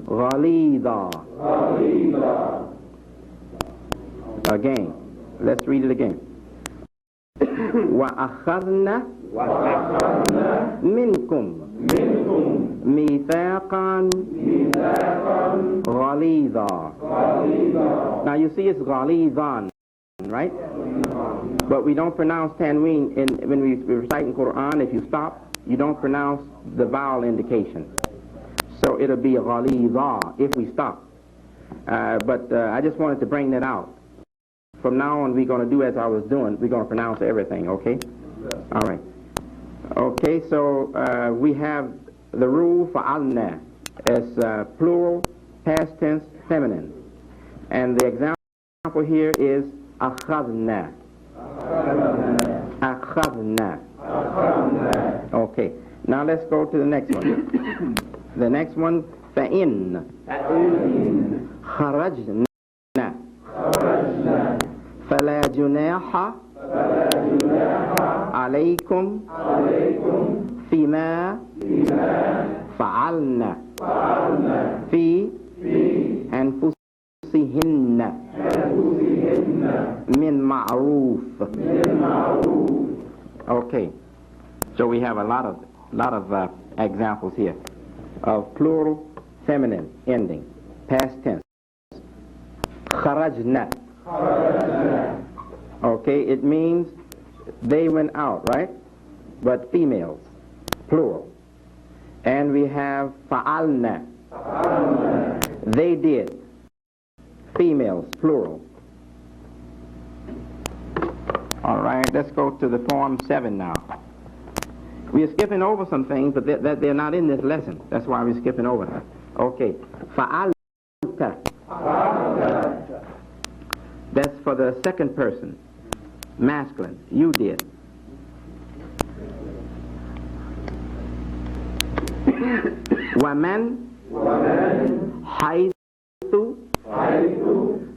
Ghalida. Again. Let's read it again. وأخذنا منكم ميثاقا غليظا. Now you see it's غليظan, right? But we don't pronounce tanween when we recite in Quran. If you stop, you don't pronounce the vowel indication. So it'll be غليظا if we stop. But I just wanted to bring that out. From now on, we're going to do as I was doing. We're going to pronounce everything, okay? All right. Okay, so we have the rule for alna as plural, past tense, feminine. And the example here is akhadna. Akhadna. Okay, now let's go to the next one. The next one, fa'in. Kharajna. فلا جناح عليكم فيما فعلنا في أنفسهن من معروف. Okay, so we have a lot of examples here of plural feminine ending, past tense. Kharajna. Okay, it means they went out, right? But females, plural. And we have fa'alna. They did. Females, plural. All right, let's go to the Form 7 now. We're skipping over some things, but they're not in this lesson. That's why we're skipping over them. Okay. Fa'alta. That's for the second person, masculine. You did. ومن حيث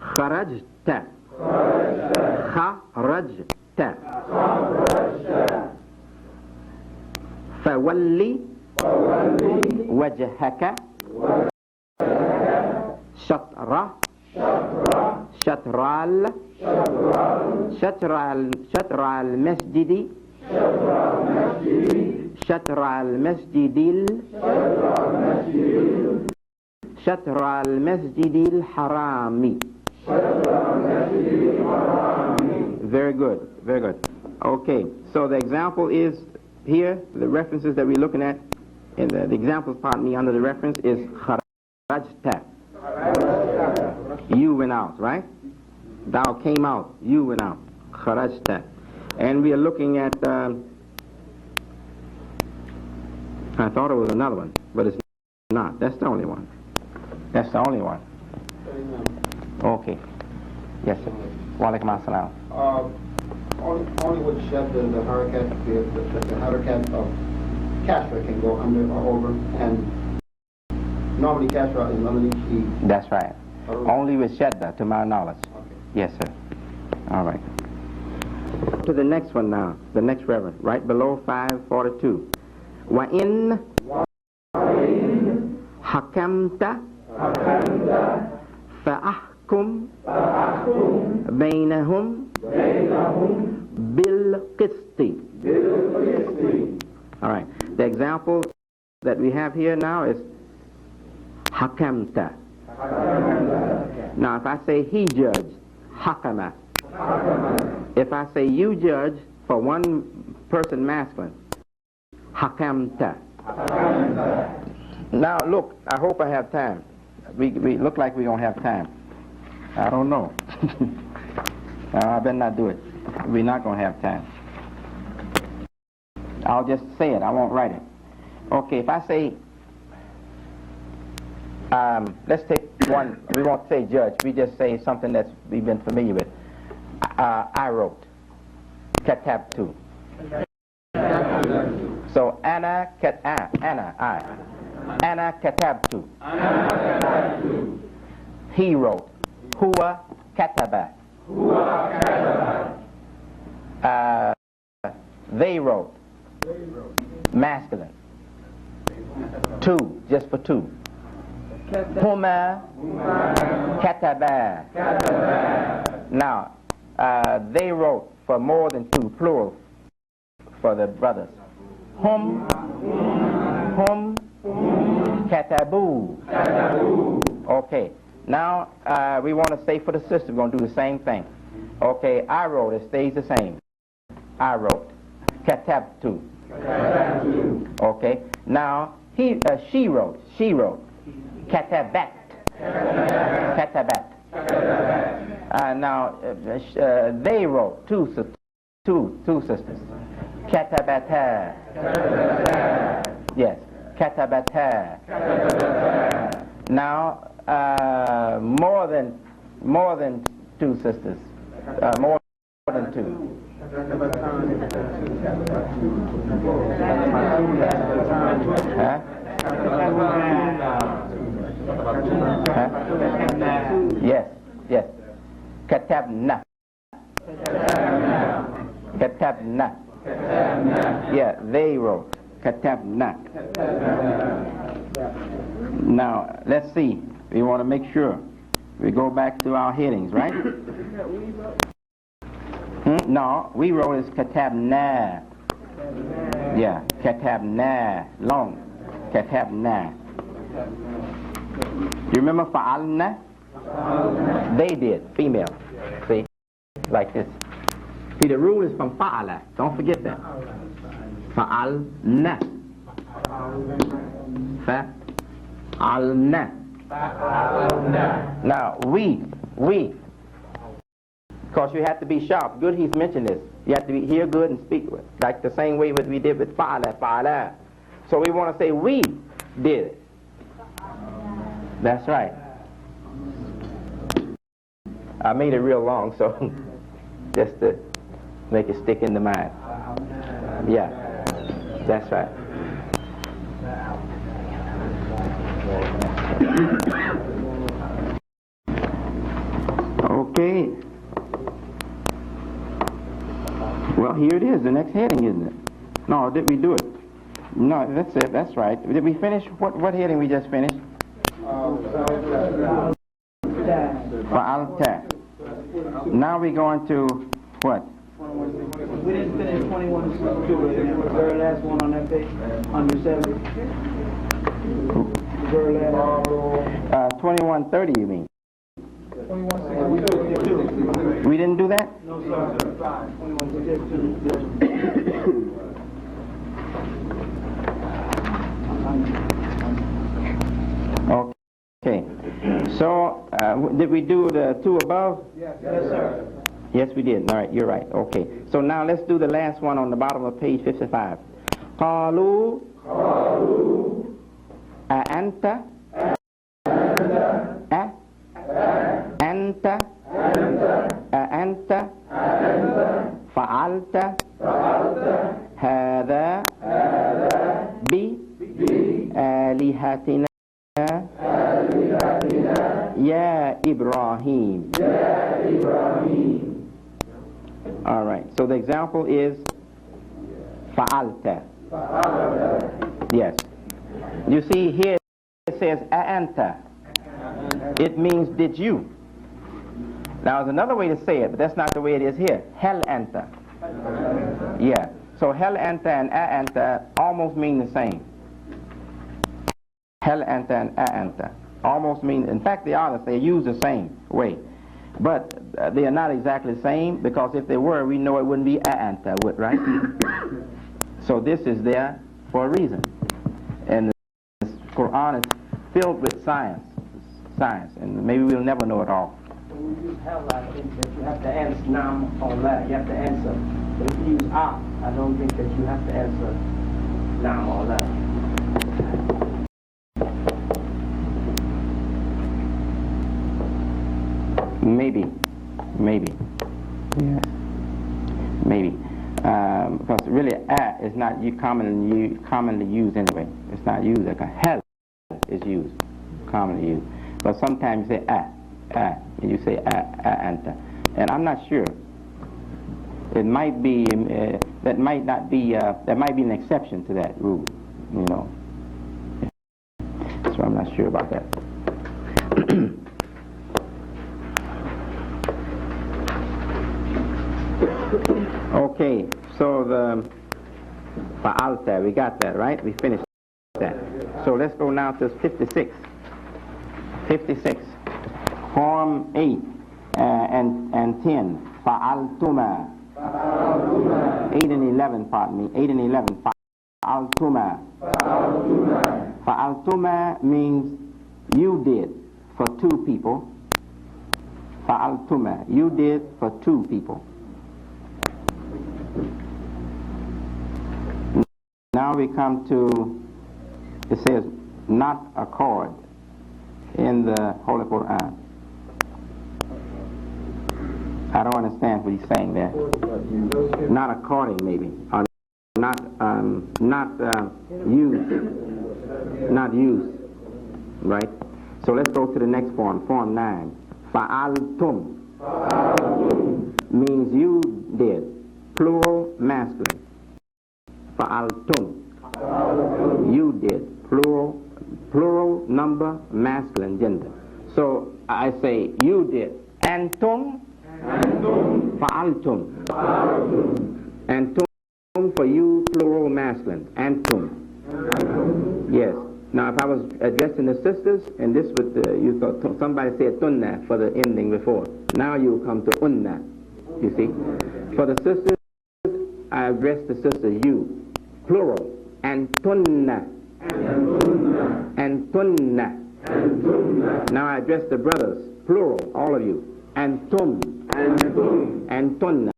خرجت فولي وجهك شطر المسجد شطر المسجد الحرام. Very good, very good. Okay, so the example is here, the references that we're looking at, and the examples, pardon me, under the reference is kharajta. You went out, right? Thou came out, you went out. Kharajta. And we are looking at, I thought it was another one, but it's not. That's the only one. That's the only one. Okay. Yes, sir. Wa alaikum assalam. Only with Shadda, the harakat of Kasra can go under or over, and normally Kasra is underneath E. That's right. Only with Shadda, to my knowledge. Okay. Yes, sir. All right. To the next one now, the next reverend, right below 542. وَإِنْ حَكَمْتَ فَأَحْكُمْ بَيْنَهُمْ بِالْقِسْطِ. All right. The example that we have here now is حَكَمْتَ. Now, if I say he judged, حَكَمَ. If I say you judge for one person masculine, حَكَمْتَ. Now, look, I hope I have time. We look like we don't have time. I don't know. I better not do it. We're not going to have time. I'll just say it. I won't write it. Okay, if I say, let's take one. We won't say judge. We just say something that we've been familiar with. I wrote. Katabtu. So, I. Ana katabtu. He wrote. Huwa kataba. They wrote. Masculine. Two, just for two. Huma kataba. Now, they wrote for more than two, plural, for the brothers. Hum katabu. Okay. Now, we want to say for the sisters, we're going to do the same thing. Okay, I wrote, it stays the same. I wrote. Katabtu. Okay. Now, she wrote. Katabat. Now, they wrote, two sisters. Katabata. Yes, katabata. Now, more than two sisters. More than two. Huh? Huh? Yes. Katabna. Yeah, they wrote. Katabna. Now, let's see. We want to make sure. We go back to our headings, right? No, we wrote is katabna. Yeah, katabna. Long. Katabna. You remember fa'alna? They did, female. See? Like this. See, the rule is from fa'ala. Don't forget that. Fa'alna. Fa'alna. Now, we. Because you have to be sharp. Good, he's mentioned this. You have to hear good and speak with. Like the same way what we did with fa'ala. So we want to say we did it. That's right. I made it real long, so just to make it stick in the mind. Yeah, that's right. Okay. Well, here it is, the next heading, isn't it? No, did we do it? No, that's it, that's right. Did we finish? What heading we just finished? Fa'alta. Now we're going to what? We didn't finish 21 and 22, the very last one on that page, under 70. The very last. 2130, you mean? 2162. We didn't do that? No, sir. 2162. Okay. So, did we do the two above? Yes, sir. Yes, we did. All right, you're right. Okay. So now let's do the last one on the bottom of page 55. Qalu a'anta a'anta a'anta fa'alta hadha bi alihatina ya Ibrahim. All right. So the example is fa'alta. Yes. You see here it says a'anta. It means did you. Now there's another way to say it, but that's not the way it is here. Hel anta. Yeah. So hel anta and a'anta almost mean the same. Hel anta and a'anta almost mean, in fact they are, they use the same way. But they are not exactly the same, because if they were, we know it wouldn't be a'anta, right? So this is there for a reason. And the Quran is filled with science, and maybe we'll never know it all. When you use hell, I think that you have to answer nam or la. You have to answer. But if you use I don't think that you have to answer nam or la. Maybe, yeah, maybe, because really is not commonly used anyway. It's not used like a hell is used, commonly used. But sometimes you say and you say anta, and I'm not sure. It might be that might not be there might be an exception to that rule, you know. So I'm not sure about that. Okay, so the fa'alta, we got that, right? We finished that. So let's go now to 56. 56. Form 8 and 10. Fa'altuma. 8 and 11, pardon me. 8 and 11. Fa'altuma. Fa'altuma means you did for two people. Fa'altuma. You did for two people. Now we come to, it says, not accord in the Holy Quran. I don't understand what he's saying there. Not according, maybe, or not used, right? So let's go to the next form, form 9. Fa'altum means you did, plural, masculine. Fa'altum. You did. Plural number, masculine gender. So I say you did. Antum. Fa'altum. Antum for you, plural masculine. Antum. Yes. Now, if I was addressing the sisters, and this would, you thought somebody said tunna for the ending before. Now you will come to unna, you see. For the sisters, I address the sisters, you, plural, and tunna. And tunna. Now I address the brothers, plural, all of you, and tum. And tunna.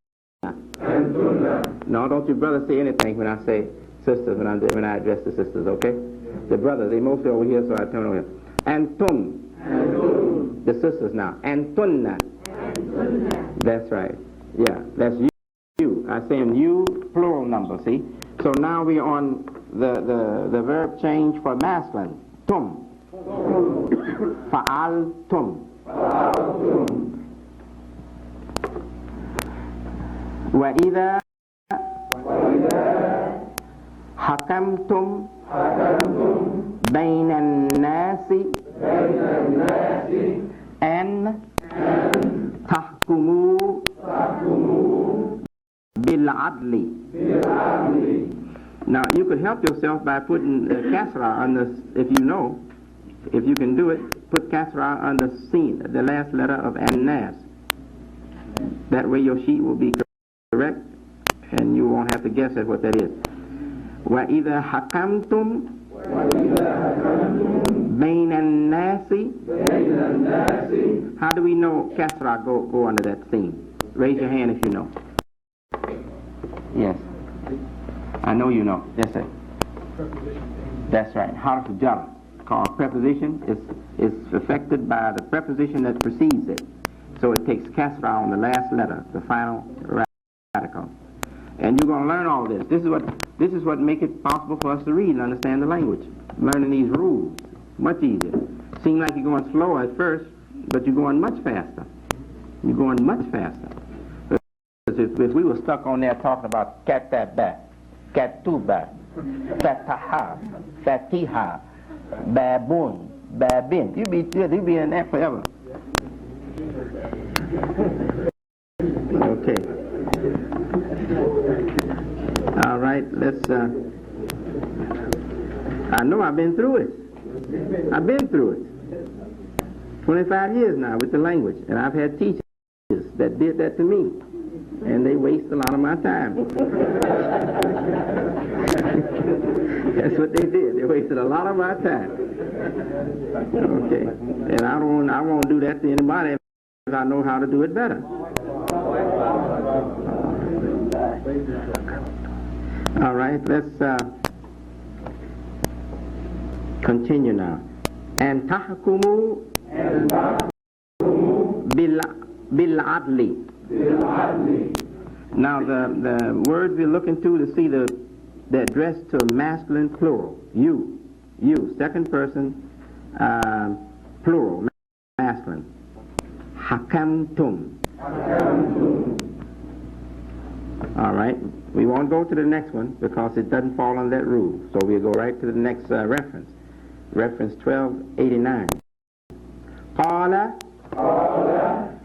No, don't you brothers say anything when I say sisters, when I address the sisters, okay? The brothers, they mostly over here, so I turn over here. And tum. The sisters now. And tunna. That's right. Yeah, that's you. I say you, plural number, see? So now we're on the verb change for masculine. Tum. Fa'al tum. وإذا حكمتم بين الناس أن تحكموا بالعدل. Now you could help yourself by putting kasra on the, if you can do it, put kasra on the sin, the last letter of an-nas. That way your sheet will be correct and you won't have to guess at what that is. وَإِذَا حَكَمْتُمْ بَيْنَ النَّاسِ. How do we know kasra go under that scene? Raise your hand if you know. Yes. I know you know. Yes, sir. That's right. Harf jar, called preposition, is affected by the preposition that precedes it. So it takes kasra on the last letter, the final radical. And you're going to learn all this. This is what makes it possible for us to read and understand the language. Learning these rules, much easier. Seems like you're going slow at first, but you're going much faster. You're going much faster. If we were stuck on there talking about kataba, katuba, fataha, fatiha, babun, babin, you'd be in there forever. Okay. All right, let's, I know I've been through it. I've been through it. 25 years now with the language, and I've had teachers that did that to me, and they waste a lot of my time. That's what they did. They wasted a lot of my time. Okay, and I won't do that to anybody if I know how to do it better. All right, let's continue now. And tahkumu bil adli. Now the word we're looking to see the address to masculine plural. You, second person plural, masculine. Hakamtum. All right, we won't go to the next one because it doesn't fall on that rule. So we'll go right to the next reference. Reference 1289. Qala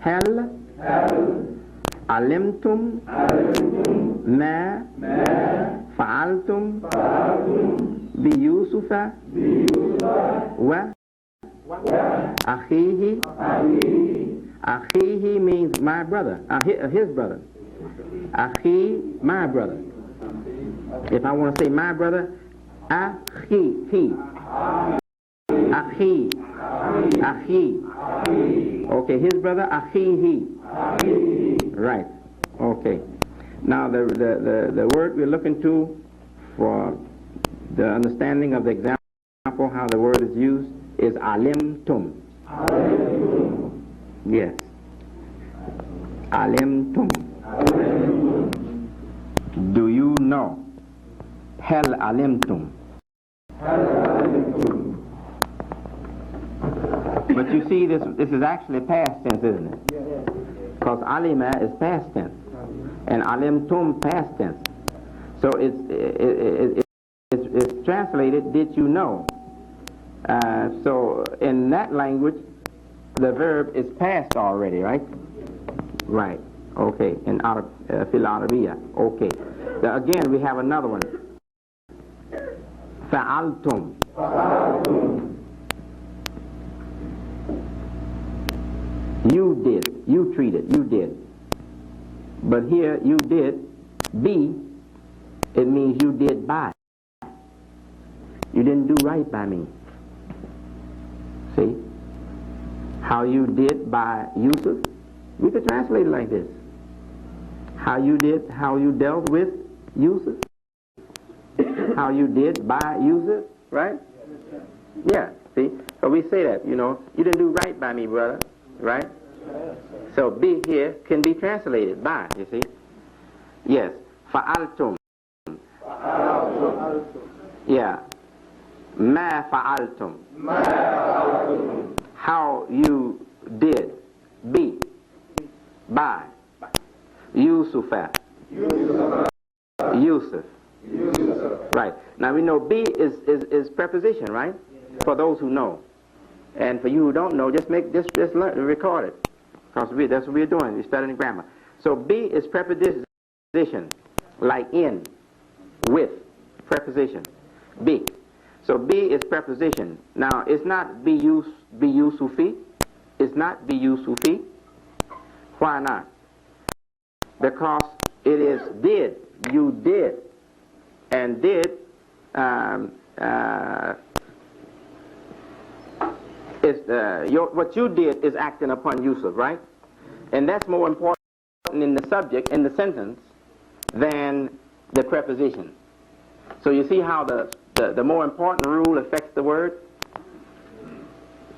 hal alimtum ma fa'altum bi Yusufa wa akhihi. Akhihi means my brother, his brother. Akhi, my brother. If I want to say my brother, akhi. Okay, his brother, akhihi. Right. Okay. Now the word we're looking to for the understanding of the example how the word is used is alimtum. Yes. Alimtum. Do you know? Hal alimtum. But you see, this is actually past tense, isn't it? Because alima is past tense, and alimtum past tense. So it's translated, did you know? So in that language, the verb is past already, right? Right. Okay. In fil Arabiya. Okay. Again, we have another one. Fa'altum. You did. You treated. You did. But here, you did. B, it means you did by. You didn't do right by me. See? How you did by Yusuf, we could translate it like this. How you dealt with Yusuf. How you did by Yusuf, right? Yeah, see? So we say that, you know, you didn't do right by me, brother, right? So be here can be translated by, you see? Yes, fa'altum. Yeah. Ma fa'altum. How you did. Be. By. Yusufa. Yusuf. Right. Now we know be is preposition, right? For those who know. And for you who don't know, just learn, record it. Because that's what we're doing. We're studying grammar. So be is preposition, like in, with, preposition. Be. So be is preposition. Now it's not be Yusufi. It's not be Yusufi. Why not? Because it is did. You did. And did what you did is acting upon Yusuf, right? And that's more important in the subject, in the sentence, than the preposition. So you see how the more important rule affects the word?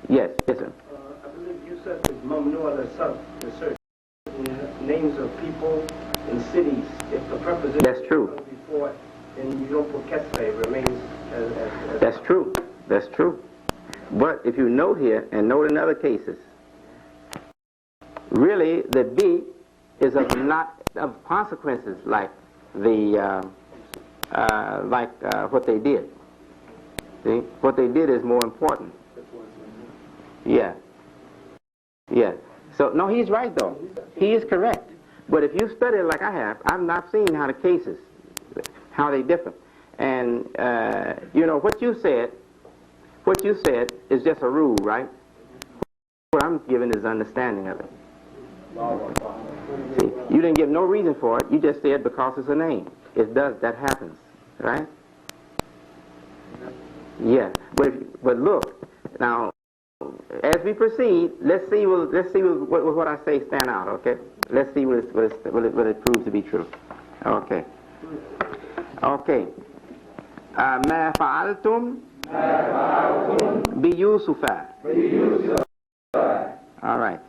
Yes, yes, sir. I believe Yusuf is mamnu the certain names of people and cities. If the preposition That's true. comes before it, then you don't put kesra, it remains as That's true. That's true. But if you note here, and note in other cases, really the be is of not of consequences like the what they did. See, what they did is more important. Yeah. Yeah. So no, he's right though. He is correct. But if you study it like I have, I've not seen how the cases, how they differ. And you know what you said is just a rule, right? What I'm giving is understanding of it. See, you didn't give no reason for it. You just said because it's a name. It does. That happens, right? Yeah. But look now. As we proceed, let's see what I say stand out. Okay. Let's see what it proves to be true. Okay. Okay. ما فعلتم بيوسف. All right.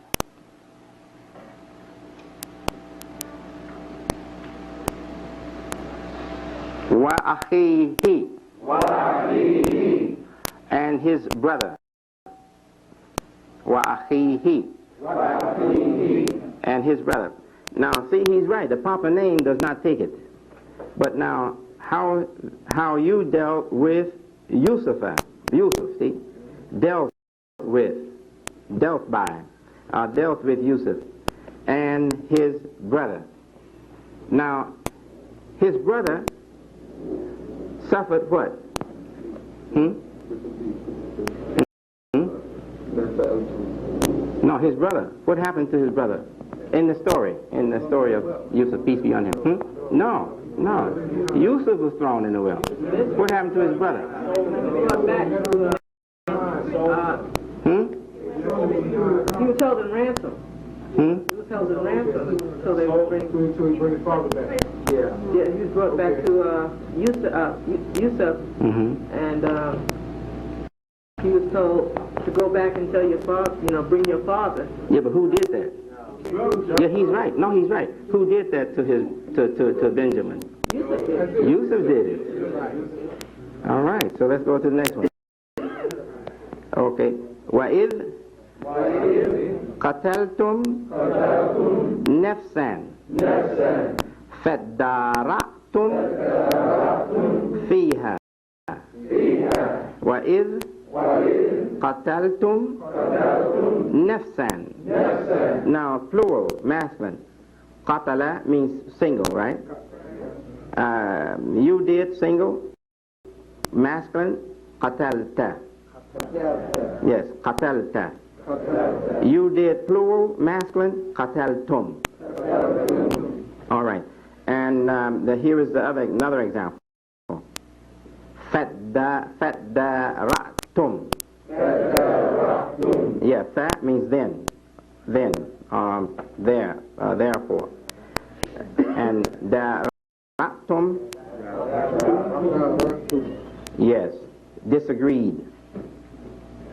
وأخيه. And his brother. وأخيه. And his brother. Now, see, he's right. The proper name does not take it. But now, how you dealt with Yusuf, see, dealt by, dealt with Yusuf and his brother. Now, his brother suffered what? No, his brother. What happened to his brother? In the story of Yusuf, peace be on him. No. Yusuf was thrown in the well. What happened to his brother? He was held in ransom. He was held in ransom. So they were bring his father back. Yeah, he was brought back to Yusuf, and he was told to go back and tell your father, bring your father. Yeah, but who did that? Yeah, he's right. No, he's right. Who did that to Benjamin? Yusuf did. Yusuf did it. All right, so let's go to the next one. Okay. وَإِذْ قَتَلْتُمْ نَفْسًا فَادَّارَأْتُمْ فِيهَا وَإِذْ قَتَلْتُمْ نَفْسًا. Now, plural, masculine. Qatala means single, right? You did, single. Masculine. qatalta. Yes, qatalta. You did plural, masculine, qataltum. All right. And here is another example. Faddara'tum. Yeah, fa means then, therefore. And dara'tum, yes, disagreed.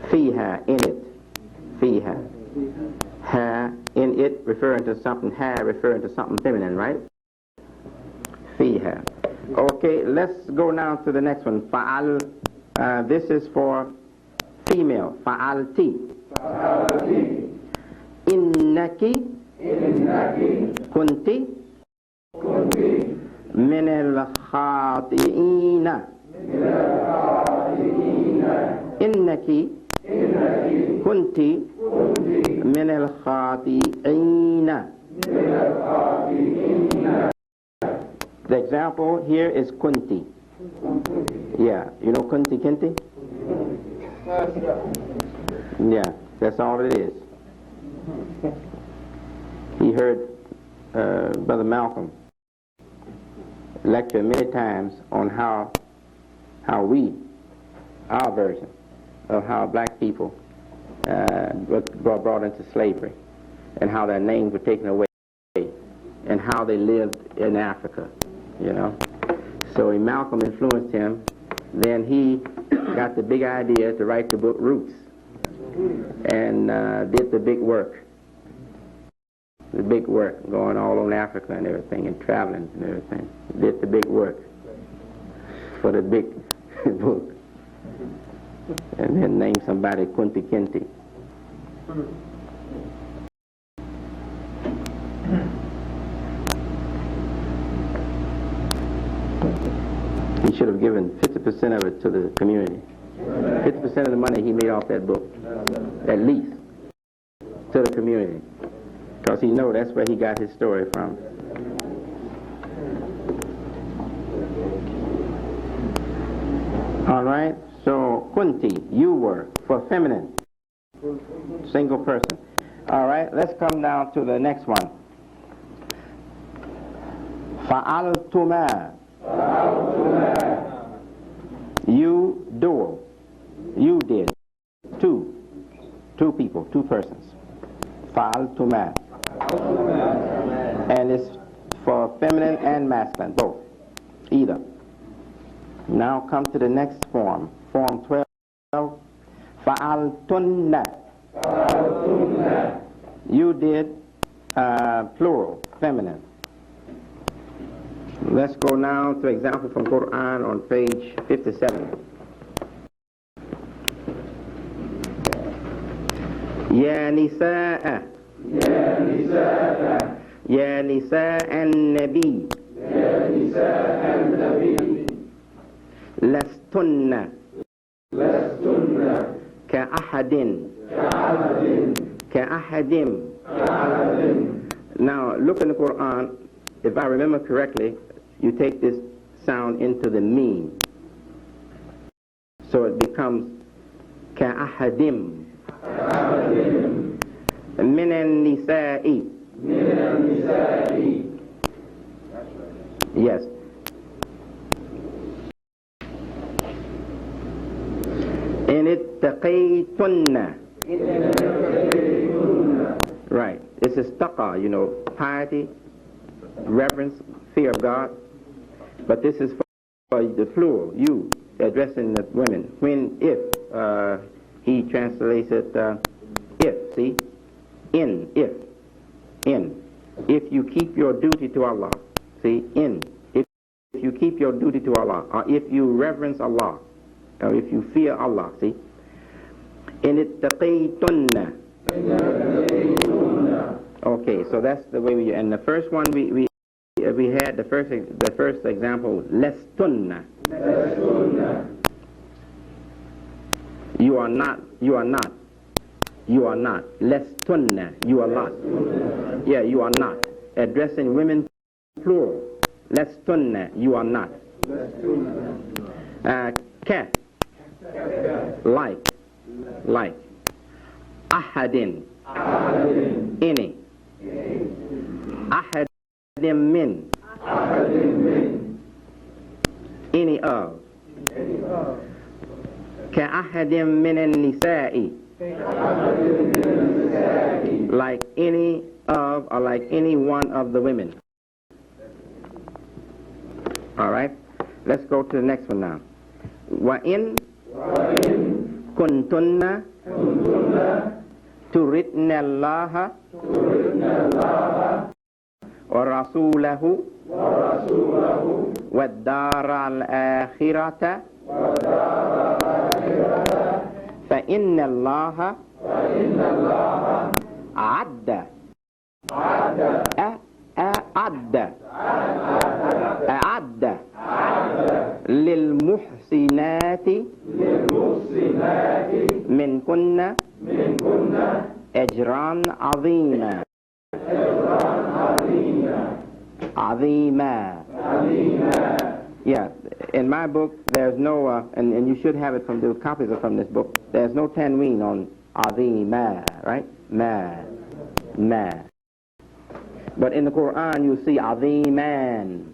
Fiha, in it. Fiha. Ha, in it, referring to something, referring to something feminine, right? Fiha. Okay, let's go now to the next one. Fa'al, this is for female. Fa'alti. Innaki. Kunti. Min al-khati'ina. Innaki. Kunti. Min al-khati'ina. The example here is kunti. Yeah, you know kunti kinti? Yeah, that's all it is. He heard Brother Malcolm lecture many times on how our version of how black people were brought into slavery and how their names were taken away and how they lived in Africa, you know. So Malcolm influenced him. Then he got the big idea to write the book Roots and did the big work. The big work, going all over Africa and everything and traveling and everything. Did the big work for the big book. And then named somebody Kunti Kinti. He should have given 50% of it to the community. 50% of the money he made off that book, at least, to the community. Because he knows that's where he got his story from. All right, so Kunti, you were, for feminine, single person. All right, let's come down to the next one. Fa'altuma. You dual. You did. Two people, two persons. Fa'altuma. And it's for feminine and masculine, both. Either. Now come to the next form. Form 12. Fa'altunna. You did plural, feminine. Let's go now to example from Quran on page 57. Ya nisa'a. Ya nisa'a. Ya nisa'an nabi. Ya nisa'an nabi. Lastunna. Lastunna. Ka'ahadin. Ka'ahadin. Ka'ahadim. Ka'ahadim. Now look in the Quran. If I remember correctly, you take this sound into the meme. So it becomes ka'ahadim. Minan nisa'i. Minan nisa'i. Yes. In ittaqaytunna. Right. This is taqa, you know, piety, reverence, fear of God. But this is for the plural, you, addressing the women. When, if, he translates it, if, see? In, if, in. If you keep your duty to Allah, see? In. If you keep your duty to Allah, or if you reverence Allah, or if you fear Allah, see? In ittaqaytunna. Okay, so that's the way we, and the first one we had the first example, lestunna. You are not. Lestunna, you are not. Yeah, you are not. Addressing women plural. Lestunna, you are not. Ka. like. Ahadin, any. Ahadim min, any of. Ka'ahadim min an-nisa'i, like any of or like any one of the women. All right, let's go to the next one now. Wa in kuntunna turidna Allah wa rasulahu wa ad-dara al-akhirata fa inna Allah adda للمحسنات منكن أجرا عظيما Yeah, in my book there's no, and you should have it from the copies are from this book, there's no tanween on عظيما, right? Ma. But in the Quran you see عظيمان,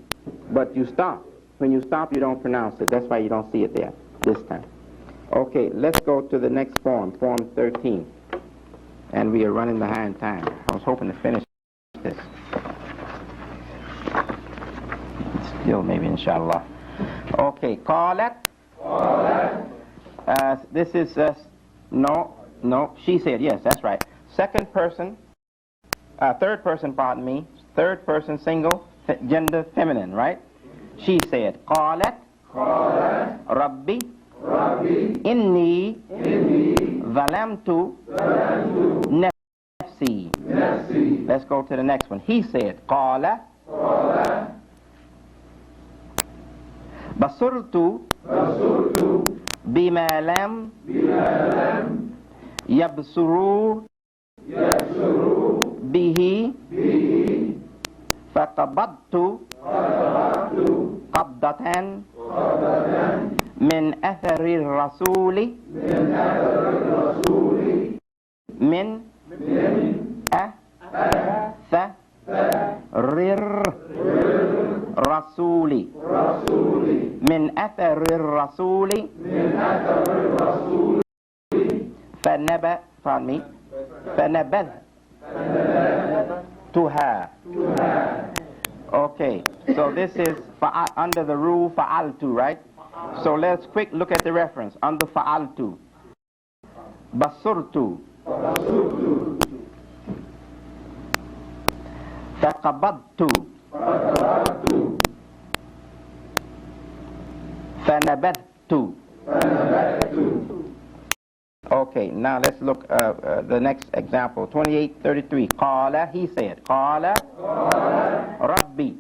but you stop. When you stop, you don't pronounce it. That's why you don't see it there this time. Okay, let's go to the next form, Form 13. And we are running behind time. I was hoping to finish this. Still, maybe, inshallah. Okay, qalat. This is, no, she said, yes, that's right. Second person, third person, pardon me. Third person, single, gender, feminine, right? She said, قالت ربي إني ظلمت نفسي. Let's go to the next one. He said, قال بصرت بما لم يبصروا به فقبضت قبضة من أثر الرسول من أثر الرسول من أثر الرسول فنبذتها. Okay, so this is under the rule fa'altu, right? So let's quick look at the reference under fa'altu. Basurtu. Faqabadtu. Fanabadtu. Okay, now let's look the next example, 28:33. Qala, he said, Qala Rabbi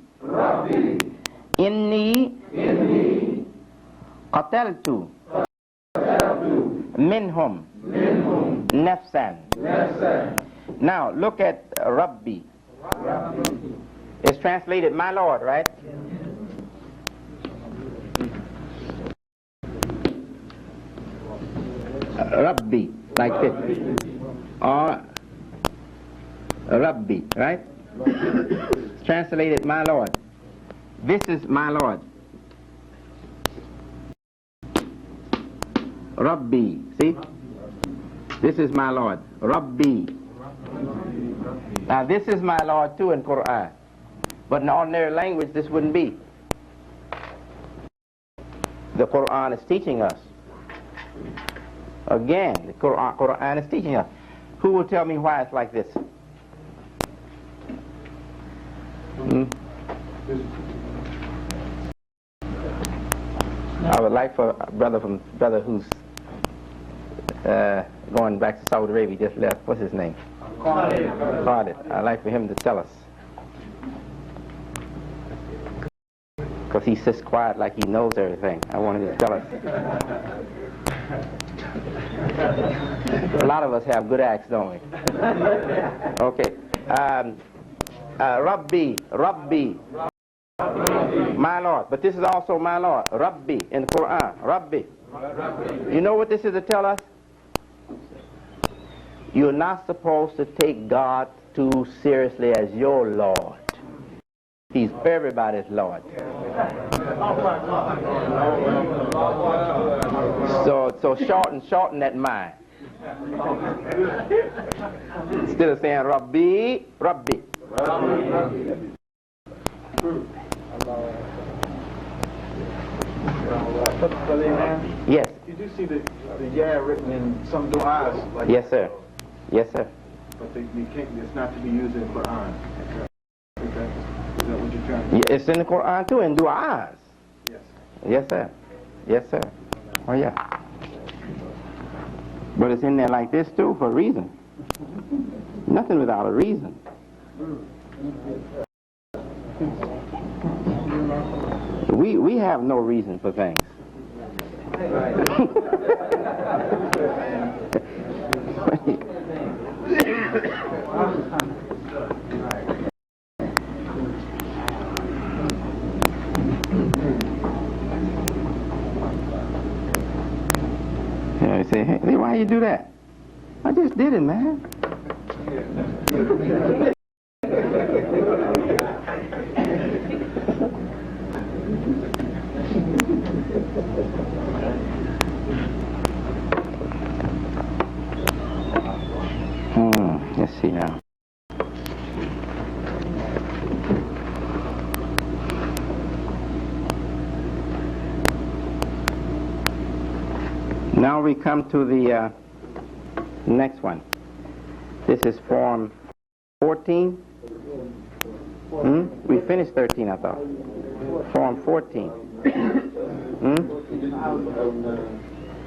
Inni qataltu minhum nafsan. Now look at Rabbi. It's translated my Lord, right? Rabbi, like this. Or Rabbi, right? Translated my Lord. This is my Lord. Rabbi, see? This is my Lord. Rabbi. Now this is my Lord too in Quran. But in ordinary language this wouldn't be. The Quran is teaching us. Again, the Quran is teaching us. Who will tell me why it's like this? I would like for a brother who's going back to Saudi Arabia, just left. What's his name? Khalid. I'd like for him to tell us. Because he sits quiet like he knows everything. I want him to tell us. A lot of us have good acts, don't we? Okay. Rabbi. My Lord. But this is also my Lord. Rabbi in the Quran. Rabbi. You know what this is to tell us? You're not supposed to take God too seriously as your Lord. He's everybody's Lord. So shorten that mind. Instead of saying Rabbi, Rabbi. Yes. You do see the yeah written in some du'as. Like Yes, sir. Yes, sir. But it's not to be used in the Quran. Okay. Is that what you're trying to Yeah, it's in the Quran too, in du'as. Yes. Yes, sir. Yes, sir. Oh, yeah. But it's in there like this too for a reason. Nothing without a reason. We have no reason for things. You say, hey, why you do that? I just did it, man. Let's see now. Now we come to the next one. This is form 14. We finished 13, I thought. Form 14.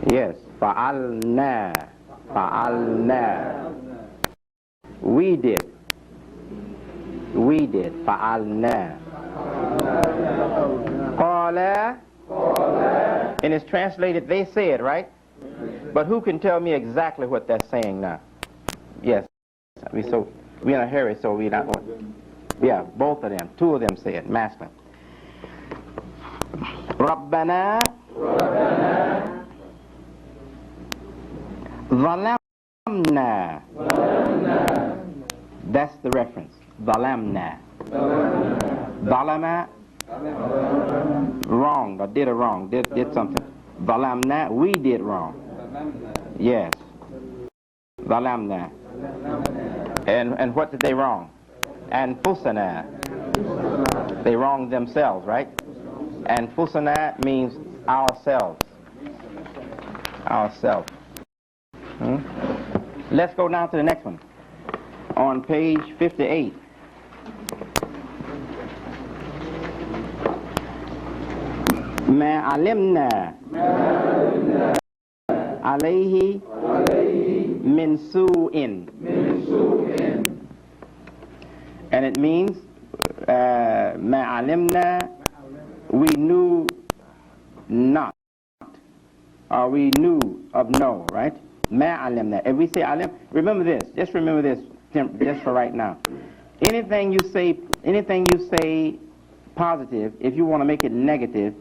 Yes. Fa'alna. Fa'alna. We did. We did. Fa'alna. Qala. And it's translated, they said, right? But who can tell me exactly what that's saying now? Yes. We're in a hurry, so we're not going. Yeah, both of them. Two of them say it, masculine. Rabbana. Zalamna. That's the reference. Zalamna. Zalama. Wrong, or did it wrong, did something. Zalamna, we did wrong. Yes. Zalamna. And what did they wrong? Anfusana. They wronged themselves, right? Anfusana means ourselves. Ourselves. Let's go down to the next one. On page 58. ما علمنا عليه من سوء. And it means ما علمنا, we knew not, or we knew of no, right? ما علمنا. If we say alim, remember this, just remember this, just for right now. Anything you say positive, if you want to make it negative,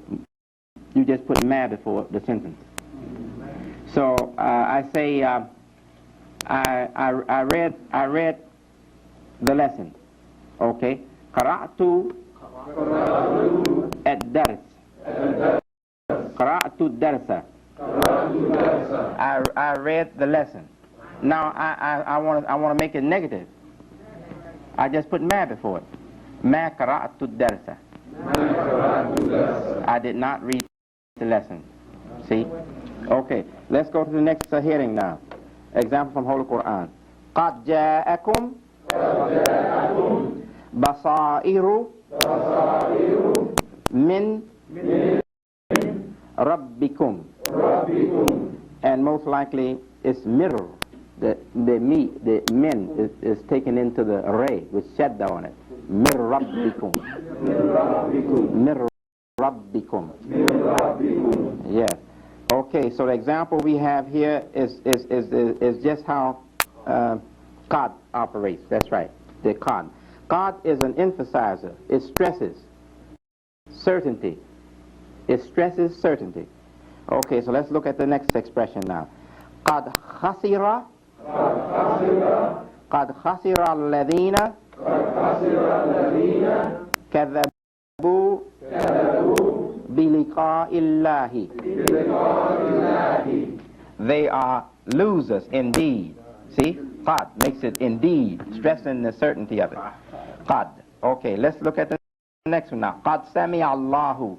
you just put ma before the sentence. So I say I read the lesson. Okay. Qara'tu ad-dars. Qara'tu ad-darsa. I read the lesson. Now I want to make it negative. I just put ma before it. Ma qara'tu ad-darsa. I did not read the lesson. See? Okay, let's go to the next heading now. Example from Holy Quran. قَدْ جَاءَكُمْ بَصَائِرُ مِنْ رَبِّكُمْ. And most likely it's mirror. The min is taken into the array with shadda on it. Mir Rabbikum. Mir Rabbikum. Yes. Okay, so the example we have here is just how qad operates. That's right, the qad. Qad is an emphasizer. It stresses. certainty. It stresses certainty. Okay, so let's look at the next expression now. قد خسر الذين كذبوا بلقاء الله. They are losers indeed. See? قد makes it indeed, stressing the certainty of it. قد. Okay, let's look at the next one now. قد سمع الله.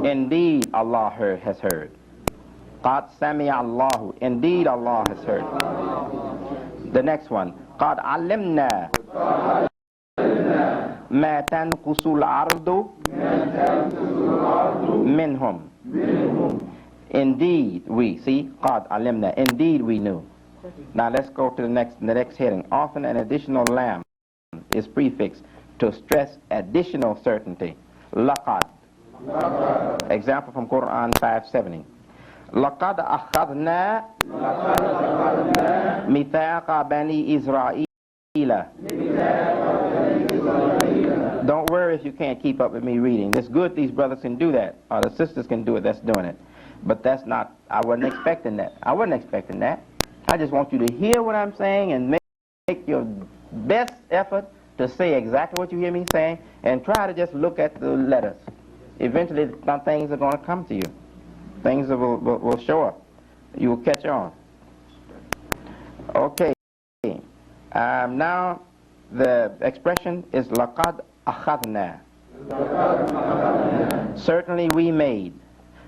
Indeed, Allah has heard. قد سمع الله. Indeed, Allah has heard. The next one. قد علمنا ما تنقص الأرض منهم. Indeed, we. See? قد علمنا. Indeed, we knew. Now let's go to the next heading. Often an additional lam is prefixed to stress additional certainty. لقد. Example from Quran 5:70. لقد أخذنا ميثاق بني إسرائيل. Don't worry if you can't keep up with me reading. It's good these brothers can do that, or the sisters can do it that's doing it. But that's not, I wasn't expecting that. I wasn't expecting that. I just want you to hear what I'm saying and make your best effort to say exactly what you hear me saying, and try to just look at the letters. Eventually, some things are going to come to you. Things will show up. You will catch on. Okay. Now, the expression is لَقَدْ أَخَذْنَا. Certainly we made.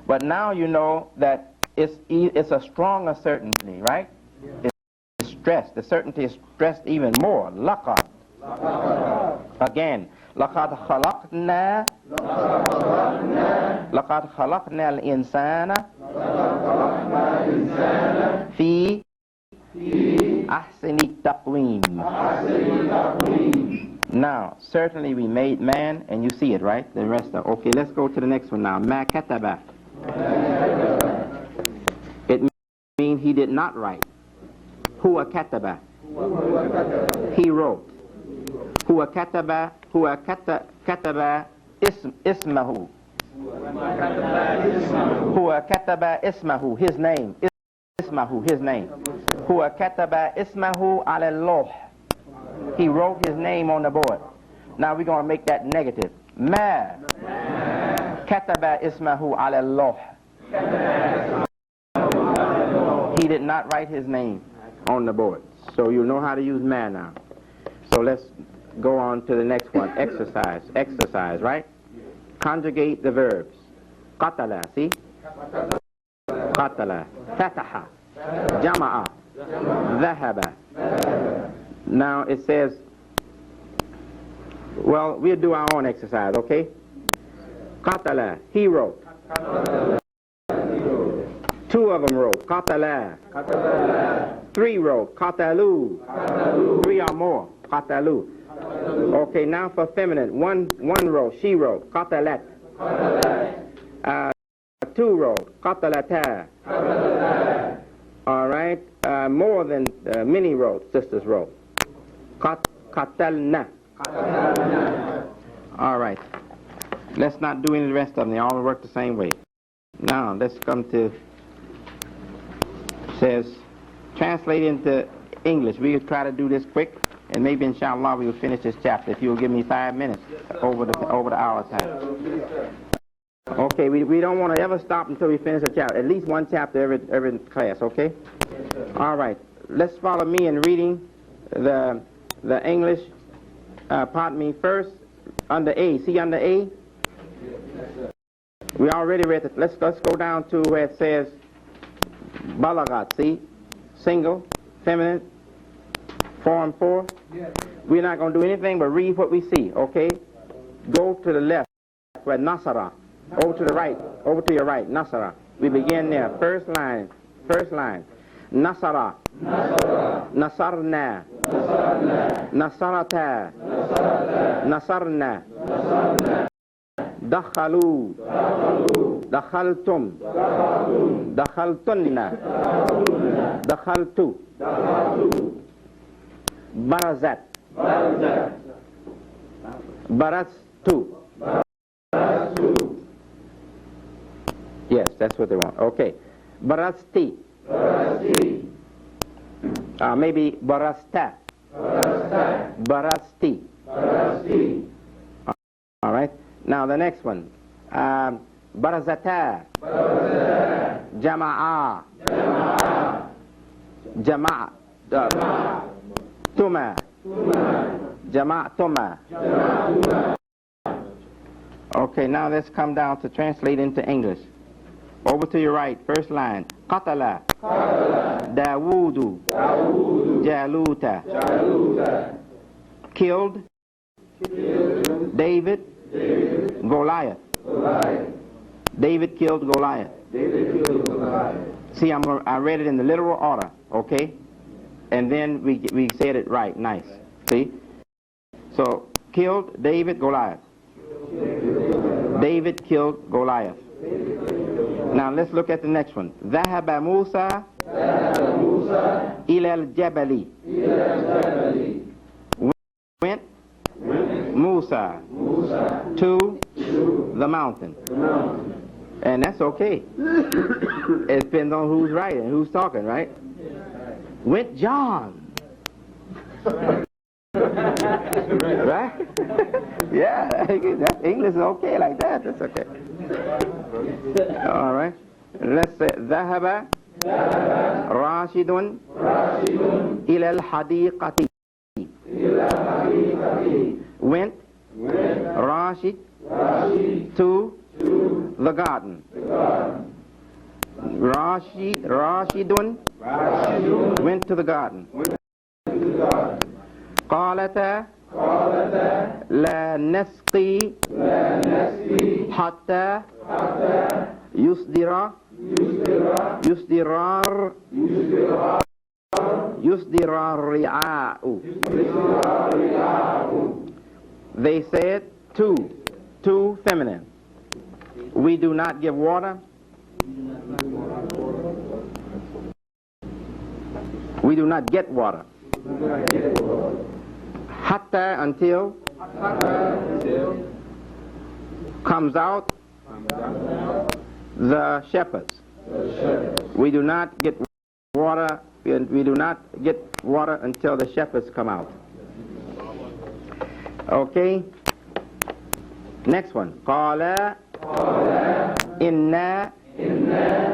But now you know that it's a stronger certainty, right? It's stressed. The certainty is stressed even more. لَقَدْ. Again. لَقَدْ خَلَقْنَا الْإِنسَانَ في أحسن التقويم. Now, certainly we made man, and you see it, right? The rest of. Okay, let's go to the next one now. ما كتب. It means he did not write. هو كتب. He wrote. هو كتب اسمه. هو كتب اسمه, his name. اسمه, his name. هو كتب اسمه على اللوح. He wrote his name on the board. Now we're going to make that negative. ما كتب اسمه على اللوح. He did not write his name on the board. So you know how to use ma now. So let's go on to the next one. Exercise, right? Conjugate the verbs. قتل, see? قتل, فتح, جمع, ذهب. Now it says, well, we'll do our own exercise, okay? قتل, he wrote. Two of them wrote. قتل. Three wrote. قتلوا. Three or more. قتلوا. Okay, now for feminine. One wrote. She wrote. قتلت. Two wrote. قتلتا. All right. More than many wrote. Sisters wrote. قتلنا. All right. Let's not do any of the rest of them. They all work the same way. Now let's come to. Says, translate into English. We'll try to do this quick, and maybe inshallah we will finish this chapter if you'll give me 5 minutes over the hour time. Okay, we don't want to ever stop until we finish a chapter. At least one chapter every class, okay? All right. Let's follow me in reading the English. Pardon me, first under A. See under A? We already read it. Let's go down to where it says Balagat, see? Single, feminine, form 4. Yes. We're not going to do anything but read what we see, okay? Go to the left, where Nasara. Over to the right, over to your right, Nasara. We begin there. First line. Nasara. Nasarna. Nasarata. Nasarna. دخلوا دخلتم دخلتن دخلت برزت برزت Yes, that's what they want. Okay. Barasti. Maybe barasta. Barasti. All right. Now the next one. Barazata. Jama'a. Jama'a. Tuma. Jama'a Tuma. Okay, now let's come down to translate into English. Over to your right, first line. Qatala. Dawudu. Jaluta. Killed. David. Goliath. David killed Goliath. See, I read it in the literal order, okay? And then we said it right, nice. See? So, killed David Goliath. David killed Goliath. Now let's look at the next one. ذهب موسى إلى الجبل. Went Musa to the mountain. And that's okay. It depends on who's writing, who's talking, right? Went John. Right? Yeah, that's English is okay like that. That's okay. All right. Let's say ذهب راشد إلى الحديقة. Went Rashid to the garden. Rashidun went to the garden. قالتا لا نسقي حتى يصدر الرعاء. They said two feminine. We do not give water. We do not get water. Hatta until comes out the shepherds. We do not get water. We do not get water until the shepherds come out. Okay. Next one. قال إن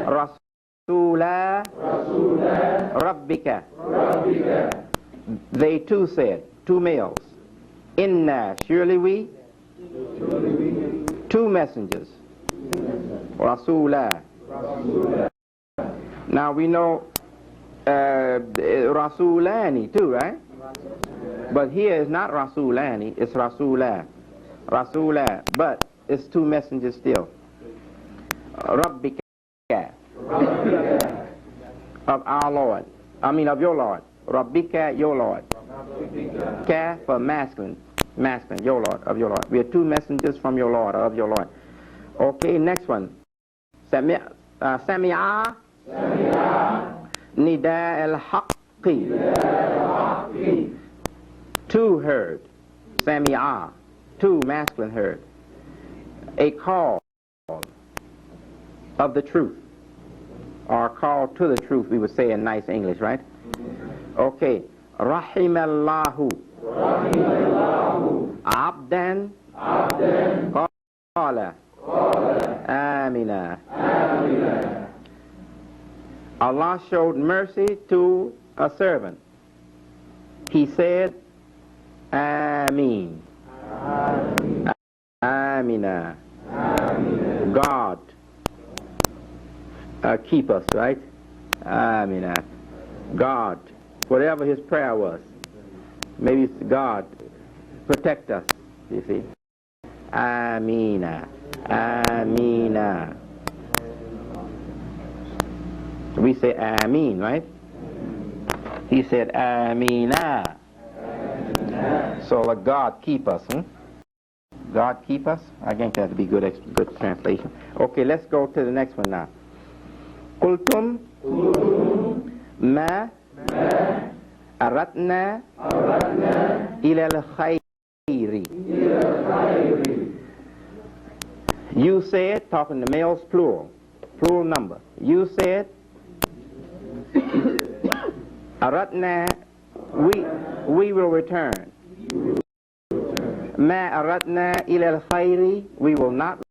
رسول ربك. They too said, two males. Inna, surely we. Two messengers. Rasula. Now we know Rasulani too, right? But here is not Rasulani, it's Rasula. Rasula, but it's two messengers still. Rabbika, of our Lord. I mean of your Lord. Rabbika, your Lord. Ka for masculine, your Lord, of your Lord. We are two messengers from your Lord, of your Lord. Okay, next one. Sami'a Nida al-Haqqi. Two heard. Sami'a, two masculine heard. A call of the truth, or call to the truth, we would say in nice English, right? Okay. Rahimallahu abdan qala amina. Allah showed mercy to a servant. He said, Ameen. Amina. God keep us, right? Amina. God, whatever his prayer was, maybe it's God, protect us, you see. Amina. Amina. We say Ameen, right? He said Amina. So let God keep us, God keep us? I think that would be good translation. Okay, let's go to the next one now. Qultum ma aratna ila al-khayri. You said, talking to males plural, plural number. You said, aratna, we will return. Ma aratna ila al-khayri, we will not